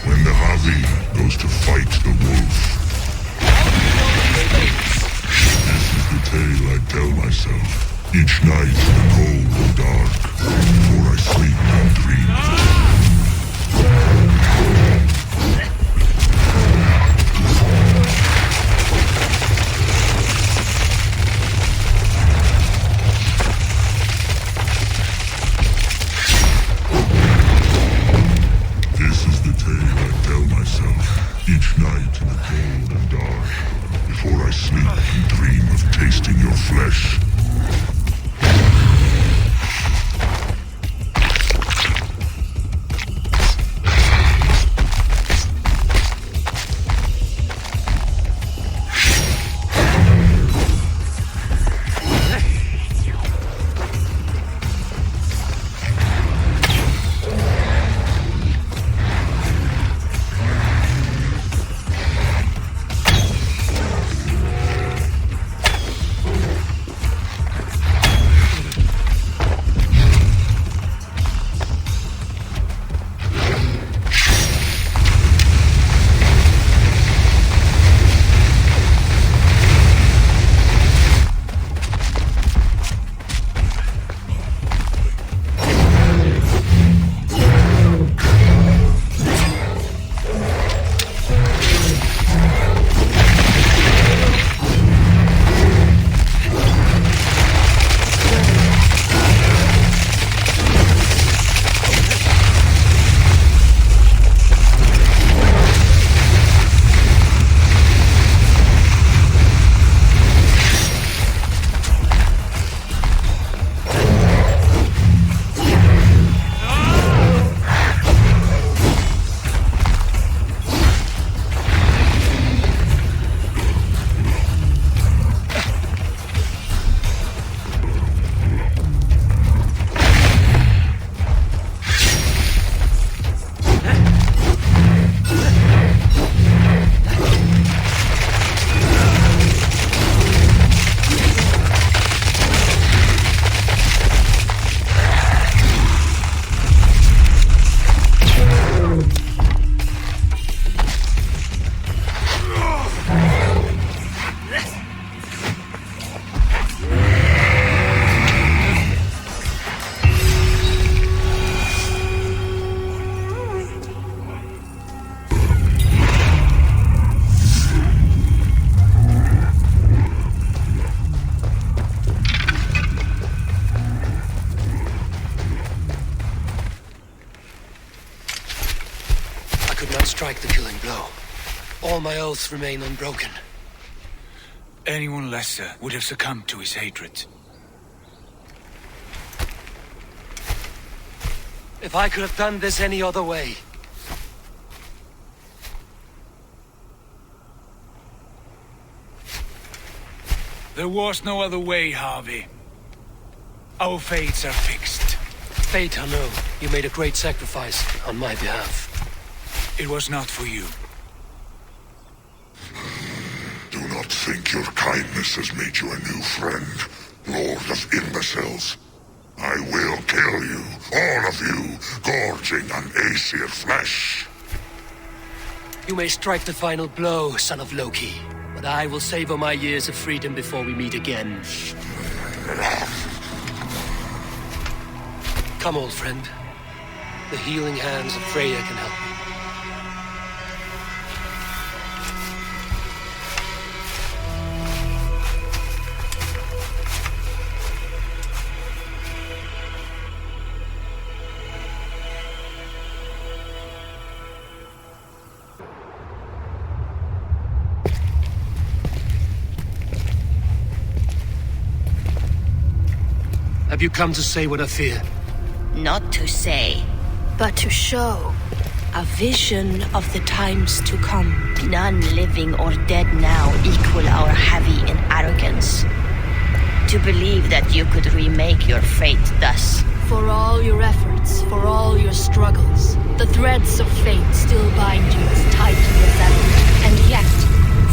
when the Havi goes to fight the wolf. This is the tale I tell myself each night in the cold and dark, before I sleep and dream. Each night in the cold and dark, before I sleep and dream of tasting your flesh. Strike the killing blow. All my oaths remain unbroken. Anyone lesser would have succumbed to his hatred. If I could have done this any other way. There was no other way, Harvey. Our fates are fixed. Fate, I know. You made a great sacrifice on my behalf. It was not for you. Do not think your kindness has made you a new friend, Lord of Imbeciles. I will kill you, all of you, gorging on Aesir flesh. You may strike the final blow, son of Loki, but I will savor my years of freedom before we meet again. Come, old friend. The healing hands of Freya can help me. Have you come to say what I fear? Not to say, but to show. A vision of the times to come. None living or dead now equal our heavy in arrogance. To believe that you could remake your fate thus. For all your efforts, for all your struggles, the threads of fate still bind you as tightly as ever. And yet,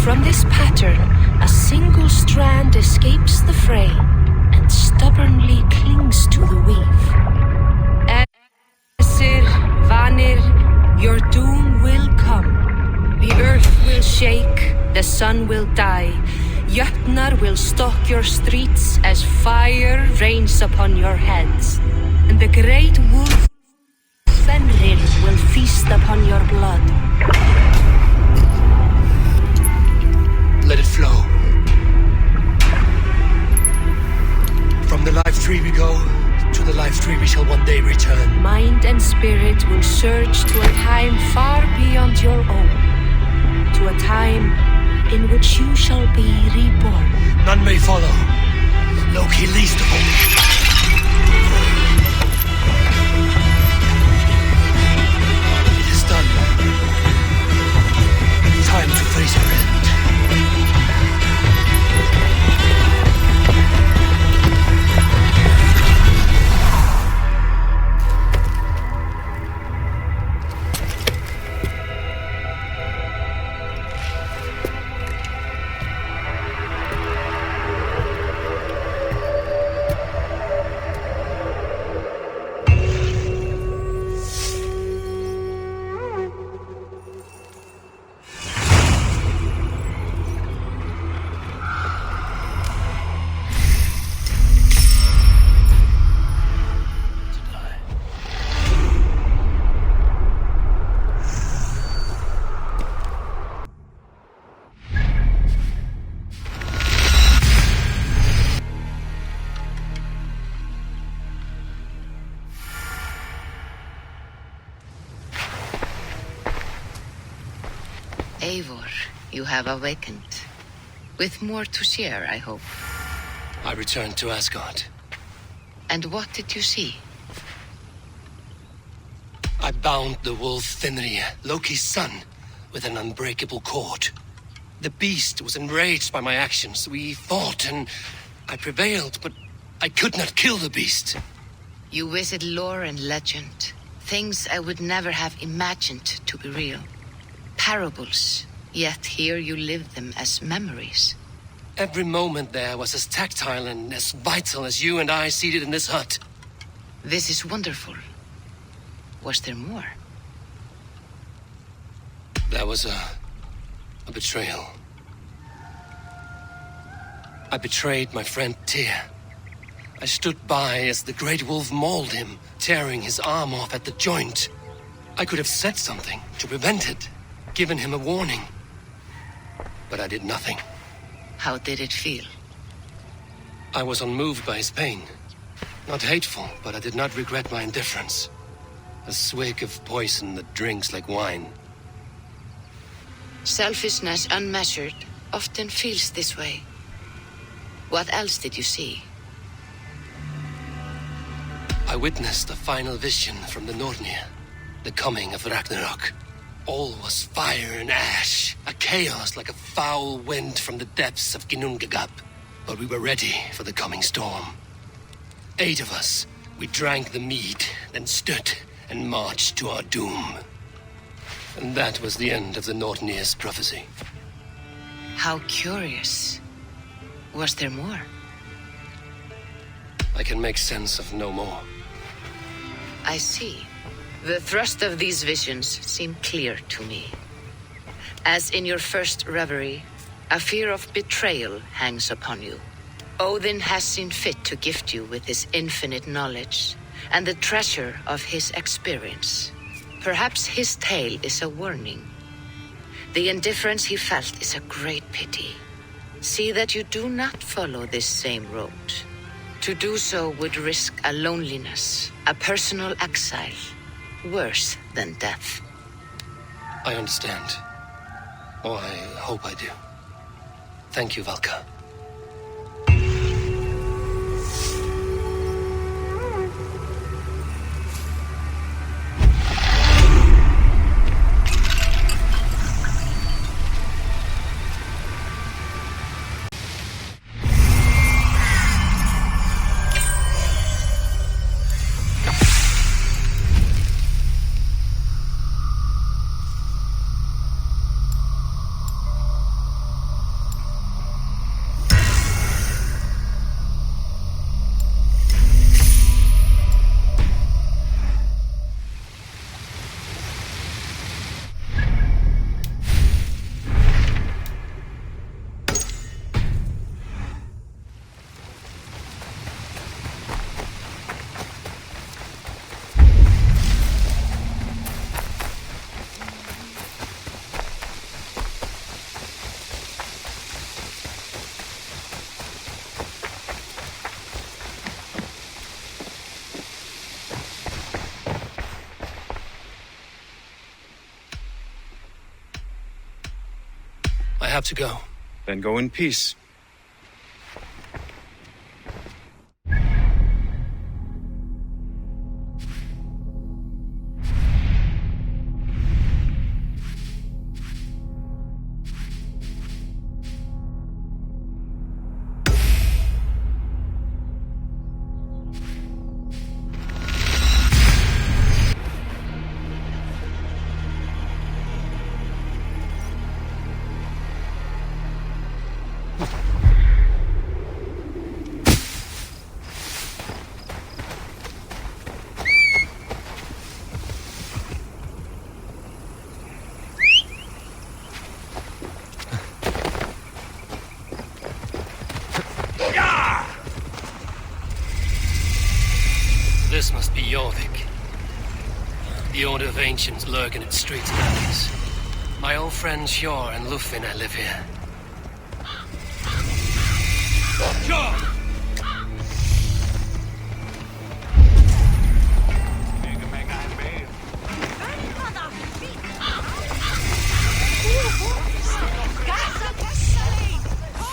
from this pattern, a single strand escapes the fray and stubbornly clings to the weave. Aesir, shake, the sun will die. Jötnar will stalk your streets as fire rains upon your heads. And the great wolf Fenrir will feast upon your blood. Let it flow. From the life tree we go, to the life tree we shall one day return. Mind and spirit will surge to a time far beyond your own. To a time in which you shall be reborn. None may follow. Loki least of all. It is done. Time to face our end. Eivor, you have awakened. With more to share, I hope. I returned to Asgard. And what did you see? I bound the wolf Fenrir, Loki's son, with an unbreakable cord. The beast was enraged by my actions. We fought and I prevailed, but I could not kill the beast. You visit lore and legend. Things I would never have imagined to be real. Parables, yet here you live them as memories. Every moment there was as tactile and as vital as you and I seated in this hut. This is wonderful. Was there more? There was a betrayal. I betrayed my friend Tyr. I stood by as the great wolf mauled him, tearing his arm off at the joint. I could have said something to prevent it, given him a warning. But I did nothing. How did it feel? I was unmoved by his pain. Not hateful, but I did not regret my indifference. A swig of poison that drinks like wine. Selfishness unmeasured often feels this way. What else did you see? I witnessed a final vision from the Nornir. The coming of Ragnarok. All was fire and ash, a chaos like a foul wind from the depths of Ginnungagap. But we were ready for the coming storm. 8 of us, we drank the mead, then stood and marched to our doom. And that was the end of the Nornir's prophecy. How curious. Was there more? I can make sense of no more. I see. The thrust of these visions seem clear to me. As in your first reverie, a fear of betrayal hangs upon you. Odin has seen fit to gift you with his infinite knowledge and the treasure of his experience. Perhaps his tale is a warning. The indifference he felt is a great pity. See that you do not follow this same road. To do so would risk a loneliness, a personal exile. Worse than death. I understand. Or I hope I do. Thank you, Valka. have to go. Then go in peace. This must be Jorvik. The Order of Ancients lurk in its streets and alleys. My old friends Hjor and Lufvina live here.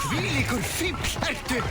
Hvílíkur fífl ertu!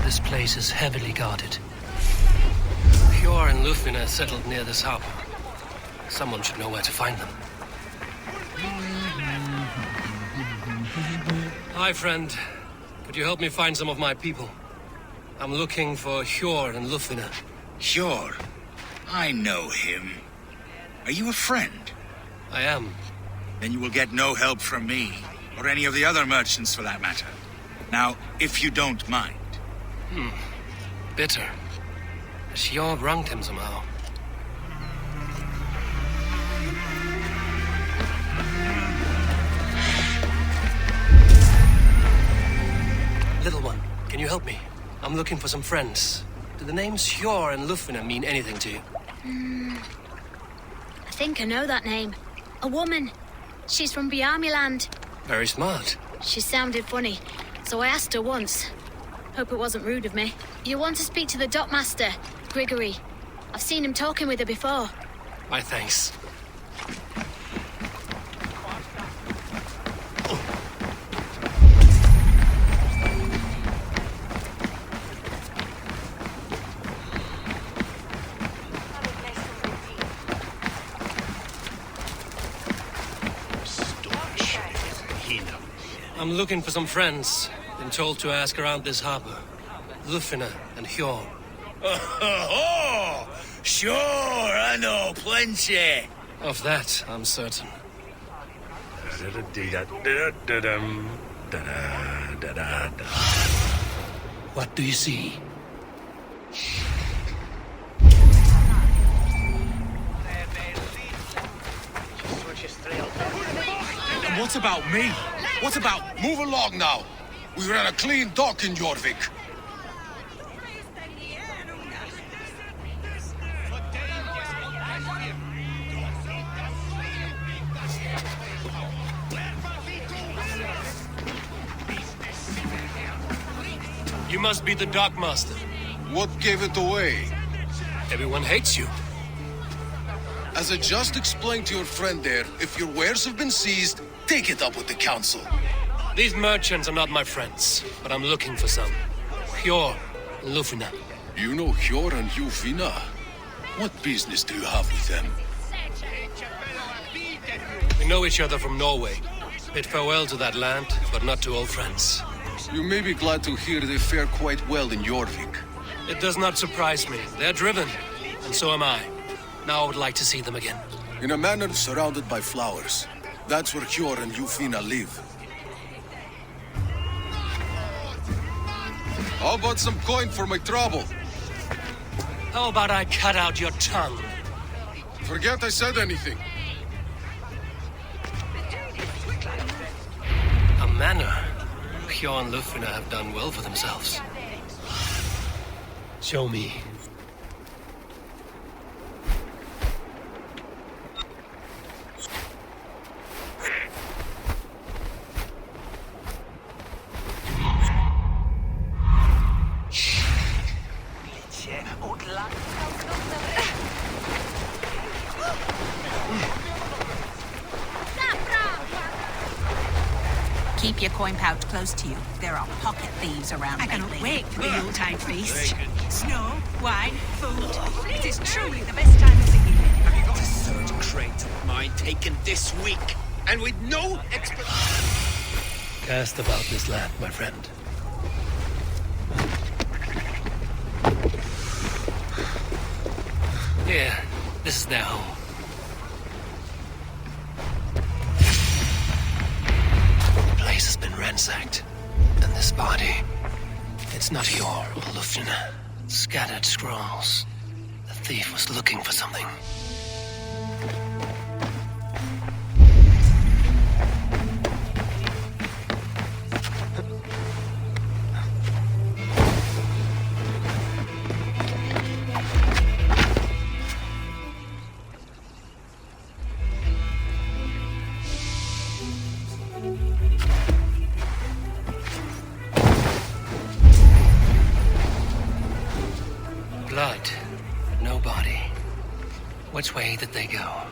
This place is heavily guarded. Hjor and Lufvina settled near this harbor. Someone should know where to find them. Hi, friend. Could you help me find some of my people? I'm looking for Hjor and Lufvina. Hjor? I know him. Are you a friend? I am. Then you will get no help from me, or any of the other merchants for that matter. Now, if you don't mind. Bitter. Hjor wronged him somehow. Little one, can you help me? I'm looking for some friends. Do the names Hjor and Lufvina mean anything to you? I think I know that name. A woman. She's from Biamiland. Very smart. She sounded funny, so I asked her once. Hope it wasn't rude of me. You want to speak to the dockmaster, Grigory. I've seen him talking with her before. My thanks. I'm looking for some friends. Been told to ask around this harbor. Lufvina and Hjor. Oh, sure, I know plenty. Of that, I'm certain. What do you see? And what about me? What about... Move along now. We ran a clean dock in Jorvik. You must be the dockmaster. What gave it away? Everyone hates you. As I just explained to your friend there, if your wares have been seized, take it up with the council. These merchants are not my friends, but I'm looking for some. Hjor and Lufina. You know Hjor and Lufina? What business do you have with them? We know each other from Norway. Bid farewell to that land, but not to old friends. You may be glad to hear they fare quite well in Jorvik. It does not surprise me. They're driven, and so am I. Now I would like to see them again. In a manor surrounded by flowers. That's where Hjor and Lufina live. How about some coin for my trouble? How about I cut out your tongue? Forget I said anything. A manor. Hjor and Lufina have done well for themselves. Show me. Keep your coin pouch close to you. There are pocket thieves around I cannot lately. wait for the Yuletide feast. Snow, wine, food. It is truly the best time of the year. Have you got a third crate of mine taken this week? And with no expert... Cast about this land, my friend. Here, this is their home. The place has been ransacked. And this body, it's not Hjor or Lufina. Scattered scrolls. The thief was looking for something. Blood, no body. Which way did they go?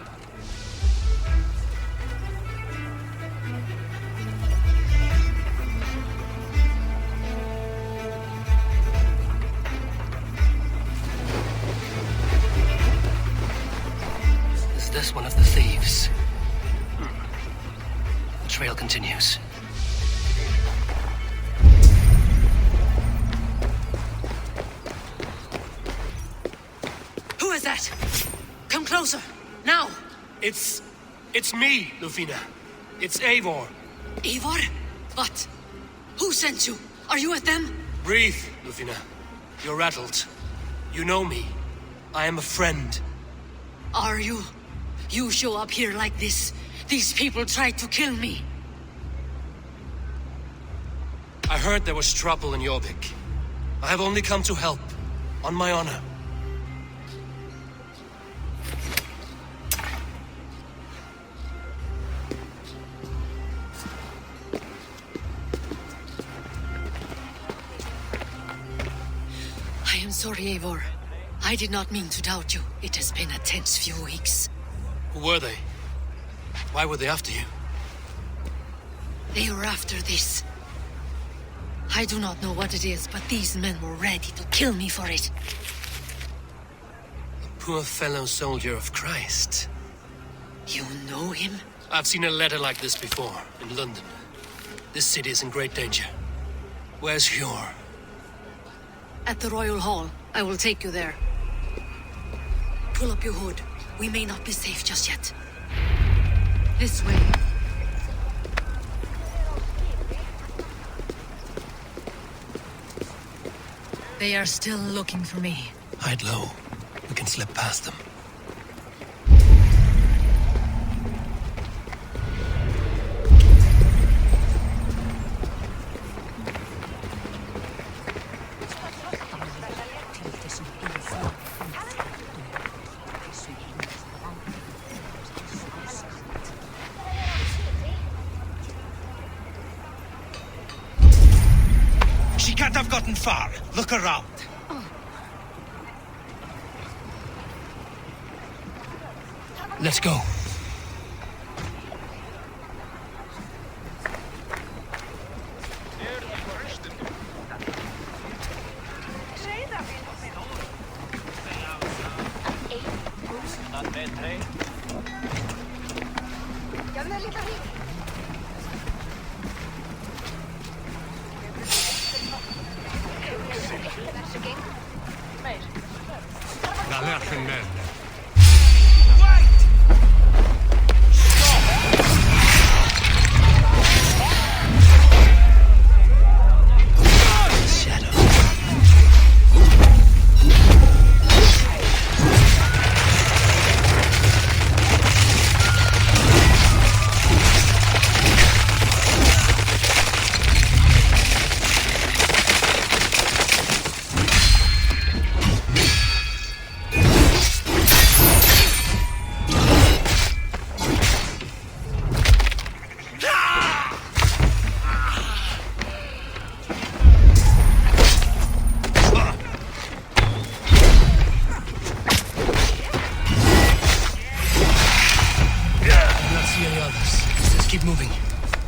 Is this one of the thieves? The trail continues. Who is that? Come closer, now! It's me, Lufina. It's Eivor. Eivor? What? Who sent you? Are you with them? Breathe, Lufina. You're rattled. You know me. I am a friend. Are you? You show up here like this. These people tried to kill me. I heard there was trouble in Jorvik. I have only come to help, on my honor. I am sorry, Eivor. I did not mean to doubt you. It has been a tense few weeks. Who were they? Why were they after you? They were after this. I do not know what it is, but these men were ready to kill me for it. A poor fellow soldier of Christ. You know him? I've seen a letter like this before, in London. This city is in great danger. Where's Hjor? At the Royal Hall. I will take you there. Pull up your hood. We may not be safe just yet. This way. They are still looking for me. Hide low. We can slip past them. can't have gotten far. Look around. Let's go.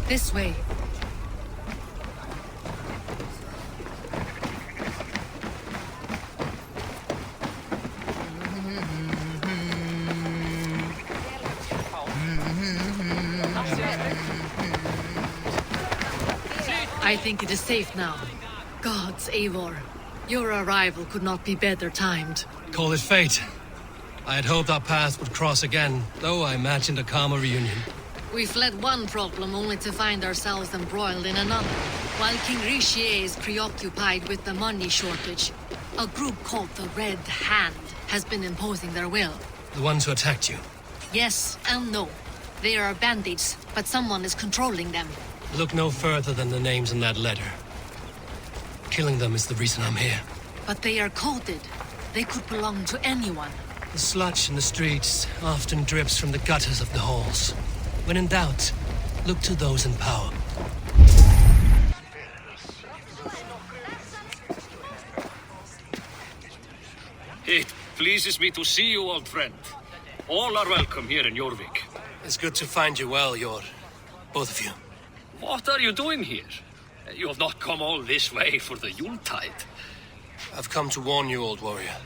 This way. I think it is safe now. Gods, Eivor. Your arrival could not be better timed. Call it fate. I had hoped our paths would cross again, though I imagined a calmer reunion. We fled one problem only to find ourselves embroiled in another. While King Richier is preoccupied with the money shortage, a group called the Red Hand has been imposing their will. The ones who attacked you? Yes and no. They are bandits, but someone is controlling them. Look no further than the names in that letter. Killing them is the reason I'm here. But they are coded. They could belong to anyone. The sludge in the streets often drips from the gutters of the halls. When in doubt, look to those in power. It pleases me to see you, old friend. All are welcome here in Jorvik. It's good to find you well, Jor. Both of you. What are you doing here? You have not come all this way for the Yuletide. I've come to warn you, old warrior,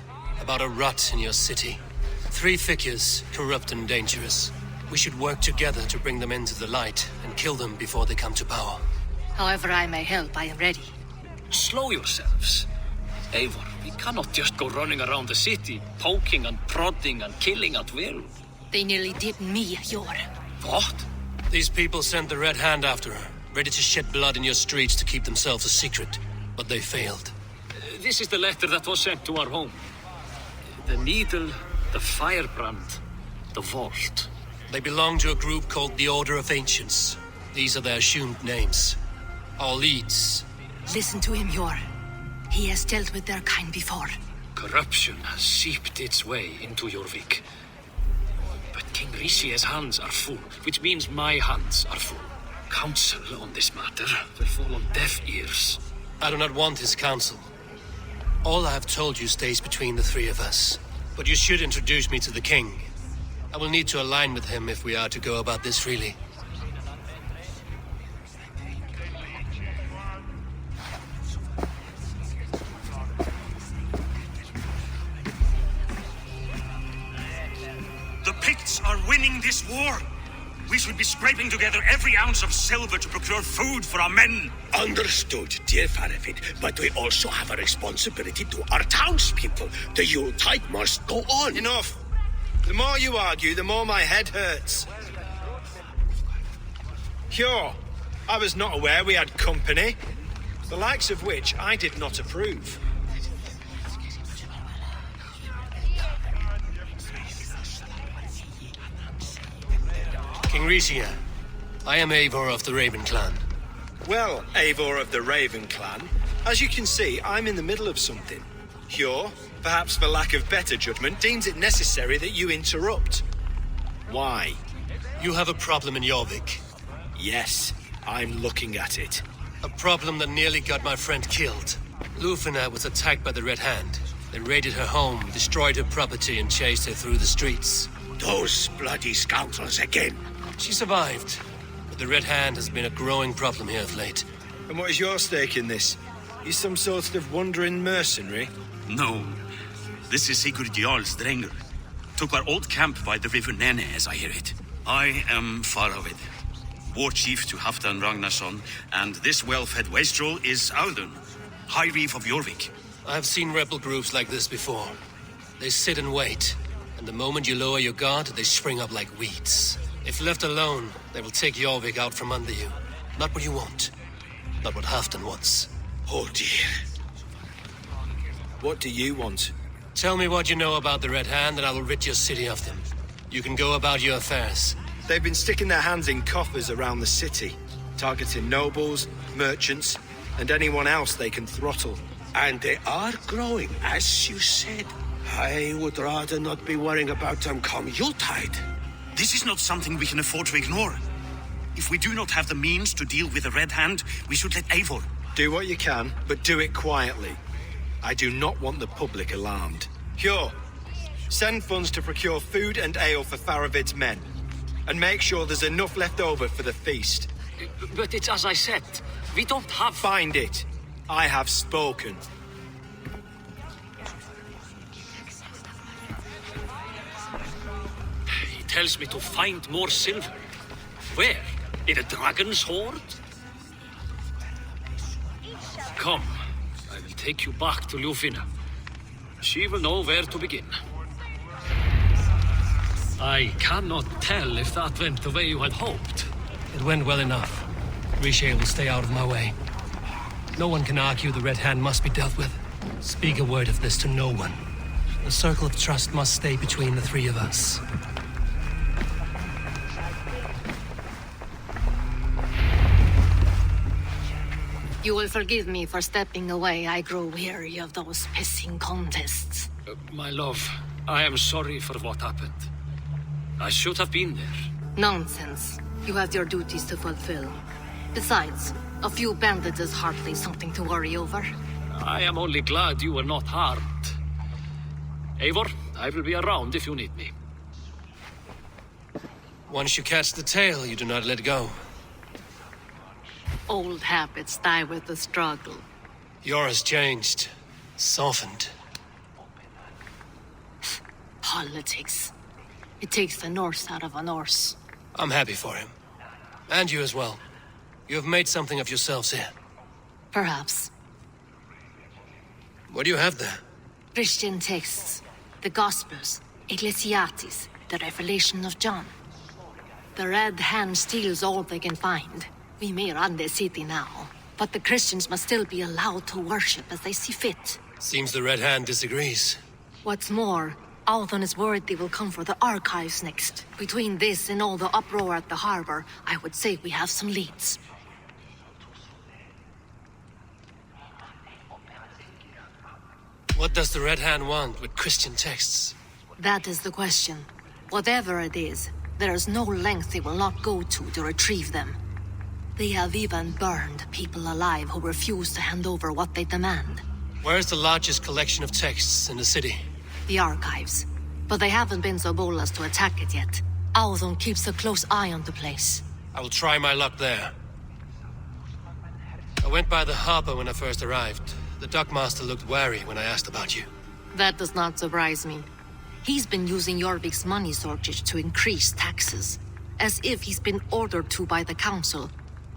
about a rot in your city. 3 figures, corrupt and dangerous. We should work together to bring them into the light and kill them before they come to power. However I may help, I am ready. Slow yourselves. Eivor, we cannot just go running around the city, poking and prodding and killing at will. They nearly did me, Jor. What? These people sent the Red Hand after her, ready to shed blood in your streets to keep themselves a secret. But they failed. This is the letter that was sent to our home. The needle, the firebrand, the vault. They belong to a group called the Order of Ancients. These are their assumed names. Our leads. Listen to him, Jor. He has dealt with their kind before. Corruption has seeped its way into Jorvik. But King Richier's hands are full, which means my hands are full. Counsel on this matter will fall on deaf ears. I do not want his counsel. All I have told you stays between the 3 of us. But you should introduce me to the king. I will need to align with him if we are to go about this freely. The Picts are winning this war. We should be scraping together every ounce of silver to procure food for our men. Understood, dear Faravid, but we also have a responsibility to our townspeople. The Yuletide must go on. Enough! The more you argue, the more my head hurts. Sure, I was not aware we had company, the likes of which I did not approve. King Richier, I am Eivor of the Raven Clan. Well, Eivor of the Raven Clan, as you can see, I'm in the middle of something. Hjor, perhaps for lack of better judgment, deems it necessary that you interrupt. Why? You have a problem in Jorvik. Yes, I'm looking at it. A problem that nearly got my friend killed. Lufina was attacked by the Red Hand. They raided her home, destroyed her property, and chased her through the streets. Those bloody scoundrels again. She survived, but the Red Hand has been a growing problem here of late. And what is your stake in this? You some sort of wandering mercenary? No. This is Sigurd Jarl's Drenger. Took our old camp by the river Nene, as I hear it. I am Faravid, war chief to Halfdan Ragnarsson, and this well-fed wastrel is Audun, High Reeve of Jorvik. I've seen rebel groups like this before. They sit and wait, and the moment you lower your guard, they spring up like weeds. If left alone, they will take Jorvik out from under you. Not what you want. Not what Halfdan wants. Oh dear. What do you want? Tell me what you know about the Red Hand, and I will rid your city of them. You can go about your affairs. They've been sticking their hands in coffers around the city, targeting nobles, merchants, and anyone else they can throttle. And they are growing, as you said. I would rather not be worrying about them come Yuletide. This is not something we can afford to ignore. If we do not have the means to deal with the Red Hand, we should let Eivor. Do what you can, but do it quietly. I do not want the public alarmed. Hjor, send funds to procure food and ale for Faravid's men. And make sure there's enough left over for the feast. But it's as I said, we don't have... Find it. I have spoken. He tells me to find more silver. Where? In a dragon's hoard? Come, I will take you back to Lufina. She will know where to begin. I cannot tell if that went the way you had hoped. It went well enough. Riche will stay out of my way. No one can argue the Red Hand must be dealt with. Speak a word of this to no one. The circle of trust must stay between the three of us. You will forgive me for stepping away. I grow weary of those pissing contests. My love, I am sorry for what happened. I should have been there. Nonsense. You have your duties to fulfill. Besides, a few bandits is hardly something to worry over. I am only glad you were not harmed. Eivor, I will be around if you need me. Once you catch the tail, you do not let go. Old habits die with the struggle. Yours changed. Softened. Politics. It takes the Norse out of a Norse. I'm happy for him. And you as well. You have made something of yourselves here. Perhaps. What do you have there? Christian texts. The Gospels. Ecclesiastes. The Revelation of John. The Red Hand steals all they can find. We may run the city now, but the Christians must still be allowed to worship as they see fit. Seems the Red Hand disagrees. What's more, Althon is worried they will come for the archives next. Between this and all the uproar at the harbor, I would say we have some leads. What does the Red Hand want with Christian texts? That is the question. Whatever it is, there is no length they will not go to retrieve them. They have even burned people alive who refuse to hand over what they demand. Where's the largest collection of texts in the city? The archives. But they haven't been so bold as to attack it yet. Althon keeps a close eye on the place. I will try my luck there. I went by the harbor when I first arrived. The dockmaster looked wary when I asked about you. That does not surprise me. He's been using Jorvik's money shortage to increase taxes. As if he's been ordered to by the council.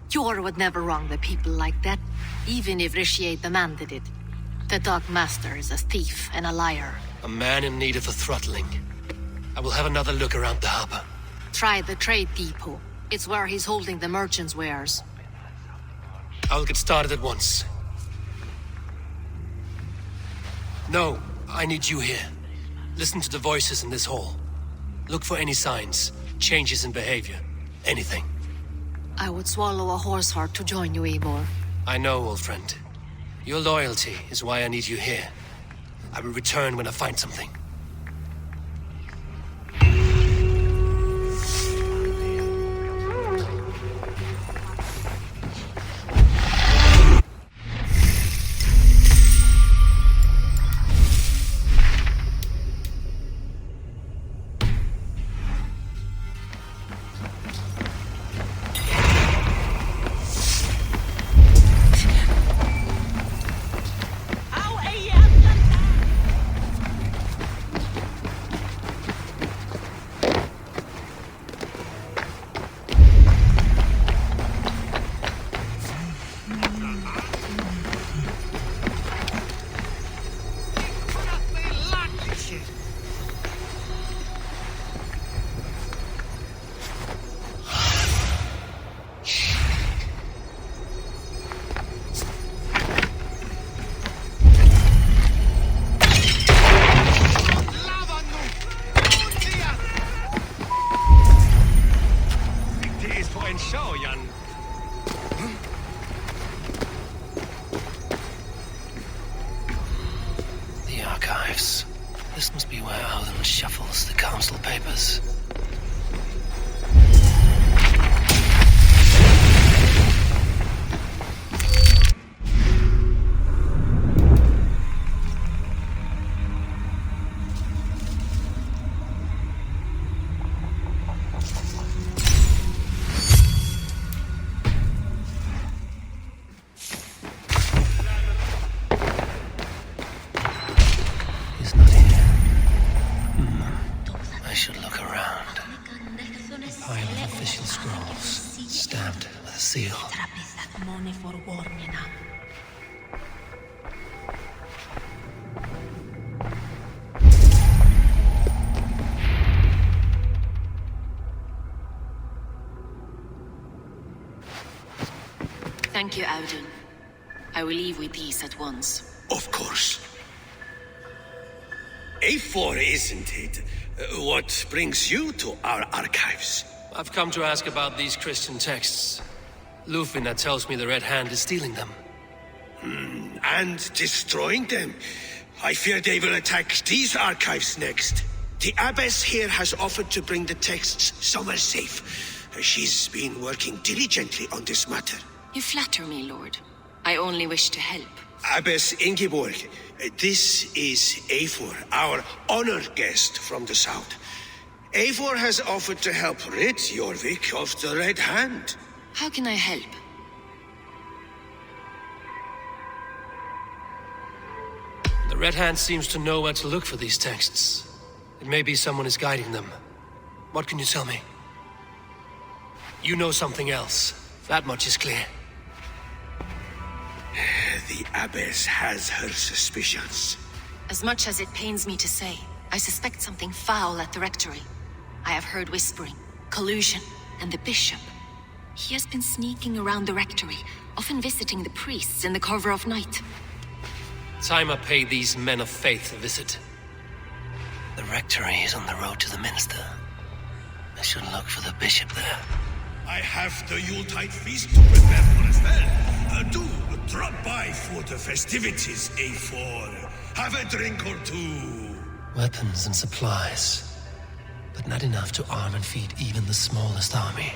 Hjor would never wrong the people like that, even if Riche demanded it. The dockmaster is a thief and a liar. A man in need of a throttling. I will have another look around the harbor. Try the trade depot. It's where he's holding the merchants' wares. I'll get started at once. No, I need you here. Listen to the voices in this hall. Look for any signs, changes in behavior, anything. I would swallow a horse heart to join you, Eivor. I know, old friend. Your loyalty is why I need you here. I will return when I find something. and show, Jan. The archives. This must be where Auden shuffles the council papers. I should look around. A pile of official scrolls, stamped with a seal. Thank you, Auden. I will leave with these at once. Of course. A4, isn't it? What brings you to our archives? I've come to ask about these Christian texts. Lufina tells me the Red Hand is stealing them. And destroying them. I fear they will attack these archives next. The Abbess here has offered to bring the texts somewhere safe. She's been working diligently on this matter. You flatter me, Lord. I only wish to help. Abbess Ingeborg, this is Eivor, our honored guest from the south. Eivor has offered to help rid Jorvik of the Red Hand. How can I help? The Red Hand seems to know where to look for these texts. It may be someone is guiding them. What can you tell me? You know something else. That much is clear. The Abbess has her suspicions. As much as it pains me to say, I suspect something foul at the rectory. I have heard whispering, collusion, and the bishop. He has been sneaking around the rectory, often visiting the priests in the cover of night. Time I pay these men of faith a visit. The rectory is on the road to the minster. I should look for the bishop there. I have the Yuletide feast to prepare for as well. Do drop by for the festivities, A4. Have a drink or two. Weapons and supplies, but not enough to arm and feed even the smallest army.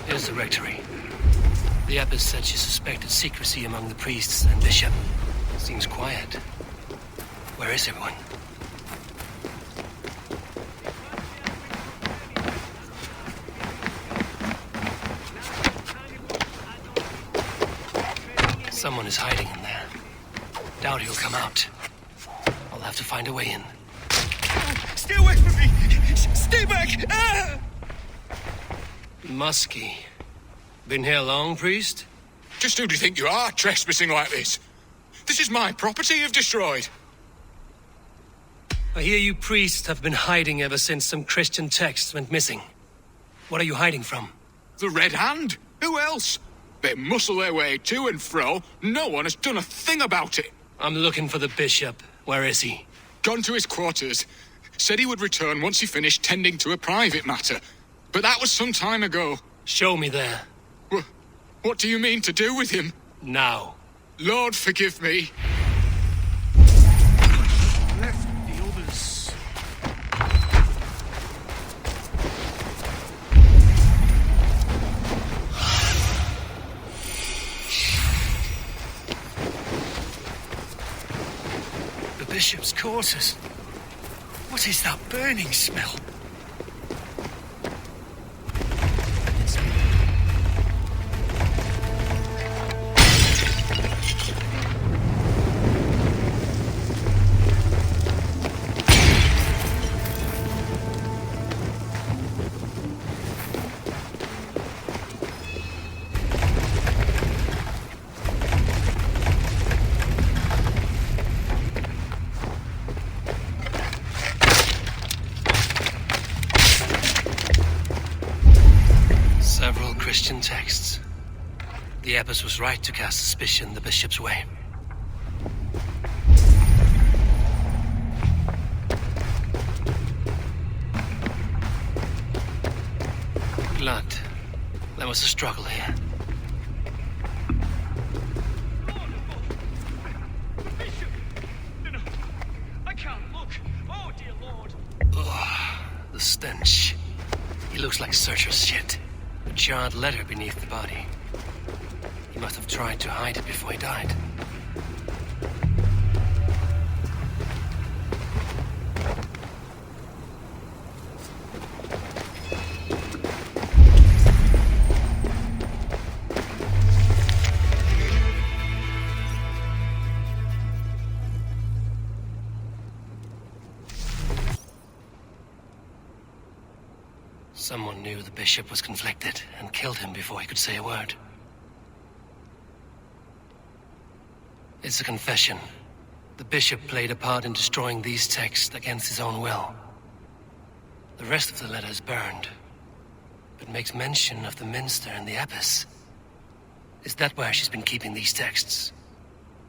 Here's the rectory. The abbess said she suspected secrecy among the priests and bishop. Seems quiet. Where is everyone? Someone is hiding in there. Doubt he'll come out. I'll have to find a way in. Stay away from me! Stay back! Ah! Muskie. Been here long, priest? Just who do you think you are, trespassing like this? This is my property you've destroyed. I hear you priests have been hiding ever since some Christian texts went missing. What are you hiding from? The Red Hand? Who else? They muscle their way to and fro. No one has done a thing about it. I'm looking for the bishop. Where is he? Gone to his quarters. Said he would return once he finished tending to a private matter. But that was some time ago. Show me there. What do you mean to do with him? Now. Lord, forgive me. Left the others. bishop's quarters. What is that burning smell? Christian texts. The abbess was right to cast suspicion the bishop's way. Blood. There was a struggle here. I can't look. Oh, dear Lord. Ugh, the stench. He looks like Searcher's shit. A charred letter beneath the body. He must have tried to hide it before he died. Someone knew the bishop was conflicted and killed him before he could say a word. It's a confession. The bishop played a part in destroying these texts against his own will. The rest of the letter is burned, but makes mention of the minster and the abbess. Is that where she's been keeping these texts?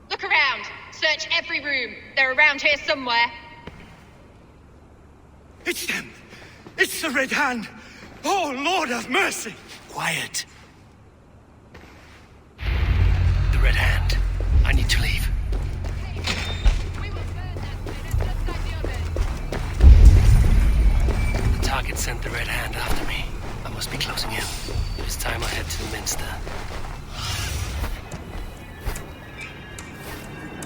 Look around. Search every room. They're around here somewhere. It's them! It's the Red Hand! Oh, Lord have mercy! Quiet. The Red Hand. I need to leave. The target sent the Red Hand after me. I must be closing in. It is time I head to the minster.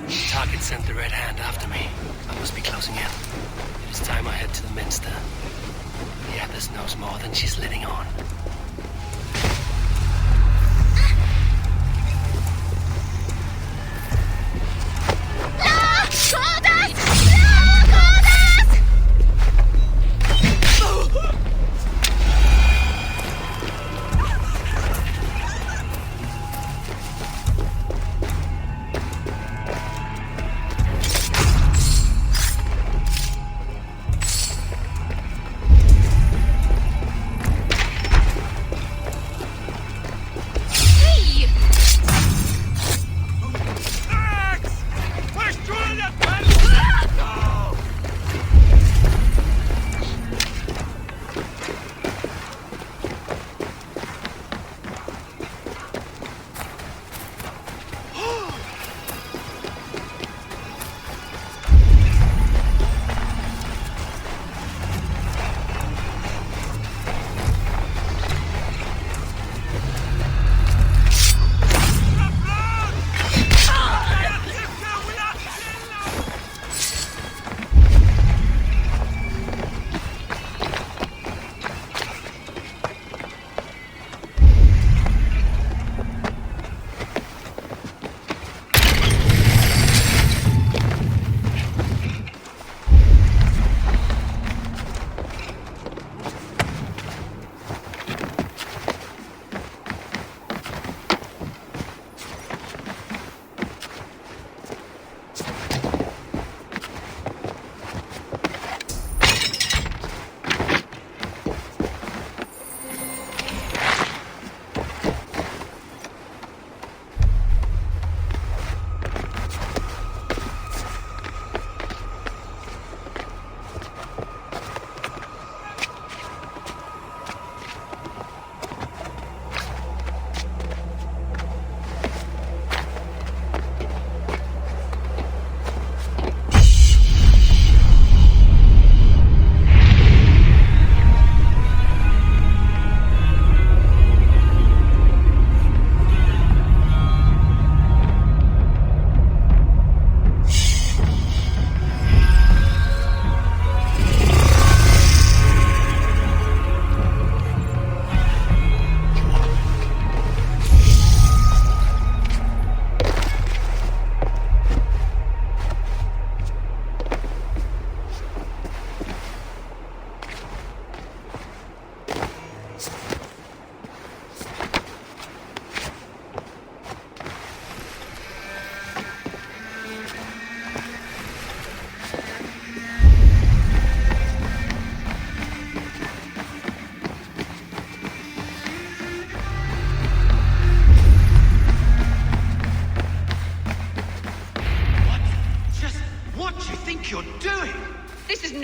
The target sent the Red Hand after me. I must be closing in. It is time I head to the minster. The abbess knows more than she's letting on.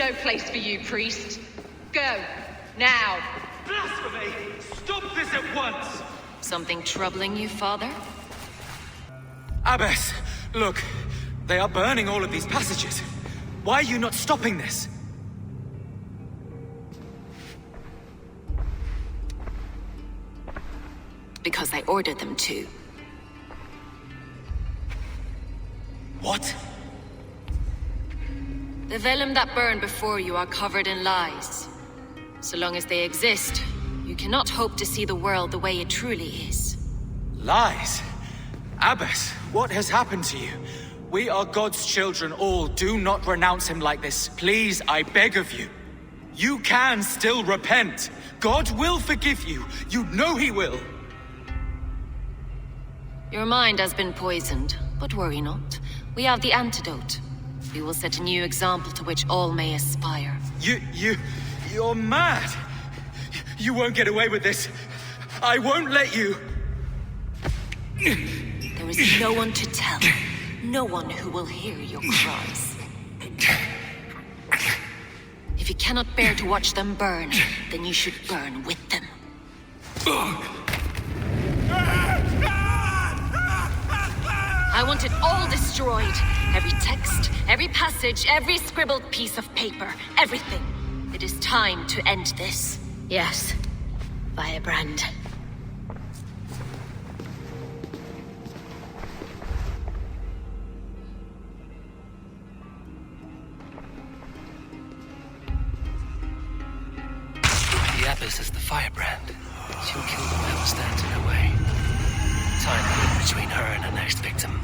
no place for you, priest. Go, now. Blasphemy! Stop this at once! Something troubling you, Father? Abbess, look. They are burning all of these passages. Why are you not stopping this? Because I ordered them to. What? The vellum that burn before you are covered in lies. So long as they exist, you cannot hope to see the world the way it truly is. Lies? Abbess, what has happened to you? We are God's children all. Do not renounce him like this. Please, I beg of you. You can still repent. God will forgive you. You know he will. Your mind has been poisoned, but worry not. We have the antidote. We will set a new example to which all may aspire. You're mad. You won't get away with this. I won't let you. There is no one to tell. No one who will hear your cries. If you cannot bear to watch them burn, then you should burn with them. I want it all destroyed. Every text, every passage, every scribbled piece of paper, everything. It is time to end this. Yes, Firebrand. The Abbess is the Firebrand. She'll kill whoever stands in her way. Time between her and her next victim.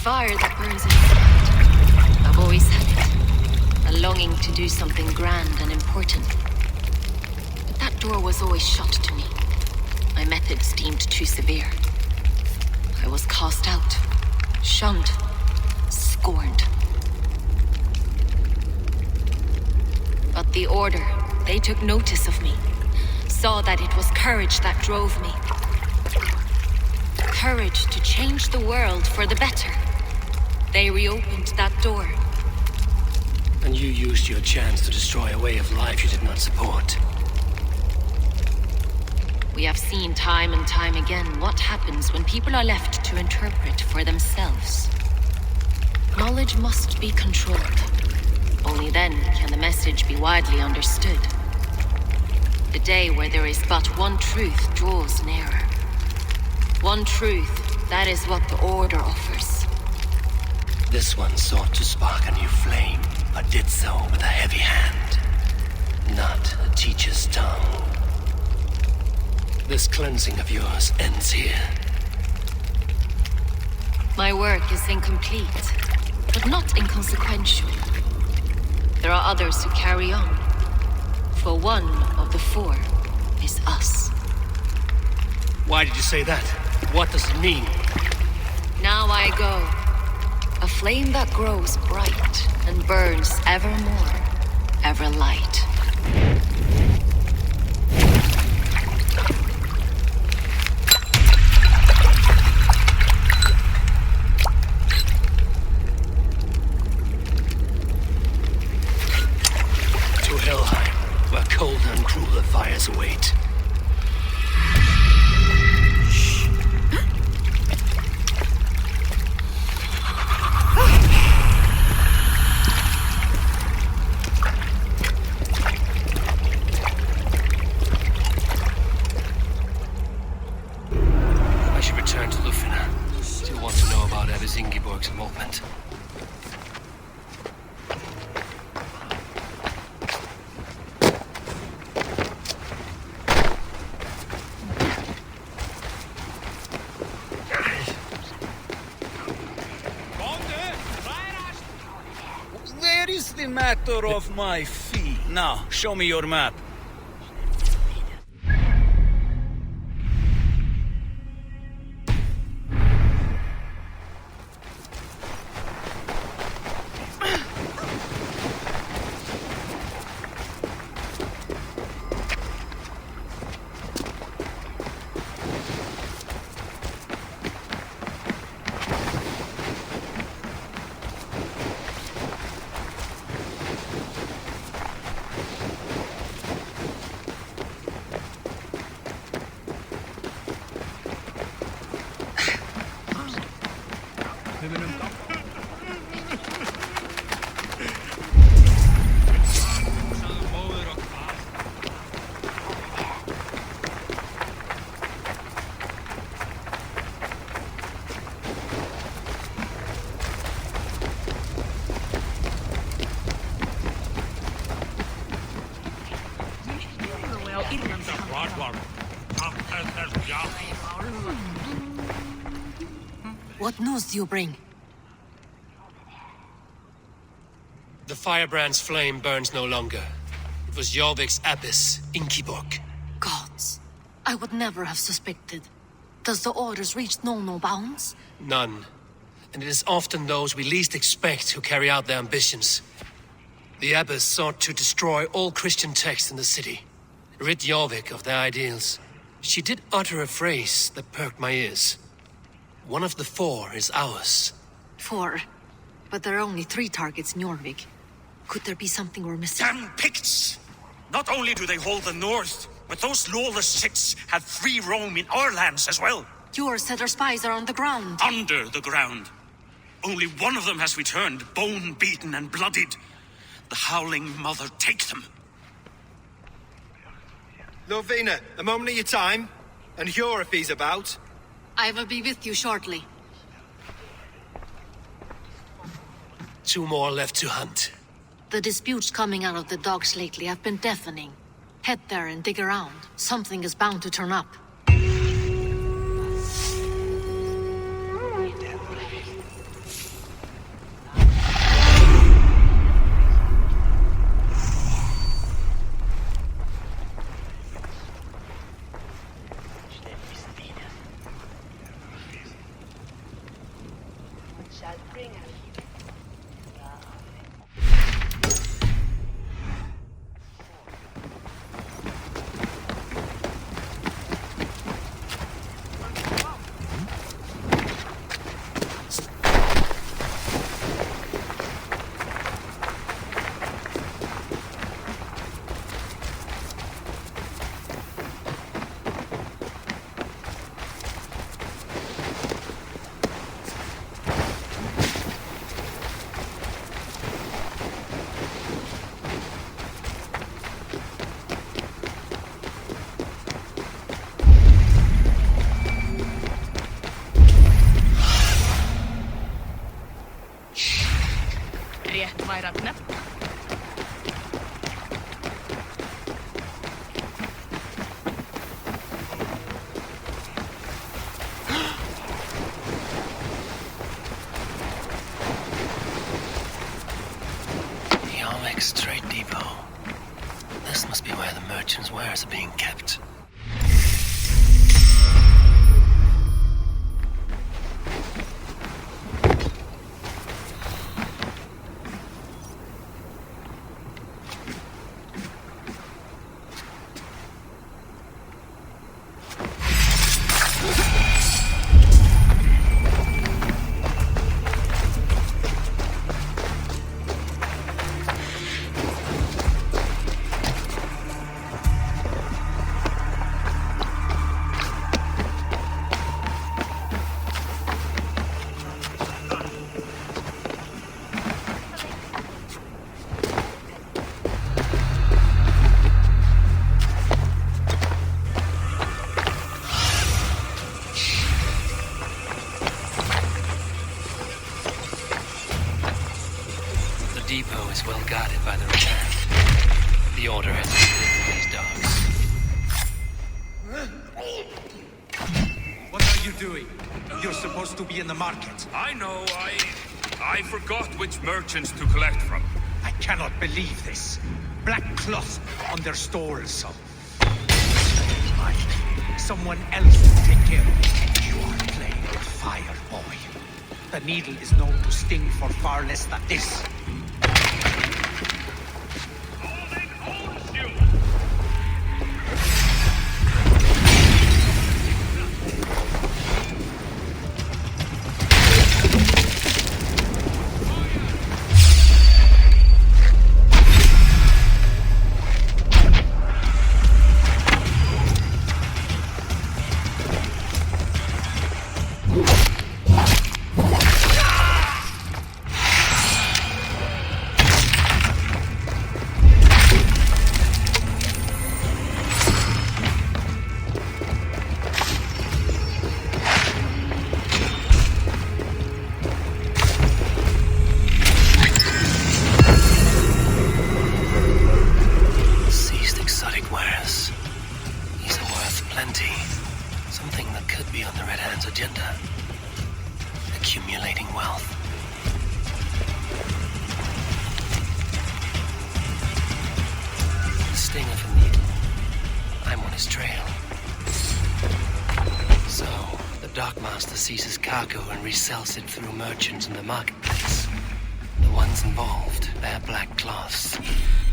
Fire that burns in my heart. I've always had it. A longing to do something grand and important. But that door was always shut to me. My methods deemed too severe. I was cast out, shunned, scorned. But the Order, they took notice of me. Saw that it was courage that drove me. Courage to change the world for the better. They reopened that door. And you used your chance to destroy a way of life you did not support. We have seen time and time again what happens when people are left to interpret for themselves. Knowledge must be controlled. Only then can the message be widely understood. The day where there is but one truth draws nearer. One truth, that is what the Order offers. This one sought to spark a new flame, but did so with a heavy hand, not a teacher's tongue. This cleansing of yours ends here. My work is incomplete, but not inconsequential. There are others who carry on. For one of the four is us. Why did you say that? What does it mean? Now I go. A flame that grows bright and burns ever more, ever light. To Helheim, where colder and crueler fires await. I should return to Lufina. Still want to know about Abbess Ingeborg's involvement. Where is the matter of my fee? Now, show me your map. What news do you bring? The firebrand's flame burns no longer. It was Jorvik's abbess, Ingeborg. Gods, I would never have suspected. Does the orders reach no bounds? None. And it is often those we least expect who carry out their ambitions. The abbess sought to destroy all Christian texts in the city, rid Jorvik of their ideals. She did utter a phrase that perked my ears. One of the four is ours. 4? But there are only 3 targets in Jorvik. Could there be something we're missing? Damn Picts! Not only do they hold the north, but those lawless Siths have free roam in our lands as well. Your said our spies are on the ground. Under the ground. Only one of them has returned, bone-beaten and bloodied. The Howling Mother take them. Lovina, a moment of your time. And Hjor if he's about. I will be with you shortly. 2 more left to hunt. The disputes coming out of the docks lately have been deafening. Head there and dig around. Something is bound to turn up. Vairatne. Jorvik's trade depot. This must be wares are being kept. The depot is well guarded by the return. The order has been these dogs. What are you doing? You're supposed to be in the market. I know, I forgot which merchants to collect from. I cannot believe this. Black cloth on their stalls. Someone else will take care of it. You are playing with fire, boy. The needle is known to sting for far less than this. Accumulating wealth. The sting of a needle. I'm on his trail. So, the Dockmaster seizes cargo and resells it through merchants in the marketplace. The ones involved bear black cloths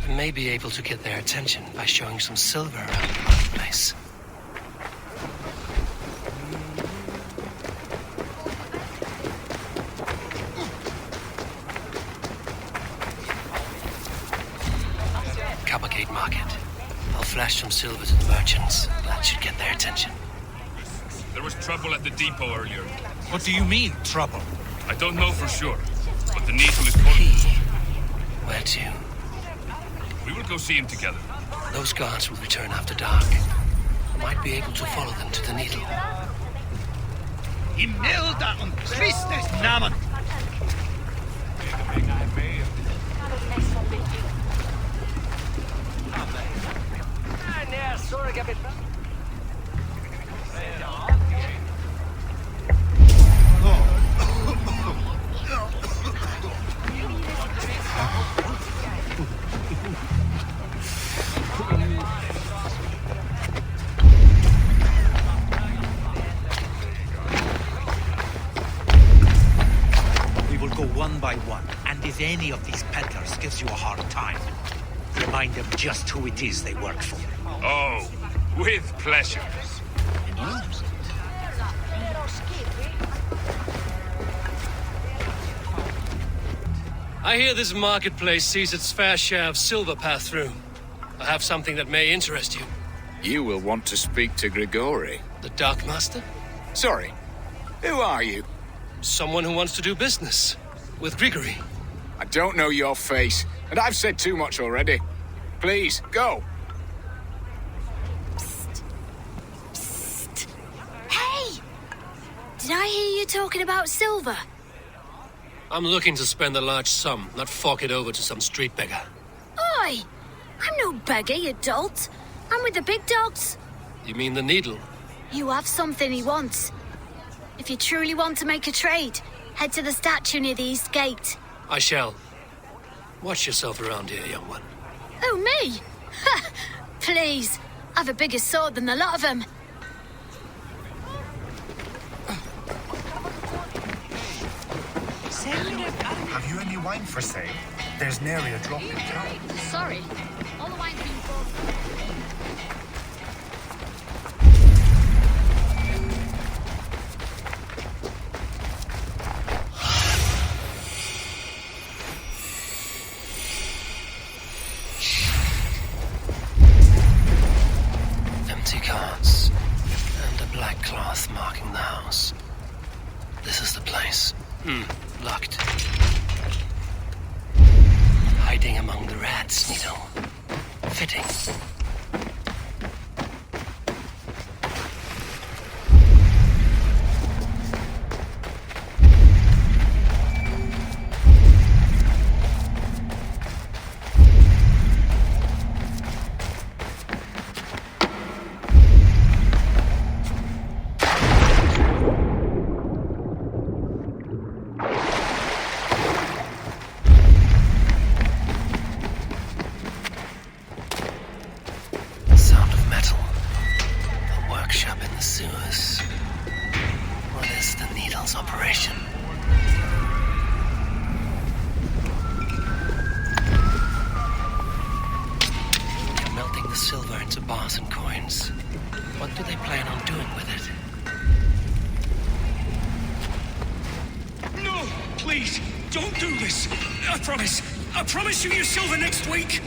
and may be able to get their attention by showing some silver around the marketplace. Coppergate Market. I'll flash some silver to the merchants. That should get their attention. There was trouble at the depot earlier. What do you mean, trouble? I don't know for sure, but the needle is calling. Where to? We will go see him together. Those guards will return after dark. I might be able to follow them to the needle. Im Milda und Christus Namen! We will go one by one, and if any of these peddlers gives you a hard time, remind them just who it is they work for. Oh, with pleasure. I hear this marketplace sees its fair share of silver pass through. I have something that may interest you. You will want to speak to Grigori. The Darkmaster? Sorry. Who are you? Someone who wants to do business. With Grigori. I don't know your face, and I've said too much already. Please, go. Hey! Did I hear you talking about silver? I'm looking to spend a large sum, not fork it over to some street beggar. Oi! I'm no beggar, you dolt. I'm with the big dogs. You mean the needle? You have something he wants. If you truly want to make a trade, head to the statue near the east gate. I shall. Watch yourself around here, young one. Oh, me? Ha! Please. I've a bigger sword than the lot of them. Have you any wine for sale? There's nary a drop in town. Sorry. All the wine's been bought. Empty carts and a black cloth marking the house. This is the place. Locked. Hiding among the rats, Needle. Fitting. Silver into bars and coins. What do they plan on doing with it? No! Please, don't do this! I promise you your silver next week!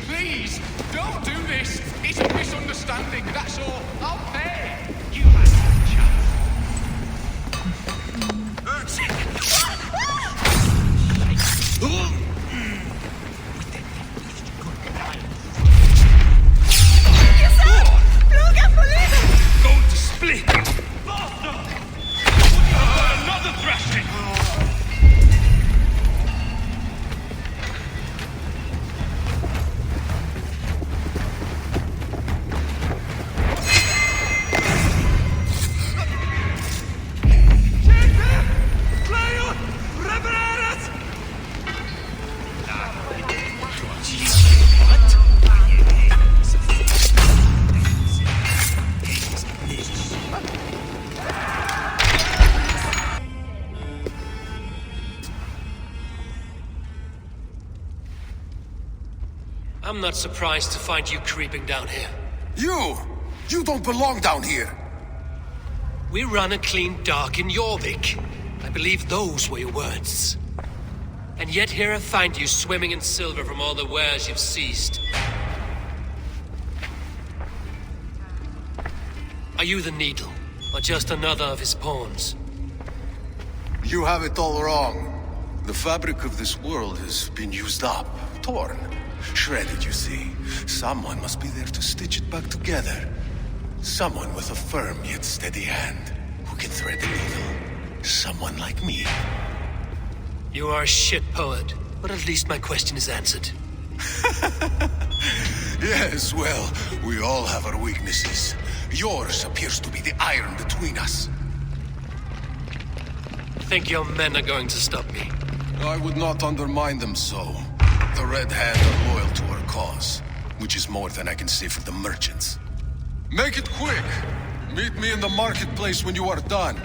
Please, don't do this! It's a misunderstanding, that's all. I'll pay! You had no chance. Going to split! Bastard! I've got another thrashing! I'm not surprised to find you creeping down here. You don't belong down here! We run a clean dock in Jorvik. I believe those were your words. And yet here I find you swimming in silver from all the wares you've seized. Are you the Needle, or just another of his pawns? You have it all wrong. The fabric of this world has been used up, torn, shredded, you see. Someone must be there to stitch it back together. Someone with a firm yet steady hand, who can thread the needle. Someone like me. You are a shit poet, but at least my question is answered. Yes, well, we all have our weaknesses. Yours appears to be the iron between us. Think your men are going to stop me? I would not undermine them so. The Red Hand are loyal to our cause, which is more than I can say for the merchants. Make it quick! Meet me in the marketplace when you are done.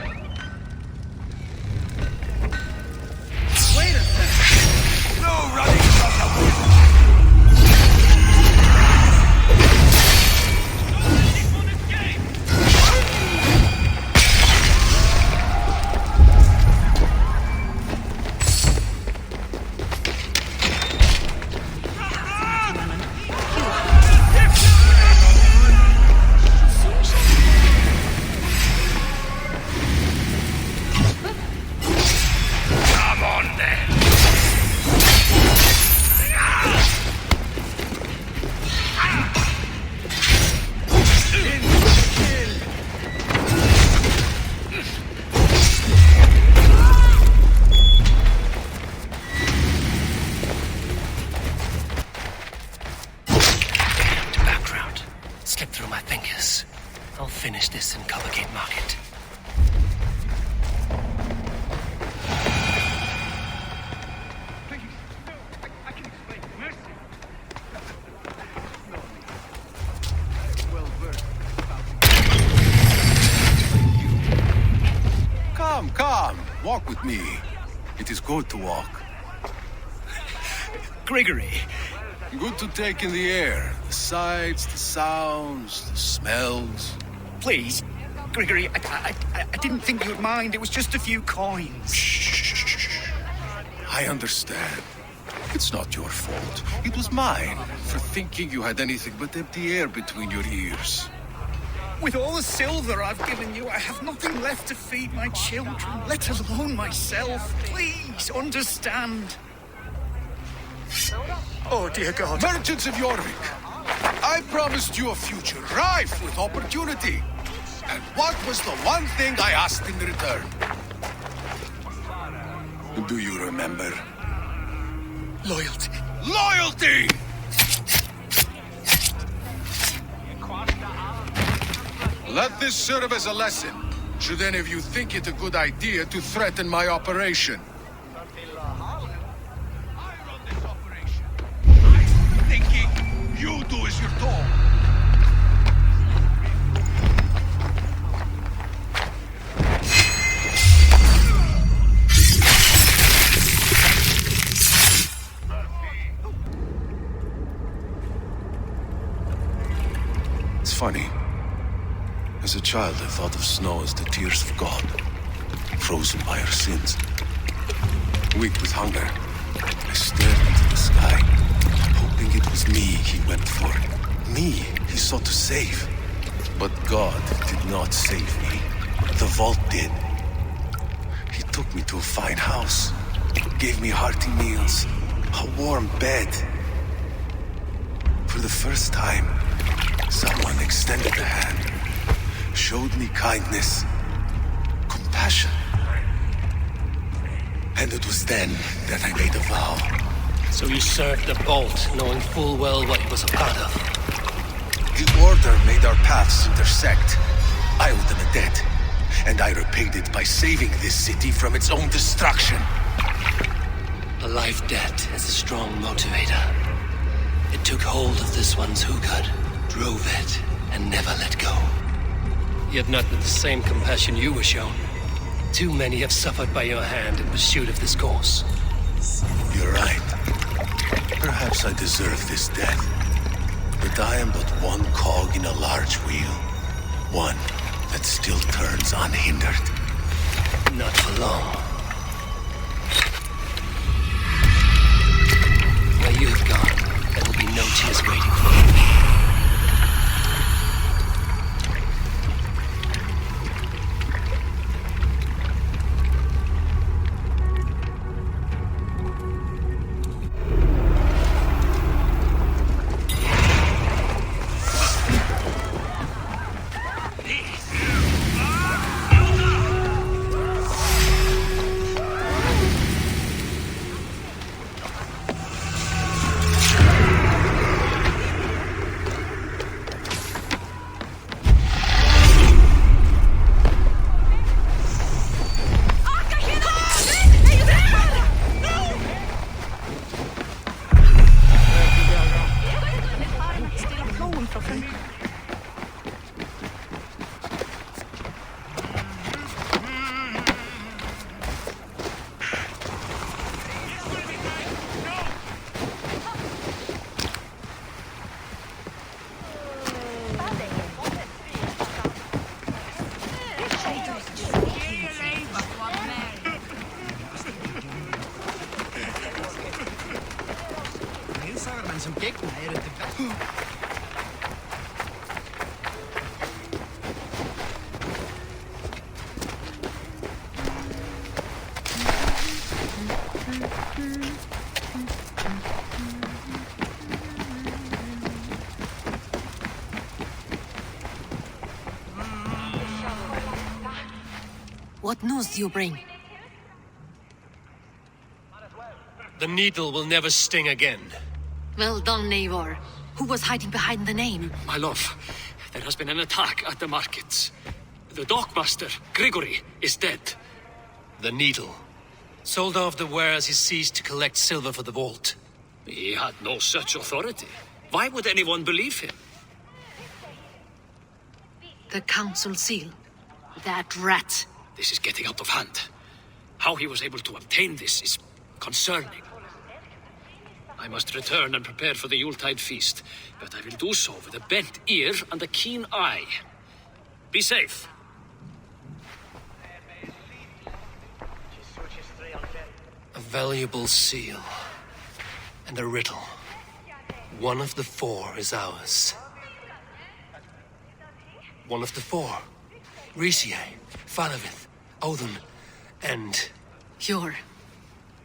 Wait a second! No running from the woods! walk with me. It is good to walk. Grigory. Good to take in the air. The sights, the sounds, the smells. Please, Grigory, I didn't think you'd mind. It was just a few coins. Shh. I understand. It's not your fault. It was mine for thinking you had anything but empty air between your ears. With all the silver I've given you, I have nothing left to feed my children, let alone myself. Please, understand. Oh, dear God. Merchants of Jorvik, I promised you a future rife with opportunity. And what was the one thing I asked in return? Do you remember? Loyalty. Loyalty! Let this serve as a lesson, should any of you think it a good idea to threaten my operation. Thinking you do as you're told. It's funny. As a child, I thought of snow as the tears of God, frozen by our sins. Weak with hunger, I stared into the sky, hoping it was me he wept for. Me he sought to save. But God did not save me. The vault did. He took me to a fine house, gave me hearty meals, a warm bed. For the first time, someone extended a hand. Showed me kindness, compassion. And it was then that I made a vow. So you served the Bolt, knowing full well what it was a part of. The Order made our paths intersect. I owed them a debt, and I repaid it by saving this city from its own destruction. A life debt is a strong motivator. It took hold of this one's Hugad, drove it, and never let go. Yet not with the same compassion you were shown. Too many have suffered by your hand in pursuit of this course. You're right. Perhaps I deserve this death. But I am but one cog in a large wheel. One that still turns unhindered. Not for long. Where you have gone, there will be no tears waiting for you. What news do you bring? The needle will never sting again. Well done, Eivor. Who was hiding behind the name? My love, there has been an attack at the markets. The dockmaster, Grigory, is dead. The needle. Sold off the wares he ceased to collect silver for the vault. He had no such authority. Why would anyone believe him? The council seal. That rat. This is getting out of hand. How he was able to obtain this is concerning. I must return and prepare for the Yuletide feast, but I will do so with a bent ear and a keen eye. Be safe. A valuable seal. And a riddle. One of the four is ours. One of the four. Risie, Falavith, Odin, and... You're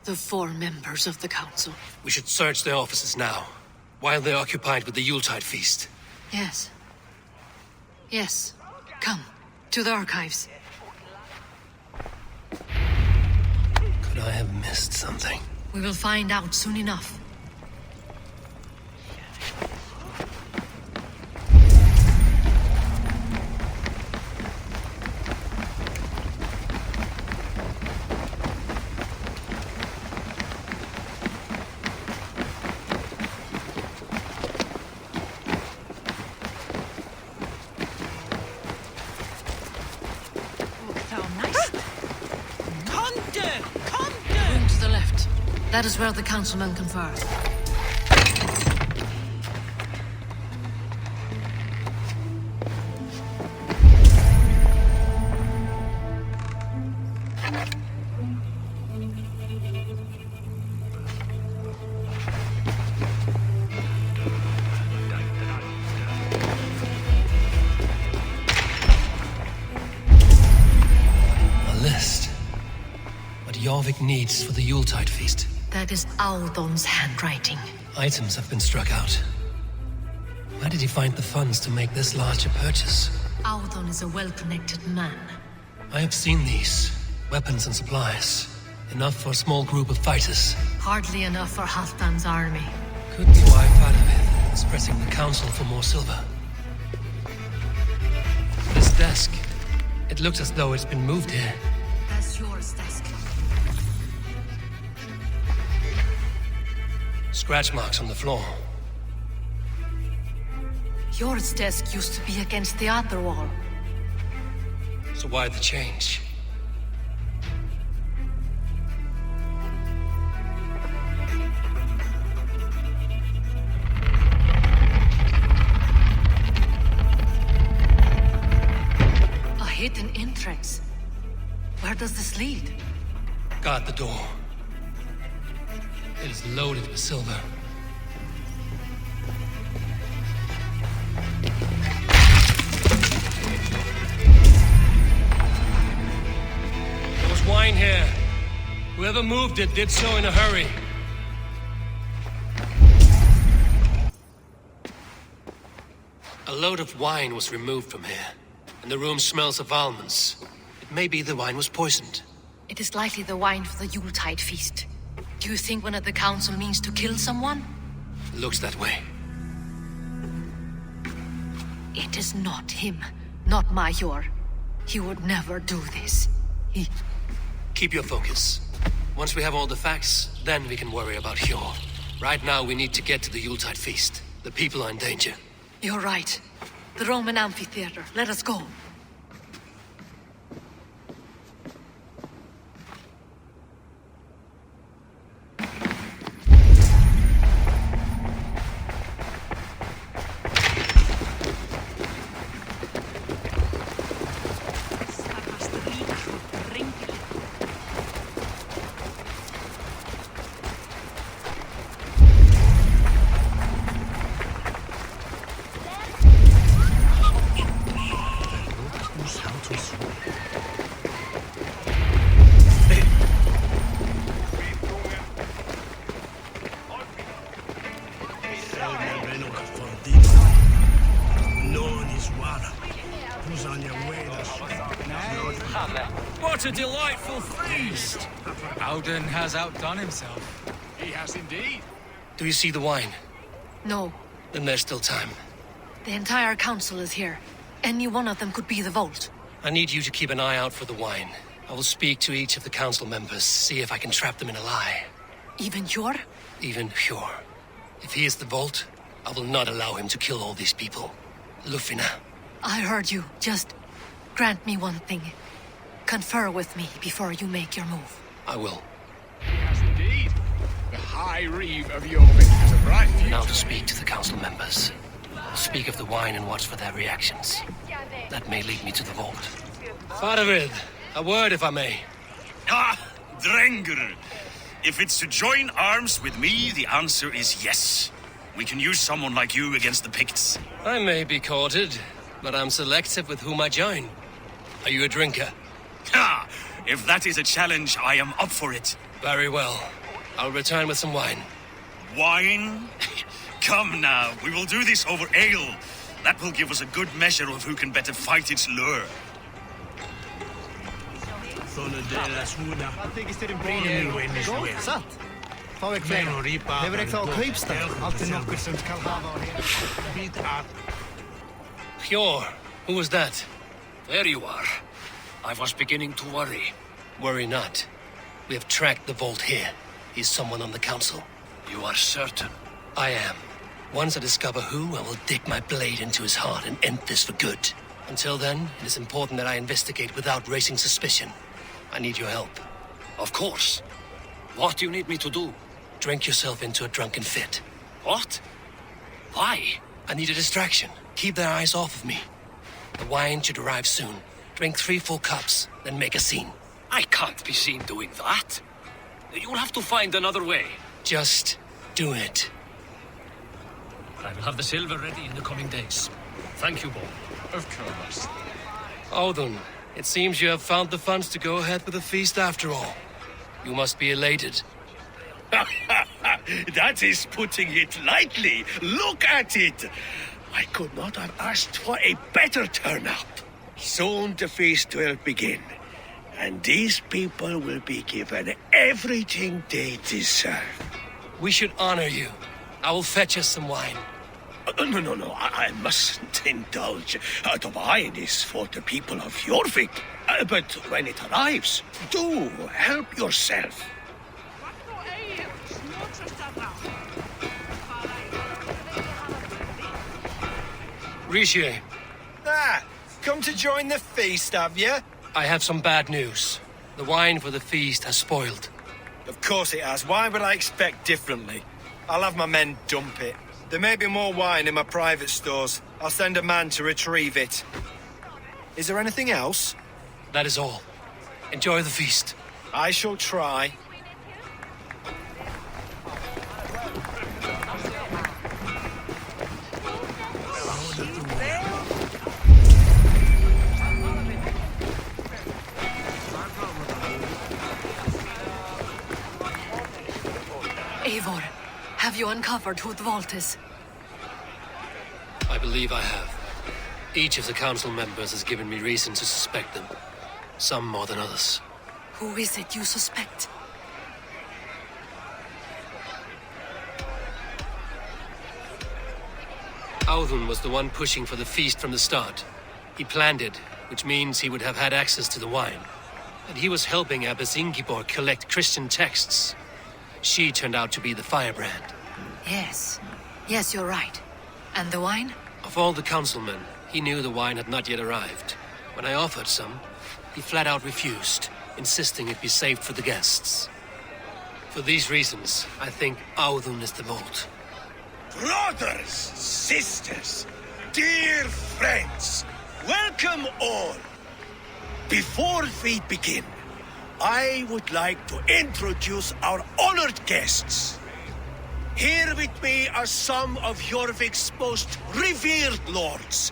the four members of the council. We should search their offices now, while they're occupied with the Yuletide feast. Yes. Yes. Come, to the archives. Could I have missed something? We will find out soon enough. That is where the councilmen confer. A list. What Jorvik needs for the Yuletide feast. That is Aldon's handwriting. Items have been struck out. Where did he find the funds to make this larger purchase? Aldon is a well-connected man. I have seen these. Weapons and supplies. Enough for a small group of fighters. Hardly enough for Halfdan's army. Could be why Falavith is pressing the council for more silver. This desk. It looks as though it's been moved here. That's yours, desk. Scratch marks on the floor. Yours desk used to be against the other wall. So why the change? A hidden entrance. Where does this lead? Guard the door. It is loaded with silver. There was wine here. Whoever moved it did so in a hurry. A load of wine was removed from here, and the room smells of almonds. It may be the wine was poisoned. It is likely the wine for the Yuletide feast. Do you think one of the council means to kill someone? Looks that way. It is not him, not Major. He would never do this. He... Keep your focus. Once we have all the facts, then we can worry about Hjor. Right now, we need to get to the Yuletide feast. The people are in danger. You're right. The Roman amphitheater. Let us go. What a delightful feast! Alden has outdone himself. He has indeed. Do you see the wine? No. Then there's still time. The entire council is here. Any one of them could be the vault. I need you to keep an eye out for the wine. I will speak to each of the council members, see if I can trap them in a lie. Even Hjor? Even Hjor. If he is the vault, I will not allow him to kill all these people. Lufina. I heard you. Just grant me one thing. Confer with me before you make your move. I will. Yes, indeed. The High Reeve of Jorvik has a bright future. Now to speak to the council members. Speak of the wine and watch for their reactions. That may lead me to the vault. Faravid, a word if I may. Ah, Drenger. If it's to join arms with me, the answer is yes. We can use someone like you against the Picts. I may be courted, but I'm selective with whom I join. Are you a drinker? Ha! If that is a challenge, I am up for it. Very well. I'll return with some wine. Wine? Come now, we will do this over ale. That will give us a good measure of who can better fight its lure. Hjor, who was that? There you are. I was beginning to worry. Worry not. We have tracked the vault here. He's someone on the council. You are certain? I am. Once I discover who, I will dig my blade into his heart and end this for good. Until then, it is important that I investigate without raising suspicion. I need your help. Of course. What do you need me to do? Drink yourself into a drunken fit. What? Why? I need a distraction. Keep their eyes off of me. The wine should arrive soon. Drink 3 full cups, then make a scene. I can't be seen doing that. You'll have to find another way. Just do it. I will have the silver ready in the coming days. Thank you, Bob. Of course. Audun, it seems you have found the funds to go ahead with the feast after all. You must be elated. That is putting it lightly. Look at it. I could not have asked for a better turnout. Soon the feast will begin, and these people will be given everything they deserve. We should honor you. I will fetch us some wine. No, I mustn't indulge. The wine is for the people of Jorvik. But when it arrives, do help yourself. Riche. Come to join the feast, have you? I have some bad news. The wine for the feast has spoiled. Of course it has. Why would I expect differently? I'll have my men dump it. There may be more wine in my private stores. I'll send a man to retrieve it. Is there anything else? That is all. Enjoy the feast. I shall try. Eivor, have you uncovered who the vault is? I believe I have. Each of the council members has given me reason to suspect them. Some more than others. Who is it you suspect? Audun was the one pushing for the feast from the start. He planned it, which means he would have had access to the wine. And he was helping Abbess Ingeborg collect Christian texts. She turned out to be the firebrand. Yes. Yes, you're right. And the wine? Of all the councilmen, he knew the wine had not yet arrived. When I offered some, he flat out refused, insisting it be saved for the guests. For these reasons, I think Audun is the vault. Brothers, sisters, dear friends, welcome all. Before we begin, I would like to introduce our honored guests. Here with me are some of Jorvik's most revered lords,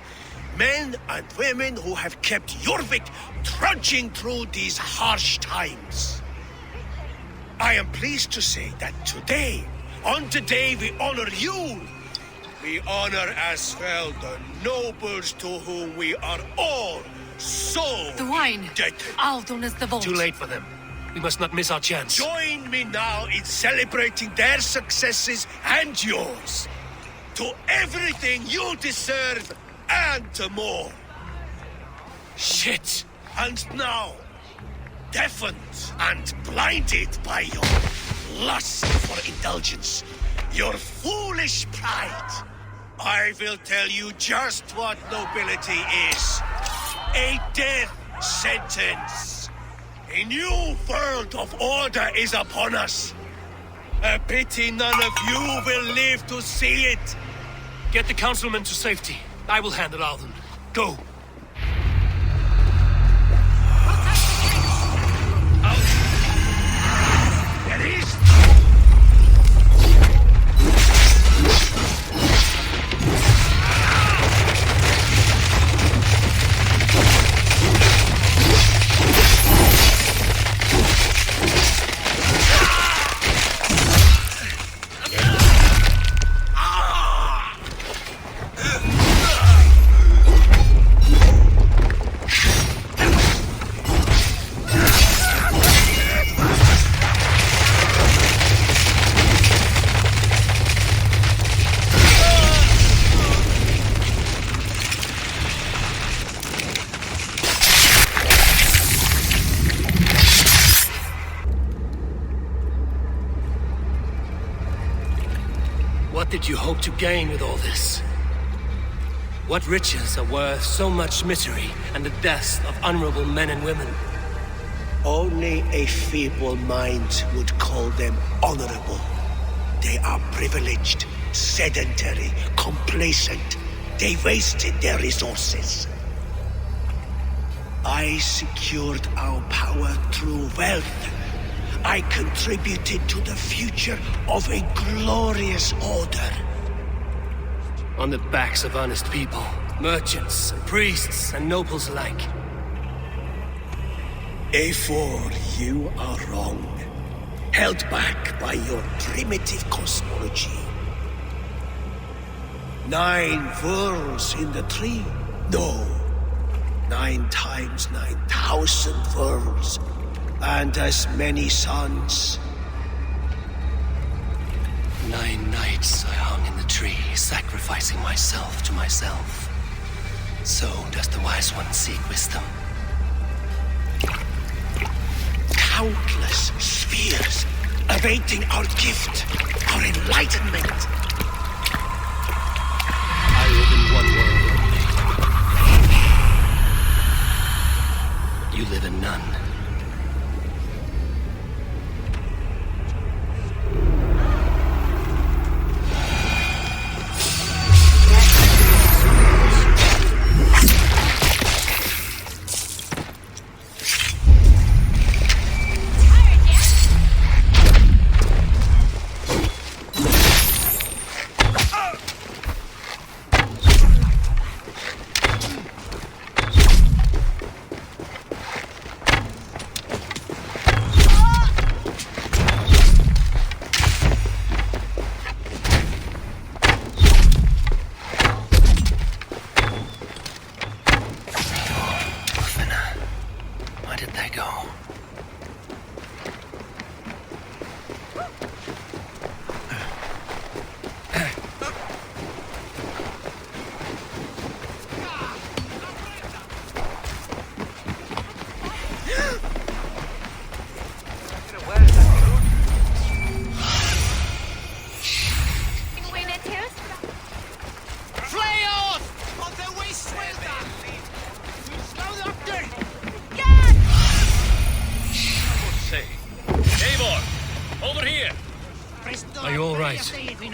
men and women who have kept Jorvik trudging through these harsh times. I am pleased to say that today, on the day we honor you, we honor as well the nobles to whom we are all so The wine! indebted. Audun is the vault. Too late for them. We must not miss our chance. Join me now in celebrating their successes and yours. To everything you deserve and more. Shit! And now, deafened and blinded by your lust for indulgence, your foolish pride, I will tell you just what nobility is. A death sentence. A new world of order is upon us. A pity none of you will live to see it. Get the councilmen to safety. I will handle Alden. Go. What did you hope to gain with all this? What riches are worth so much misery and the deaths of honorable men and women? Only a feeble mind would call them honorable. They are privileged, sedentary, complacent. They wasted their resources. I secured our power through wealth. I contributed to the future of a glorious order. On the backs of honest people, merchants, and priests, and nobles alike. A4, you are wrong. Held back by your primitive cosmology. 9 worlds in the tree? No. 9 times 9,000 worlds. And as many suns. 9 nights I hung in the tree, sacrificing myself to myself. So does the wise one seek wisdom. Countless spheres awaiting our gift, our enlightenment. I live in one world only. You live in none.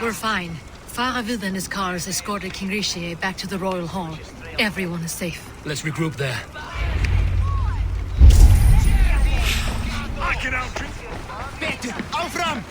We're fine. Faravid and his cars escorted King Richier back to the Royal Hall. Everyone is safe. Let's regroup there. I can out. Bitte, aufräumen!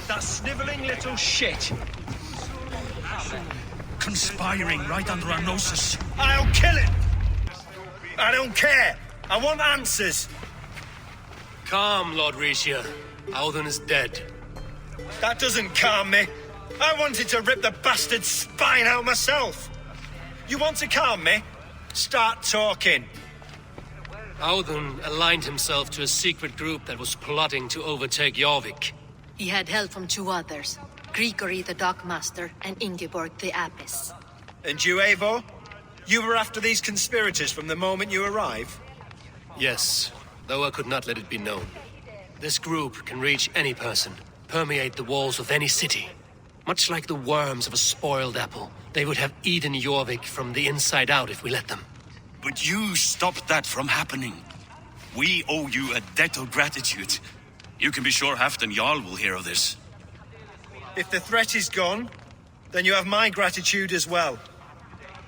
That sniveling little shit. Conspiring right under our noses. I'll kill him! I don't care. I want answers. Calm, Lord Richier. Alden is dead. That doesn't calm me. I wanted to rip the bastard's spine out myself. You want to calm me? Start talking. Audun aligned himself to a secret group that was plotting to overtake Jorvik. He had help from two others, Grigory the Dockmaster and Ingeborg the Abbess. And you, Eivor? You were after these conspirators from the moment you arrived? Yes, though I could not let it be known. This group can reach any person, permeate the walls of any city. Much like the worms of a spoiled apple, they would have eaten Jorvik from the inside out if we let them. But you stopped that from happening. We owe you a debt of gratitude. You can be sure Halfdan Jarl will hear of this. If the threat is gone, then you have my gratitude as well.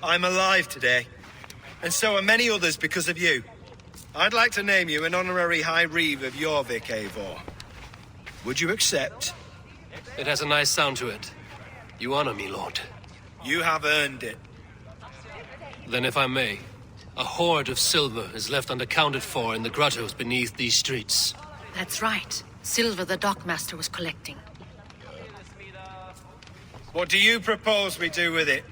I'm alive today, and so are many others because of you. I'd like to name you an honorary High Reeve of Jorvik, Eivor. Would you accept? It has a nice sound to it. You honor me, Lord. You have earned it. Then if I may, a hoard of silver is left unaccounted for in the grottos beneath these streets. That's right. Silver the Dockmaster was collecting. What do you propose we do with it?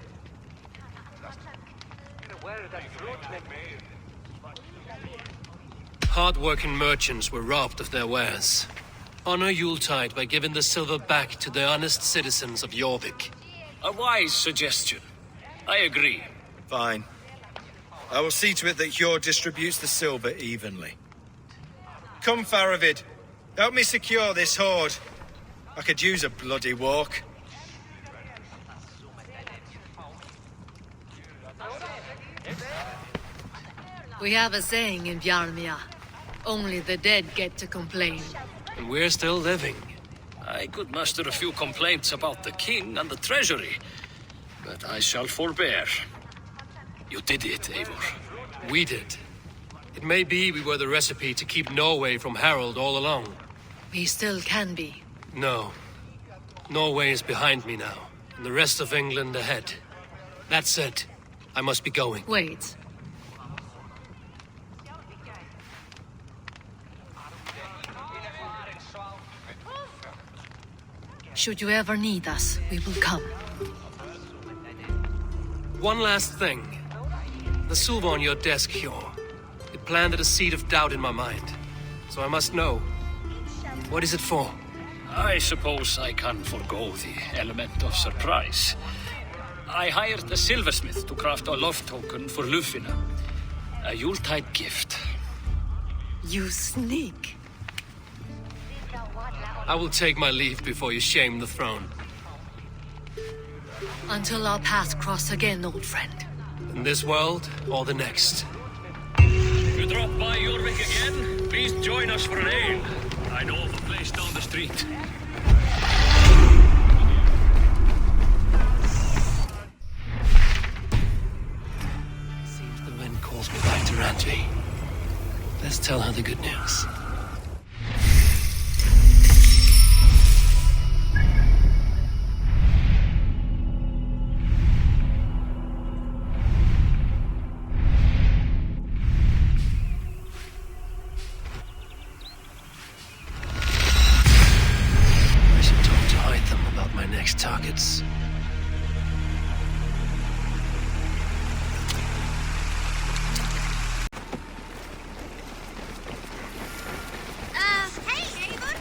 Hard-working merchants were robbed of their wares. Honor Yuletide by giving the silver back to the honest citizens of Jorvik. A wise suggestion. I agree. Fine. I will see to it that Hjord distributes the silver evenly. Come, Faravid. Help me secure this hoard. I could use a bloody walk. We have a saying in Bjarmia. Only the dead get to complain. And we're still living. I could muster a few complaints about the king and the treasury, but I shall forbear. You did it, Eivor. We did. It may be we were the recipe to keep Norway from Harald all along. We still can be. No. Norway is behind me now, and the rest of England ahead. That said, I must be going. Wait. Should you ever need us, we will come. One last thing. The silver on your desk, Hjord. It planted a seed of doubt in my mind. So I must know. What is it for? I suppose I can forgo the element of surprise. I hired a silversmith to craft a love token for Lufina. A Yuletide gift. You sneak. I will take my leave before you shame the throne. Until our paths cross again, old friend. In this world, or the next. If you drop by Jorvik again, please join us for an ale. I know of a place down the street. Seems the wind calls me back to Randvi. Let's tell her the good news. Targets. Hey, Eivor?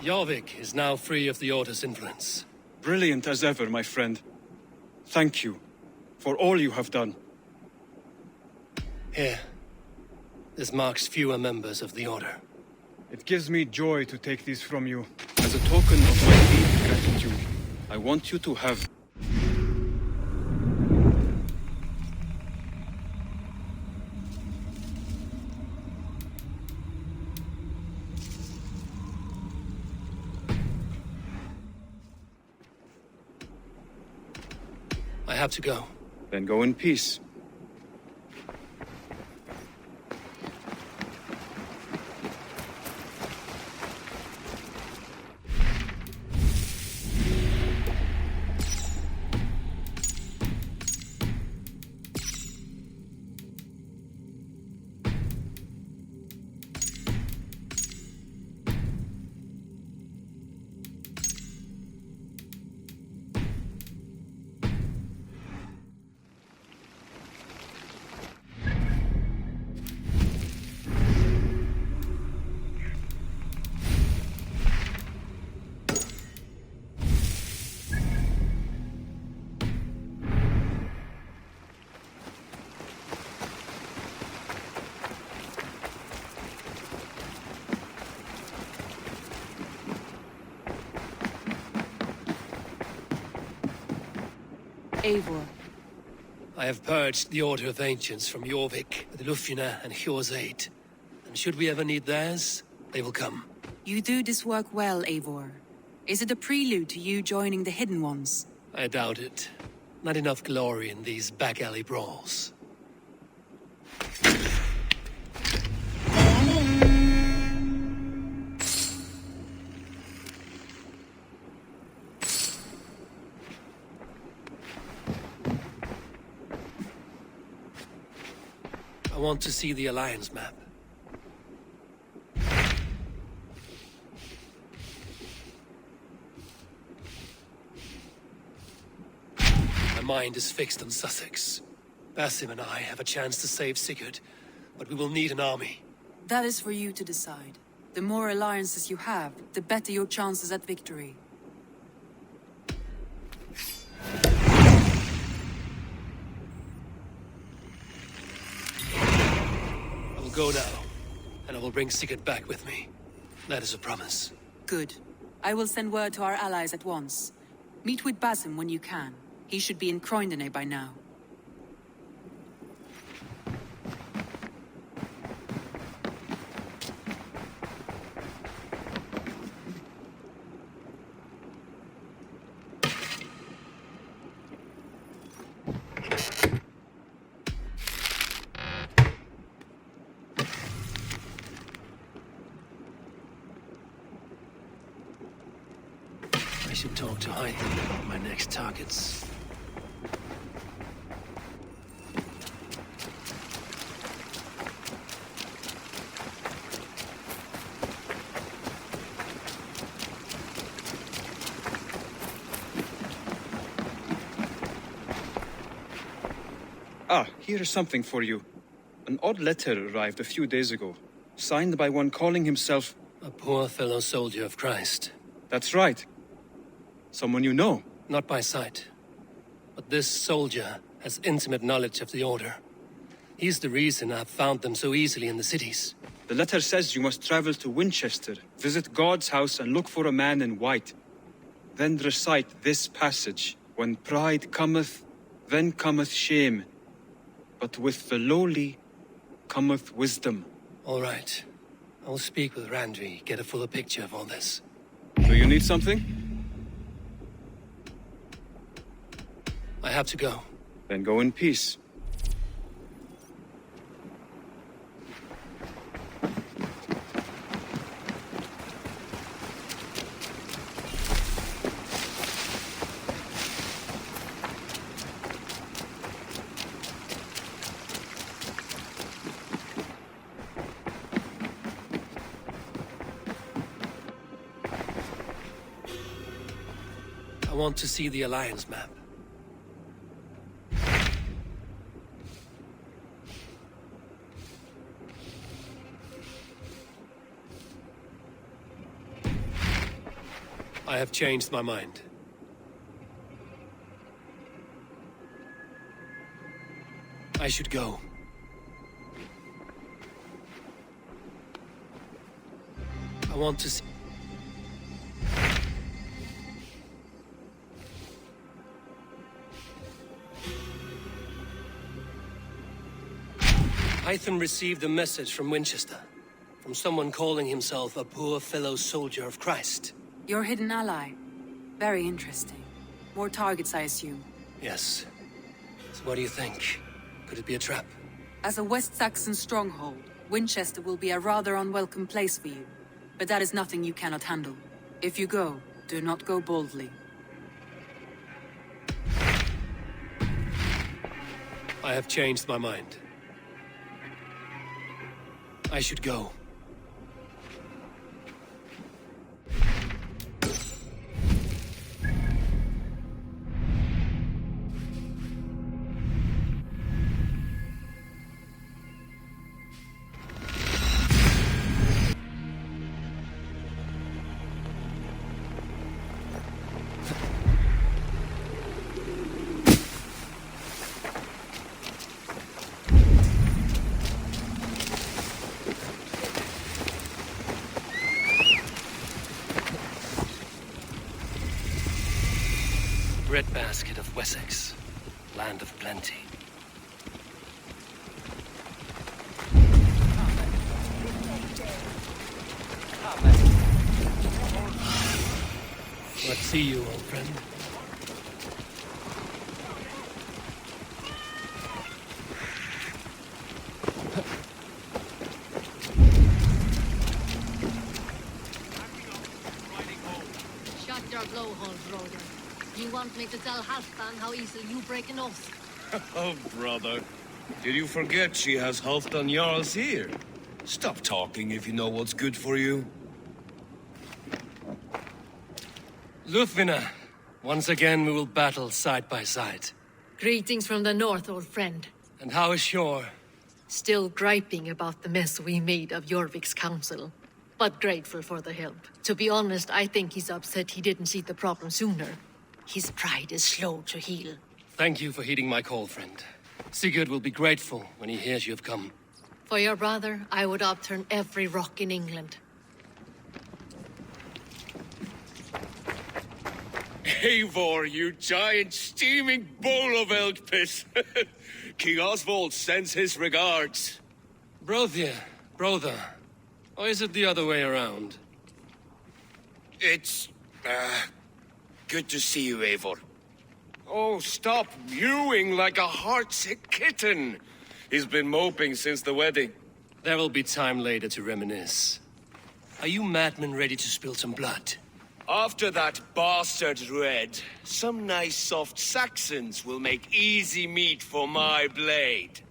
Jorvik is now free of the Order's influence. Brilliant as ever, my friend. Thank you for all you have done. Here. This marks fewer members of the Order. It gives me joy to take these from you. As a token of my deep gratitude, I want you to have... I have to go. Then go in peace. Eivor? I have purged the Order of Ancients from Jorvik with Lufina and Hjor's aid. And should we ever need theirs, they will come. You do this work well, Eivor. Is it a prelude to you joining the Hidden Ones? I doubt it. Not enough glory in these back-alley brawls. I want to see the Alliance map. My mind is fixed on Sussex. Basim and I have a chance to save Sigurd, but we will need an army. That is for you to decide. The more alliances you have, the better your chances at victory. I will go now, and I will bring Sigurd back with me. That is a promise. Good. I will send word to our allies at once. Meet with Basim when you can. He should be in Croydon by now. I should talk to Hytham about my next targets. Ah, here is something for you. An odd letter arrived a few days ago, signed by one calling himself... A poor fellow soldier of Christ. That's right. Someone you know? Not by sight. But this soldier has intimate knowledge of the Order. He's the reason I've found them so easily in the cities. The letter says you must travel to Winchester, visit God's house and look for a man in white. Then recite this passage. When pride cometh, then cometh shame. But with the lowly cometh wisdom. All right. I'll speak with Randvi, get a fuller picture of all this. Do you need something? I have to go. Then go in peace. I want to see the Alliance map. I have changed my mind. I should go. I want to see... Hytham received a message from Winchester, from someone calling himself a poor fellow soldier of Christ. Your hidden ally. Very interesting. More targets, I assume. Yes. So what do you think? Could it be a trap? As a West Saxon stronghold, Winchester will be a rather unwelcome place for you. But that is nothing you cannot handle. If you go, do not go boldly. I have changed my mind. I should go. Breadbasket of Wessex. land of plenty. Let's see you, old friend. Shut your blowhole, brother. You want me to tell Halfdan how easily you break an oath? Oh, brother. Did you forget she has Halfdan Jarls here? Stop talking if you know what's good for you. Lufvina, once again we will battle side by side. Greetings from the north, old friend. And how is Shore? Still griping about the mess we made of Jorvik's council, but grateful for the help. To be honest, I think he's upset he didn't see the problem sooner. His pride is slow to heal. Thank you for heeding my call, friend. Sigurd will be grateful when he hears you have come. For your brother, I would upturn every rock in England. Eivor, you giant steaming bowl of elk piss. King Oswald sends his regards. Brothia, brother. Or is it the other way around? It's, good to see you, Eivor. Oh, stop mewing like a heartsick kitten. He's been moping since the wedding. There will be time later to reminisce. Are you madmen ready to spill some blood? After that bastard Red, some nice soft Saxons will make easy meat for my blade.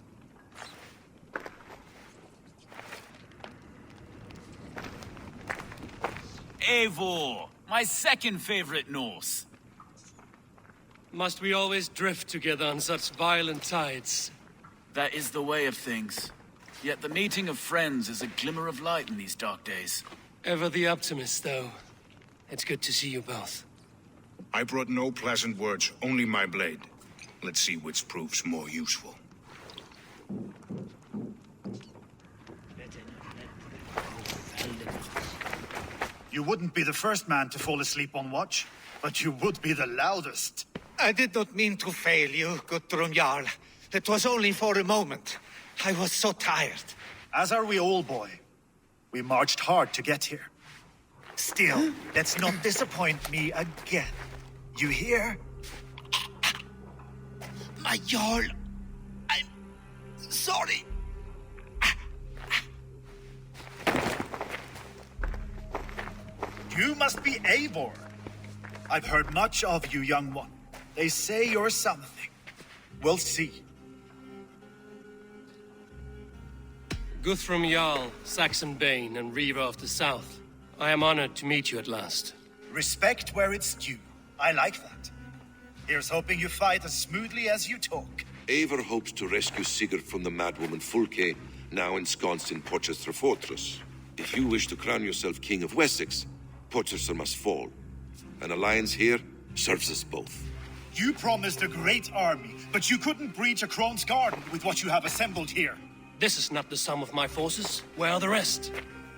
Eivor, my second favorite Norse. Must we always drift together on such violent tides? That is the way of things. Yet the meeting of friends is a glimmer of light in these dark days. Ever the optimist, though. It's good to see you both. I brought no pleasant words, only my blade. Let's see which proves more useful. You wouldn't be the first man to fall asleep on watch, but you would be the loudest. I did not mean to fail you, Guthrum Jarl. It was only for a moment. I was so tired. As are we all, boy. We marched hard to get here. Still, let's not disappoint me again. You hear? My Jarl, I'm sorry. You must be Eivor. I've heard much of you, young one. They say you're something. We'll see. Guthrum Jarl, Saxon Bane, and Reaver of the South. I am honored to meet you at last. Respect where it's due. I like that. Here's hoping you fight as smoothly as you talk. Eivor hopes to rescue Sigurd from the madwoman FULLGAME, now ensconced in Porchester Fortress. If you wish to crown yourself King of Wessex, Porchester must fall. An alliance here serves us both. You promised a great army, but you couldn't breach a Crone's Garden with what you have assembled here. This is not the sum of my forces. Where are the rest?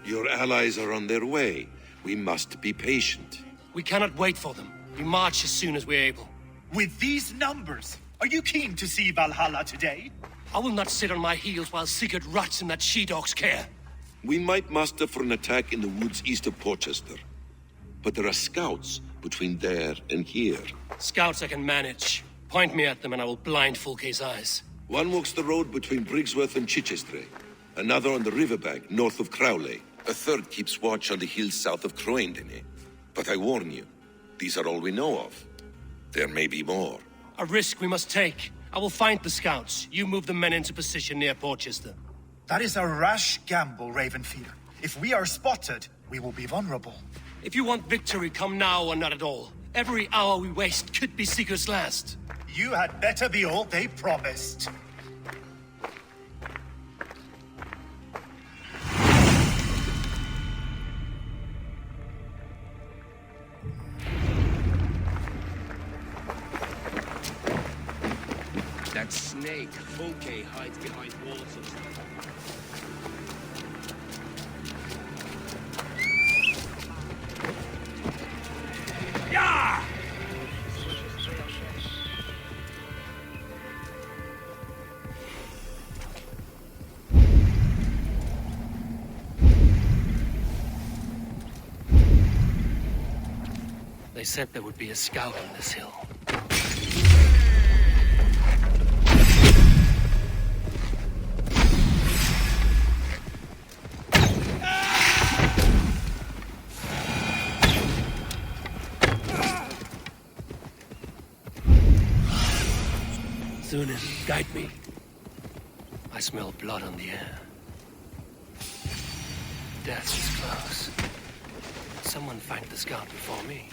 Your allies are on their way. We must be patient. We cannot wait for them. We march as soon as we're able. With these numbers, are you keen to see Valhalla today? I will not sit on my heels while Sigurd rots in that she-dog's care. We might muster for an attack in the woods east of Porchester. But there are scouts between there and here. Scouts I can manage. Point me at them and I will blind FULLGAME's eyes. One walks the road between Briggsworth and Chichester. Another on the riverbank north of Crowley. A third keeps watch on the hills south of Croendene. But I warn you, these are all we know of. There may be more. A risk we must take. I will find the scouts. You move the men into position near Porchester. That is a rash gamble, Ravenfeeder. If we are spotted, we will be vulnerable. If you want victory, come now or not at all. Every hour we waste could be Sigurd's last. You had better be all they promised. That snake, FULLGAME, hides behind walls and stuff. They said there would be a scout on this hill. Zunin, guide me. I smell blood on the air. Death is close. Someone find the scout before me.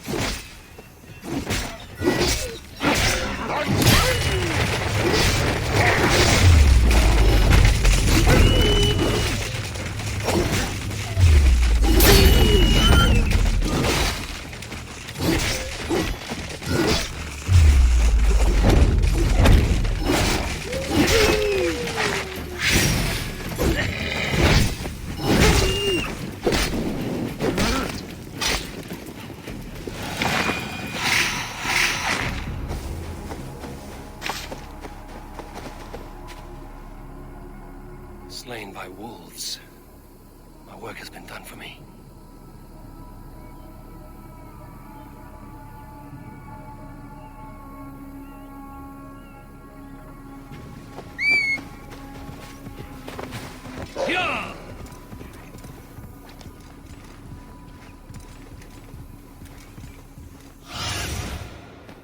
Slain by wolves. My work has been done for me. Yeah!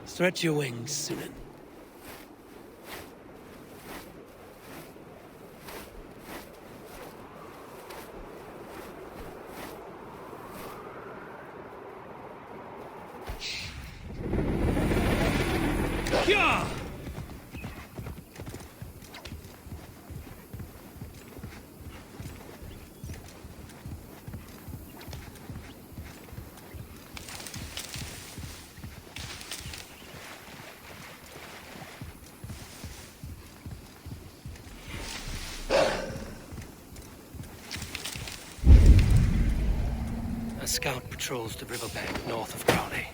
Stretch your wings, Sunan. Yeah! A scout patrols the riverbank north of Crowley.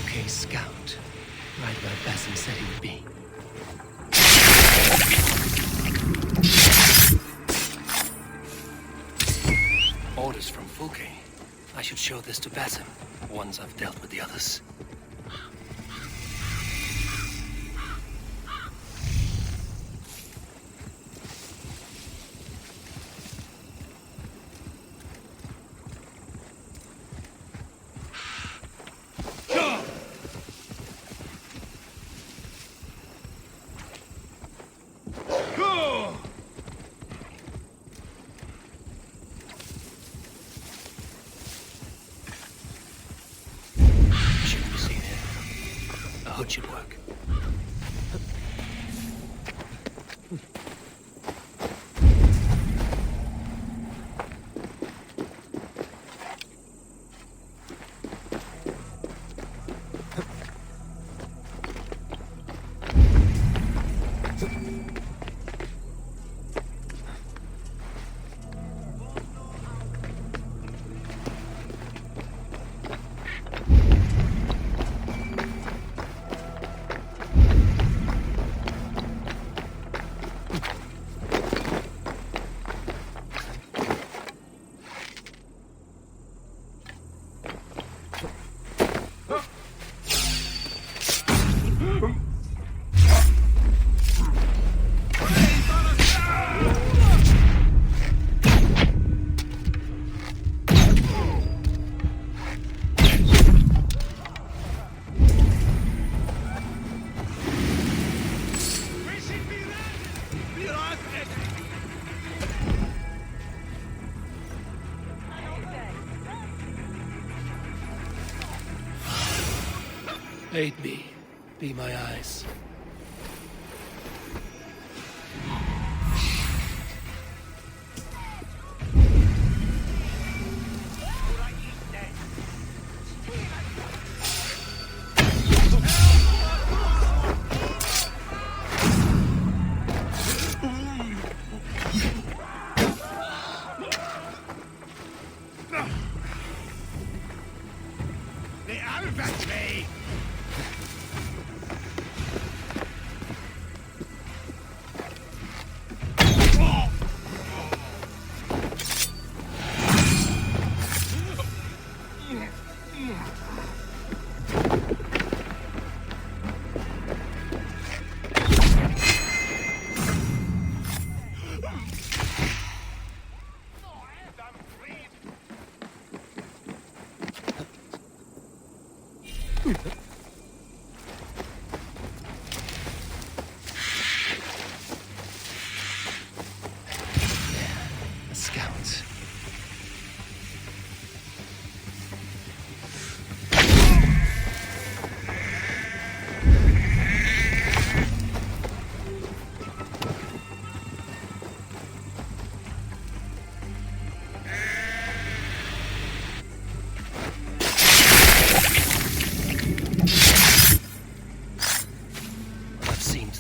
Okay, scout. Right where Basim said he would be. Orders from FULLGAME. I should show this to Basim, once I've dealt with the others. Shouldn't be seen here. A hood should work. Aid me. Be my eyes.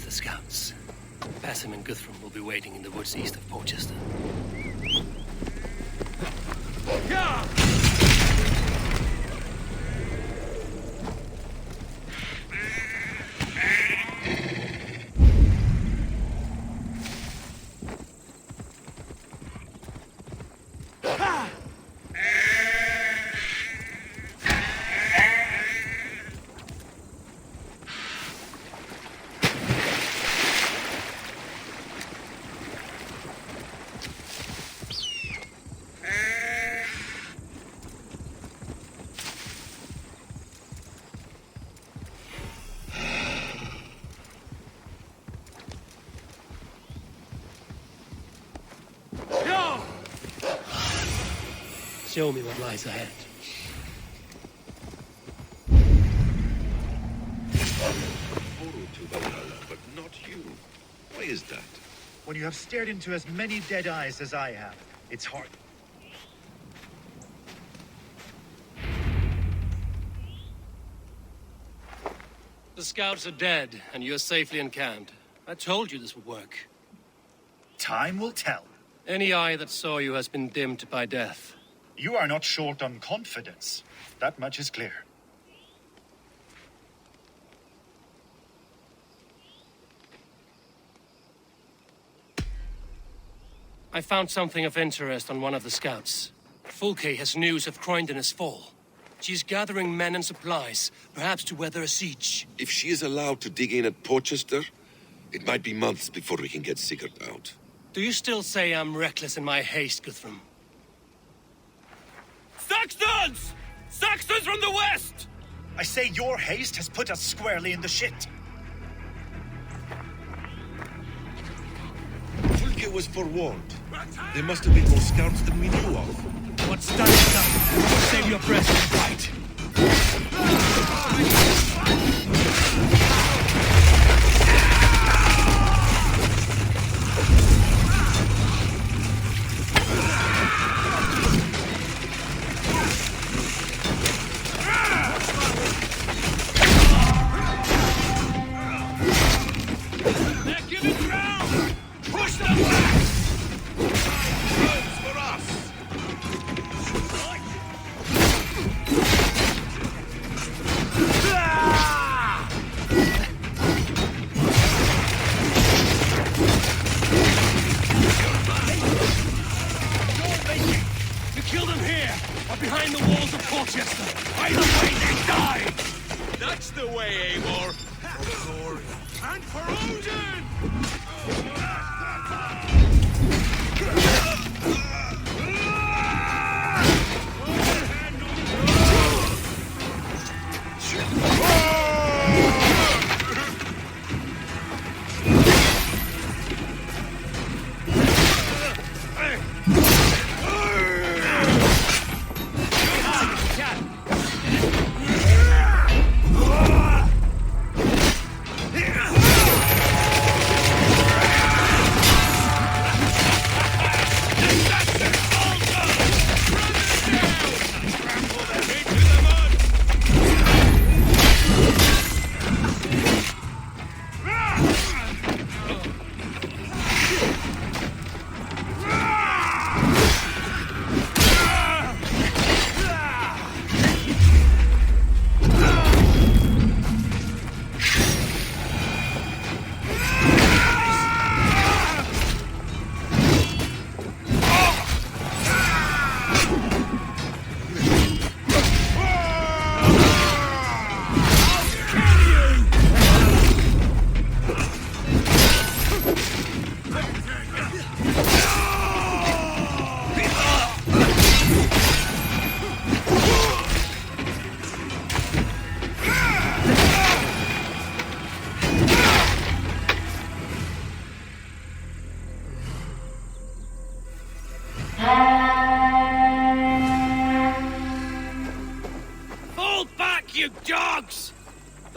the scouts. Basim and Guthrum will be waiting in the woods east of Portchester. Show me what lies ahead. Borrowed to Valhalla, but not you. Why is that? When you have stared into as many dead eyes as I have, it's hard. The scouts are dead, and you're safely encamped. I told you this would work. Time will tell. Any eye that saw you has been dimmed by death. You are not short on confidence. That much is clear. I found something of interest on one of the scouts. FULLGAME has news of Croydon's fall. She's gathering men and supplies, perhaps to weather a siege. If she is allowed to dig in at Portchester, it might be months before we can get Sigurd out. Do you still say I'm reckless in my haste, Guthrum? Saxons! Saxons from the west! I say your haste has put us squarely in the shit. FULLGAME was forewarned. There must have been more scouts than we knew of. What's done is done. Save your breath and fight. Behind the walls of Portchester! Either way, they die! That's the way, Eivor! For glory and for Odin!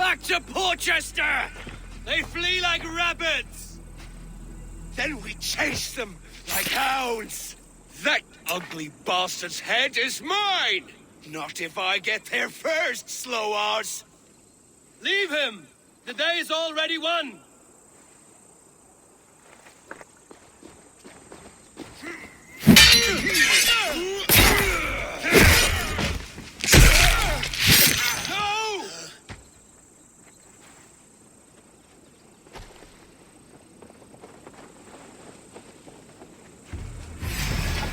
Back to Porchester! They flee like rabbits! Then we chase them like hounds! That ugly bastard's head is mine! Not if I get there first, slow arse! Leave him! The day is already won! No!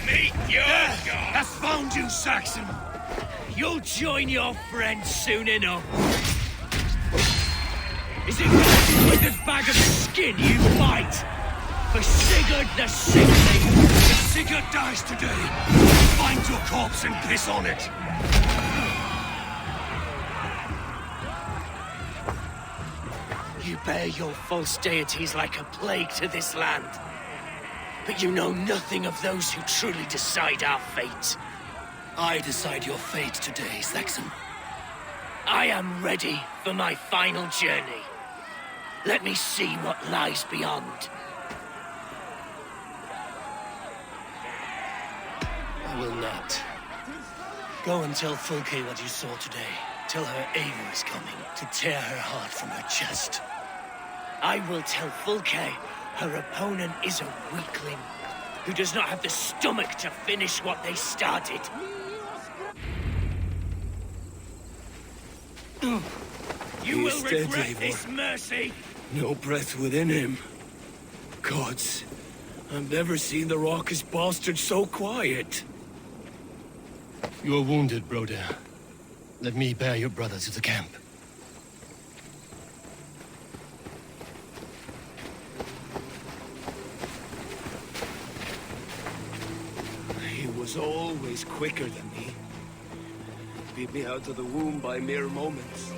Meet your Death God! has found you, Saxon! You'll join your friends soon enough! Is it with this bag of skin you fight? For Sigurd the Sickly? If Sigurd dies today, find your corpse and piss on it! You bear your false deities like a plague to this land. But you know nothing of those who truly decide our fate. I decide your fate today, Saxon. I am ready for my final journey. Let me see what lies beyond. I will not. Go and tell FULLGAME what you saw today. Tell her Eivor is coming to tear her heart from her chest. I will tell FULLGAME her opponent is a weakling who does not have the stomach to finish what they started. You will regret this, Mercy! No breath within him. Gods, I've never seen the raucous bastard so quiet. You are wounded, brother. Let me bear your brother to the camp. He was always quicker than me. Beat me out of the womb by mere moments.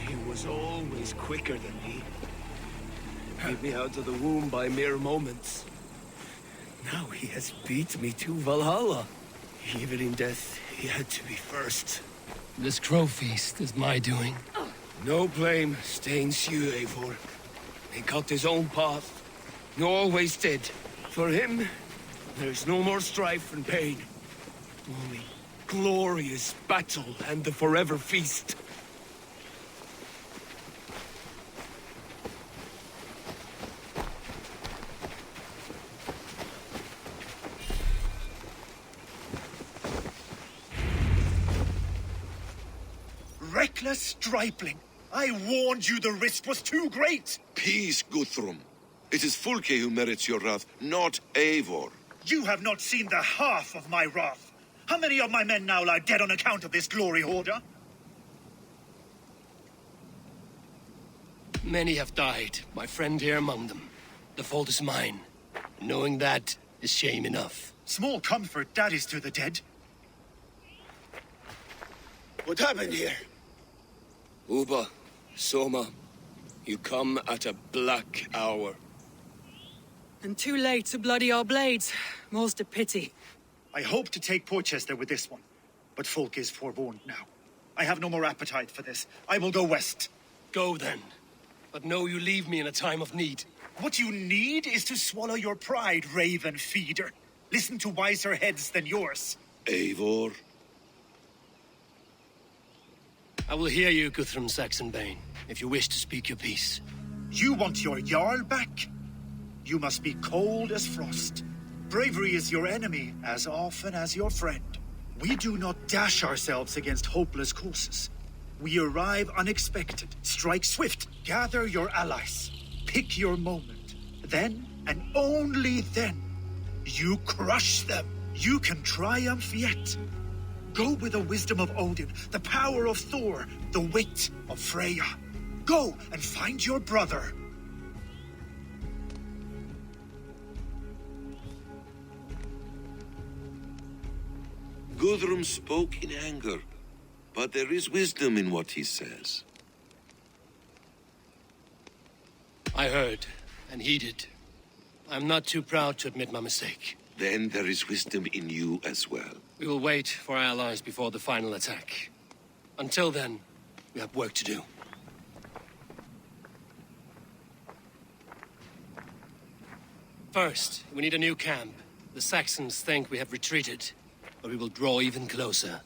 He was always quicker than me. Beat me out of the womb by mere moments. Now he has beat me to Valhalla. Even in death, he had to be first. This crow feast is my doing. No blame stains you, Eivor. He cut his own path. You always did. For him, there's no more strife and pain. Only glorious battle and the forever feast. Reckless stripling! I warned you the risk was too great! Peace, Guthrum. It is FULLGAME who merits your wrath, not Eivor. You have not seen the half of my wrath. How many of my men now lie dead on account of this glory hoarder? Many have died, my friend here among them. The fault is mine. Knowing that is shame enough. Small comfort that is to the dead. What happened here? Uba, Soma, you come at a black hour. And too late to bloody our blades. Most a pity. I hope to take Porchester with this one, but folk is forewarned now. I have no more appetite for this. I will go west. Go then. But know you leave me in a time of need. What you need is to swallow your pride, raven feeder. Listen to wiser heads than yours. Eivor? I will hear you, Guthrum Saxonbane, if you wish to speak your piece. You want your Jarl back? You must be cold as frost. Bravery is your enemy as often as your friend. We do not dash ourselves against hopeless courses. We arrive unexpected, strike swift, gather your allies, pick your moment. Then, and only then, you crush them. You can triumph yet. Go with the wisdom of Odin, the power of Thor, the wit of Freya. Go and find your brother. Guthrum spoke in anger, but there is wisdom in what he says. I heard and heeded. I'm not too proud to admit my mistake. Then there is wisdom in you as well. We will wait for our allies before the final attack. Until then, we have work to do. First, we need a new camp. The Saxons think we have retreated, but we will draw even closer.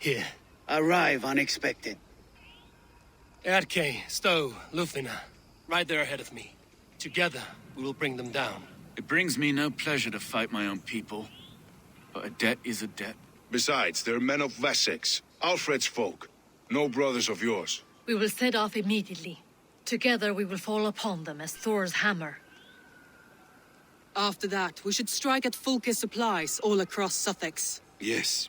Here. Arrive unexpected. Erke, Stowe, Lufina, right there ahead of me. Together, we will bring them down. It brings me no pleasure to fight my own people, but a debt is a debt. Besides, they're men of Wessex, Alfred's folk. No brothers of yours. We will set off immediately. Together we will fall upon them as Thor's hammer. After that, we should strike at Fulke supplies all across Sussex. Yes.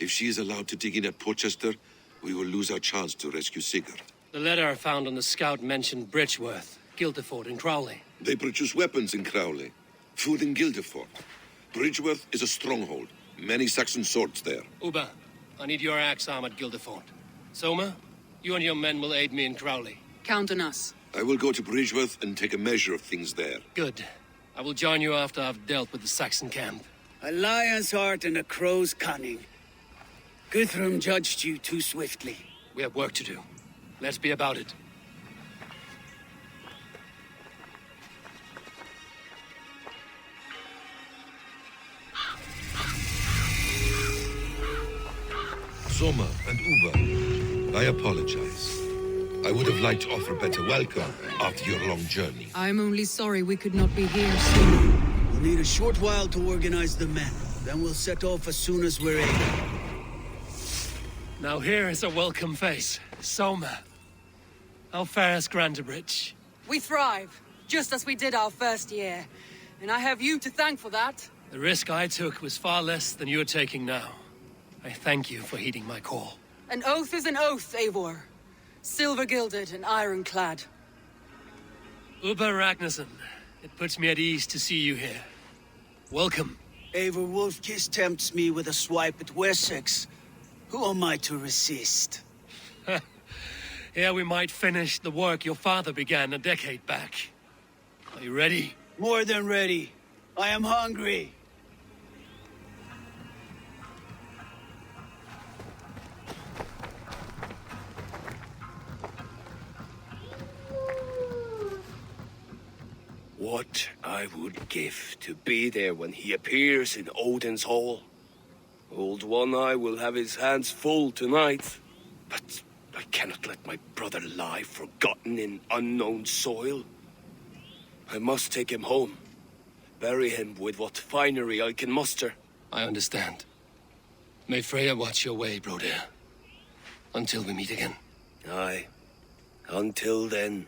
If she is allowed to dig in at Portchester, we will lose our chance to rescue Sigurd. The letter found on the scout mentioned Bridgeworth, Guildeford, and Crowley. They produce weapons in Crowley, food in Guildeford. Bridgeworth is a stronghold. Many Saxon swords there. Uba, I need your axe arm at Guildeford. Soma, you and your men will aid me in Crowley. Count on us. I will go to Bridgeworth and take a measure of things there. Good. I will join you after I've dealt with the Saxon camp. A lion's heart and a crow's cunning. Guthrum judged you too swiftly. We have work to do. Let's be about it. Soma and Uba, I apologize. I would have liked to offer a better welcome after your long journey. I'm only sorry we could not be here sooner. We'll need a short while to organize the men. Then we'll set off as soon as we're able. Now here is a welcome face. Soma. How fares Grantebridge? We thrive, just as we did our first year. And I have you to thank for that. The risk I took was far less than you're taking now. I thank you for heeding my call. An oath is an oath, Eivor. Silver-gilded and ironclad. Uba Ragnarsson, it puts me at ease to see you here. Welcome. Eivor Wolfkiss tempts me with a swipe at Wessex. Who am I to resist? Here we might finish the work your father began a decade back. Are you ready? More than ready. I am hungry. What I would give to be there when he appears in Odin's Hall. Old One Eye will have his hands full tonight. But I cannot let my brother lie forgotten in unknown soil. I must take him home. Bury him with what finery I can muster. I understand. May Freya watch your way, Broder. Until we meet again. Aye. Until then.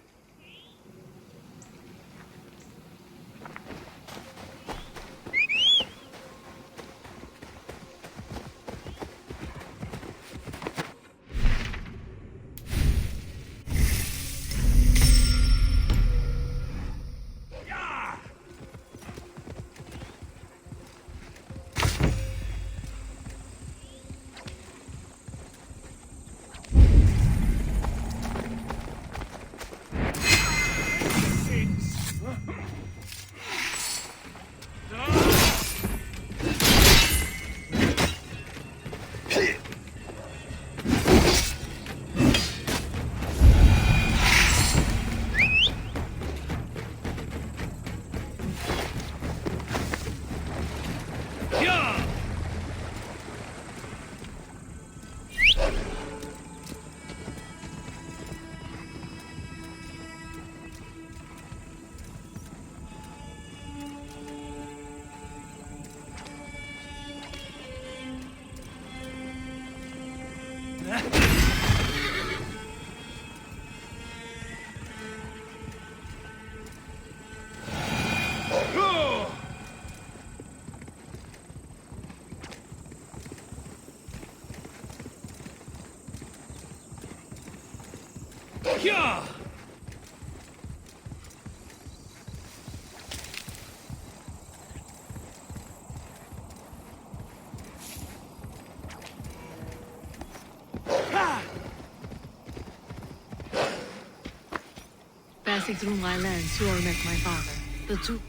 Passing through my lands, you all met my father. The two...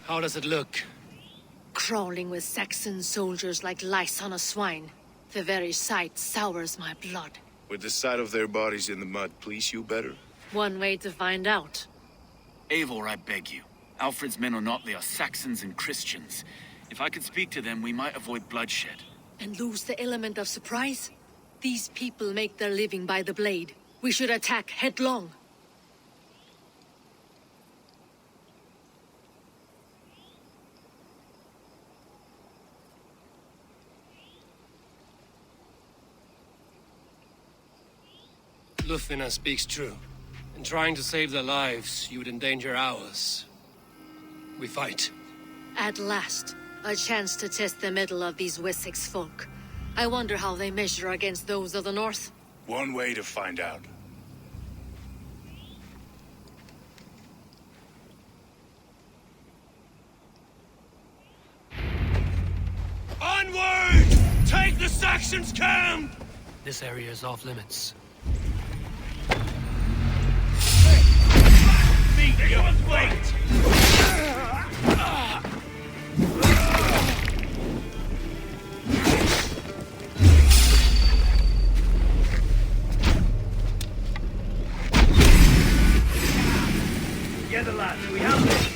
How does it look? Crawling with Saxon soldiers like lice on a swine. The very sight sours my blood. Would the sight of their bodies in the mud please you better? One way to find out. Eivor, I beg you. Alfred's men are not, they are Saxons and Christians. If I could speak to them, we might avoid bloodshed. And lose the element of surprise? These people make their living by the blade. We should attack headlong. Lufina speaks true. In trying to save their lives, you would endanger ours. We fight. At last, a chance to test the mettle of these Wessex folk. I wonder how they measure against those of the north. One way to find out. Onward! Take the Saxons' camp! This area is off limits. Meet your fate! Together, lads, we have this.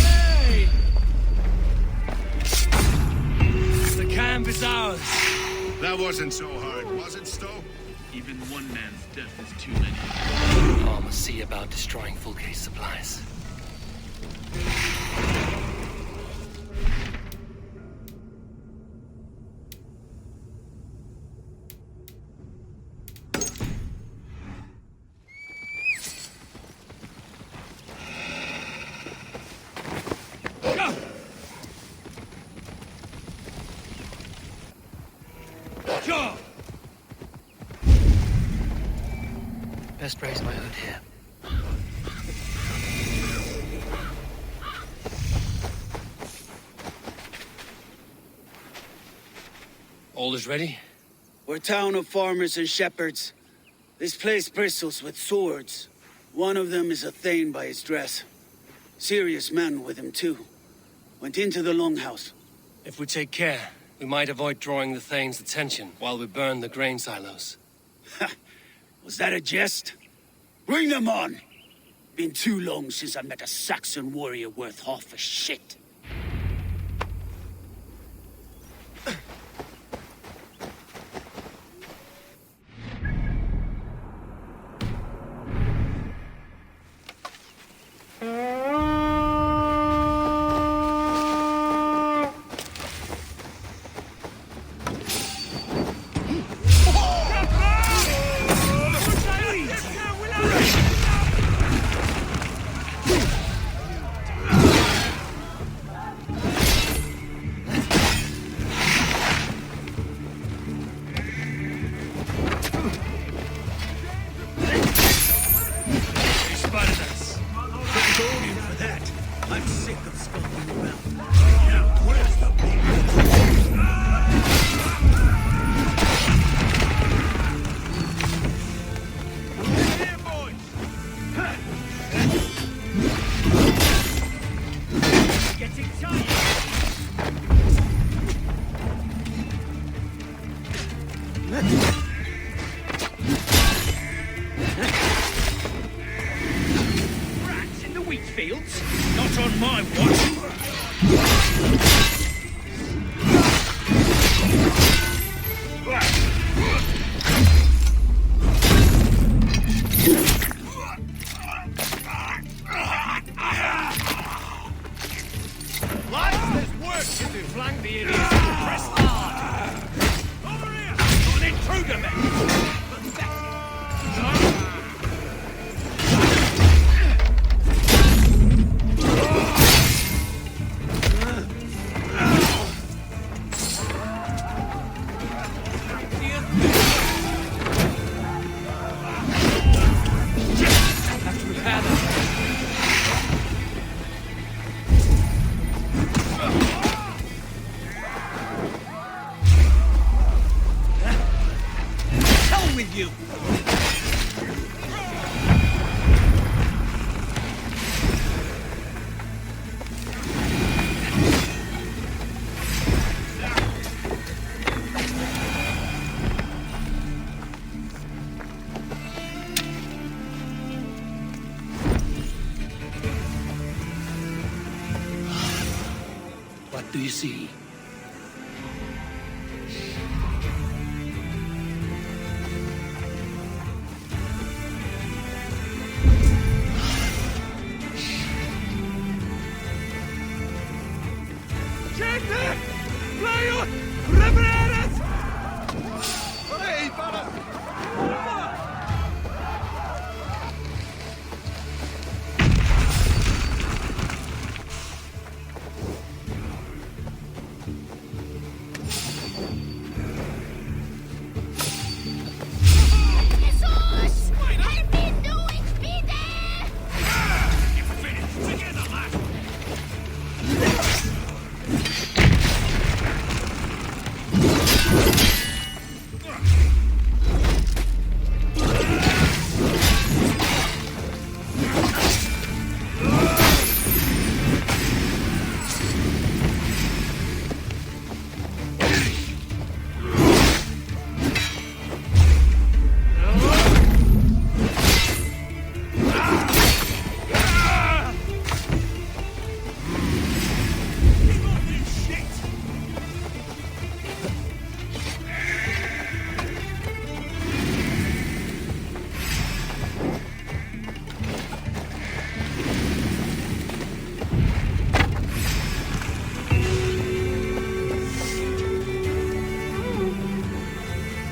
Hey! The camp is ours. That wasn't so hard, was it, Stowe? Even one man's death is too many. Law must see about destroying FULLGAME supplies. Best raise my hood here. All is ready? We're a town of farmers and shepherds. This place bristles with swords. One of them is a thane by his dress. Serious man with him, too. Went into the longhouse. If we take care, we might avoid drawing the Thane's attention while we burn the grain silos. Was that a jest? Bring them on! Been too long since I met a Saxon warrior worth half a shit. Rats in the wheat fields? Not on my watch. Lads, there's work to do. Flank the idiots and press hard. Over here! Got an intruder, man! With you. What do you see?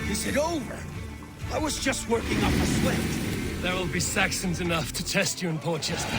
Is it over? I was just working up a sweat. There will be Saxons enough to test you in Portchester.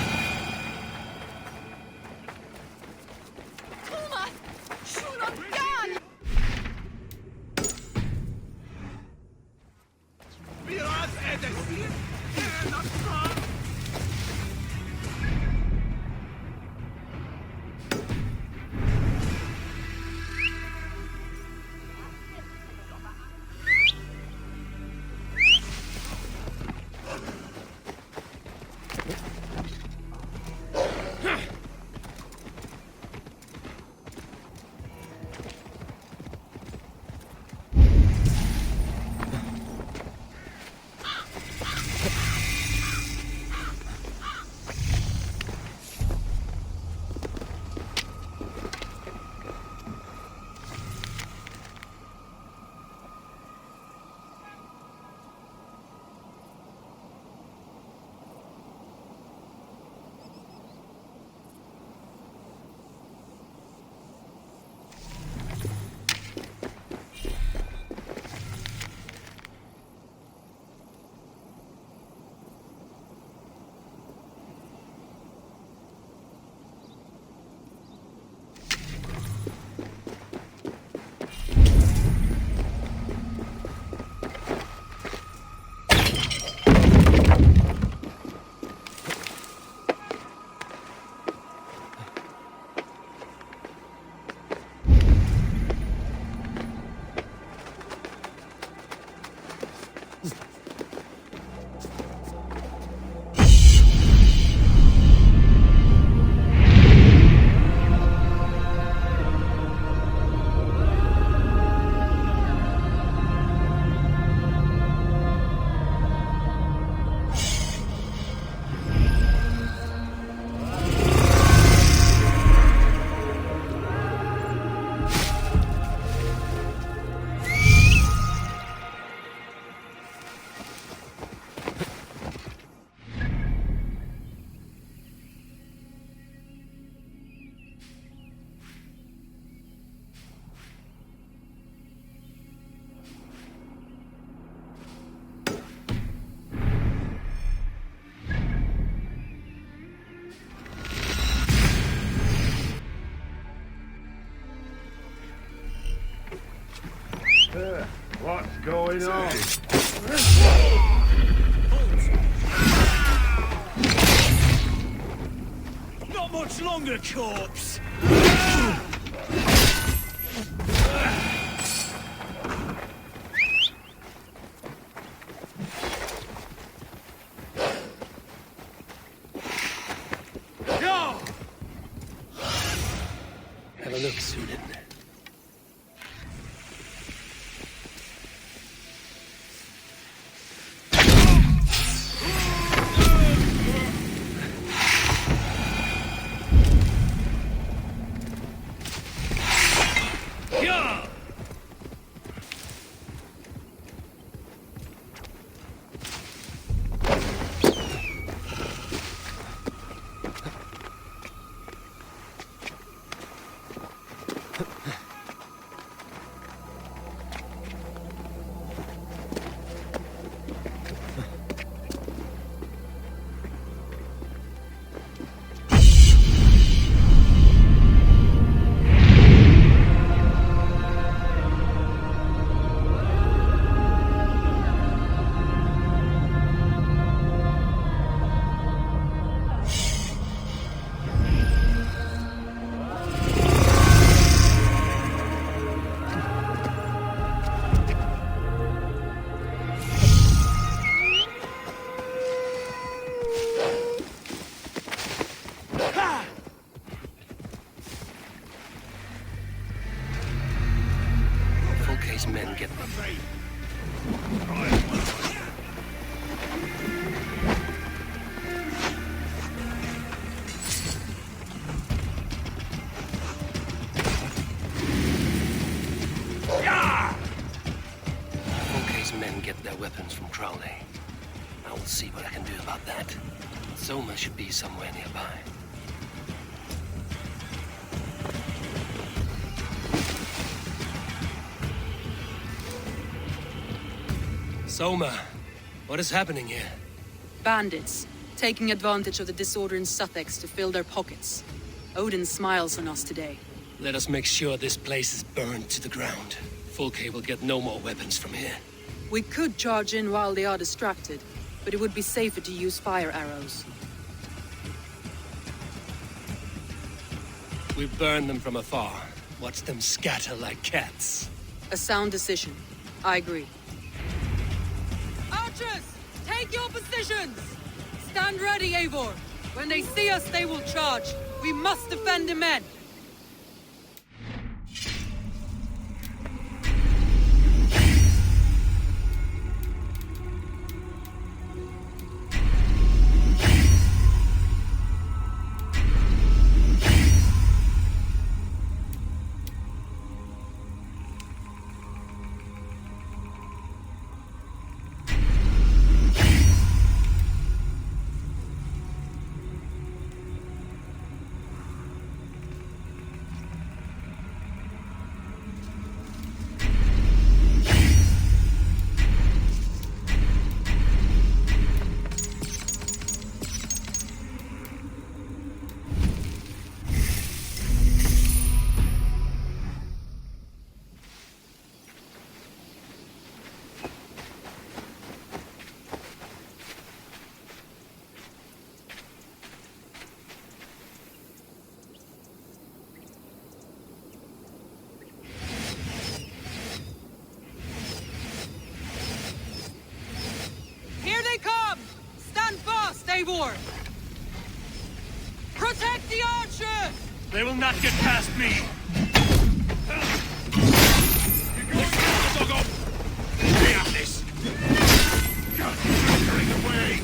going on? Not much longer, corpse! Have a look, Sunan. Fulke's men get them. Fulke's men get their weapons from Crowley. I will see what I can do about that. Soma should be somewhere nearby. Soma, what is happening here? Bandits, taking advantage of the disorder in Sussex to fill their pockets. Odin smiles on us today. Let us make sure this place is burned to the ground. Fulke will get no more weapons from here. We could charge in while they are distracted, but it would be safer to use fire arrows. We burn them from afar. Watch them scatter like cats. A sound decision. I agree. Archers! Take your positions! Stand ready, Eivor! When they see us, they will charge. We must defend the men! Here they come! Stand fast, Eivor! Protect the archers! They will not get past me! We have this! Clearing away!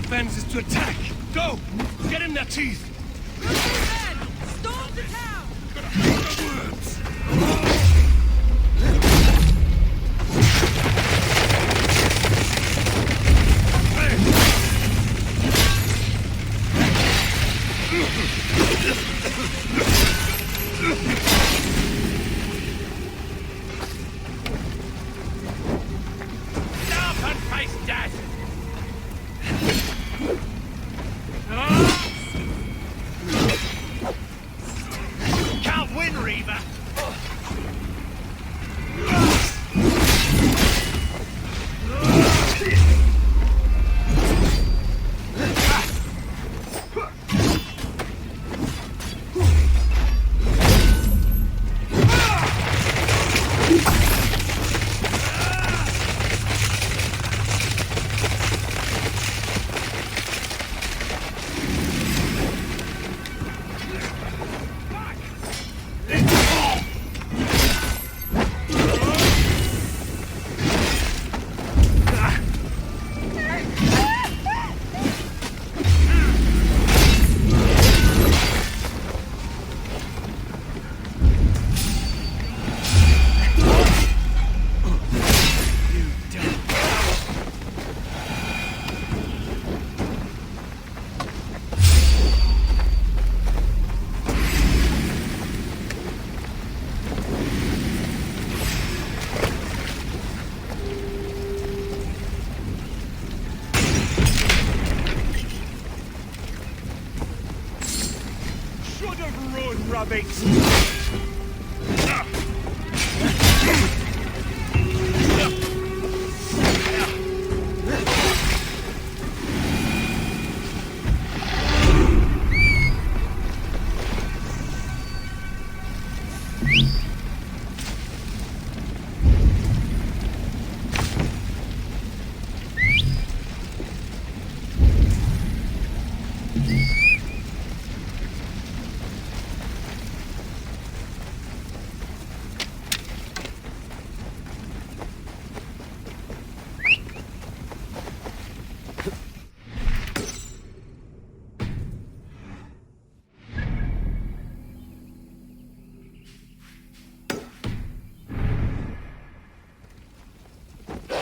defense is to attack. Go! Get in their teeth! Storm the town! Stop and face death! Can't win, Reaver! Should have run, rabbits!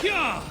Yeah!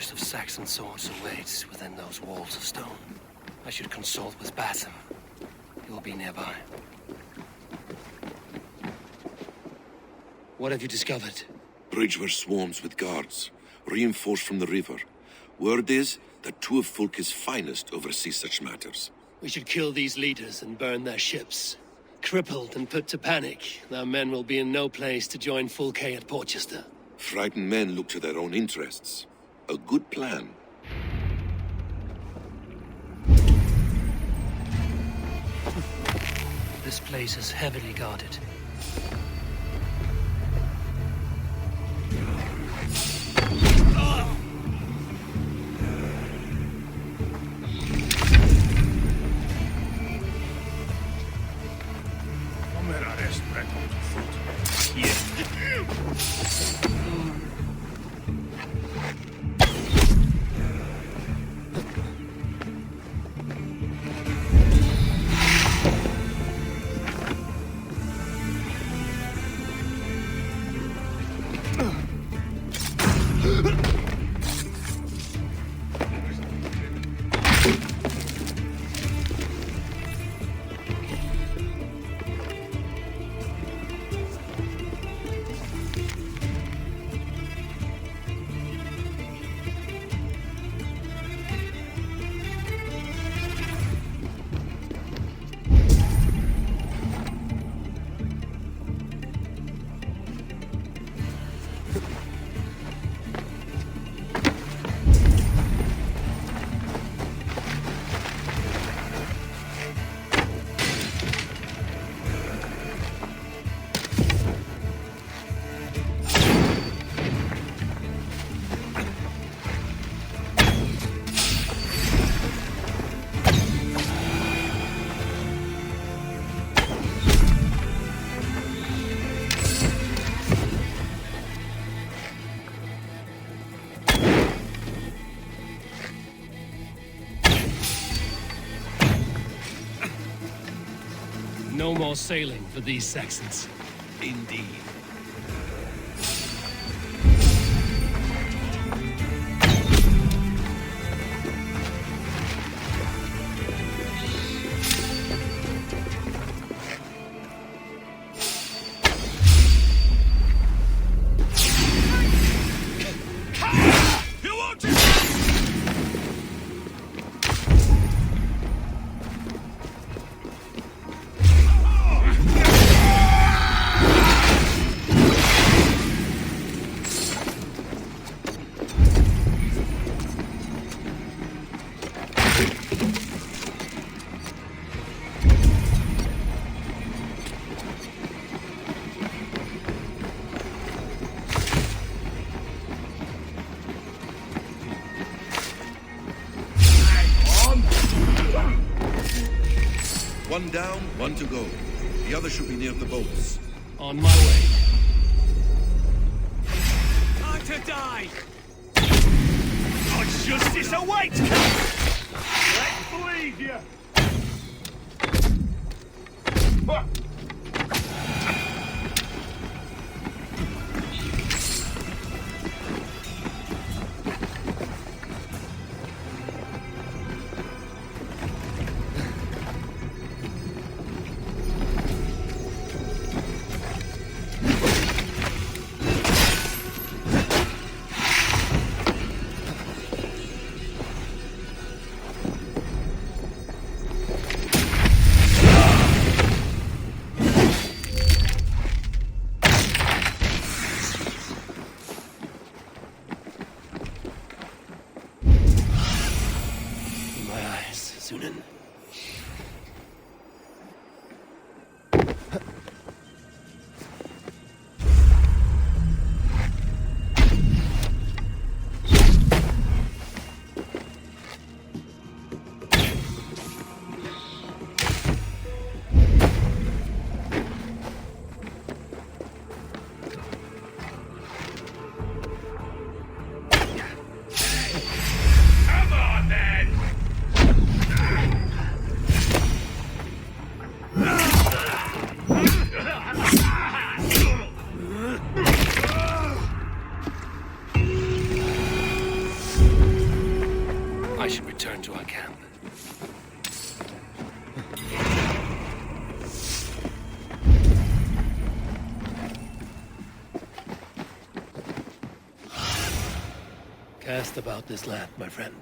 forest of Saxon swords awaits within those walls of stone. I should consult with Basim. He will be nearby. What have you discovered? Bridgewear swarms with guards, reinforced from the river. Word is that two of Fulke's finest oversee such matters. We should kill these leaders and burn their ships. Crippled and put to panic, their men will be in no place to join Fulke at Portchester. Frightened men look to their own interests. A good plan. This place is heavily guarded. No more sailing for these Saxons. Indeed. One down, one to go. The other should be near the boats. On my way. Time to die! God's justice awaits! Let's believe you! Asked about this lad, my friend.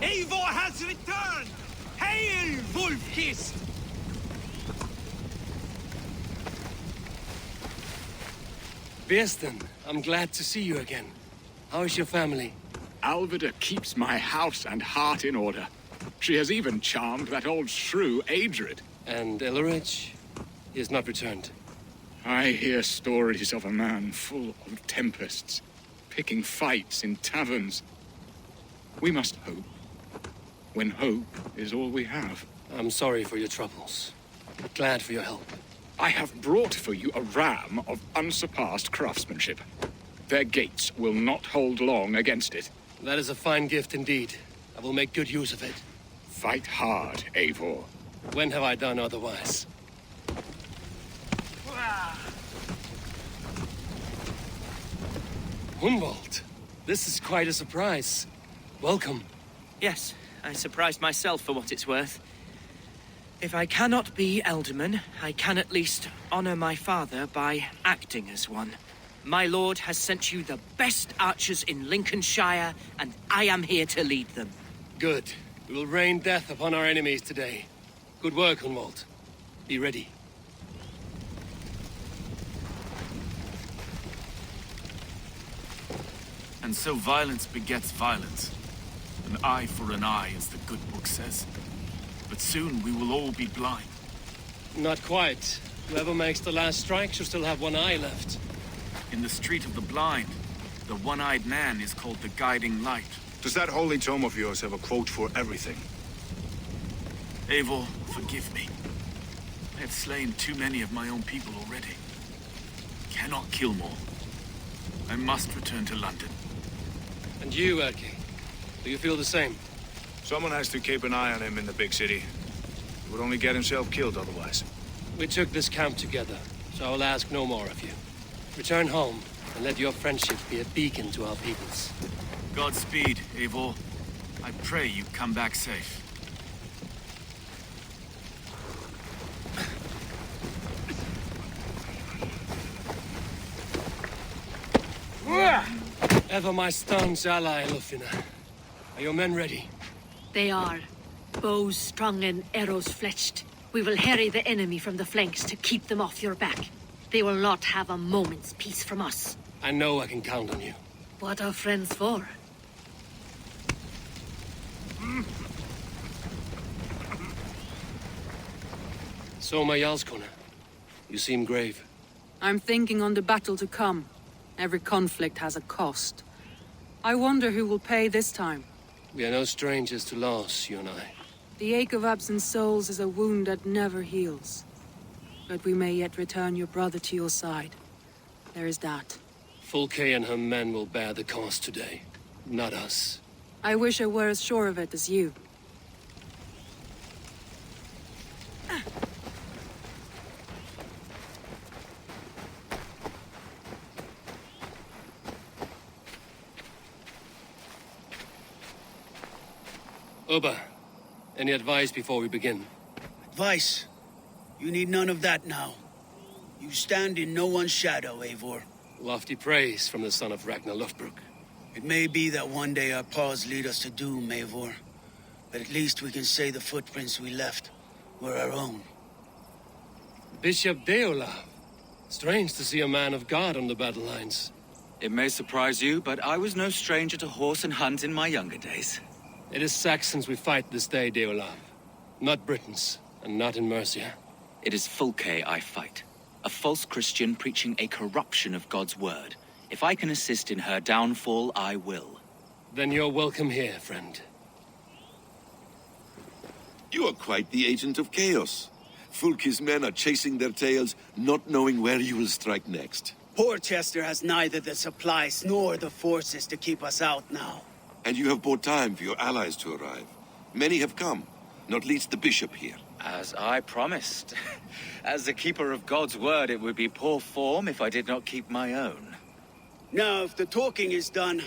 Eivor has returned! Hail, Wolf-Kissed! Birsten, I'm glad to see you again. How is your family? Alvida keeps my house and heart in order. She has even charmed that old shrew, Adred. And Elrich? He has not returned. I hear stories of a man full of tempests, picking fights in taverns. We must hope, when hope is all we have. I'm sorry for your troubles. Glad for your help. I have brought for you a ram of unsurpassed craftsmanship. Their gates will not hold long against it. That is a fine gift indeed. I will make good use of it. Fight hard, Eivor. When have I done otherwise? Humboldt, this is quite a surprise. Welcome. Yes, I surprised myself for what it's worth. If I cannot be Elderman, I can at least honor my father by acting as one. My lord has sent you the best archers in Lincolnshire, and I am here to lead them. Good. We will rain death upon our enemies today. Good work, Humboldt. Be ready. And so violence begets violence. An eye for an eye, as the good book says. But soon we will all be blind. Not quite. Whoever makes the last strike should still have one eye left. In the Street of the Blind, the one-eyed man is called the Guiding Light. Does that holy tome of yours have a quote for everything? Eivor, forgive me. I have slain too many of my own people already. Cannot kill more. I must return to London. And you, Erke? Do you feel the same? Someone has to keep an eye on him in the big city. He would only get himself killed otherwise. We took this camp together, so I will ask no more of you. Return home, and let your friendship be a beacon to our peoples. Godspeed, Eivor. I pray you come back safe. Ever my staunch ally, Lufina. Are your men ready? They are. Bows strung and arrows fletched. We will harry the enemy from the flanks to keep them off your back. They will not have a moment's peace from us. I know I can count on you. What are friends for? Soma Jarlskona, you seem grave. I'm thinking on the battle to come. Every conflict has a cost. I wonder who will pay this time. We are no strangers to loss, you and I. The ache of absent souls is a wound that never heals. But we may yet return your brother to your side. There is that. FULLGAME and her men will bear the cost today, not us. I wish I were as sure of it as you. Oba, any advice before we begin? Advice? You need none of that now. You stand in no one's shadow, Eivor. Lofty praise from the son of Ragnar Lothbrok. It may be that one day our paths lead us to doom, Eivor. But at least we can say the footprints we left were our own. Bishop Deolav. Strange to see a man of God on the battle lines. It may surprise you, but I was no stranger to horse and hunt in my younger days. It is Saxons we fight this day, Deolav. Not Britons, and not in Mercia. It is FULLGAME I fight. A false Christian preaching a corruption of God's word. If I can assist in her downfall, I will. Then you're welcome here, friend. You are quite the agent of chaos. Fulke's men are chasing their tails, not knowing where you will strike next. Porchester has neither the supplies nor the forces to keep us out now. And you have bought time for your allies to arrive. Many have come, not least the bishop here. As I promised. As the keeper of God's word, it would be poor form if I did not keep my own. Now, if the talking is done,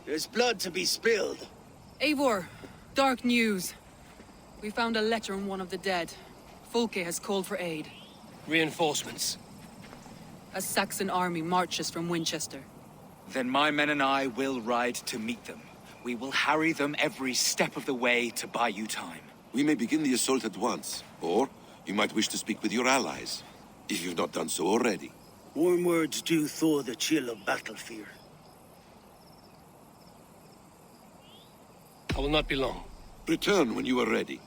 there's blood to be spilled. Eivor, dark news. We found a letter on one of the dead. FULLGAME has called for aid. Reinforcements. A Saxon army marches from Winchester. Then my men and I will ride to meet them. We will harry them every step of the way to buy you time. We may begin the assault at once, or you might wish to speak with your allies, if you've not done so already. Warm words do thaw the chill of battle fear. I will not be long. Return when you are ready.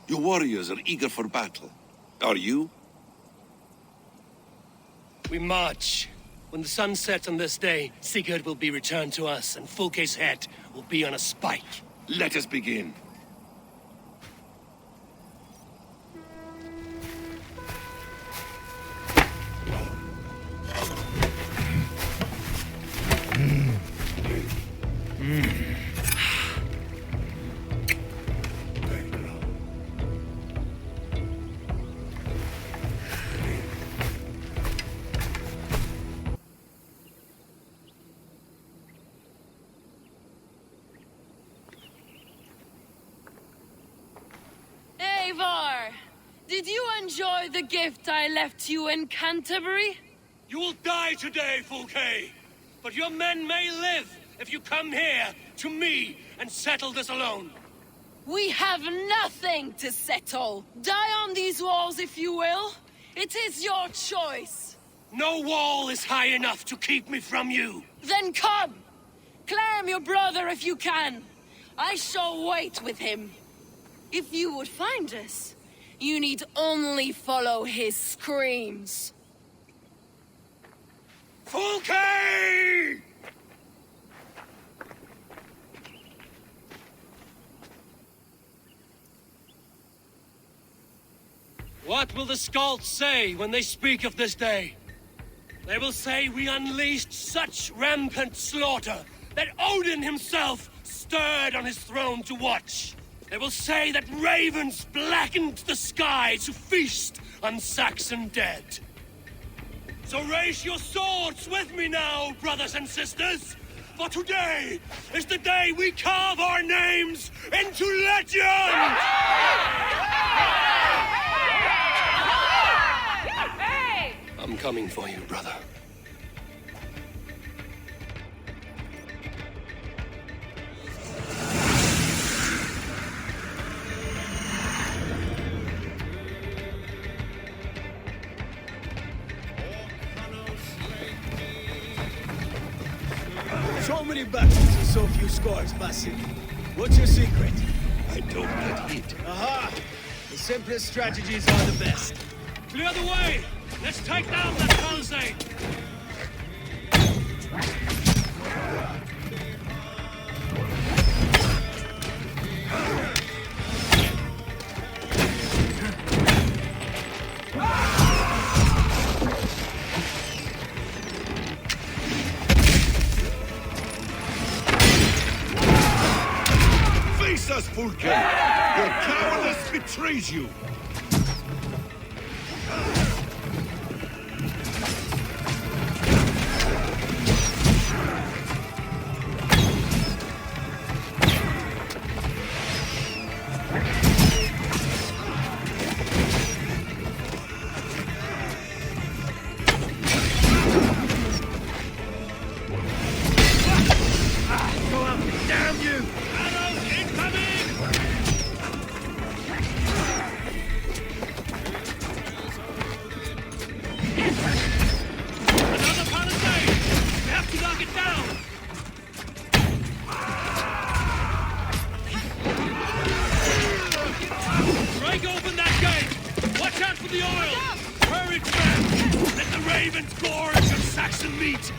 Your warriors are eager for battle. Are you? We march. When the sun sets on this day, Sigurd will be returned to us, and FULLGAME's head will be on a spike. Let us begin. Eivor, did you enjoy the gift I left you in Canterbury? You will die today, FULLGAME. But your men may live if you come here to me and settle this alone. We have nothing to settle. Die on these walls if you will. It is your choice. No wall is high enough to keep me from you. Then come. Claim your brother if you can. I shall wait with him. If you would find us, you need only follow his screams. FULLGAME! What will the Skalds say when they speak of this day? They will say we unleashed such rampant slaughter that Odin himself stirred on his throne to watch. They will say that ravens blackened the sky to feast on Saxon dead. So raise your swords with me now, brothers and sisters, for today is the day we carve our names into legend! I'm coming for you, brother. So many battles and so few scores, Basim. What's your secret? I don't get hit. Aha! The simplest strategies are the best. Clear the way! Let's take down that palisade! Face us, FULLGAME! Your cowardice betrays you! Another palisade! We have to knock it down! Break open that gate! Watch out for the oil! Courage, men! Let the ravens gorge your Saxon meat!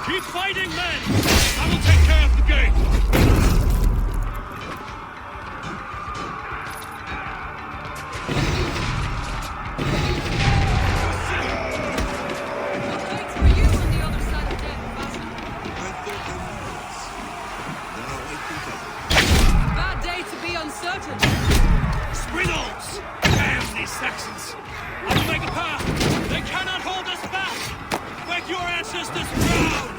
Keep fighting, men! I will take care of the gate! Bad day to be uncertain. Springles! Damn these Saxons! I will make a path! They cannot hold us back! Make your ancestors proud!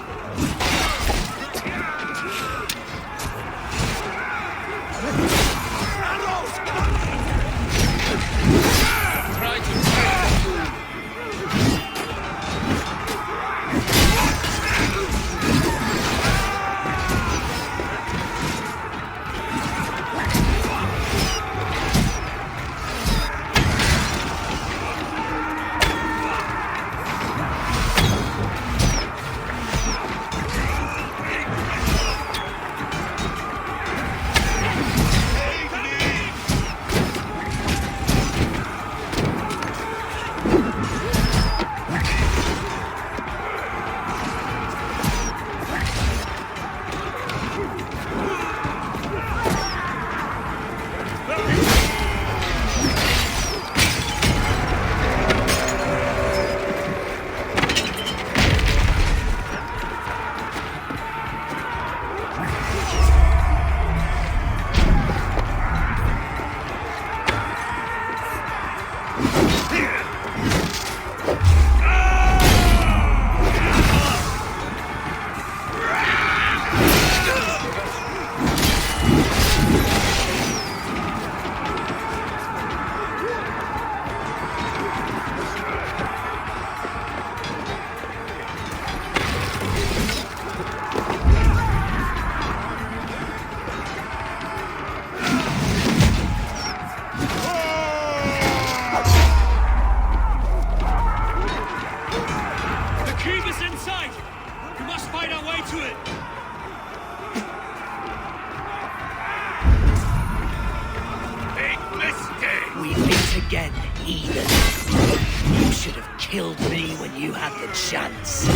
killed me when you had the chance.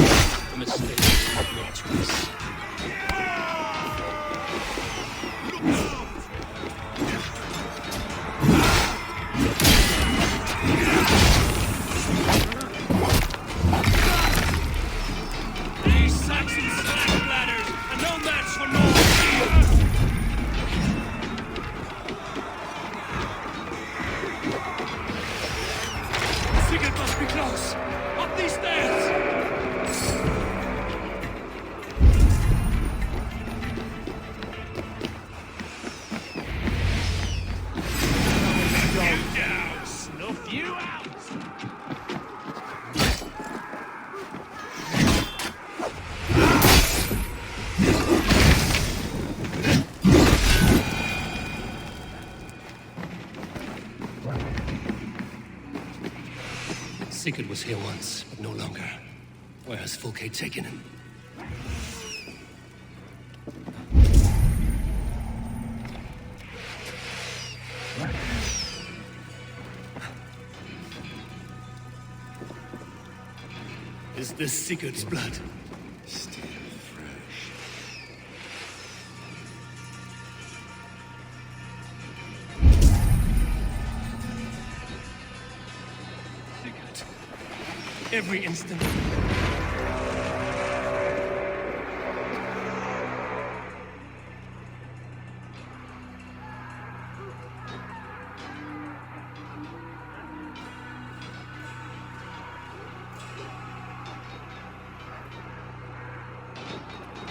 A mistake, not a choice. These Saxon slack bladders are no match for North. Sigurd must be close. Up these stairs. You down, snuff you out. Sigurd was here once, but no longer. Where has Fulke taken him? Is this Sigurd's blood? Still fresh. Every instant.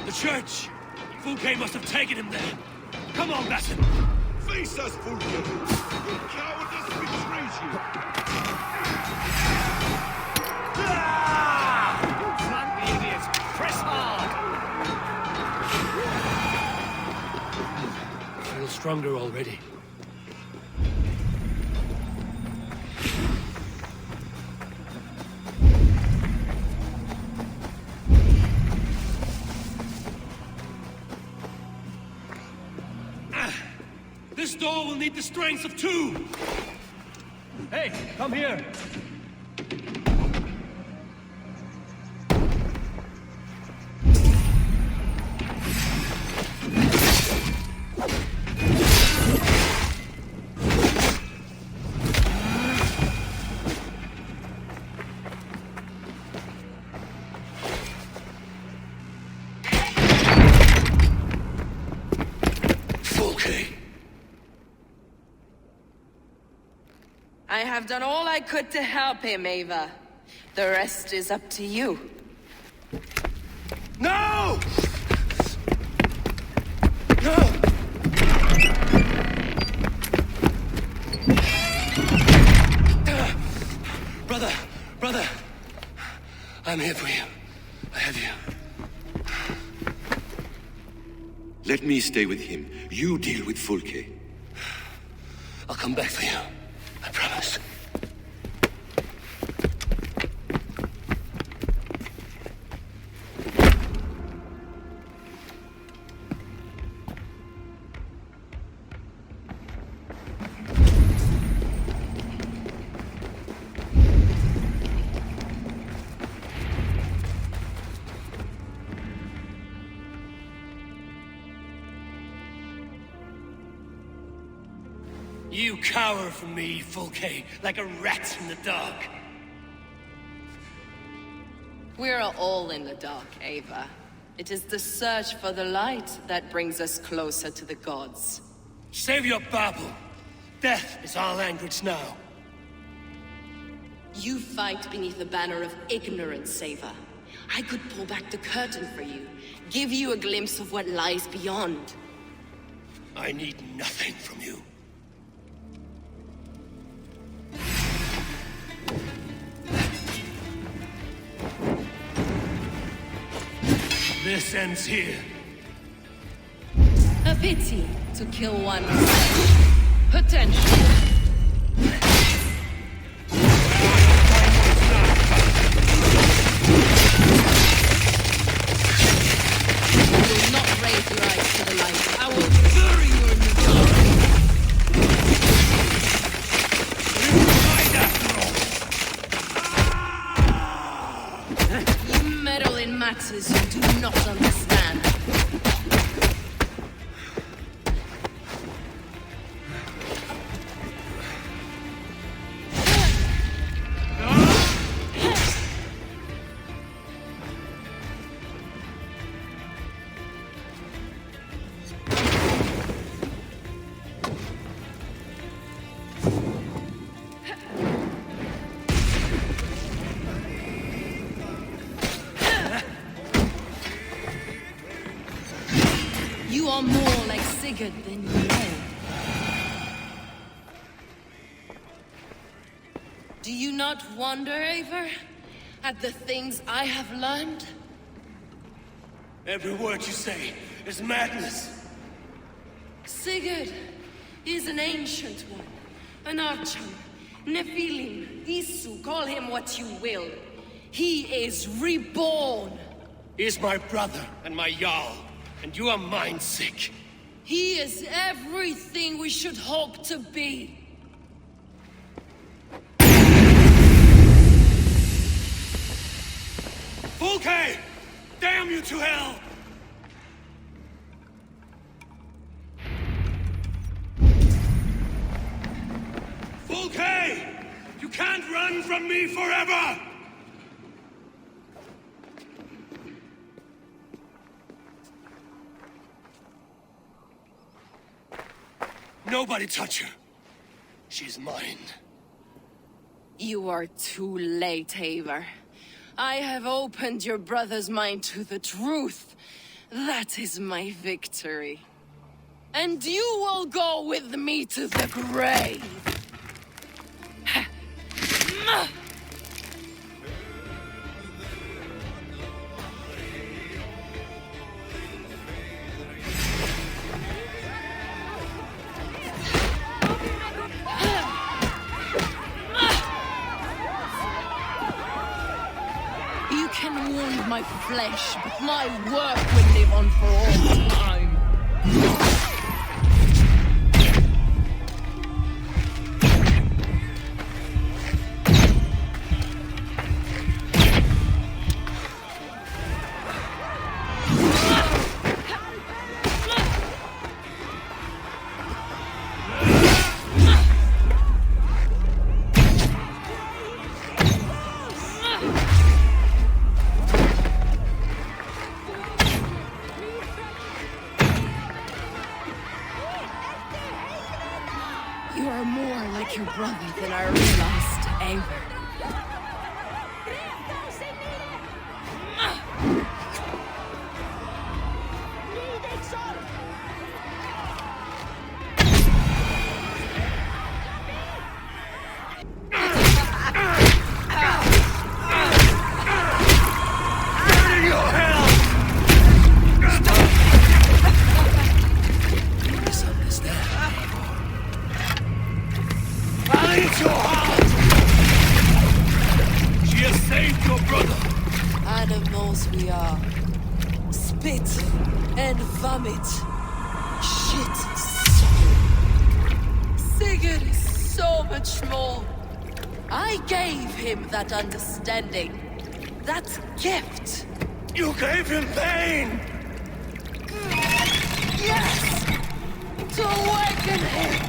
The church! Fulke must have taken him there. Come on, Batten. Face us, Fulke! Your cowardice betrays you! Flank the idiots! Press hard! I feel stronger already. This door will need the strength of two! Hey, come here! I have done all I could to help him, Ava. The rest is up to you. No! Brother! I'm here for you. I have you. Let me stay with him. You deal with Fulke. I'll come back for you. I promise. You cower from me, Fulke, like a rat in the dark. We're all in the dark, Ava. It is the search for the light that brings us closer to the gods. Save your babble. Death is our language now. You fight beneath the banner of ignorance, Ava. I could pull back the curtain for you, give you a glimpse of what lies beyond. I need nothing from you. This ends here. A pity to kill one potential. You will not raise your eyes to the light. I will bury you in the dark. You are more like Sigurd than you know. Do you not wonder, Eivor, at the things I have learned? Every word you say is madness. Sigurd is an ancient one, an archer, Nephilim, Isu, call him what you will. He is reborn. He is my brother and my Jarl, and you are mind sick. He is everything we should hope to be. FULLGAME! Damn you to hell! FULLGAME! You can't run from me forever! Nobody touch her. She's mine. You are too late, Eivor. I have opened your brother's mind to the truth. That is my victory. And you will go with me to the grave. You can wound my flesh, but my work will live on for all time. You are more like your brother than I realized, Eivor. She has saved your brother! Animals we are. Spit and vomit. Shit soul. Sigurd is so much more. I gave him that understanding. That gift. You gave him pain! Yes! To awaken him!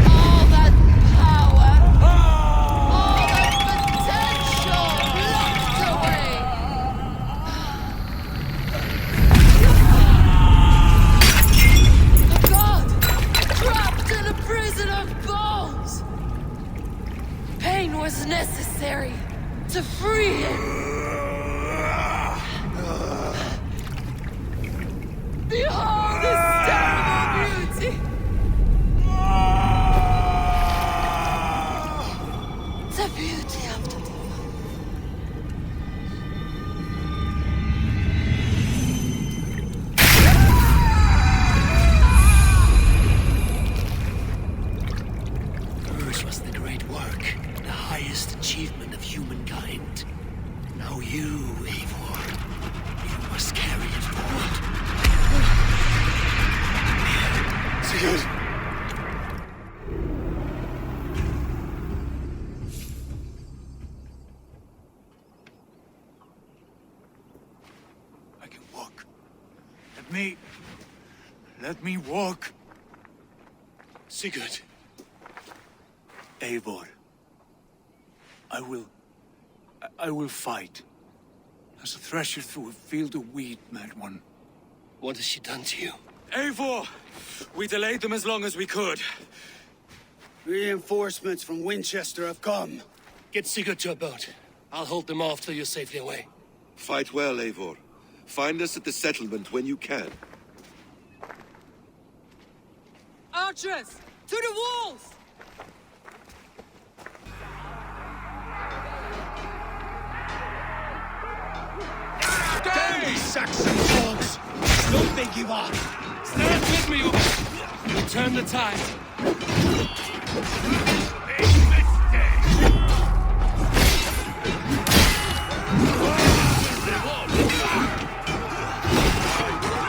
All that power, all that potential locked away. A god trapped in a prison of bones. Pain was necessary to free him. Behold this terrible beauty! The beauty of the divine. Hers was the great work, the highest achievement of humankind. Now you, Eivor, you must carry it forward. Sigurd! I can walk. Let me walk. Sigurd. Eivor. I will fight. As a thresher through a field of wheat, mad one. What has she done to you? Eivor! We delayed them as long as we could. Reinforcements from Winchester have come. Get Sigurd to a boat. I'll hold them off till you're safely away. Fight well, Eivor. Find us at the settlement when you can. Archers! To the walls! Damn these Saxon dogs! Don't they give up? Stand with me, Uber! We'll turn the tide.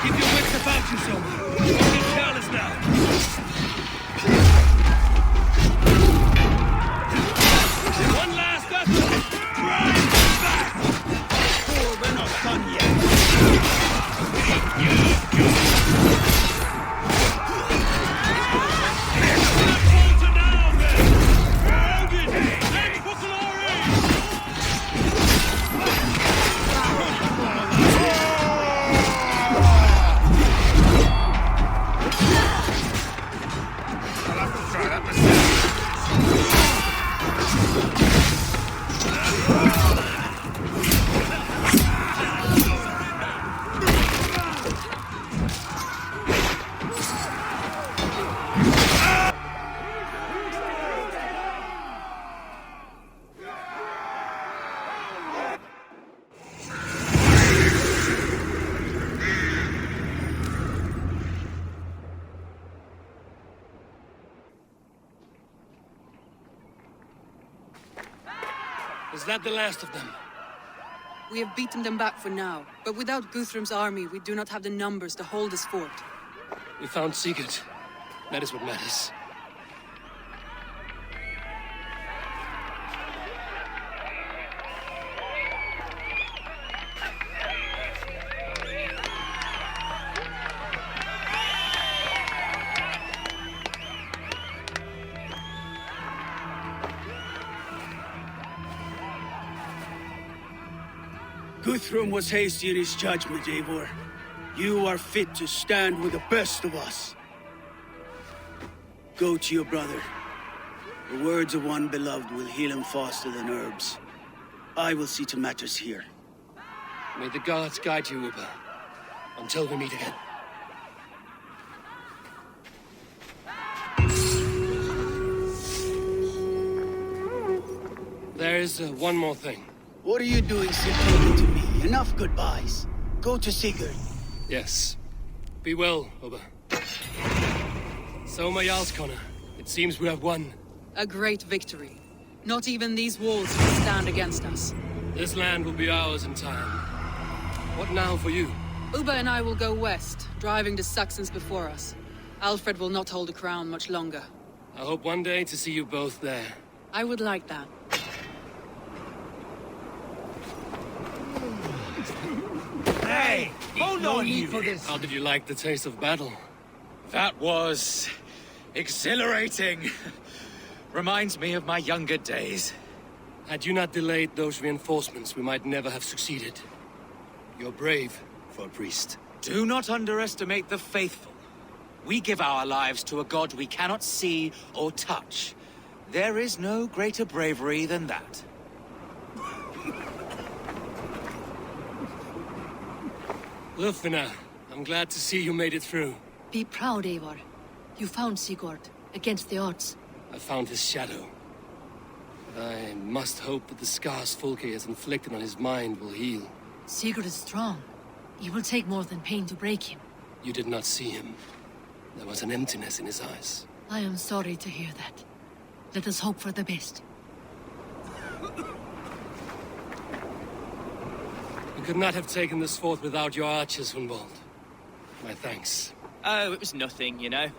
Keep your wits about you, Soma. Don't get careless now. One last effort! Drive back! Oh, we're not done yet. Is that the last of them? We have beaten them back for now, but without Guthrum's army, we do not have the numbers to hold this fort. We found Sigurd. That is what matters. Guthrum was hasty in his judgment, Eivor. You are fit to stand with the best of us. Go to your brother. The words of one beloved will heal him faster than herbs. I will see to matters here. May the gods guide you, Uber. Until we meet again. There is one more thing. What are you doing still talking to me? Enough goodbyes. Go to Sigurd. Yes. Be well, Uber. So, my Jarlskona, it seems we have won. A great victory. Not even these walls can stand against us. This land will be ours in time. What now for you? Uba and I will go west, driving the Saxons before us. Alfred will not hold the crown much longer. I hope one day to see you both there. I would like that. Hey! Hold on, you! How did you like the taste of battle? That was exhilarating. Reminds me of my younger days. Had you not delayed those reinforcements, we might never have succeeded. You're brave for a priest. Do not underestimate the faithful. We give our lives to a god we cannot see or touch. There is no greater bravery than that. Lufina, I'm glad to see you made it through. Be proud, Eivor. You found Sigurd, against the odds. I found his shadow. I must hope that the scars Fulke has inflicted on his mind will heal. Sigurd is strong. It will take more than pain to break him. You did not see him. There was an emptiness in his eyes. I am sorry to hear that. Let us hope for the best. You could not have taken this fort without your archers, Hunwald. My thanks. Oh, it was nothing, you know.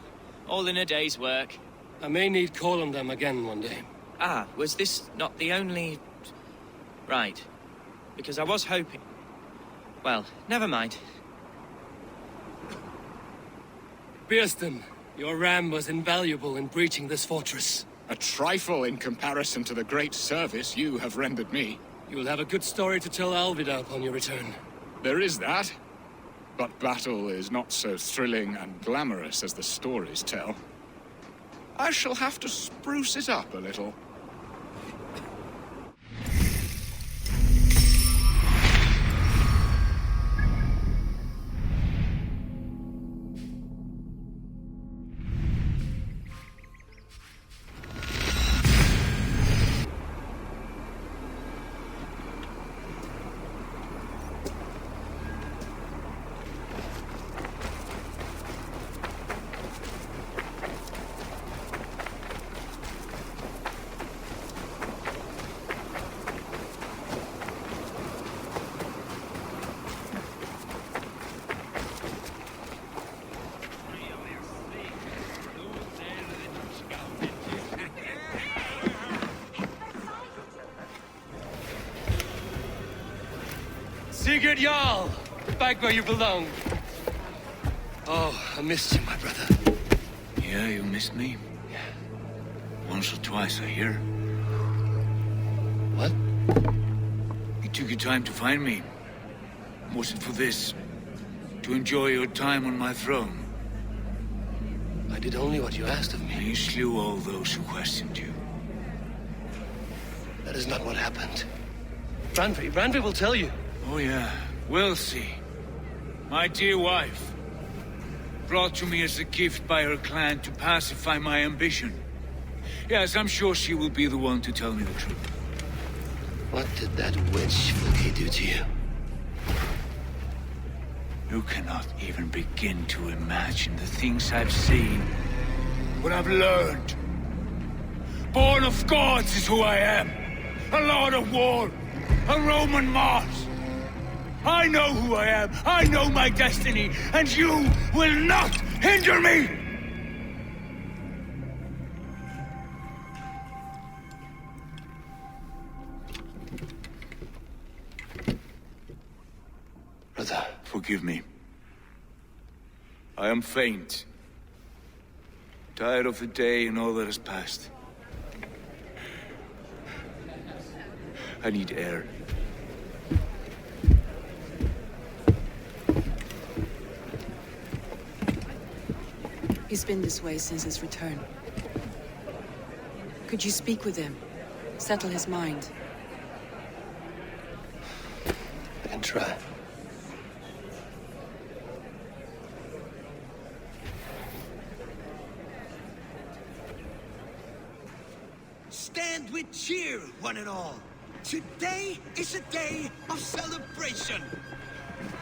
All in a day's work. I may need call on them again one day. Ah, was this not the only... Right. Because I was hoping... Well, never mind. Birsten, your ram was invaluable in breaching this fortress. A trifle in comparison to the great service you have rendered me. You will have a good story to tell Alvida upon your return. There is that. But battle is not so thrilling and glamorous as the stories tell. I shall have to spruce it up a little. Sigurd Jarl! Back where you belong. Oh, I missed you, my brother. Yeah, you missed me? Yeah. Once or twice, I hear. What? You took your time to find me. Was it for this? To enjoy your time on my throne? I did only what you asked of me. You slew all those who questioned you. That is not what happened. Randvi will tell you. Oh yeah, we'll see. My dear wife, brought to me as a gift by her clan to pacify my ambition. Yes, I'm sure she will be the one to tell me the truth. What did that witch Fulke do to you? You cannot even begin to imagine the things I've seen, what I've learned. Born of gods is who I am. A lord of war, a Roman Mars. I know who I am, I know my destiny, and you will not hinder me! Brother. Forgive me. I am faint. Tired of the day and all that has passed. I need air. He's been this way since his return. Could you speak with him? Settle his mind? I can try. Stand with cheer, one and all. Today is a day of celebration.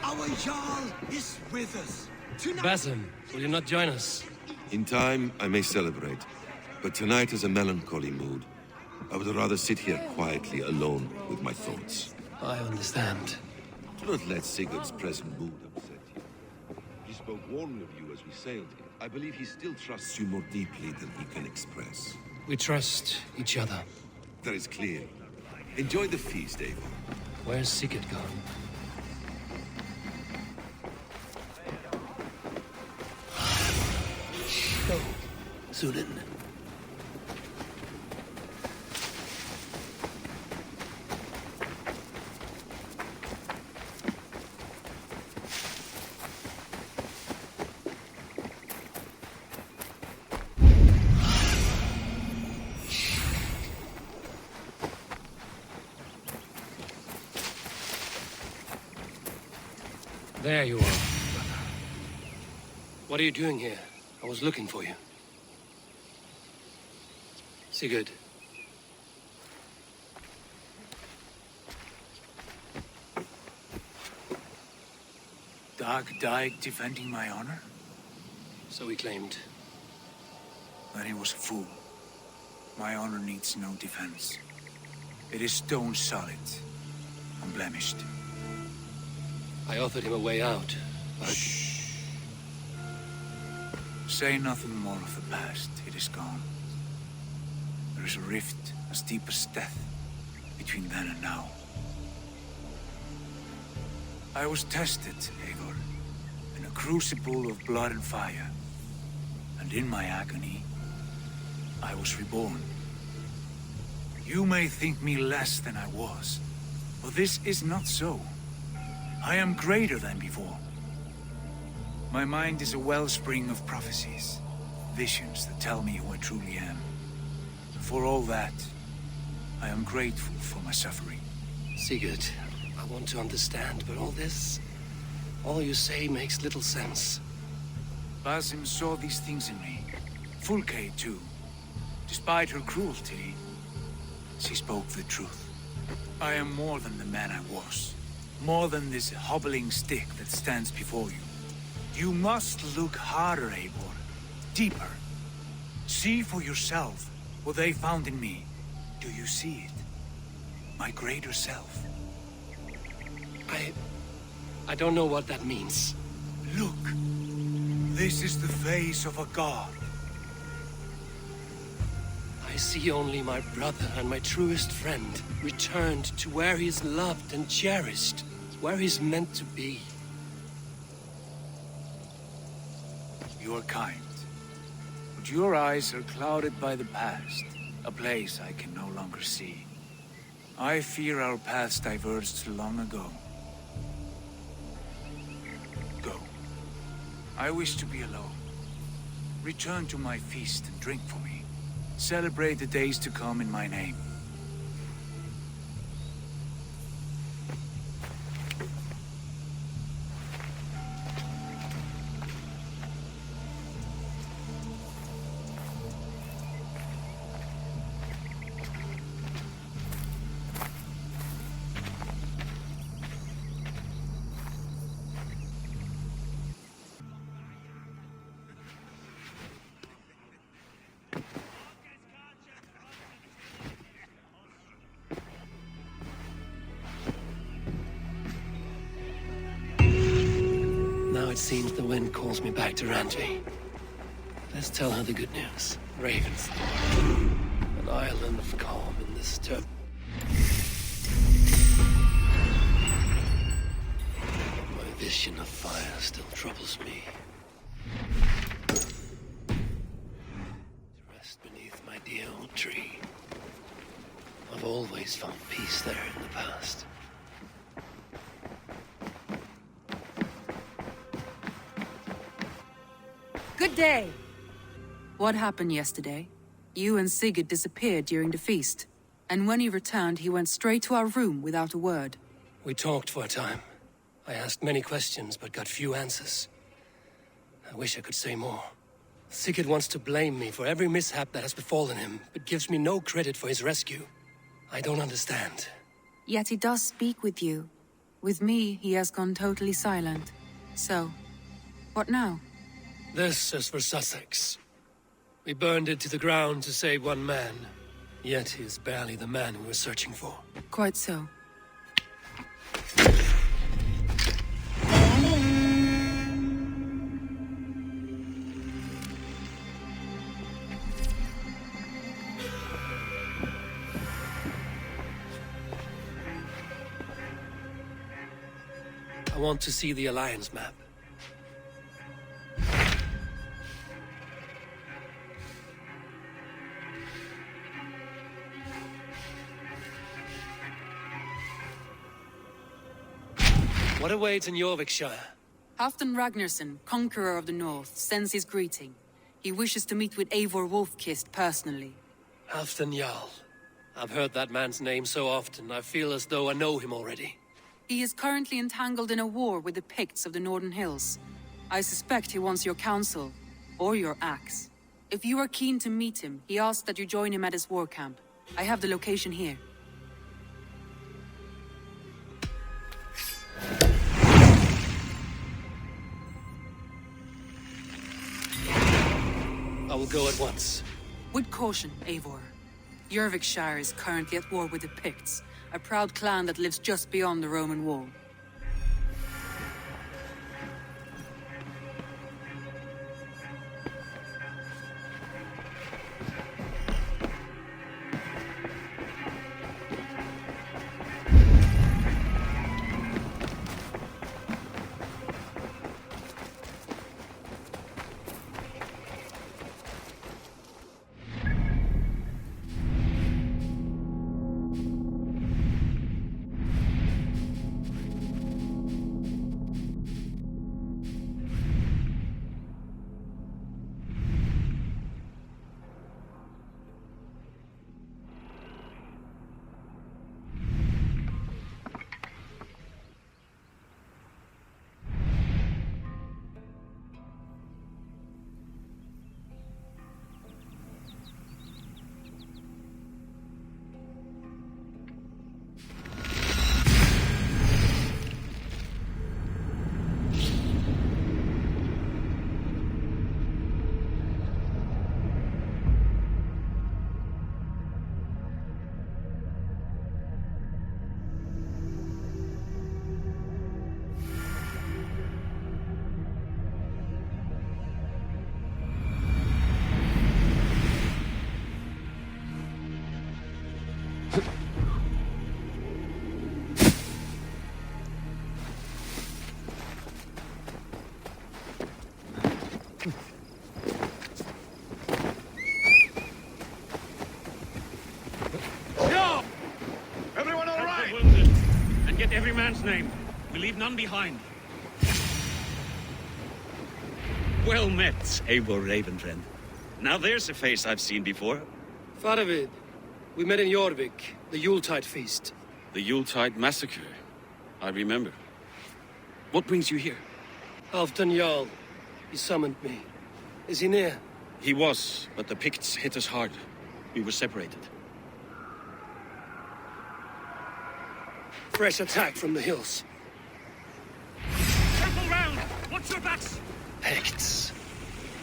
Our Jarl is with us. Tonight... Basim, will you not join us? In time, I may celebrate. But tonight is a melancholy mood. I would rather sit here quietly, alone, with my thoughts. I understand. Do not let Sigurd's present mood upset you. He spoke warmly of you as we sailed here. I believe he still trusts you more deeply than he can express. We trust each other. That is clear. Enjoy the feast, Eivor. Where's Sigurd gone? Go, Zulin. There you are, brother. What are you doing here? I was looking for you. Sigurd. Dag died defending my honor? So he claimed. Then he was a fool. My honor needs no defense. It is stone solid, unblemished. I offered him a way out, but... Shh. Say nothing more of the past. It is gone. There is a rift as deep as death between then and now. I was tested, Eivor, in a crucible of blood and fire. And in my agony, I was reborn. You may think me less than I was, but this is not so. I am greater than before. My mind is a wellspring of prophecies, visions that tell me who I truly am. For all that, I am grateful for my suffering. Sigurd, I want to understand, but all you say makes little sense. Basim saw these things in me. Fulke, too. Despite her cruelty, she spoke the truth. I am more than the man I was. More than this hobbling stick that stands before you. You must look harder, Eivor. Deeper. See for yourself what they found in me. Do you see it? My greater self. I don't know what that means. Look. This is the face of a god. I see only my brother and my truest friend returned to where he is loved and cherished. where he's meant to be. You are kind. But your eyes are clouded by the past, a place I can no longer see. I fear our paths diverged long ago. Go. I wish to be alone. Return to my feast and drink for me. Celebrate the days to come in my name. Now it seems the wind calls me back to Randvi. Let's tell her the good news. Ravensthorn, an island of calm in this turb. My vision of fire still troubles me. To rest beneath my dear old tree. I've always found peace there in the past. Good day! What happened yesterday? You and Sigurd disappeared during the feast, and when he returned, he went straight to our room without a word. We talked for a time. I asked many questions, but got few answers. I wish I could say more. Sigurd wants to blame me for every mishap that has befallen him, but gives me no credit for his rescue. I don't understand. Yet he does speak with you. With me, he has gone totally silent. So, what now? This is for Sussex. We burned it to the ground to save one man. Yet he is barely the man we were searching for. Quite so. I want to see the Alliance map. What awaits in Jorvikshire? Halfdan Ragnarsson, Conqueror of the North, sends his greeting. He wishes to meet with Eivor Wolfkist personally. Halfdan Jarl. I've heard that man's name so often, I feel as though I know him already. He is currently entangled in a war with the Picts of the Northern Hills. I suspect he wants your counsel, or your axe. If you are keen to meet him, he asks that you join him at his war camp. I have the location here. I will go at once. With caution, Eivor. Jorvikshire is currently at war with the Picts, a proud clan that lives just beyond the Roman wall. Get every man's name. We leave none behind. Well met, Eivor Ravenfriend. Now there's a face I've seen before. Faravid, we met in Jorvik, the Yuletide feast. The Yuletide massacre. I remember. What brings you here? Halfdan Jarl. He summoned me. Is he near? He was, but the Picts hit us hard. We were separated. Fresh attack from the hills. Circle round! Watch your backs! Picts.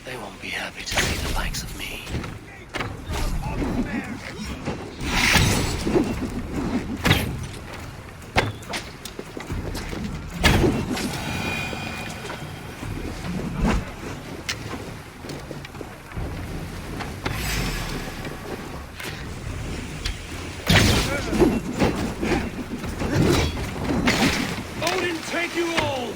They won't be happy to see the likes of me. Odin, take you all!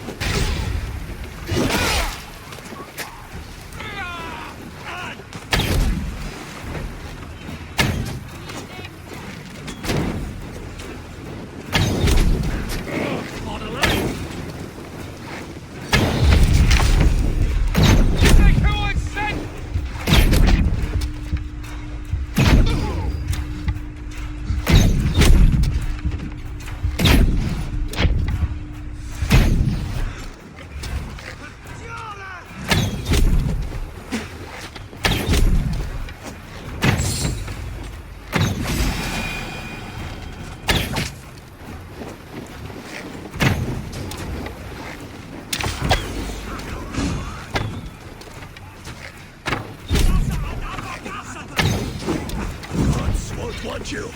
Won't want you.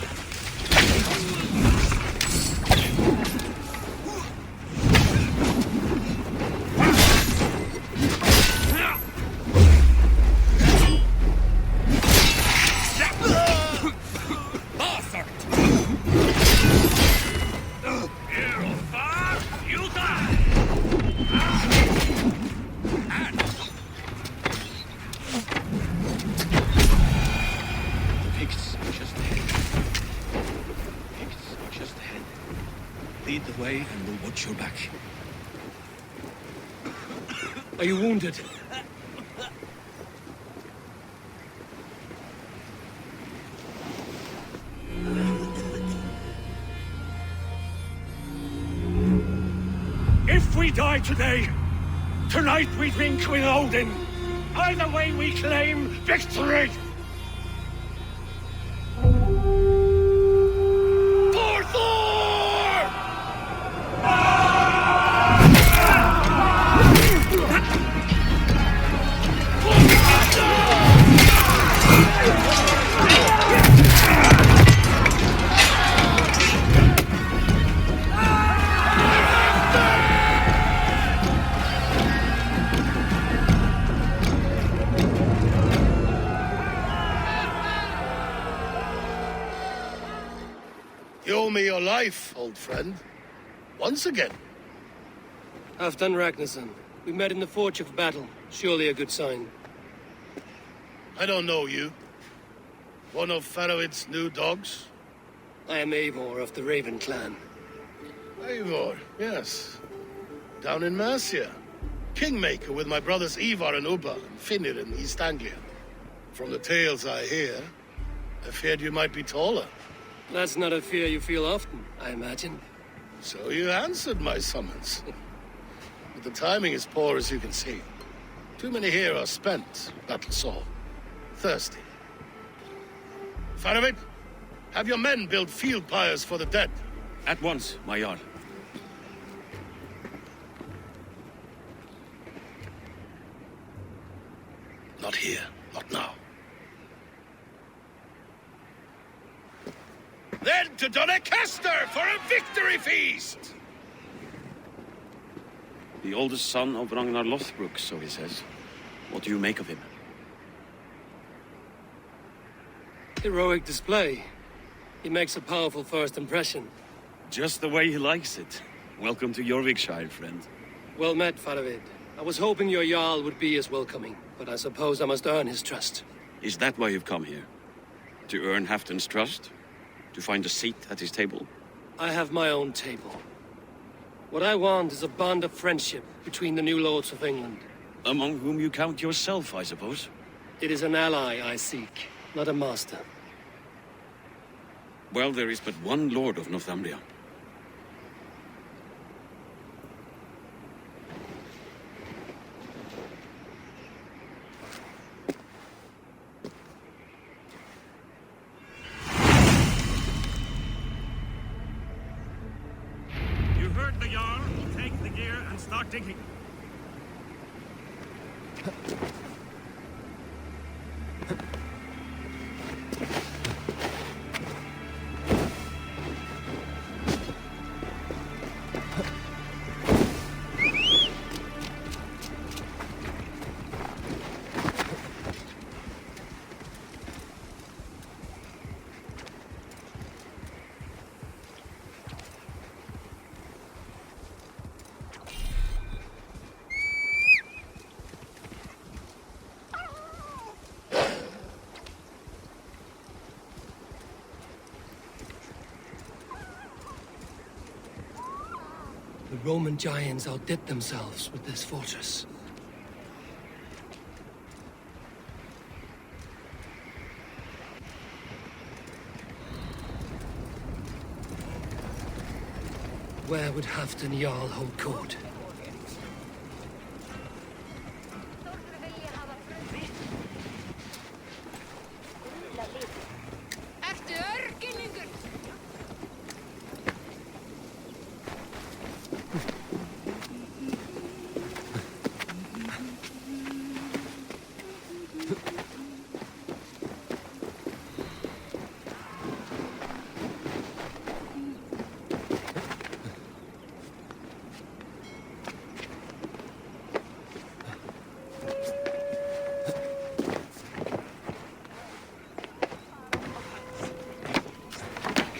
Lead the way and we'll watch your back. Are you wounded? If we die today, tonight we drink with Odin. Either way we claim victory! For Thor! You owe me your life, old friend. Once again. Halfdan Ragnarsson. We met in the Forge of Battle. Surely a good sign. I don't know you. One of Faravid's new dogs? I am Eivor of the Raven clan. Eivor, yes. Down in Mercia. Kingmaker with my brothers Ivar and Ubba and Finnir in East Anglia. From the tales I hear, I feared you might be taller. That's not a fear you feel often, I imagine. So you answered my summons. But the timing is poor, as you can see. Too many here are spent, battle sore, thirsty. Faravid, have your men build field pyres for the dead. At once, my Jarl. Not here, not now. Then to Doncaster for a victory feast! The oldest son of Ragnar Lothbrok, so he says. What do you make of him? Heroic display. He makes a powerful first impression. Just the way he likes it. Welcome to Jorvikshire, friend. Well met, Faravid. I was hoping your Jarl would be as welcoming, but I suppose I must earn his trust. Is that why you've come here? To earn Halfdan's trust? To find a seat at his table? I have my own table. What I want is a bond of friendship between the new lords of England. Among whom you count yourself, I suppose? It is an ally I seek, not a master. Well, there is but one lord of Northumbria. You heard the Jarl. Take the gear and start digging. The Roman giants outdid themselves with this fortress. Where would Halfdan Jarl hold court?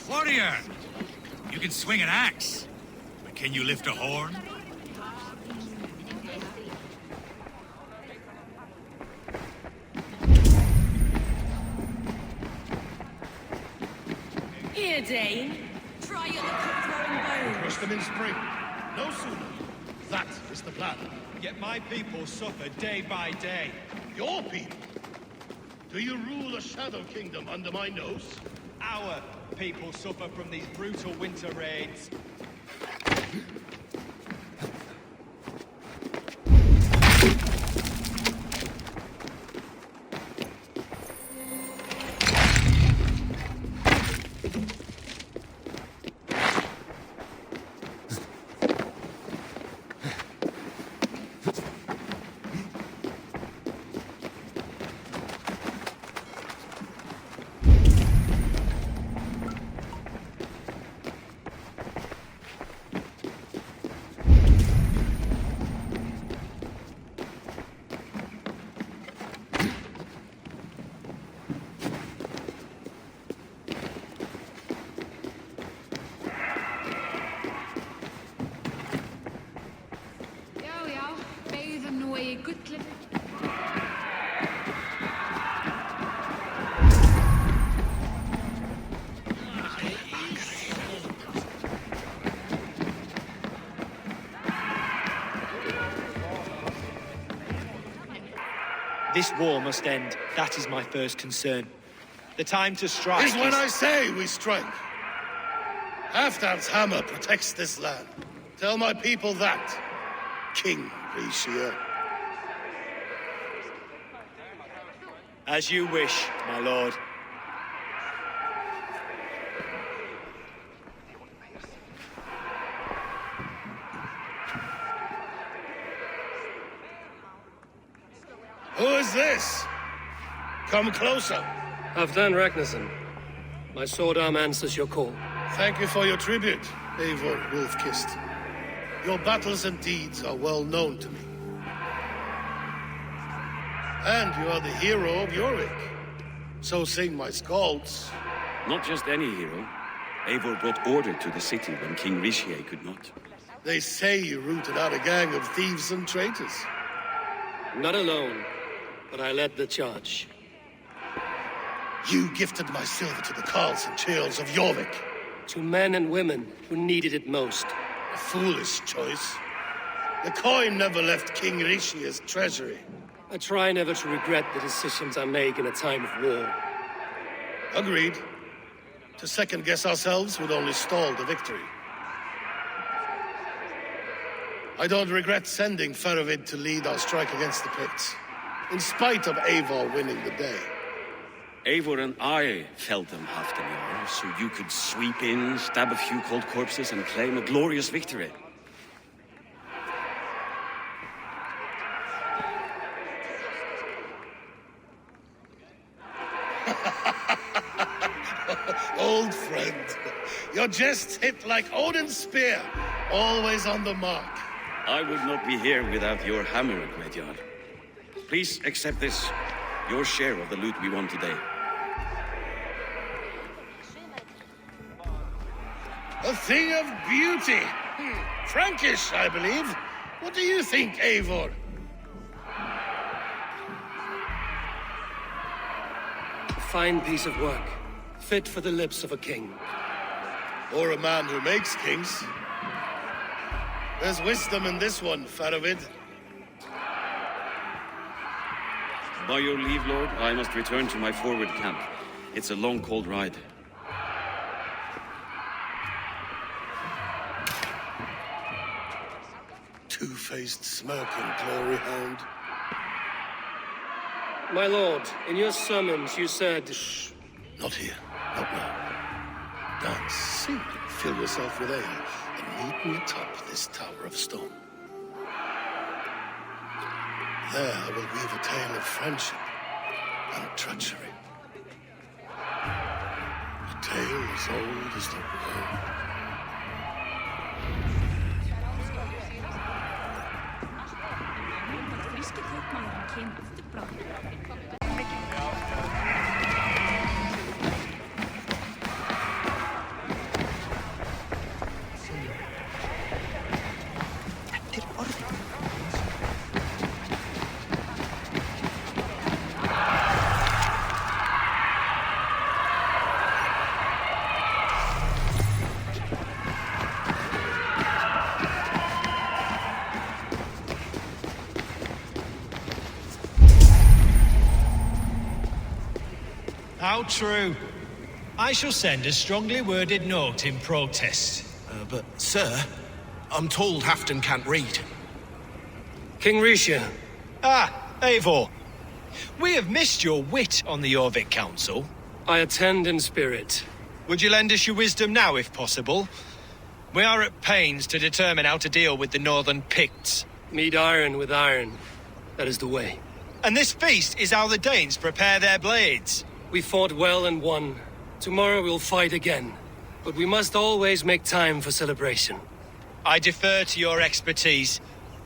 Warrior! You can swing an axe, but can you lift a horn? Here, Dane. Try your luck at throwing bones. Crush them in spring. No sooner. That is the plan. Yet my people suffer day by day. Your people? Do you rule a shadow kingdom under my nose? Our people suffer from these brutal winter raids. This war must end. That is my first concern. The time to strike is when I say we strike. Halfdan's hammer protects this land. Tell my people that, King Richelieu. As you wish, my lord. Who is this? Come closer. Halfdan Ragnarsson. My sword arm answers your call. Thank you for your tribute, Eivor Wolf-Kissed. Your battles and deeds are well known to me. And you are the hero of Yorick. So sing my skalds. Not just any hero. Eivor brought order to the city when King Richelieu could not. They say you rooted out a gang of thieves and traitors. Not alone, but I led the charge. You gifted my silver to the carls and churls of Yorick. To men and women who needed it most. A foolish choice. The coin never left King Rishia's treasury. I try never to regret the decisions I make in a time of war. Agreed. To second-guess ourselves would only stall the victory. I don't regret sending Faravid to lead our strike against the Picts, in spite of Eivor winning the day. Eivor and I felled them half the hour, so you could sweep in, stab a few cold corpses, and claim a glorious victory. Old friend, your jests hit like Odin's spear, always on the mark. I would not be here without your hammer, Graveyard. Please accept this, your share of the loot we won today. A thing of beauty. Frankish, I believe. What do you think, Eivor? A fine piece of work, fit for the lips of a king. Or a man who makes kings. There's wisdom in this one, Faravid. By your leave, Lord, I must return to my forward camp. It's a long, cold ride. Two-faced, smirking glory hound. My lord, in your summons you said... Shh. Not here. Not now. Dance, sing, fill yourself with ale, and meet me atop this tower of stone. There I will weave a tale of friendship and treachery. A tale as old as the world. How true. I shall send a strongly worded note in protest. But, sir, I'm told Halfdan can't read. King Rishia. Ah, Eivor. We have missed your wit on the Jorvik Council. I attend in spirit. Would you lend us your wisdom now, if possible? We are at pains to determine how to deal with the Northern Picts. Meet iron with iron. That is the way. And this feast is how the Danes prepare their blades. We fought well and won. Tomorrow we'll fight again. But we must always make time for celebration. I defer to your expertise.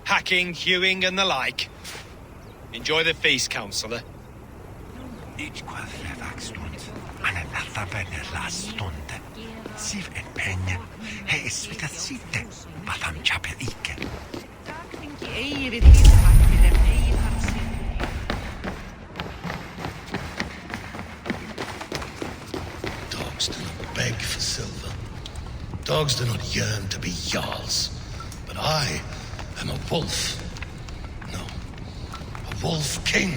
Hacking, hewing, and the like. Enjoy the feast, Councillor. Dogs do not beg for silver. Dogs do not yearn to be jarls. But I am a wolf. No, a wolf king.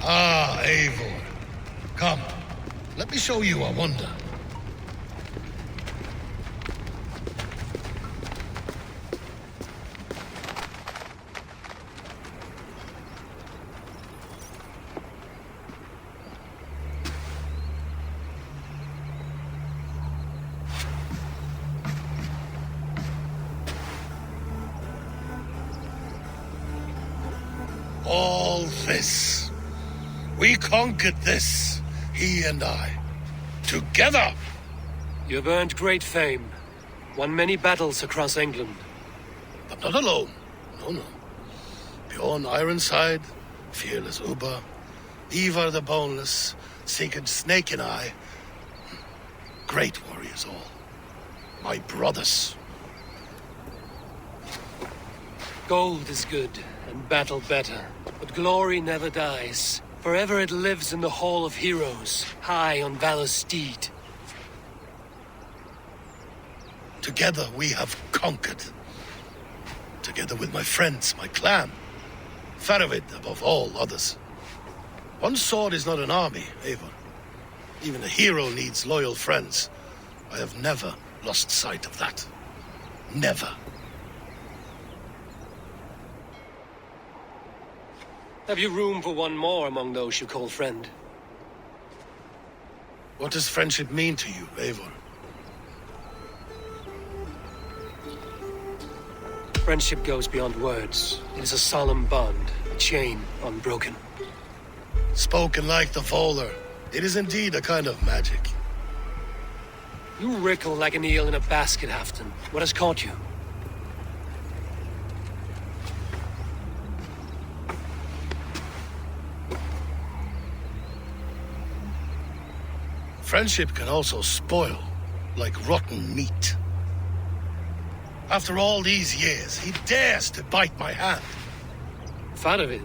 Ah, Eivor. Come, let me show you a wonder. All this. We conquered this, he and I. Together! You have earned great fame. Won many battles across England. But not alone. No, no. Bjorn Ironside, fearless Uber, Ivar the Boneless, Sigurd Snake and I. Great warriors all. My brothers. Gold is good, and battle better. But glory never dies. Forever it lives in the Hall of Heroes, high on Valor's steed. Together we have conquered. Together with my friends, my clan. Faravid above all others. One sword is not an army, Eivor. Even a hero needs loyal friends. I have never lost sight of that. Never. Have you room for one more among those you call friend? What does friendship mean to you, Eivor? Friendship goes beyond words. It is a solemn bond, a chain unbroken. Spoken like the Volar, it is indeed a kind of magic. You wrinkle like an eel in a basket, Halfdan. What has caught you? Friendship can also spoil, like rotten meat. After all these years, he dares to bite my hand. Faravid?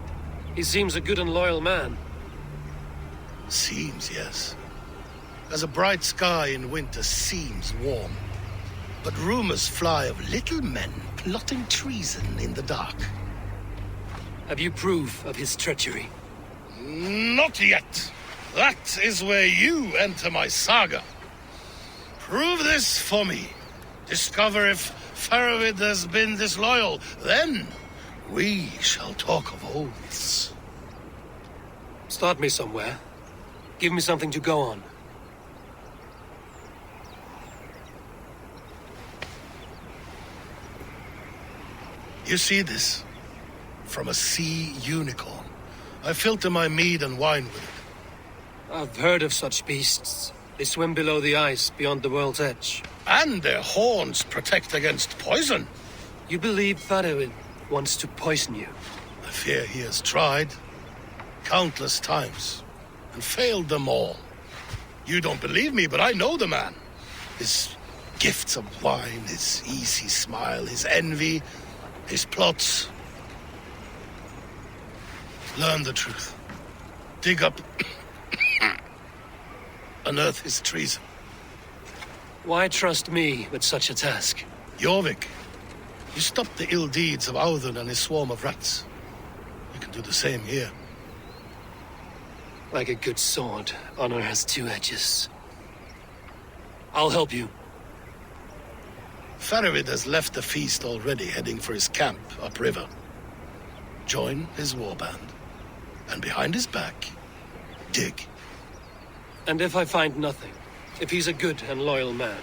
He seems a good and loyal man. Seems, yes. As a bright sky in winter seems warm. But rumors fly of little men plotting treason in the dark. Have you proof of his treachery? Not yet. That is where you enter my saga. Prove this for me. Discover if Faravid has been disloyal. Then we shall talk of oaths. Start me somewhere. Give me something to go on. You see this? From a sea unicorn. I filter my mead and wine with it. I've heard of such beasts. They swim below the ice, beyond the world's edge. And their horns protect against poison. You believe Faravid wants to poison you? I fear he has tried. Countless times. And failed them all. You don't believe me, but I know the man. His gifts of wine, his easy smile, his envy, his plots. Learn the truth. Dig up... unearth his treason. Why trust me with such a task? Jorvik, you stopped the ill deeds of Audun and his swarm of rats. You can do the same here. Like a good sword, honor has two edges. I'll help you. Faravid has left the feast already, heading for his camp upriver. Join his warband. And behind his back, dig. And if I find nothing? If he's a good and loyal man?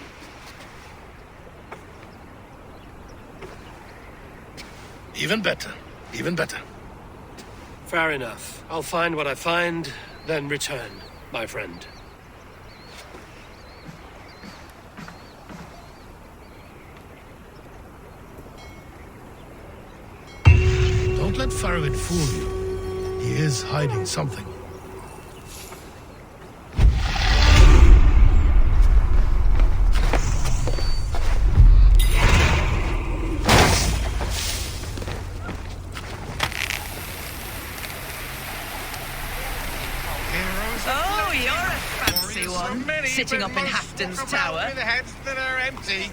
Even better. Even better. Fair enough. I'll find what I find, then return, my friend. Don't let Faravid fool you. He is hiding something. Oh, you're a fancy one, sitting up in Halfdan's tower. With heads that are empty.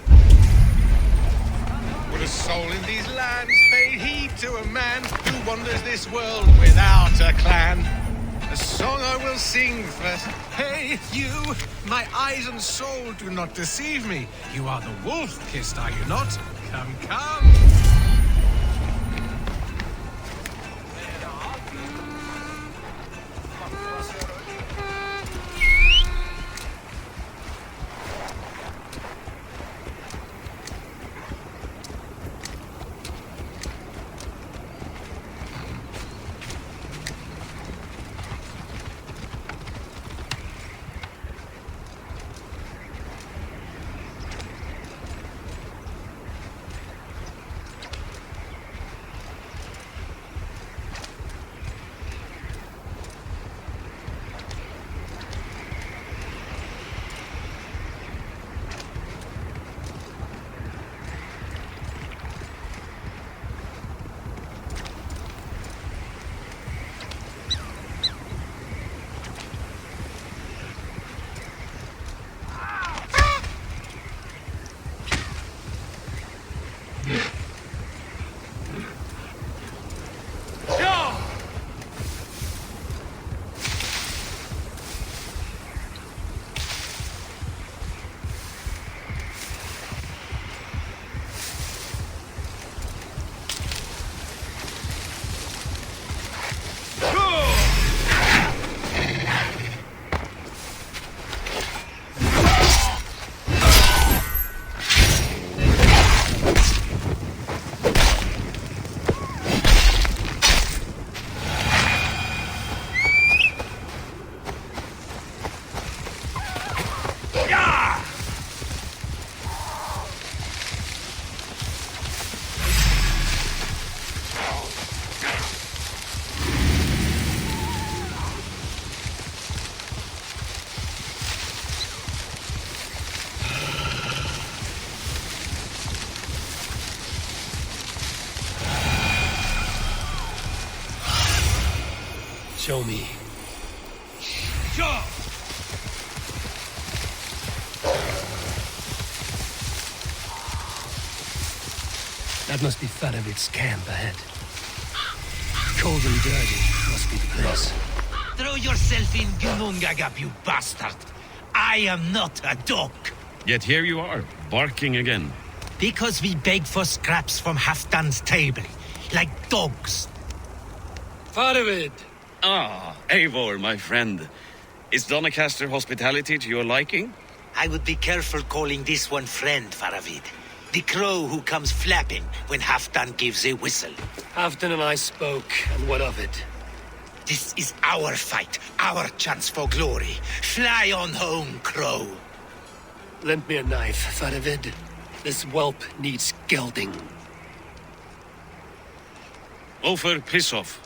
Would a soul in these lands pay heed to a man who wanders this world without a clan? A song I will sing first. Hey, you! My eyes and soul do not deceive me. You are the wolf-kissed, are you not? Come, come! Show me. Sure. That must be Faravid's camp ahead. Cold and dirty must be the place. Throw yourself in Gunungagap, you bastard! I am not a dog! Yet here you are, barking again. Because we beg for scraps from Halfdan's table, like dogs. Faravid! Ah, Eivor, my friend. Is Doncaster hospitality to your liking? I would be careful calling this one friend, Faravid. The crow who comes flapping when Halfdan gives a whistle. Halfdan and I spoke, and what of it? This is our fight, our chance for glory. Fly on home, crow. Lend me a knife, Faravid. This whelp needs gelding. Ulfr, piss off.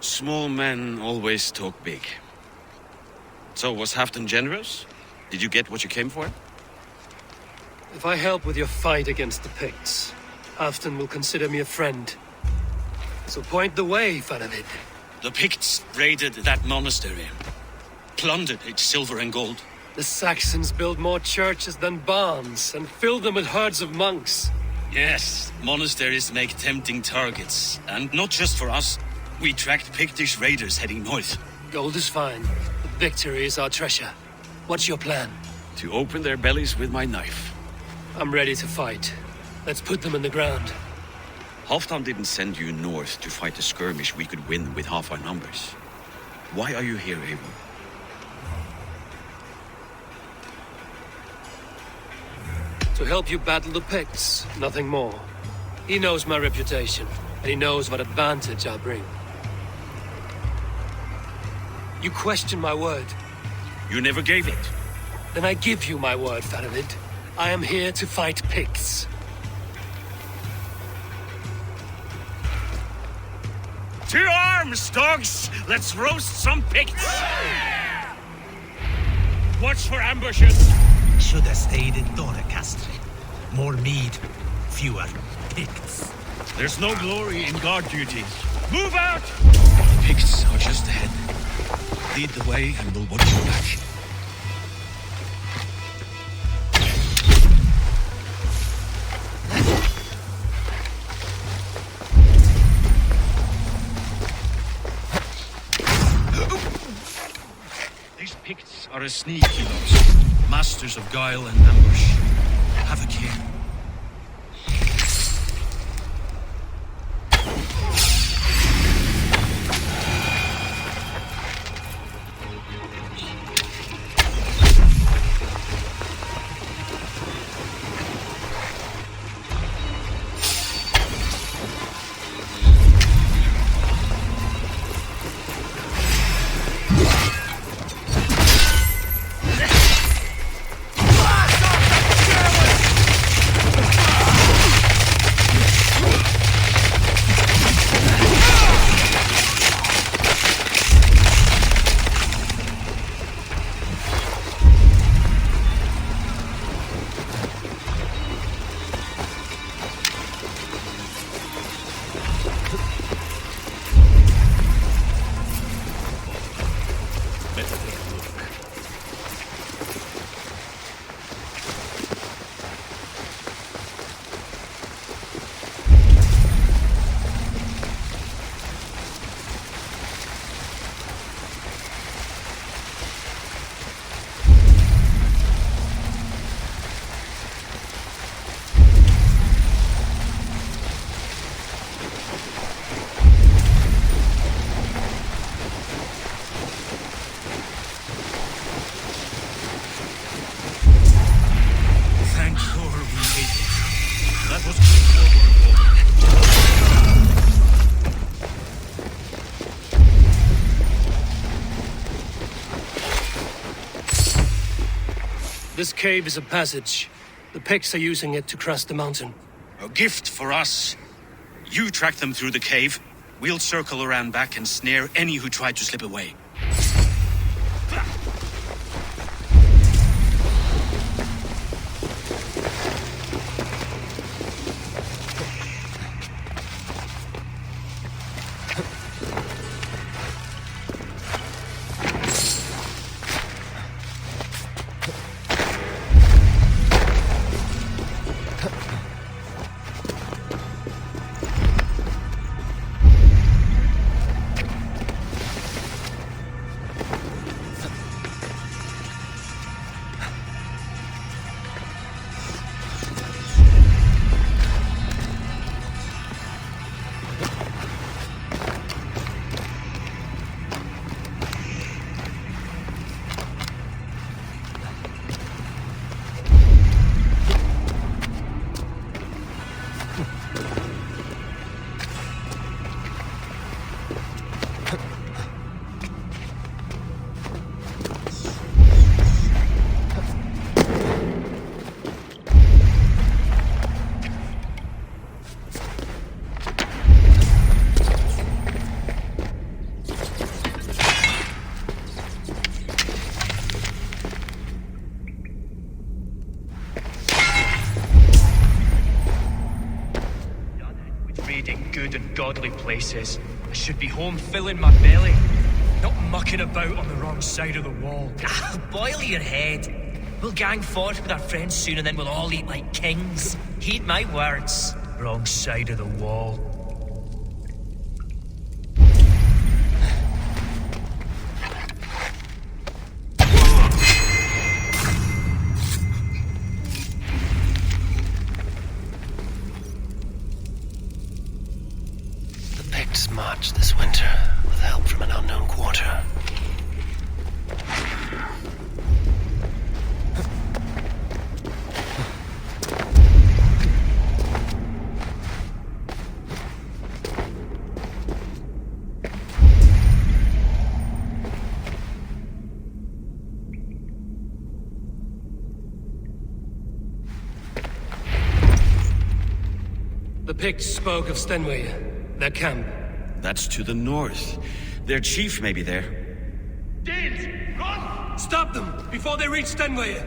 Small men always talk big. So, was Halfdan generous? Did you get what you came for? If I help with your fight against the Picts, Halfdan will consider me a friend. So point the way, Faravid. The Picts raided that monastery, plundered its silver and gold. The Saxons built more churches than barns, and filled them with herds of monks. Yes, monasteries make tempting targets, and not just for us. We tracked Pictish raiders heading north. Gold is fine, but victory is our treasure. What's your plan? To open their bellies with my knife. I'm ready to fight. Let's put them in the ground. Halfdan didn't send you north to fight a skirmish we could win with half our numbers. Why are you here, Eivor? To help you battle the Picts, nothing more. He knows my reputation, and he knows what advantage I bring. You question my word. You never gave it. Then I give you my word, Faravid. I am here to fight Picts. To arms, dogs! Let's roast some Picts! Watch for ambushes! Should have stayed in Doncaster. More mead, fewer Picts. There's no glory in guard duty. Move out! Picts are just ahead. Lead the way and we'll watch your back. These Picts are a sneaky lot. Masters of guile and ambush. Have a care. This cave is a passage. The Picts are using it to cross the mountain. A gift for us. You track them through the cave. We'll circle around back and snare any who try to slip away. stayed in good and godly places. I should be home filling my belly, not mucking about on the wrong side of the wall. Boil your head. We'll gang forth with our friends soon and then we'll all eat like kings. Heed my words. Wrong side of the wall. March this winter with help from an unknown quarter. The Picts spoke of Stenway, their camp. That's to the north. Their chief may be there. Danes, run! Stop them before they reach Stenway.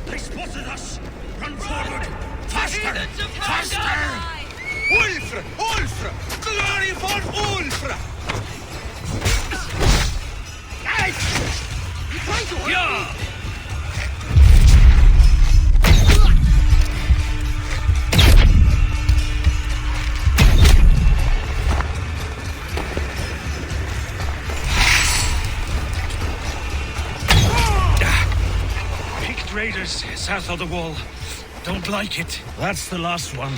They spotted us! Run forward! Faster! Faster! Ulfra! Ulfra! Glory for Ulfra! Guys! You trying to hurt me? Raiders south of the wall. Don't like it. That's the last one.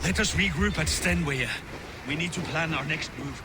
Let us regroup at Stenway. We need to plan our next move.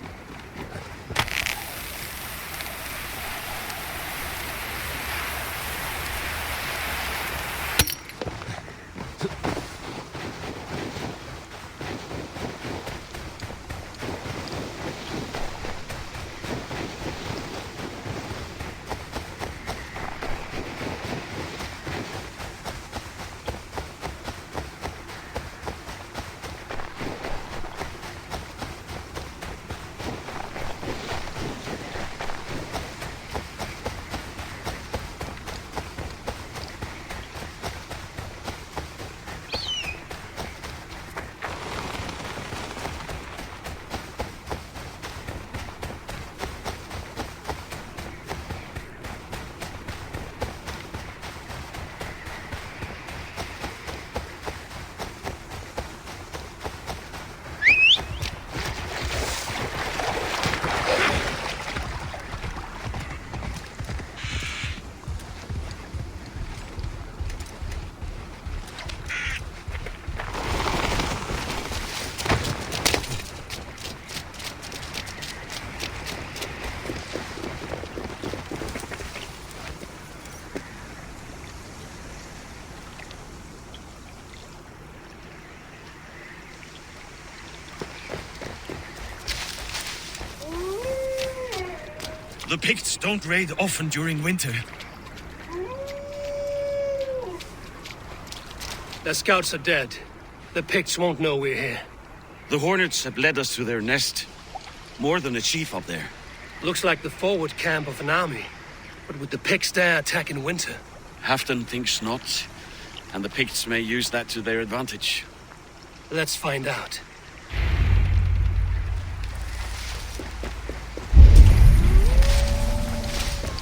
The Picts don't raid often during winter. Their scouts are dead. The Picts won't know we're here. The Hornets have led us to their nest. More than a chief up there. Looks like the forward camp of an army. But would the Picts dare attack in winter? Halfdan thinks not. And the Picts may use that to their advantage. Let's find out.